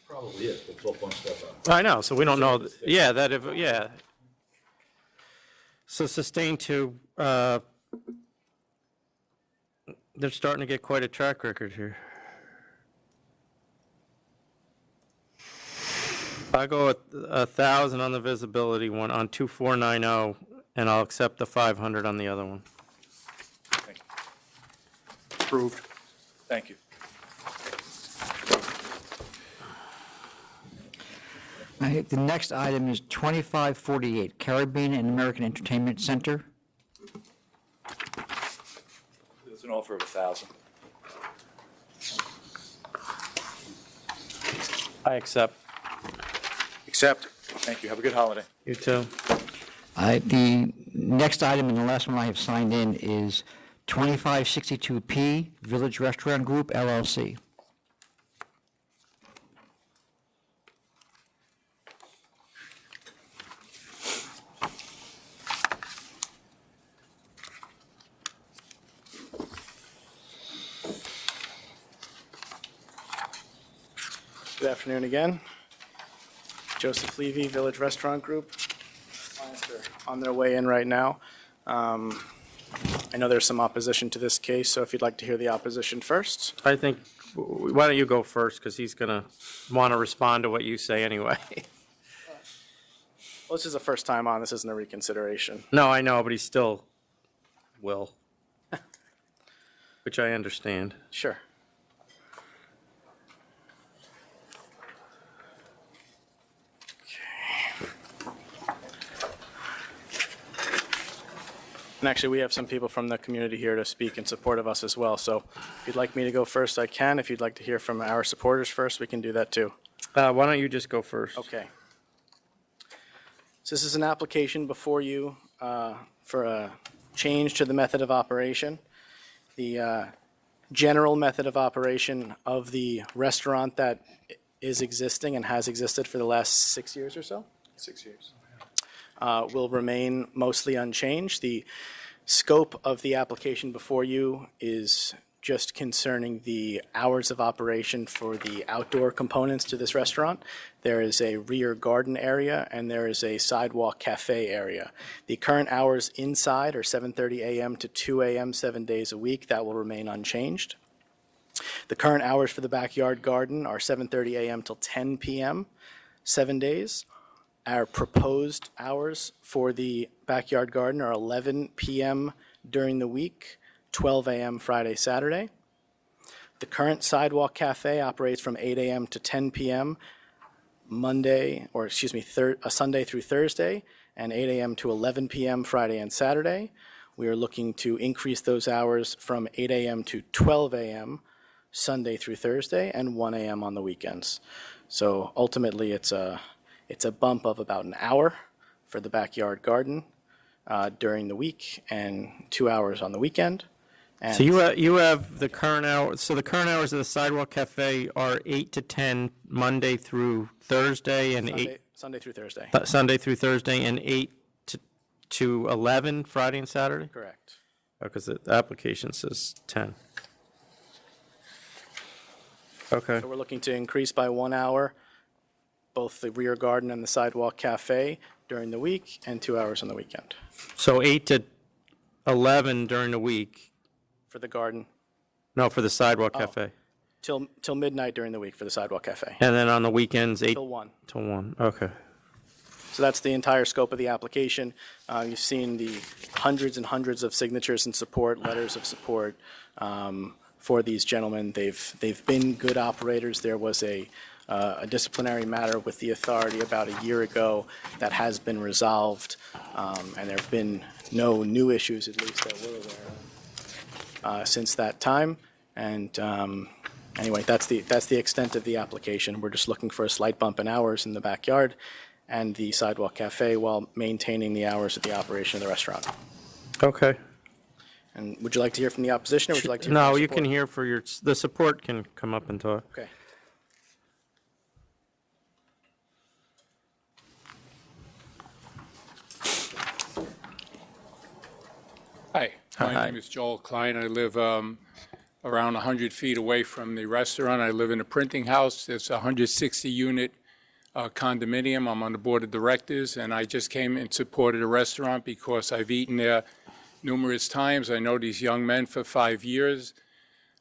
F: Probably is, but it's all bunched up on.
B: I know, so we don't know, yeah, yeah. So sustain 2, they're starting to get quite a track record here. I go with 1,000 on the visibility one, on 2490, and I'll accept the 500 on the other one.
D: Approved.
F: Thank you.
A: all right, the next item is 2548, Caribbean and American Entertainment Center.
F: There's an offer of 1,000.
B: I accept.
D: Accept.
F: Thank you. Have a good holiday.
B: You too.
A: The next item and the last one I have signed in is 2562P, Village Restaurant Group, LLC.
H: Good afternoon again. Joseph Levy, Village Restaurant Group. Clients are on their way in right now. I know there's some opposition to this case, so if you'd like to hear the opposition first.
B: I think, why don't you go first, because he's going to want to respond to what you say anyway.
H: Well, this is the first time on, this isn't a reconsideration.
B: No, I know, but he still will, which I understand.
H: Sure. And actually, we have some people from the community here to speak in support of us as well. So if you'd like me to go first, I can. If you'd like to hear from our supporters first, we can do that too.
B: Why don't you just go first?
H: Okay. So this is an application before you for a change to the method of operation. The general method of operation of the restaurant that is existing and has existed for the last 6 years or so.
D: 6 years.
H: Will remain mostly unchanged. The scope of the application before you is just concerning the hours of operation for the outdoor components to this restaurant. There is a rear garden area and there is a sidewalk cafe area. The current hours inside are 7:30 a.m. to 2 a.m. 7 days a week. That will remain unchanged. The current hours for the backyard garden are 7:30 a.m. till 10 p.m. 7 days. Our proposed hours for the backyard garden are 11 p.m. during the week, 12 a.m. Friday, Saturday. The current sidewalk cafe operates from 8 a.m. to 10 p.m. Sunday through Thursday, and 8 a.m. to 11 p.m. Friday and Saturday. We are looking to increase those hours from 8 a.m. to 12 a.m. Sunday through Thursday, and 1 a.m. on the weekends. So ultimately, it's a bump of about an hour for the backyard garden during the week and 2 hours on the weekend. And
B: So you have the current hours, so the current hours of the Sidewalk Cafe are 8 to 10 Monday through Thursday and
H: Sunday through Thursday.
B: Sunday through Thursday and 8 to 11 Friday and Saturday?
H: Correct.
B: Because the application says 10. Okay.
H: So we're looking to increase by 1 hour both the rear garden and the sidewalk cafe during the week and 2 hours on the weekend.
B: So 8 to 11 during the week?
H: For the garden.
B: No, for the Sidewalk Cafe.
H: Till midnight during the week for the sidewalk cafe.
B: And then on the weekends, 8
H: Till 1.
B: Till 1, okay.
H: So that's the entire scope of the application. You've seen the hundreds and hundreds of signatures and support, letters of support for these gentlemen. They've been good operators. There was a disciplinary matter with the authority about a year ago that has been resolved, and there have been no new issues, at least that we're aware of, since that time. And anyway, that's the extent of the application. We're just looking for a slight bump in hours in the backyard and the sidewalk cafe while maintaining the hours of the operation of the restaurant.
B: Okay.
H: And would you like to hear from the opposition, or would you like to hear from
B: No,
H: the
B: you
H: support?
B: can hear for the support can come up and talk.
H: Okay.
M: Hi, my
B: Hi.
M: name is Joel Klein. I live around 100 feet away from the restaurant. I live in a printing house. It's a 160-unit condominium. I'm on the board of directors, and I just came and supported the restaurant because I've eaten there numerous times. I know these young men for 5 years.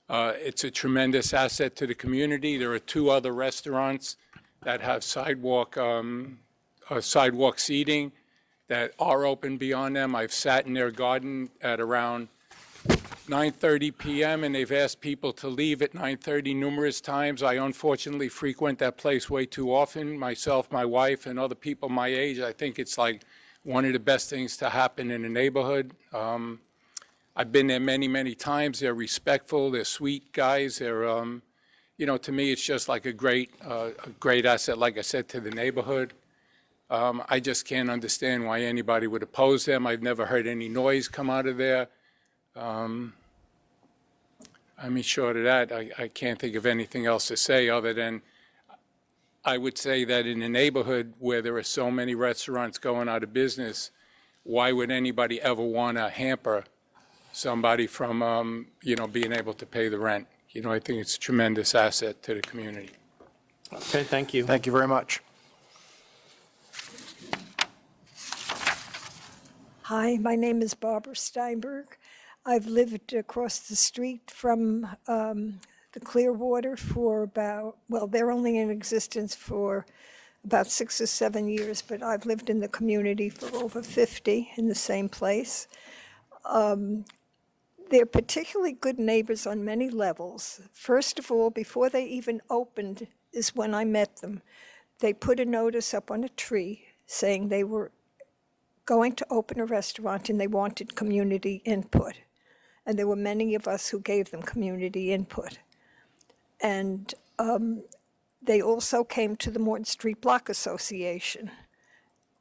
M: It's a tremendous asset to the community. There are 2 other restaurants that have sidewalk seating that are open beyond them. I've sat in their garden at around 9:30 p.m., and they've asked people to leave at 9:30 numerous times. I unfortunately frequent that place way too often, myself, my wife, and other people my age. I think it's like one of the best things to happen in the neighborhood. I've been there many, many times. They're respectful. They're sweet guys. They're, to me, it's just like a great asset, like I said, to the neighborhood. I just can't understand why anybody would oppose them. I've never heard any noise come out of there. Short of that, I can't think of anything else to say other than I would say that in a neighborhood where there are so many restaurants going out of business, why would anybody ever want to hamper somebody from, being able to pay the rent? I think it's a tremendous asset to the community.
B: Okay, thank you.
D: Thank you very much.
N: Hi, my name is Barbara Steinberg. I've lived across the street from the Clearwater for about, well, they're only in existence for about 6 or 7 years, but I've lived in the community for over 50 in the same place. They're particularly good neighbors on many levels. First of all, before they even opened is when I met them. They put a notice up on a tree saying they were going to open a restaurant and they wanted community input. And there were many of us who gave them community input. And they also came to the Morton Street Block Association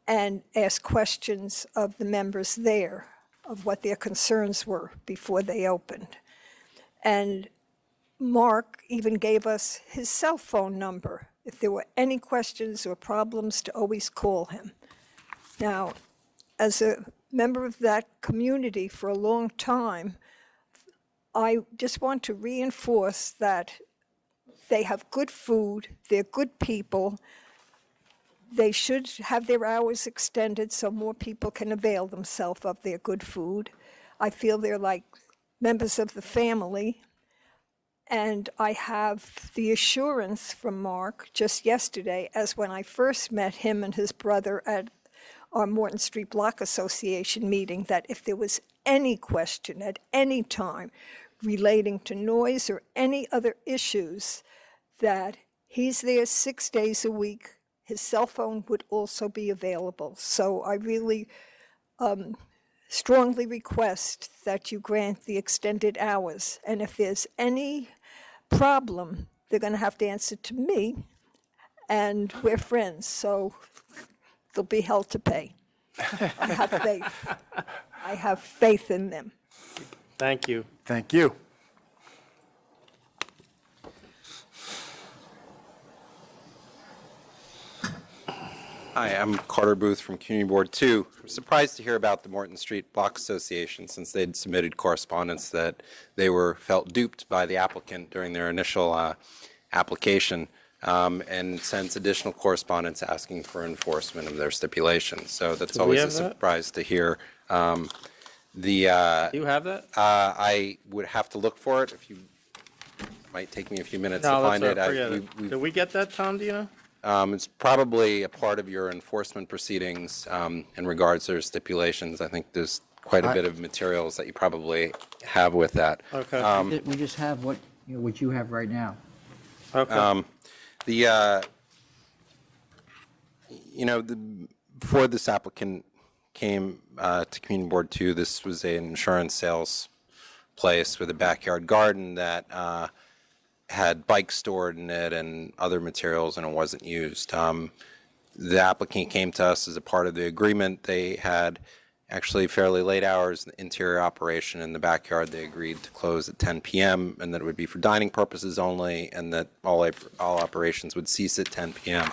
N: and asked questions of the members there of what their concerns were before they opened. And Mark even gave us his cell phone number if there were any questions or problems to always call him. Now, as a member of that community for a long time, I just want to reinforce that they have good food, they're good people, they should have their hours extended so more people can avail themselves of their good food. I feel they're like members of the family. And I have the assurance from Mark just yesterday, as when I first met him and his brother at our Morton Street Block Association meeting, that if there was any question at any time relating to noise or any other issues, that he's there 6 days a week. His cell phone would also be available. So I really strongly request that you grant the extended hours. And if there's any problem, they're going to have to answer to me, and we're friends, so they'll be held to pay. I have faith. I have faith in them.
B: Thank you.
D: Thank you.
G: Hi, I'm Carter Booth from Community Board 2. I'm surprised to hear about the Morton Street Block Association, since they'd submitted correspondence that they felt duped by the applicant during their initial application, and sent additional correspondence asking for enforcement of their stupulations. So that's
B: Do we
G: always a
B: have that?
G: surprise to hear.
B: Do you have that?
G: I would have to look for it. If you might take me a few minutes to find it.
B: Forget it. Did we get that, Tom, do you know?
G: It's probably a part of your enforcement proceedings in regards to their stipulations. I think there's quite a bit of materials that you probably have with that.
B: Okay.
A: We just have what you have right now.
B: Okay.
G: Before this applicant came to Community Board 2, this was an insurance sales place with a backyard garden that had bikes stored in it and other materials, and it wasn't used. The applicant came to us as a part of the agreement. They had actually fairly late hours interior operation in the backyard. They agreed to close at 10 p.m. and that it would be for dining purposes only, and that all operations would cease at 10 p.m.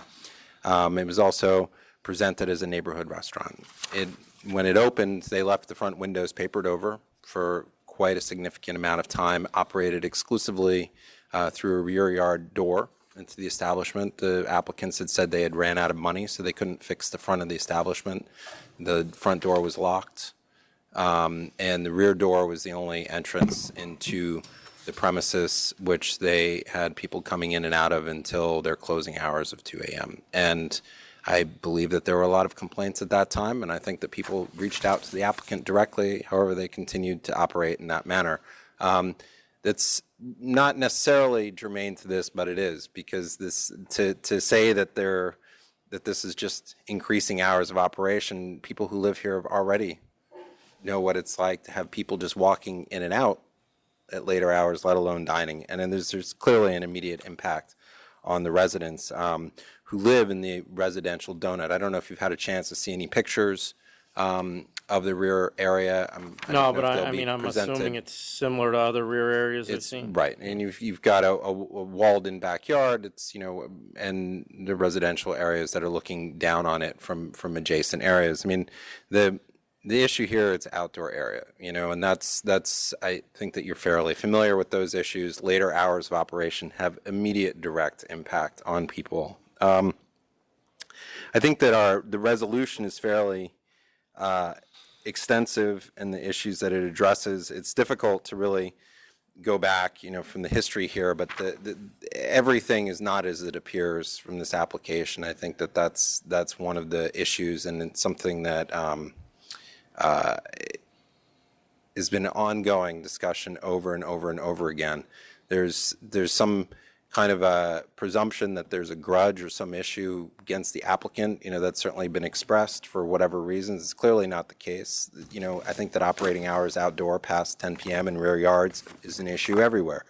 G: It was also presented as a neighborhood restaurant. When it opened, they left the front windows papered over for quite a significant amount of time, operated exclusively through a rear yard door into the establishment. The applicants had said they had ran out of money, so they couldn't fix the front of the establishment. The front door was locked, and the rear door was the only entrance into the premises, which they had people coming in and out of until their closing hours of 2 a.m. And I believe that there were a lot of complaints at that time, and I think that people reached out to the applicant directly. However, they continued to operate in that manner. That's not necessarily germane to this, but it is, because to say that this is just increasing hours of operation, people who live here already know what it's like to have people just walking in and out at later hours, let alone dining. And then there's clearly an immediate impact on the residents who live in the residential donut. I don't know if you've had a chance to see any pictures of the rear area.
B: No, but I'm assuming it's similar to other rear areas I've seen.
G: Right, and you've got a walled-in backyard. It's and the residential areas that are looking down on it from adjacent areas. I mean, the issue here, it's outdoor area, and that's I think that you're fairly familiar with those issues. Later hours of operation have immediate direct impact on people. I think that the resolution is fairly extensive in the issues that it addresses. It's difficult to really go back, from the history here, but everything is not as it appears from this application. I think that that's one of the issues, and it's something that has been an ongoing discussion over and over and over again. There's some kind of a presumption that there's a grudge or some issue against the applicant. That's certainly been expressed for whatever reasons. It's clearly not the case. I think that operating hours outdoor past 10 p.m. in rear yards is an issue everywhere.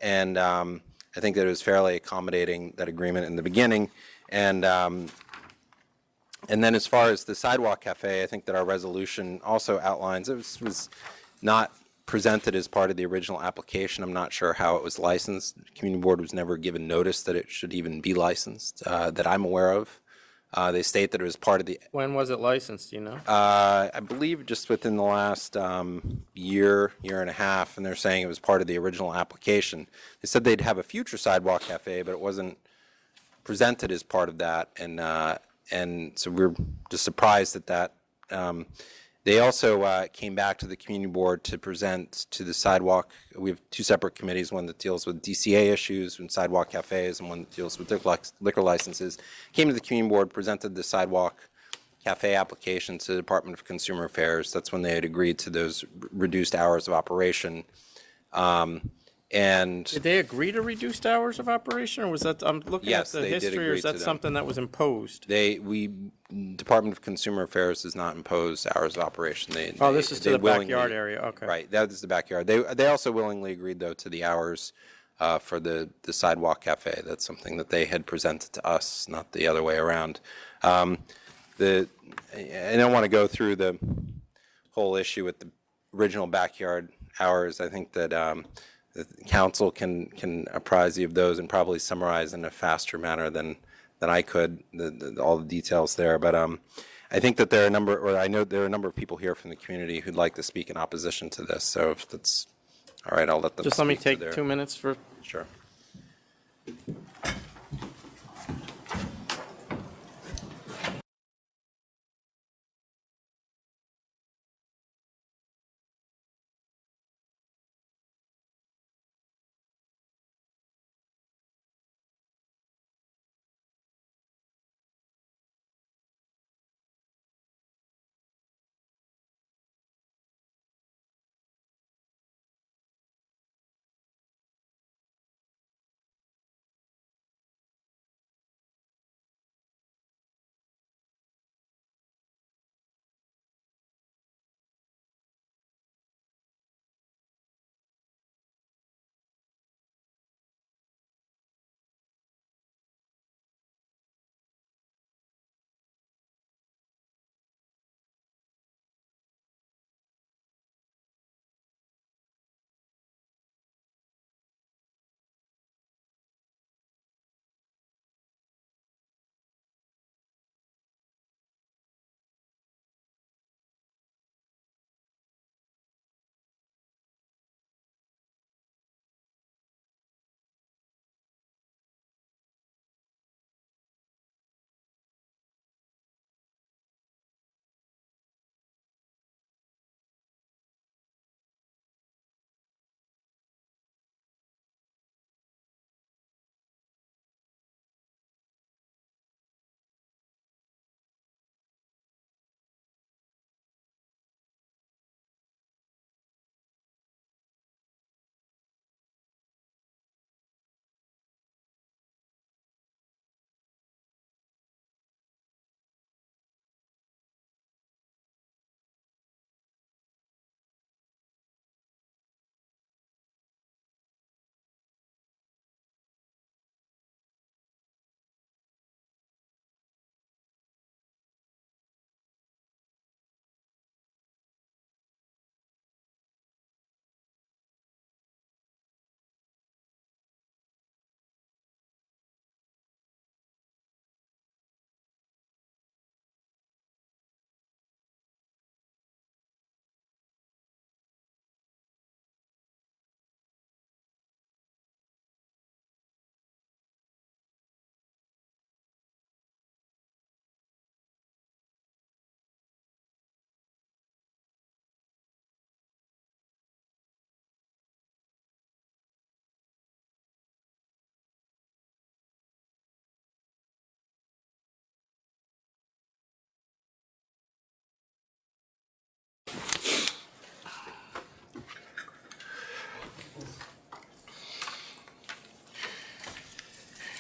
G: And I think that it was fairly accommodating, that agreement in the beginning. And then as far as the sidewalk cafe, I think that our resolution also outlines, it was not presented as part of the original application. I'm not sure how it was licensed. The Community Board was never given notice that it should even be licensed, that I'm aware of. They state that it was part of the,
B: When was it licensed, do you know?
G: I believe just within the last year and a half, and they're saying it was part of the original application. They said they'd have a future sidewalk cafe, but it wasn't presented as part of that, and so we're just surprised at that. They also came back to the community board to present to the sidewalk. We have two separate committees, one that deals with DCA issues and sidewalk cafes, and one that deals with liquor licenses. Came to the community board, presented the sidewalk cafe application to the Department of Consumer Affairs. That's when they had agreed to those reduced hours of operation. And
B: Did they agree to reduced hours of operation, or was that, I'm looking at
G: Yes,
B: the
G: they did
B: history, or
G: agree
B: is
G: to
B: that
G: them.
B: something that was imposed?
G: Department of Consumer Affairs does not impose hours of operation.
B: Oh, this is to
G: they
B: the
G: willingly-
B: backyard area, okay.
G: Right, that is the backyard. They also willingly agreed, though, to the hours for the sidewalk cafe. That's something that they had presented to us, not the other way around. I don't want to go through the whole issue with the original backyard hours. I think that the council can apprise you of those and probably summarize in a faster manner than I could, all the details there. But I think that there are I know there are a number of people here from the community who'd like to speak in opposition to this. So if that's all right, I'll let them
B: Just let me
G: speak to
B: take
G: their-
B: 2 minutes for.
G: Sure.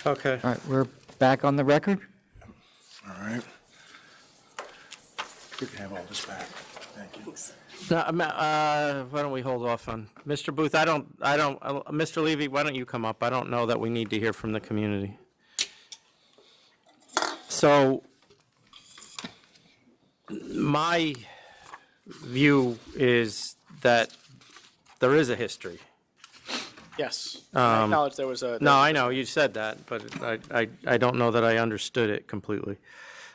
B: Okay.
A: All right, we're back on the record.
D: All right. Good to have all this back. Thank you.
B: No, why don't we hold off on, Mr. Booth, Mr. Levy, why don't you come up? I don't know that we need to hear from the community. So, my view is that there is a history.
H: Yes. I
B: Um,
H: acknowledge there was a.
B: No, I know, you said that, but I don't know that I understood it completely.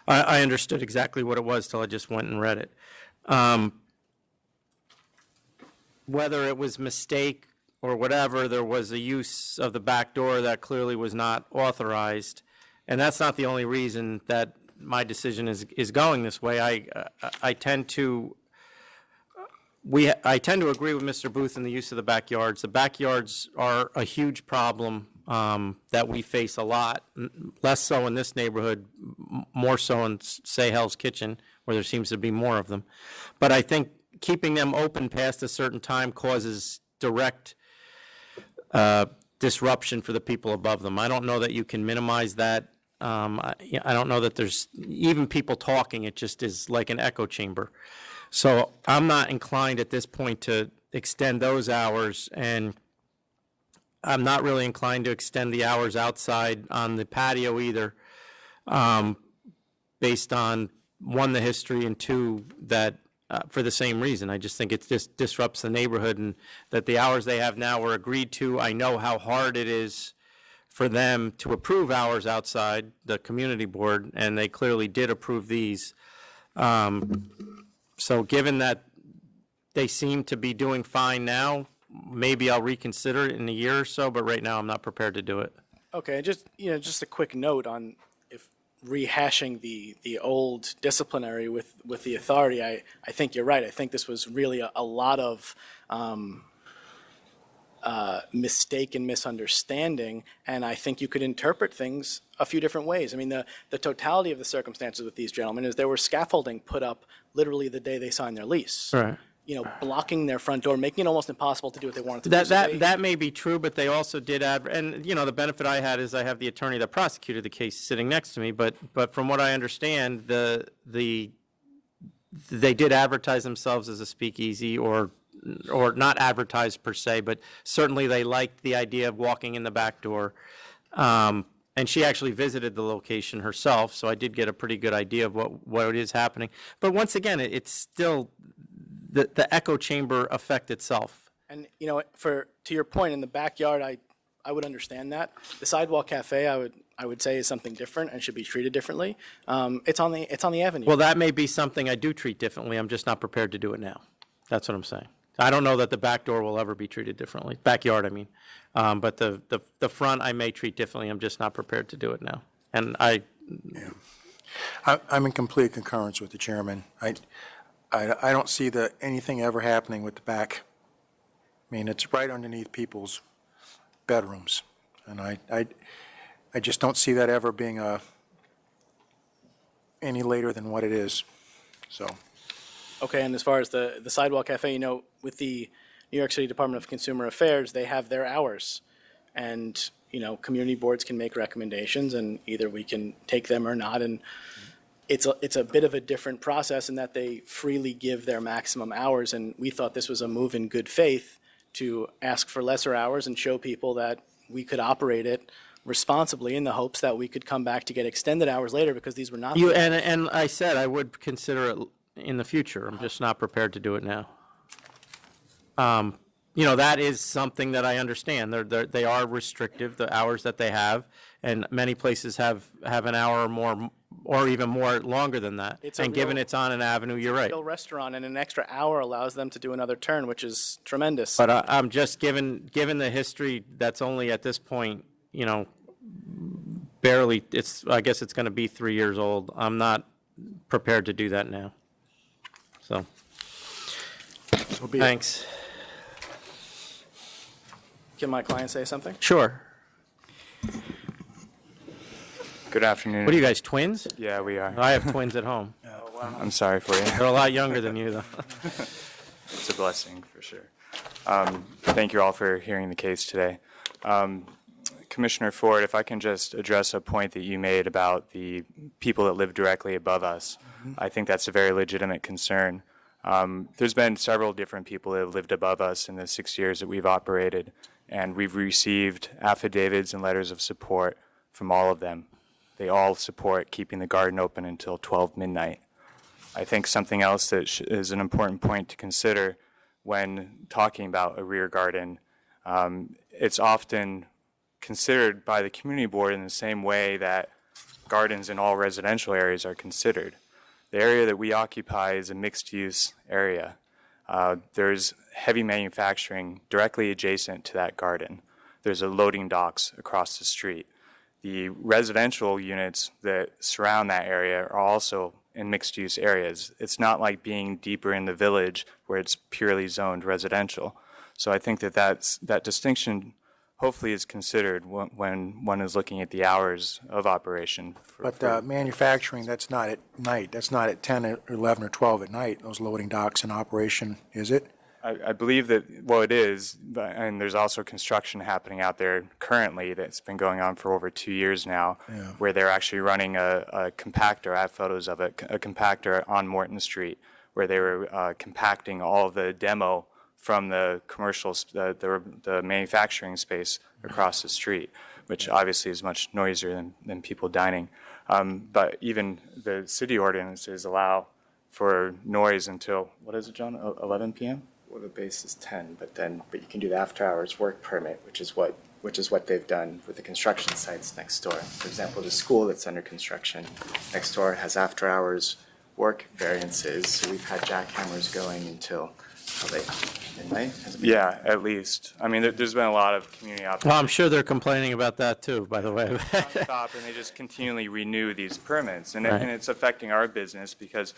B: I understood exactly what it was till I just went and read it. Whether it was mistake or whatever, there was a use of the back door that clearly was not authorized. And that's not the only reason that my decision is going this way. I tend to agree with Mr. Booth in the use of the backyards. The backyards are a huge problem that we face a lot, less so in this neighborhood, more so in, say, Hell's Kitchen, where there seems to be more of them. But I think keeping them open past a certain time causes direct disruption for the people above them. I don't know that you can minimize that. I don't know that there's even people talking. It just is like an echo chamber. So I'm not inclined at this point to extend those hours, and I'm not really inclined to extend the hours outside on the patio either, based on, one, the history, and two, that for the same reason. I just think it just disrupts the neighborhood, and that the hours they have now were agreed to. I know how hard it is for them to approve hours outside, the community board, and they clearly did approve these. So given that they seem to be doing fine now, maybe I'll reconsider it in a year or so, but right now I'm not prepared to do it.
H: Okay, just, just a quick note on if rehashing the old disciplinary with the authority, I think you're right. I think this was really a lot of mistake and misunderstanding, and I think you could interpret things a few different ways. I mean, the totality of the circumstances with these gentlemen is there was scaffolding put up literally the day they signed their lease.
B: Right.
H: Blocking their front door, making it almost impossible to do what they wanted to do.
B: That may be true, but they also did and the benefit I had is I have the attorney that prosecuted the case sitting next to me, but from what I understand, they did advertise themselves as a speakeasy, or not advertised per se, but certainly they liked the idea of walking in the back door. And she actually visited the location herself, so I did get a pretty good idea of what is happening. But once again, it's still the echo chamber effect itself.
H: And, to your point, in the backyard, I would understand that. The sidewalk cafe, I would say, is something different and should be treated differently. It's on the avenue.
B: Well, that may be something I do treat differently. I'm just not prepared to do it now. That's what I'm saying. I don't know that the back door will ever be treated differently. Backyard, I mean. But the front I may treat differently. I'm just not prepared to do it now. And
D: I'm in complete concurrence with the chairman. I don't see anything ever happening with the back. I mean, it's right underneath people's bedrooms, and I just don't see that ever being any later than what it is. So.
H: Okay, and as far as the sidewalk cafe, with the New York City Department of Consumer Affairs, they have their hours, and community boards can make recommendations, and either we can take them or not. And it's a bit of a different process in that they freely give their maximum hours, and we thought this was a move in good faith to ask for lesser hours and show people that we could operate it responsibly, in the hopes that we could come back to get extended hours later, because these were not.
B: And I said I would consider it in the future. I'm just not prepared to do it now. That is something that I understand. They are restrictive, the hours that they have, and many places have an hour or more, or even more longer than that. And given it's on an avenue, you're right.
H: It's a real restaurant, and an extra hour allows them to do another turn, which is tremendous.
B: But I'm just given the history that's only at this point, barely. I guess it's going to be 3 years old. I'm not prepared to do that now. So thanks.
H: Can my client say something?
B: Sure.
O: Good afternoon.
B: What are you guys, twins?
O: Yeah, we are.
B: I have twins at home.
O: I'm sorry for you.
B: They're a lot younger than you, though.
O: It's a blessing, for sure. Thank you all for hearing the case today. Commissioner Ford, if I can just address a point that you made about the people that live directly above us. I think that's a very legitimate concern. There's been several different people that have lived above us in the 6 years that we've operated, and we've received affidavits and letters of support from all of them. They all support keeping the garden open until 12 midnight. I think something else that is an important point to consider when talking about a rear garden, it's often considered by the community board in the same way that gardens in all residential areas are considered. The area that we occupy is a mixed-use area. There's heavy manufacturing directly adjacent to that garden. There's a loading docks across the street. The residential units that surround that area are also in mixed-use areas. It's not like being deeper in the village where it's purely zoned residential. So I think that distinction hopefully is considered when one is looking at the hours of operation.
D: But manufacturing, that's not at night. That's not at 10 or 11 or 12 at night, those loading docks in operation, is it?
O: I believe that, well, it is, and there's also construction happening out there currently that's been going on for over 2 years now, where they're actually running a compactor. I have photos of it, a compactor on Morton Street, where they were compacting all of the demo from the commercial, the manufacturing space across the street, which obviously is much noisier than people dining. But even the city ordinances allow for noise until, what is it, John, 11 p.m.?
H: Well, the base is 10, but you can do the after-hours work permit, which is what they've done with the construction sites next door. For example, the school that's under construction next door has after-hours work variances, so we've had jackhammers going until midnight.
O: Yeah, at least. I mean, there's been a lot of community opposition.
B: Well, I'm sure they're complaining about that too, by the way.
O: Stop, and they just continually renew these permits, and,
B: Right.
O: and it's affecting our business because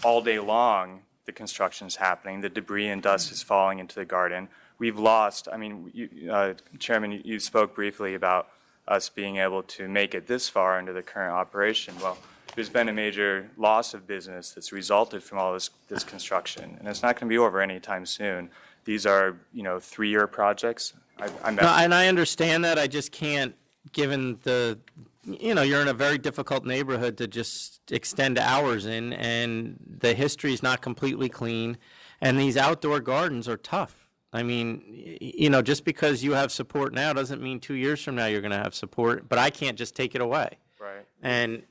O: all day long the construction is happening, the debris and dust is falling into the garden. We've lost. I mean, Chairman, you spoke briefly about us being able to make it this far into the current operation. Well, there's been a major loss of business that's resulted from all this construction, and it's not going to be over anytime soon. These are, 3-year projects.
B: No, and I understand that. I just can't, given the, you're in a very difficult neighborhood to just extend hours in, and the history is not completely clean, and these outdoor gardens are tough. I mean, just because you have support now doesn't mean 2 years from now you're going to have support, but I can't just take it away.
O: Right.
B: And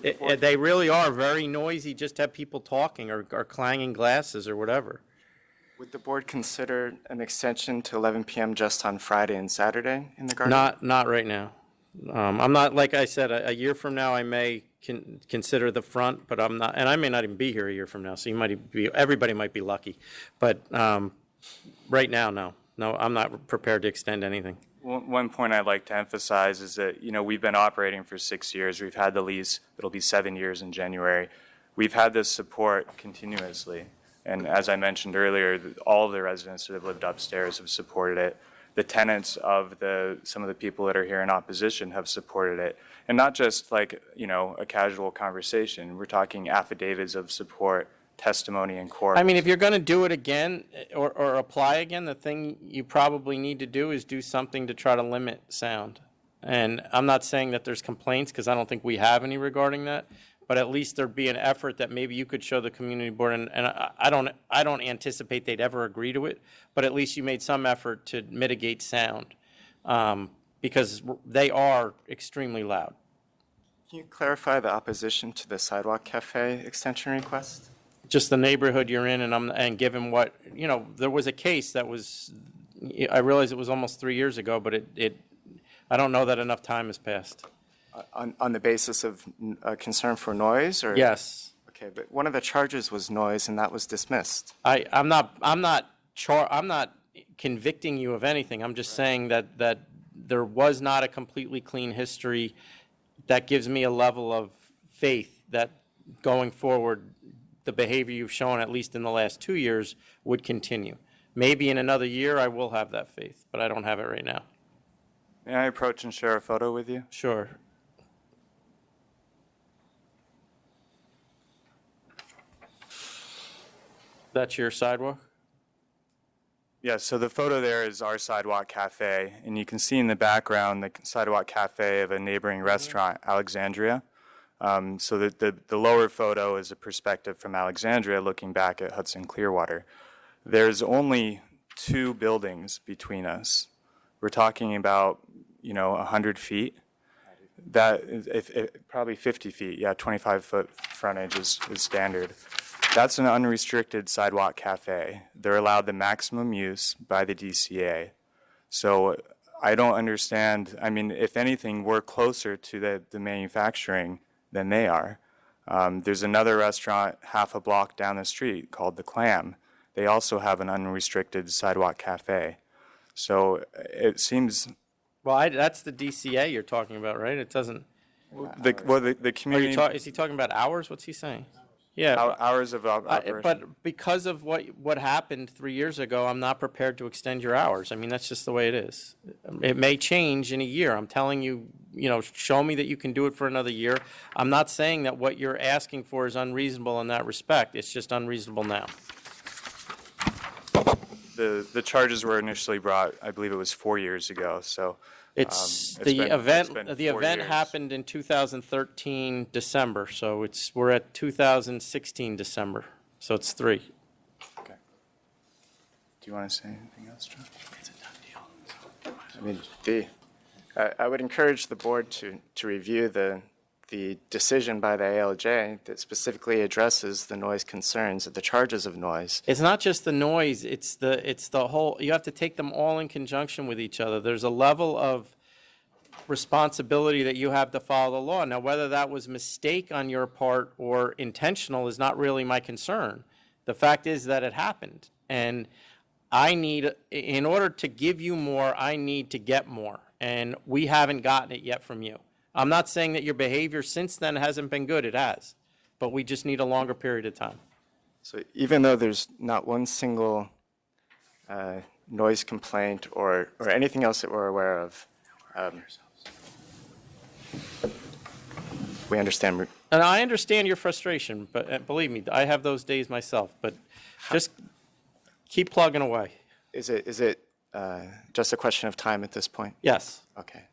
B: they really are very noisy, just have people talking or clanging glasses or whatever.
O: Would the board consider an extension to 11 p.m. just on Friday and Saturday in the garden?
B: Not right now. I'm not, like I said, a year from now I may consider the front, but I'm not, and I may not even be here a year from now, so everybody might be lucky. But right now, no, I'm not prepared to extend anything.
O: One point I'd like to emphasize is that, we've been operating for 6 years. We've had the lease. It'll be 7 years in January. We've had this support continuously. And as I mentioned earlier, all of the residents that have lived upstairs have supported it. The tenants of some of the people that are here in opposition have supported it. And not just like, a casual conversation. We're talking affidavits of support, testimony in court.
B: I mean, if you're going to do it again or apply again, the thing you probably need to do is do something to try to limit sound. And I'm not saying that there's complaints, because I don't think we have any regarding that, but at least there'd be an effort that maybe you could show the community board, and I don't anticipate they'd ever agree to it, but at least you made some effort to mitigate sound, because they are extremely loud.
O: Can you clarify the opposition to the Sidewalk Cafe extension request?
B: Just the neighborhood you're in, and given what, there was a case that was, I realize it was almost 3 years ago, but I don't know that enough time has passed.
O: On the basis of concern for noise, or?
B: Yes.
O: Okay, but one of the charges was noise, and that was dismissed.
B: I'm not convicting you of anything. I'm just saying that there was not a completely clean history. That gives me a level of faith that going forward, the behavior you've shown, at least in the last 2 years, would continue. Maybe in another year I will have that faith, but I don't have it right now.
O: May I approach and share a photo with you?
B: Sure. That's your sidewalk?
O: Yeah, so the photo there is our Sidewalk Cafe, and you can see in the background the Sidewalk Cafe of a neighboring restaurant, Alexandria. So the lower photo is a perspective from Alexandria looking back at Hudson Clearwater. There's only 2 buildings between us. We're talking about, 100 feet. That is probably 50 feet. Yeah, 25-foot frontage is standard. That's an unrestricted sidewalk cafe. They're allowed the maximum use by the DCA. So I don't understand. I mean, if anything, we're closer to the manufacturing than they are. There's another restaurant half a block down the street called The Clam. They also have an unrestricted sidewalk cafe. So it seems.
B: Well, that's the DCA you're talking about, right? It doesn't.
O: The community.
B: Is he talking about hours? What's he saying? Yeah.
O: Hours of operation.
B: But because of what happened 3 years ago, I'm not prepared to extend your hours. I mean, that's just the way it is. It may change in a year. I'm telling you, show me that you can do it for another year. I'm not saying that what you're asking for is unreasonable in that respect. It's just unreasonable now.
O: The charges were initially brought, I believe it was 4 years ago. So
B: It's
O: been
B: the event.
O: 4
B: The event
O: years.
B: happened in 2013 December, so we're at 2016 December, so it's 3.
O: Okay. Do you want to say anything else, John?
Q: I mean, I would encourage the board to review the decision by the ALJ that specifically addresses the noise concerns, the charges of noise.
B: It's not just the noise, it's the whole, you have to take them all in conjunction with each other. There's a level of responsibility that you have to follow the law. Now, whether that was a mistake on your part or intentional is not really my concern. The fact is that it happened. And in order to give you more, I need to get more. And we haven't gotten it yet from you. I'm not saying that your behavior since then hasn't been good. It has. But we just need a longer period of time.
Q: So even though there's not one single noise complaint or anything else that we're aware of, we understand.
B: And I understand your frustration, but believe me, I have those days myself. But just keep plugging away.
Q: Is it just a question of time at this point?
B: Yes.
Q: Okay.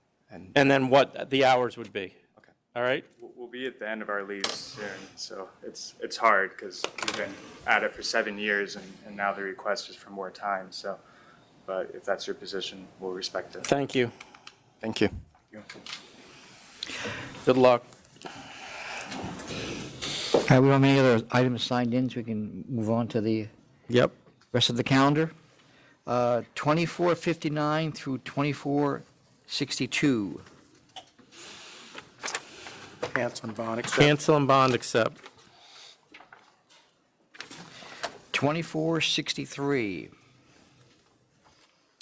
B: And then what the hours would be.
Q: Okay.
B: All right?
O: We'll be at the end of our lease soon, so it's hard because we've been at it for 7 years, and now the request is for more time. So, but if that's your position, we'll respect it.
B: Thank you.
Q: Thank you.
B: Good luck.
A: All right, we don't have any other items signed in, so we can move on to the rest of the calendar. 2459 through 2462.
D: Cancel and bond accept.
B: Cancel and bond accept.
A: 2463.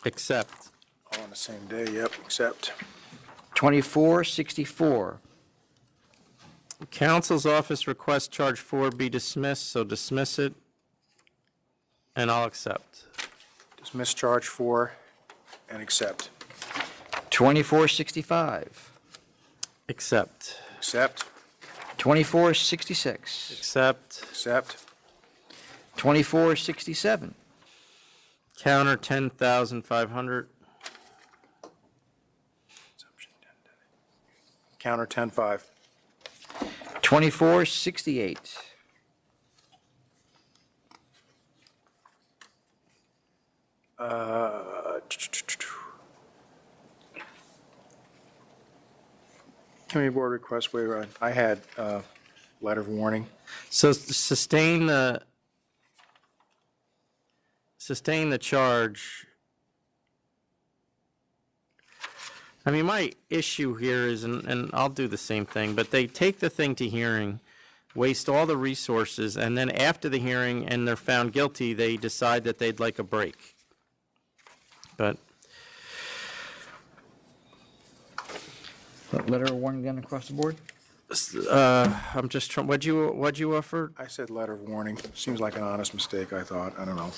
B: Accept.
D: All on the same day, yep, accept.
A: 2464.
B: Council's office requests charge 4 be dismissed, so dismiss it, and I'll accept.
D: Dismiss charge 4 and accept.
A: 2465.
B: Accept.
D: Accept.
A: 2466.
B: Accept.
D: Accept.
A: 2467.
B: Counter 10,500.
D: Counter 10-5.
A: 2468.
D: Community board request waiver. I had letter of warning.
B: So sustain the charge. I mean, my issue here is, and I'll do the same thing, but they take the thing to hearing, waste all the resources, and then after the hearing and they're found guilty, they decide that they'd like a break. But
A: Letter of warning then across the board?
B: I'm just trying, what'd you offer?
D: I said letter of warning. Seems like an honest mistake, I thought. I don't know.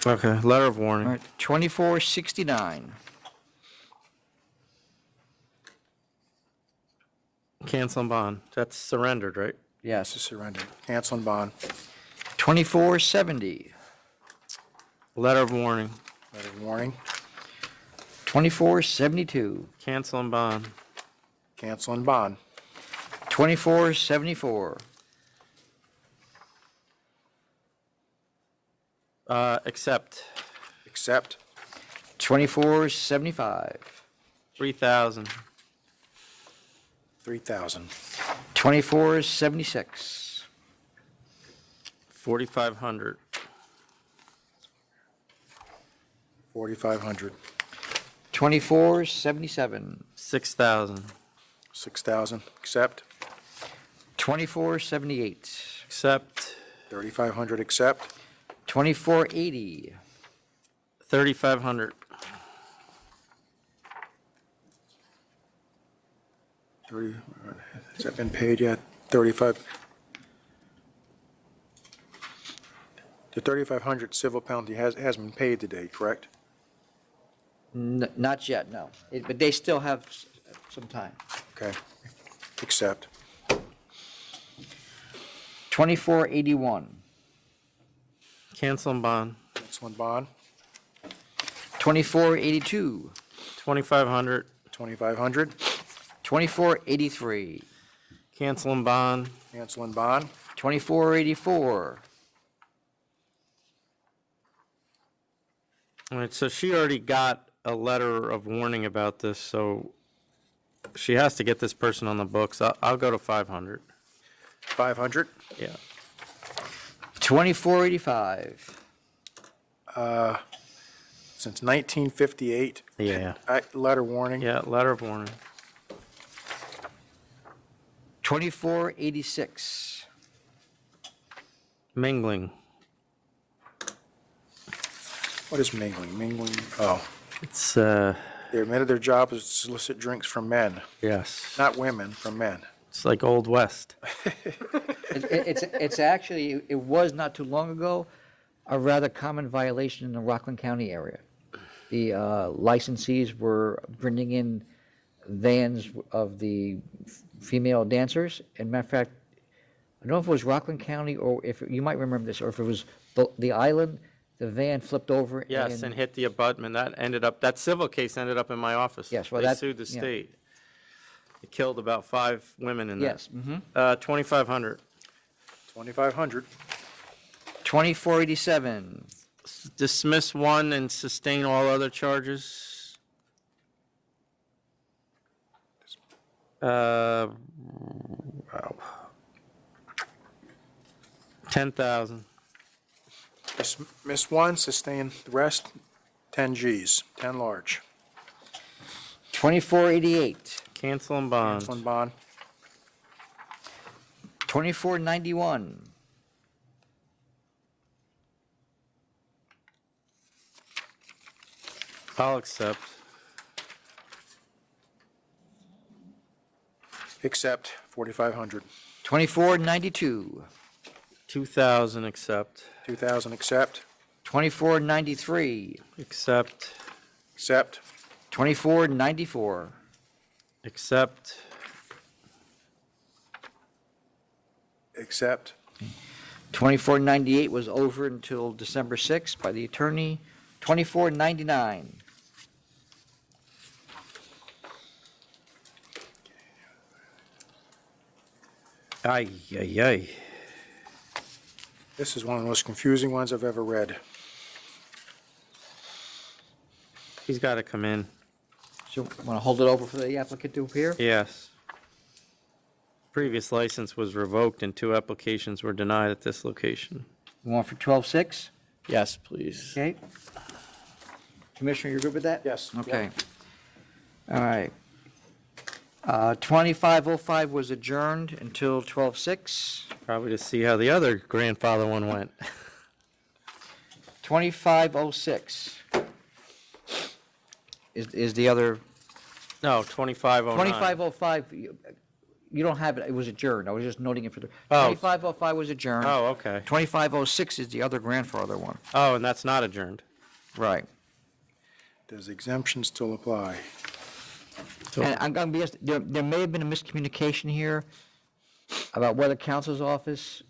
B: Okay, letter of warning.
A: All right, 2469.
B: Cancel and bond. That's surrendered, right?
A: Yes.
D: This is surrendered. Cancel and bond.
A: 2470.
B: Letter of warning.
D: Letter of warning.
A: 2472.
B: Cancel and bond.
D: Cancel and bond.
A: 2474.
B: Accept.
D: Accept.
A: 2475.
B: 3,000.
D: 3,000.
A: 2476.
B: 4,500.
D: 4,500.
A: 2477.
B: 6,000.
D: 6,000, accept.
A: 2478.
B: Accept.
D: 3,500, accept.
A: 2480.
B: 3,500.
D: 30, has that been paid yet? 35. The 3,500 civil penalty has been paid today, correct?
A: Not yet, no. But they still have some time.
D: Okay, accept.
A: 2481.
B: Cancel and bond.
D: Cancel and bond.
A: 2482.
B: 2,500.
D: 2,500.
A: 2483.
B: Cancel and bond.
D: Cancel and bond.
A: 2484.
B: All right, so she already got a letter of warning about this, so she has to get this person on the books. I'll go to 500.
D: 500.
B: Yeah.
A: 2485.
D: Since 1958.
B: Yeah.
D: Letter warning.
B: Yeah, letter of warning.
A: 2486.
B: Mingling.
D: What is mingling? Mingling, oh.
B: It's,
D: They admitted their job is to solicit drinks from men.
B: yes.
D: Not women, from men.
B: It's like Old West.
A: It's actually, it was not too long ago, a rather common violation in the Rockland County area. The licensees were bringing in vans of the female dancers. And matter of fact, I don't know if it was Rockland County or if, you might remember this, or if it was the island, the van flipped over.
B: Yes, and hit the abutment. That civil case ended up in my office.
A: Yes, well,
B: They
A: that-
B: sued the
A: yeah.
B: state. It killed about 5 women in that.
A: Yes,
B: 2,500.
D: 2,500.
A: 2487.
B: Dismiss one and sustain all other charges. Wow. 10,000.
D: Dismiss one, sustain the rest, 10 Gs, 10 large.
A: 2488.
B: Cancel and bond.
D: Cancel and bond.
A: 2491.
B: I'll accept.
D: Accept, 4,500.
A: 2492.
B: 2,000 accept.
D: 2,000, accept.
A: 2493.
B: Accept.
D: Accept.
A: 2494.
B: Accept.
D: Accept.
A: 2498 was over until December 6th by the attorney. 2499.
B: Ay, ay, ay.
D: This is one of the most confusing ones I've ever read.
B: He's got to come in.
A: So, want to hold it over for the applicant to appear?
B: Yes. Previous license was revoked and 2 applications were denied at this location.
A: You want for 12-6?
B: Yes, please.
A: Okay. Commissioner, you're good with that?
D: Yes.
A: Okay. All right. 2505 was adjourned until 12-6.
B: Probably to see how the other grandfather one went.
A: 2506 is the other.
B: No, 2509.
A: 2505, you don't have it, it was adjourned. I was just noting it for the,
B: Oh.
A: 2505 was adjourned.
B: Oh, okay.
A: 2506 is the other grandfather one.
B: Oh, and that's not adjourned.
A: Right.
D: Does exemption still apply?
A: And I'm going to be honest, there may have been a miscommunication here about whether counsel's office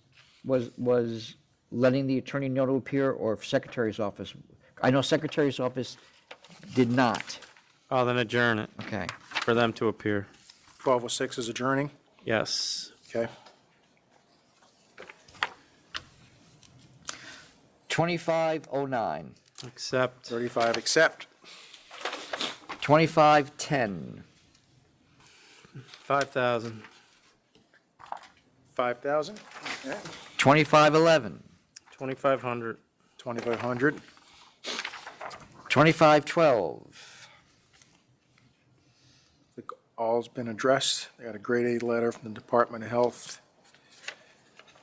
A: was letting the attorney know to appear or if secretary's office. I know secretary's office did not.
B: Oh, then adjourn it
A: Okay.
B: for them to appear.
D: 1206 is adjourning?
B: Yes.
D: Okay.
A: 2509.
B: Accept.
D: 35, accept.
A: 2510.
B: 5,000.
D: 5,000? Okay.
A: 2511.
B: 2,500.
D: 2,500.
A: 2512.
D: All's been addressed. They got a grade A letter from the Department of Health.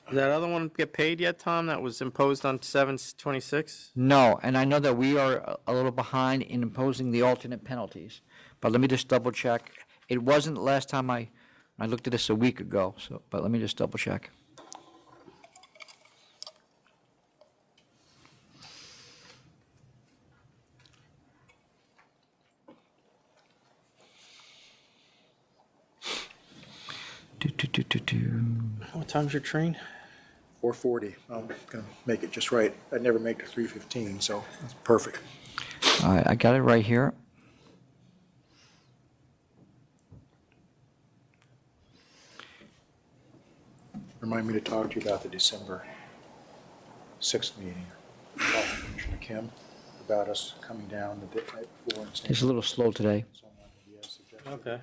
B: Did that other one get paid yet, Tom, that was imposed on 7/26?
A: No, and I know that we are a little behind in imposing the alternate penalties, but let me just double check. It wasn't the last time I looked at this a week ago, so, but let me just double check.
B: What time's your train?
D: 4:40. I'm going to make it just right. I'd never make it 3:15, so that's perfect.
A: All right, I got it right here.
D: Remind me to talk to you about the December 6th meeting. Talk to Commissioner Kim about us coming down the night before. and saying-
A: It's a little slow today.
B: Okay.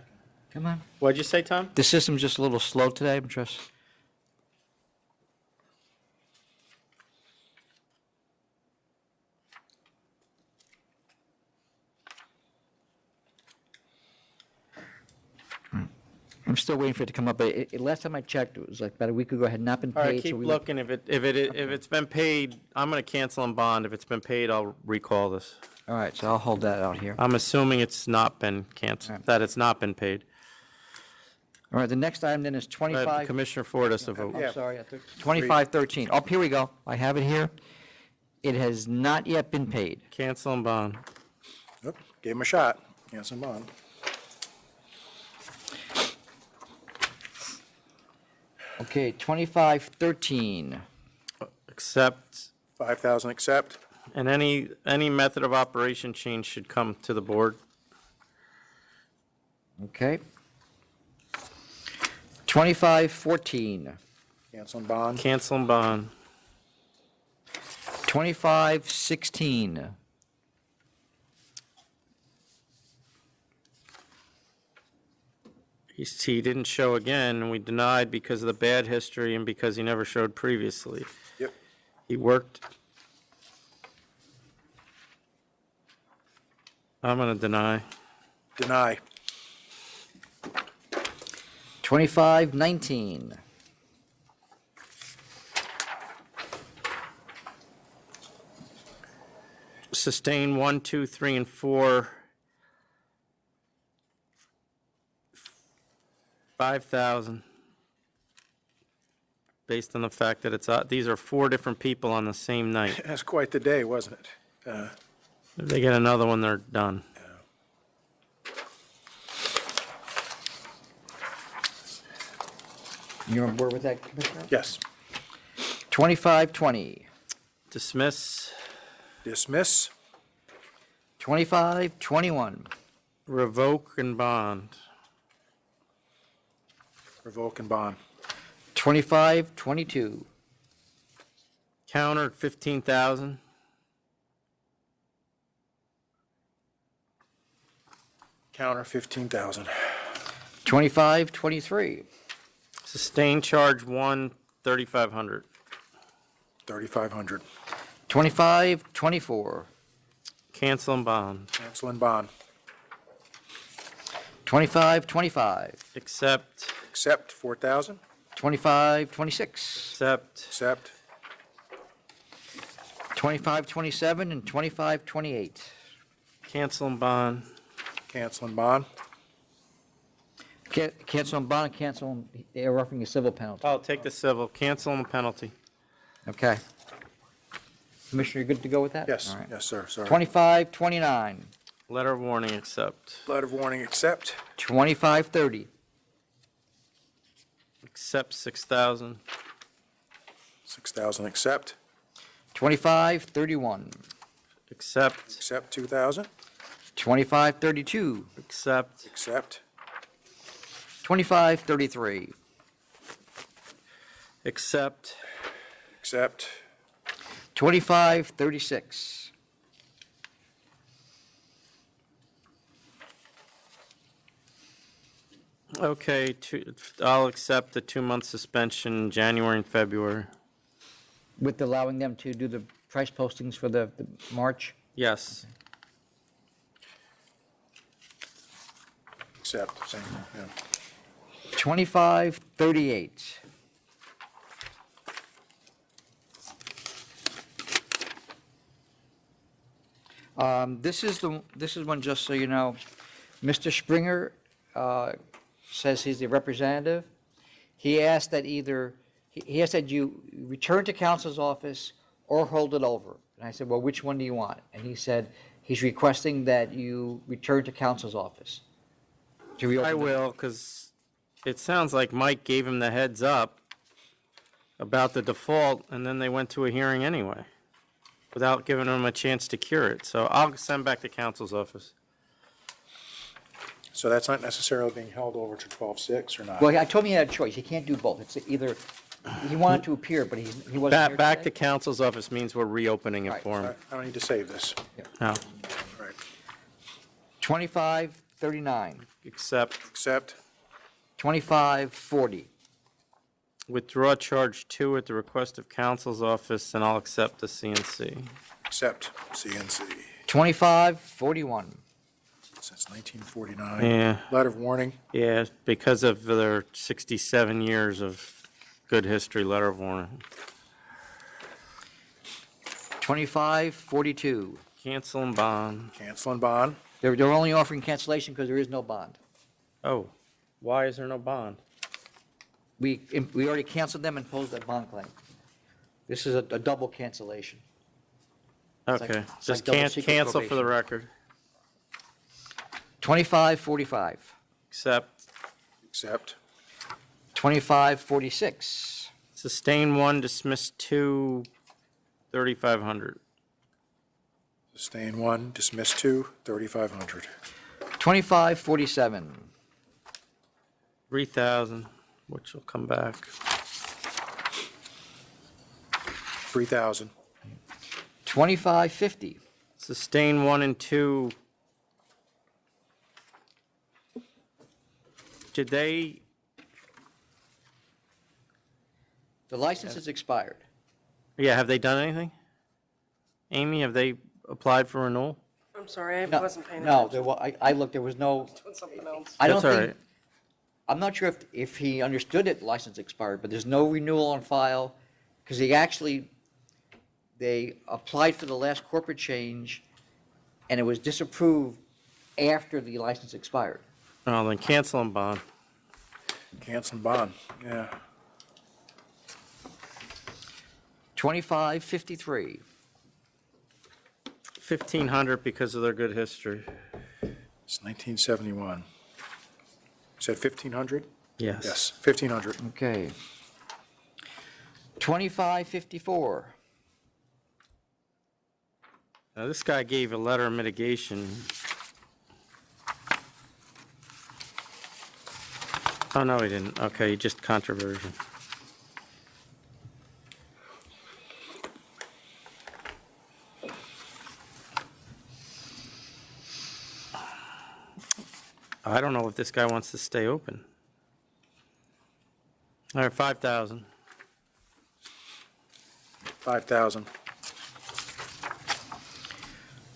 A: Come on.
B: What'd you say, Tom?
A: The system's just a little slow today, I'm just. I'm still waiting for it to come up, but last time I checked, it was like about a week ago, it had not been paid.
B: All right,
A: so
B: keep
A: we were-
B: looking. If it's been paid, I'm going to cancel and bond. If it's been paid, I'll recall this.
A: All right, so I'll hold that out here.
B: I'm assuming it's not been canceled, that it's not been paid.
A: All right, the next item then is 25.
B: Commissioner Ford has to vote.
A: I'm sorry, 2513. Up here we go. I have it here. It has not yet been paid.
B: Cancel and bond.
D: Yep, gave him a shot. Cancel and bond.
A: Okay, 2513.
B: Accept.
D: 5,000 accept.
B: And any method of operation change should come to the board.
A: Okay. 2514.
D: Cancel and bond.
B: Cancel and bond.
A: 2516.
B: He didn't show again, and we denied because of the bad history and because he never showed previously.
D: Yep.
B: He worked. I'm going to deny.
D: Deny.
A: 2519.
B: Sustain 1, 2, 3, and 4. 5,000. Based on the fact that these are 4 different people on the same night.
D: That's quite the day, wasn't it?
B: If they get another one, they're done.
A: You're on board with that, Commissioner?
D: Yes.
A: 2520.
B: Dismiss.
D: Dismiss.
A: 2521.
B: Revoke and bond.
D: Revoke and bond.
A: 2522.
B: Counter at 15,000.
D: Counter 15,000.
A: 2523.
B: Sustain charge 1, 3,500.
D: 3,500.
A: 2524.
B: Cancel and bond.
D: Cancel and bond.
A: 2525.
B: Accept.
D: Accept 4,000.
A: 2526.
B: Accept.
D: Accept.
A: 2527 and 2528.
B: Cancel and bond.
D: Cancel and bond.
A: Cancel and bond, cancel, they're offering a civil penalty.
B: I'll take the civil. Cancel and penalty.
A: Okay. Commissioner, you good to go with that?
D: Yes.
A: All right.
D: Yes, sir. Sorry.
A: 2529.
B: Letter of warning, accept.
D: Letter of warning, accept.
A: 2530.
B: Accept 6,000.
D: 6,000 accept.
A: 2531.
B: Accept.
D: Accept 2,000.
A: 2532.
B: Accept.
D: Accept.
A: 2533.
B: Accept.
D: Accept.
A: 2536.
B: Okay, I'll accept the 2-month suspension, January and February.
A: With allowing them to do the price postings for the March?
B: Yes.
D: Accept, same, yeah.
A: 2538. This is one, just so you know, Mr. Springer says he's the representative. He asked that he asked that you return to council's office or hold it over. And I said, well, which one do you want? And he said he's requesting that you return to council's office. To reopen
B: I
A: the-
B: will, because it sounds like Mike gave him the heads up about the default, and then they went to a hearing anyway, without giving him a chance to cure it. So I'll send back to council's office.
D: So that's not necessarily being held over to 12-6 or not?
A: Well, I told him he had a choice. He can't do both. It's either, he wanted to appear, but he wasn't here
B: Back to
A: today.
B: council's office means we're reopening it for him.
D: I don't need to save this.
B: No.
A: 2539.
B: Accept.
D: Accept.
A: 2540.
B: Withdraw charge 2 at the request of council's office, and I'll accept the CNC.
D: Accept, CNC.
A: 2541.
D: Since 1949.
B: Yeah.
D: Letter of warning.
B: Yeah, because of their 67 years of good history, letter of warning.
A: 2542.
B: Cancel and bond.
D: Cancel and bond.
A: They're only offering cancellation because there is no bond.
B: Oh, why is there no bond?
A: We already canceled them and posed that bond claim. This is a double cancellation. It's like-
B: Okay,
A: it's like
B: just
A: double secret
B: cancel for the
A: probation.
B: record.
A: 2545.
B: Accept.
D: Accept.
A: 2546.
B: Sustain 1, dismiss 2, 3,500.
D: Sustain 1, dismiss 2, 3,500.
A: 2547.
B: 3,000, which will come back.
D: 3,000.
A: 2550.
B: Sustain 1 and 2. Did they,
A: The license is expired.
B: yeah, have they done anything? Amy, have they applied for renewal?
U: I'm sorry, I
A: No,
U: wasn't paying
A: no,
U: attention.
A: I looked, there was no,
U: Doing something else.
A: I don't
B: That's all
A: think,
B: right.
A: I'm not sure if he understood it, license expired, but there's no renewal on file, because they applied for the last corporate change, and it was disapproved after the license expired.
B: Oh, then cancel and bond.
D: Cancel and bond, yeah.
A: 2553.
B: 1,500 because of their good history.
D: It's 1971. You said 1,500?
B: Yes.
D: Yes, 1,500.
A: Okay. 2554.
B: Now, this guy gave a letter of mitigation. Oh, no, he didn't. Okay, just controversion. I don't know if this guy wants to stay open. All right, 5,000.
D: 5,000.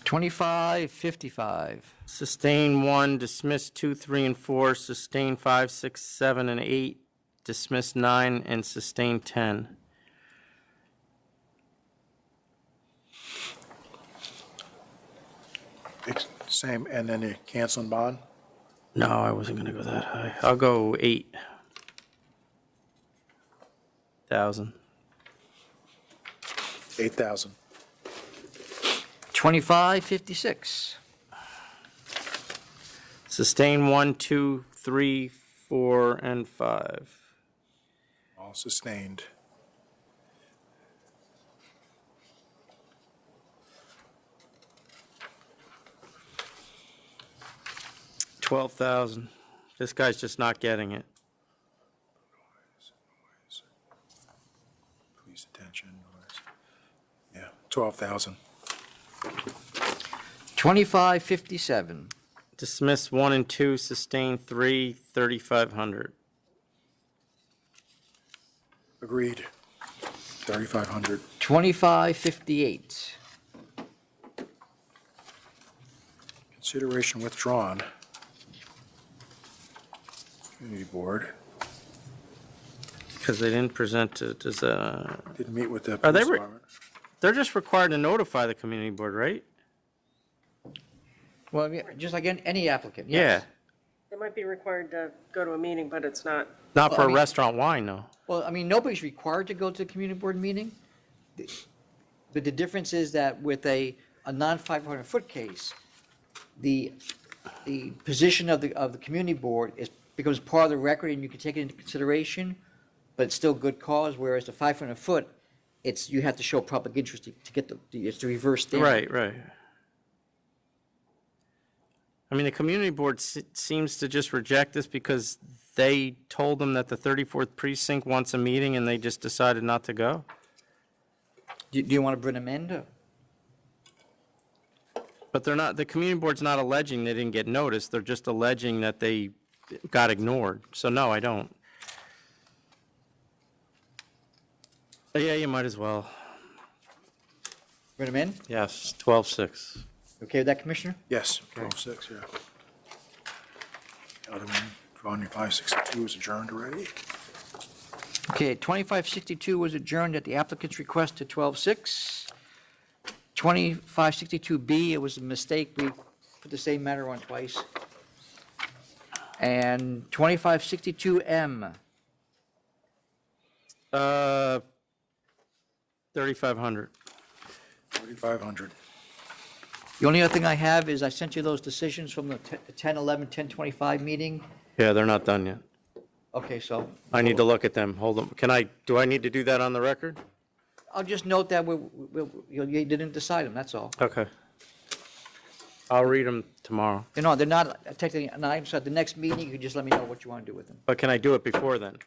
A: 2555.
B: Sustain 1, dismiss 2, 3, and 4, sustain 5, 6, 7, and 8, dismiss 9, and sustain 10.
D: Same, and then you cancel and bond?
B: No, I wasn't going to go that high. I'll go 8,000.
D: 8,000.
A: 2556.
B: Sustain 1, 2, 3, 4, and 5.
D: All sustained.
B: $12,000. This guy's just not getting it.
D: Police attention. Yeah, 12,000.
A: 2557.
B: Dismiss 1 and 2, sustain 3, 3,500.
D: Agreed. 3,500.
A: 2558.
D: Consideration withdrawn. Community Board.
B: Because they didn't present it as a,
D: Didn't meet with the
B: Are they
D: police
B: re-
D: department.
B: they're just required to notify the community board, right?
A: Well, I mean, just like any applicant,
B: Yeah,
A: yes.
U: They might be required to go to a meeting, but it's not.
B: not
A: Well,
B: for
A: I
B: a
A: mean-
B: restaurant wine, though.
A: Well, I mean, nobody's required to go to a community board meeting. But the difference is that with a non-500-foot case, the position of the community board becomes part of the record and you can take it into consideration, but it's still good cause, whereas the 500-foot, you have to show public interest to get it's the reverse standard.
B: Right, right. I mean, the community board seems to just reject this because they told them that the 34th precinct wants a meeting and they just decided not to go?
A: Do you want to bring them in?
B: But they're not, the community board's not alleging they didn't get noticed, they're just alleging that they got ignored. So no, I don't. Yeah, you might as well.
A: Bring them in?
B: Yes, 12-6.
A: Okay with that, Commissioner?
D: Yes, 12-6, yeah. The other one, drawn 562 is adjourned already.
A: Okay, 2562 was adjourned at the applicant's request to 12-6. 2562B, it was a mistake, we put the same matter on twice. And 2562M,
B: 3,500.
D: 3,500.
A: the only other thing I have is I sent you those decisions from the 10/11, 10/25 meeting.
B: Yeah, they're not done yet.
A: Okay, so
B: I need to look at them, hold them. Do I need to do that on the record?
A: I'll just note that you didn't decide them, that's all.
B: Okay. I'll read them tomorrow.
A: They're not technically an item, so at the next meeting, you can just let me know what you want to do with them.
B: But can I do it before then?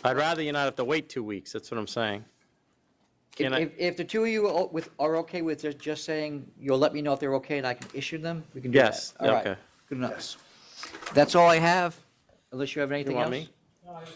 B: I'd rather you not have to wait 2 weeks, that's what I'm saying. Can I?
A: If the two of you are okay with just saying, you'll let me know if they're okay and I can issue them, we can do that.
B: Yes,
A: All right,
B: okay.
A: good enough. That's all I have, unless you have anything
B: You
A: else?
B: want me?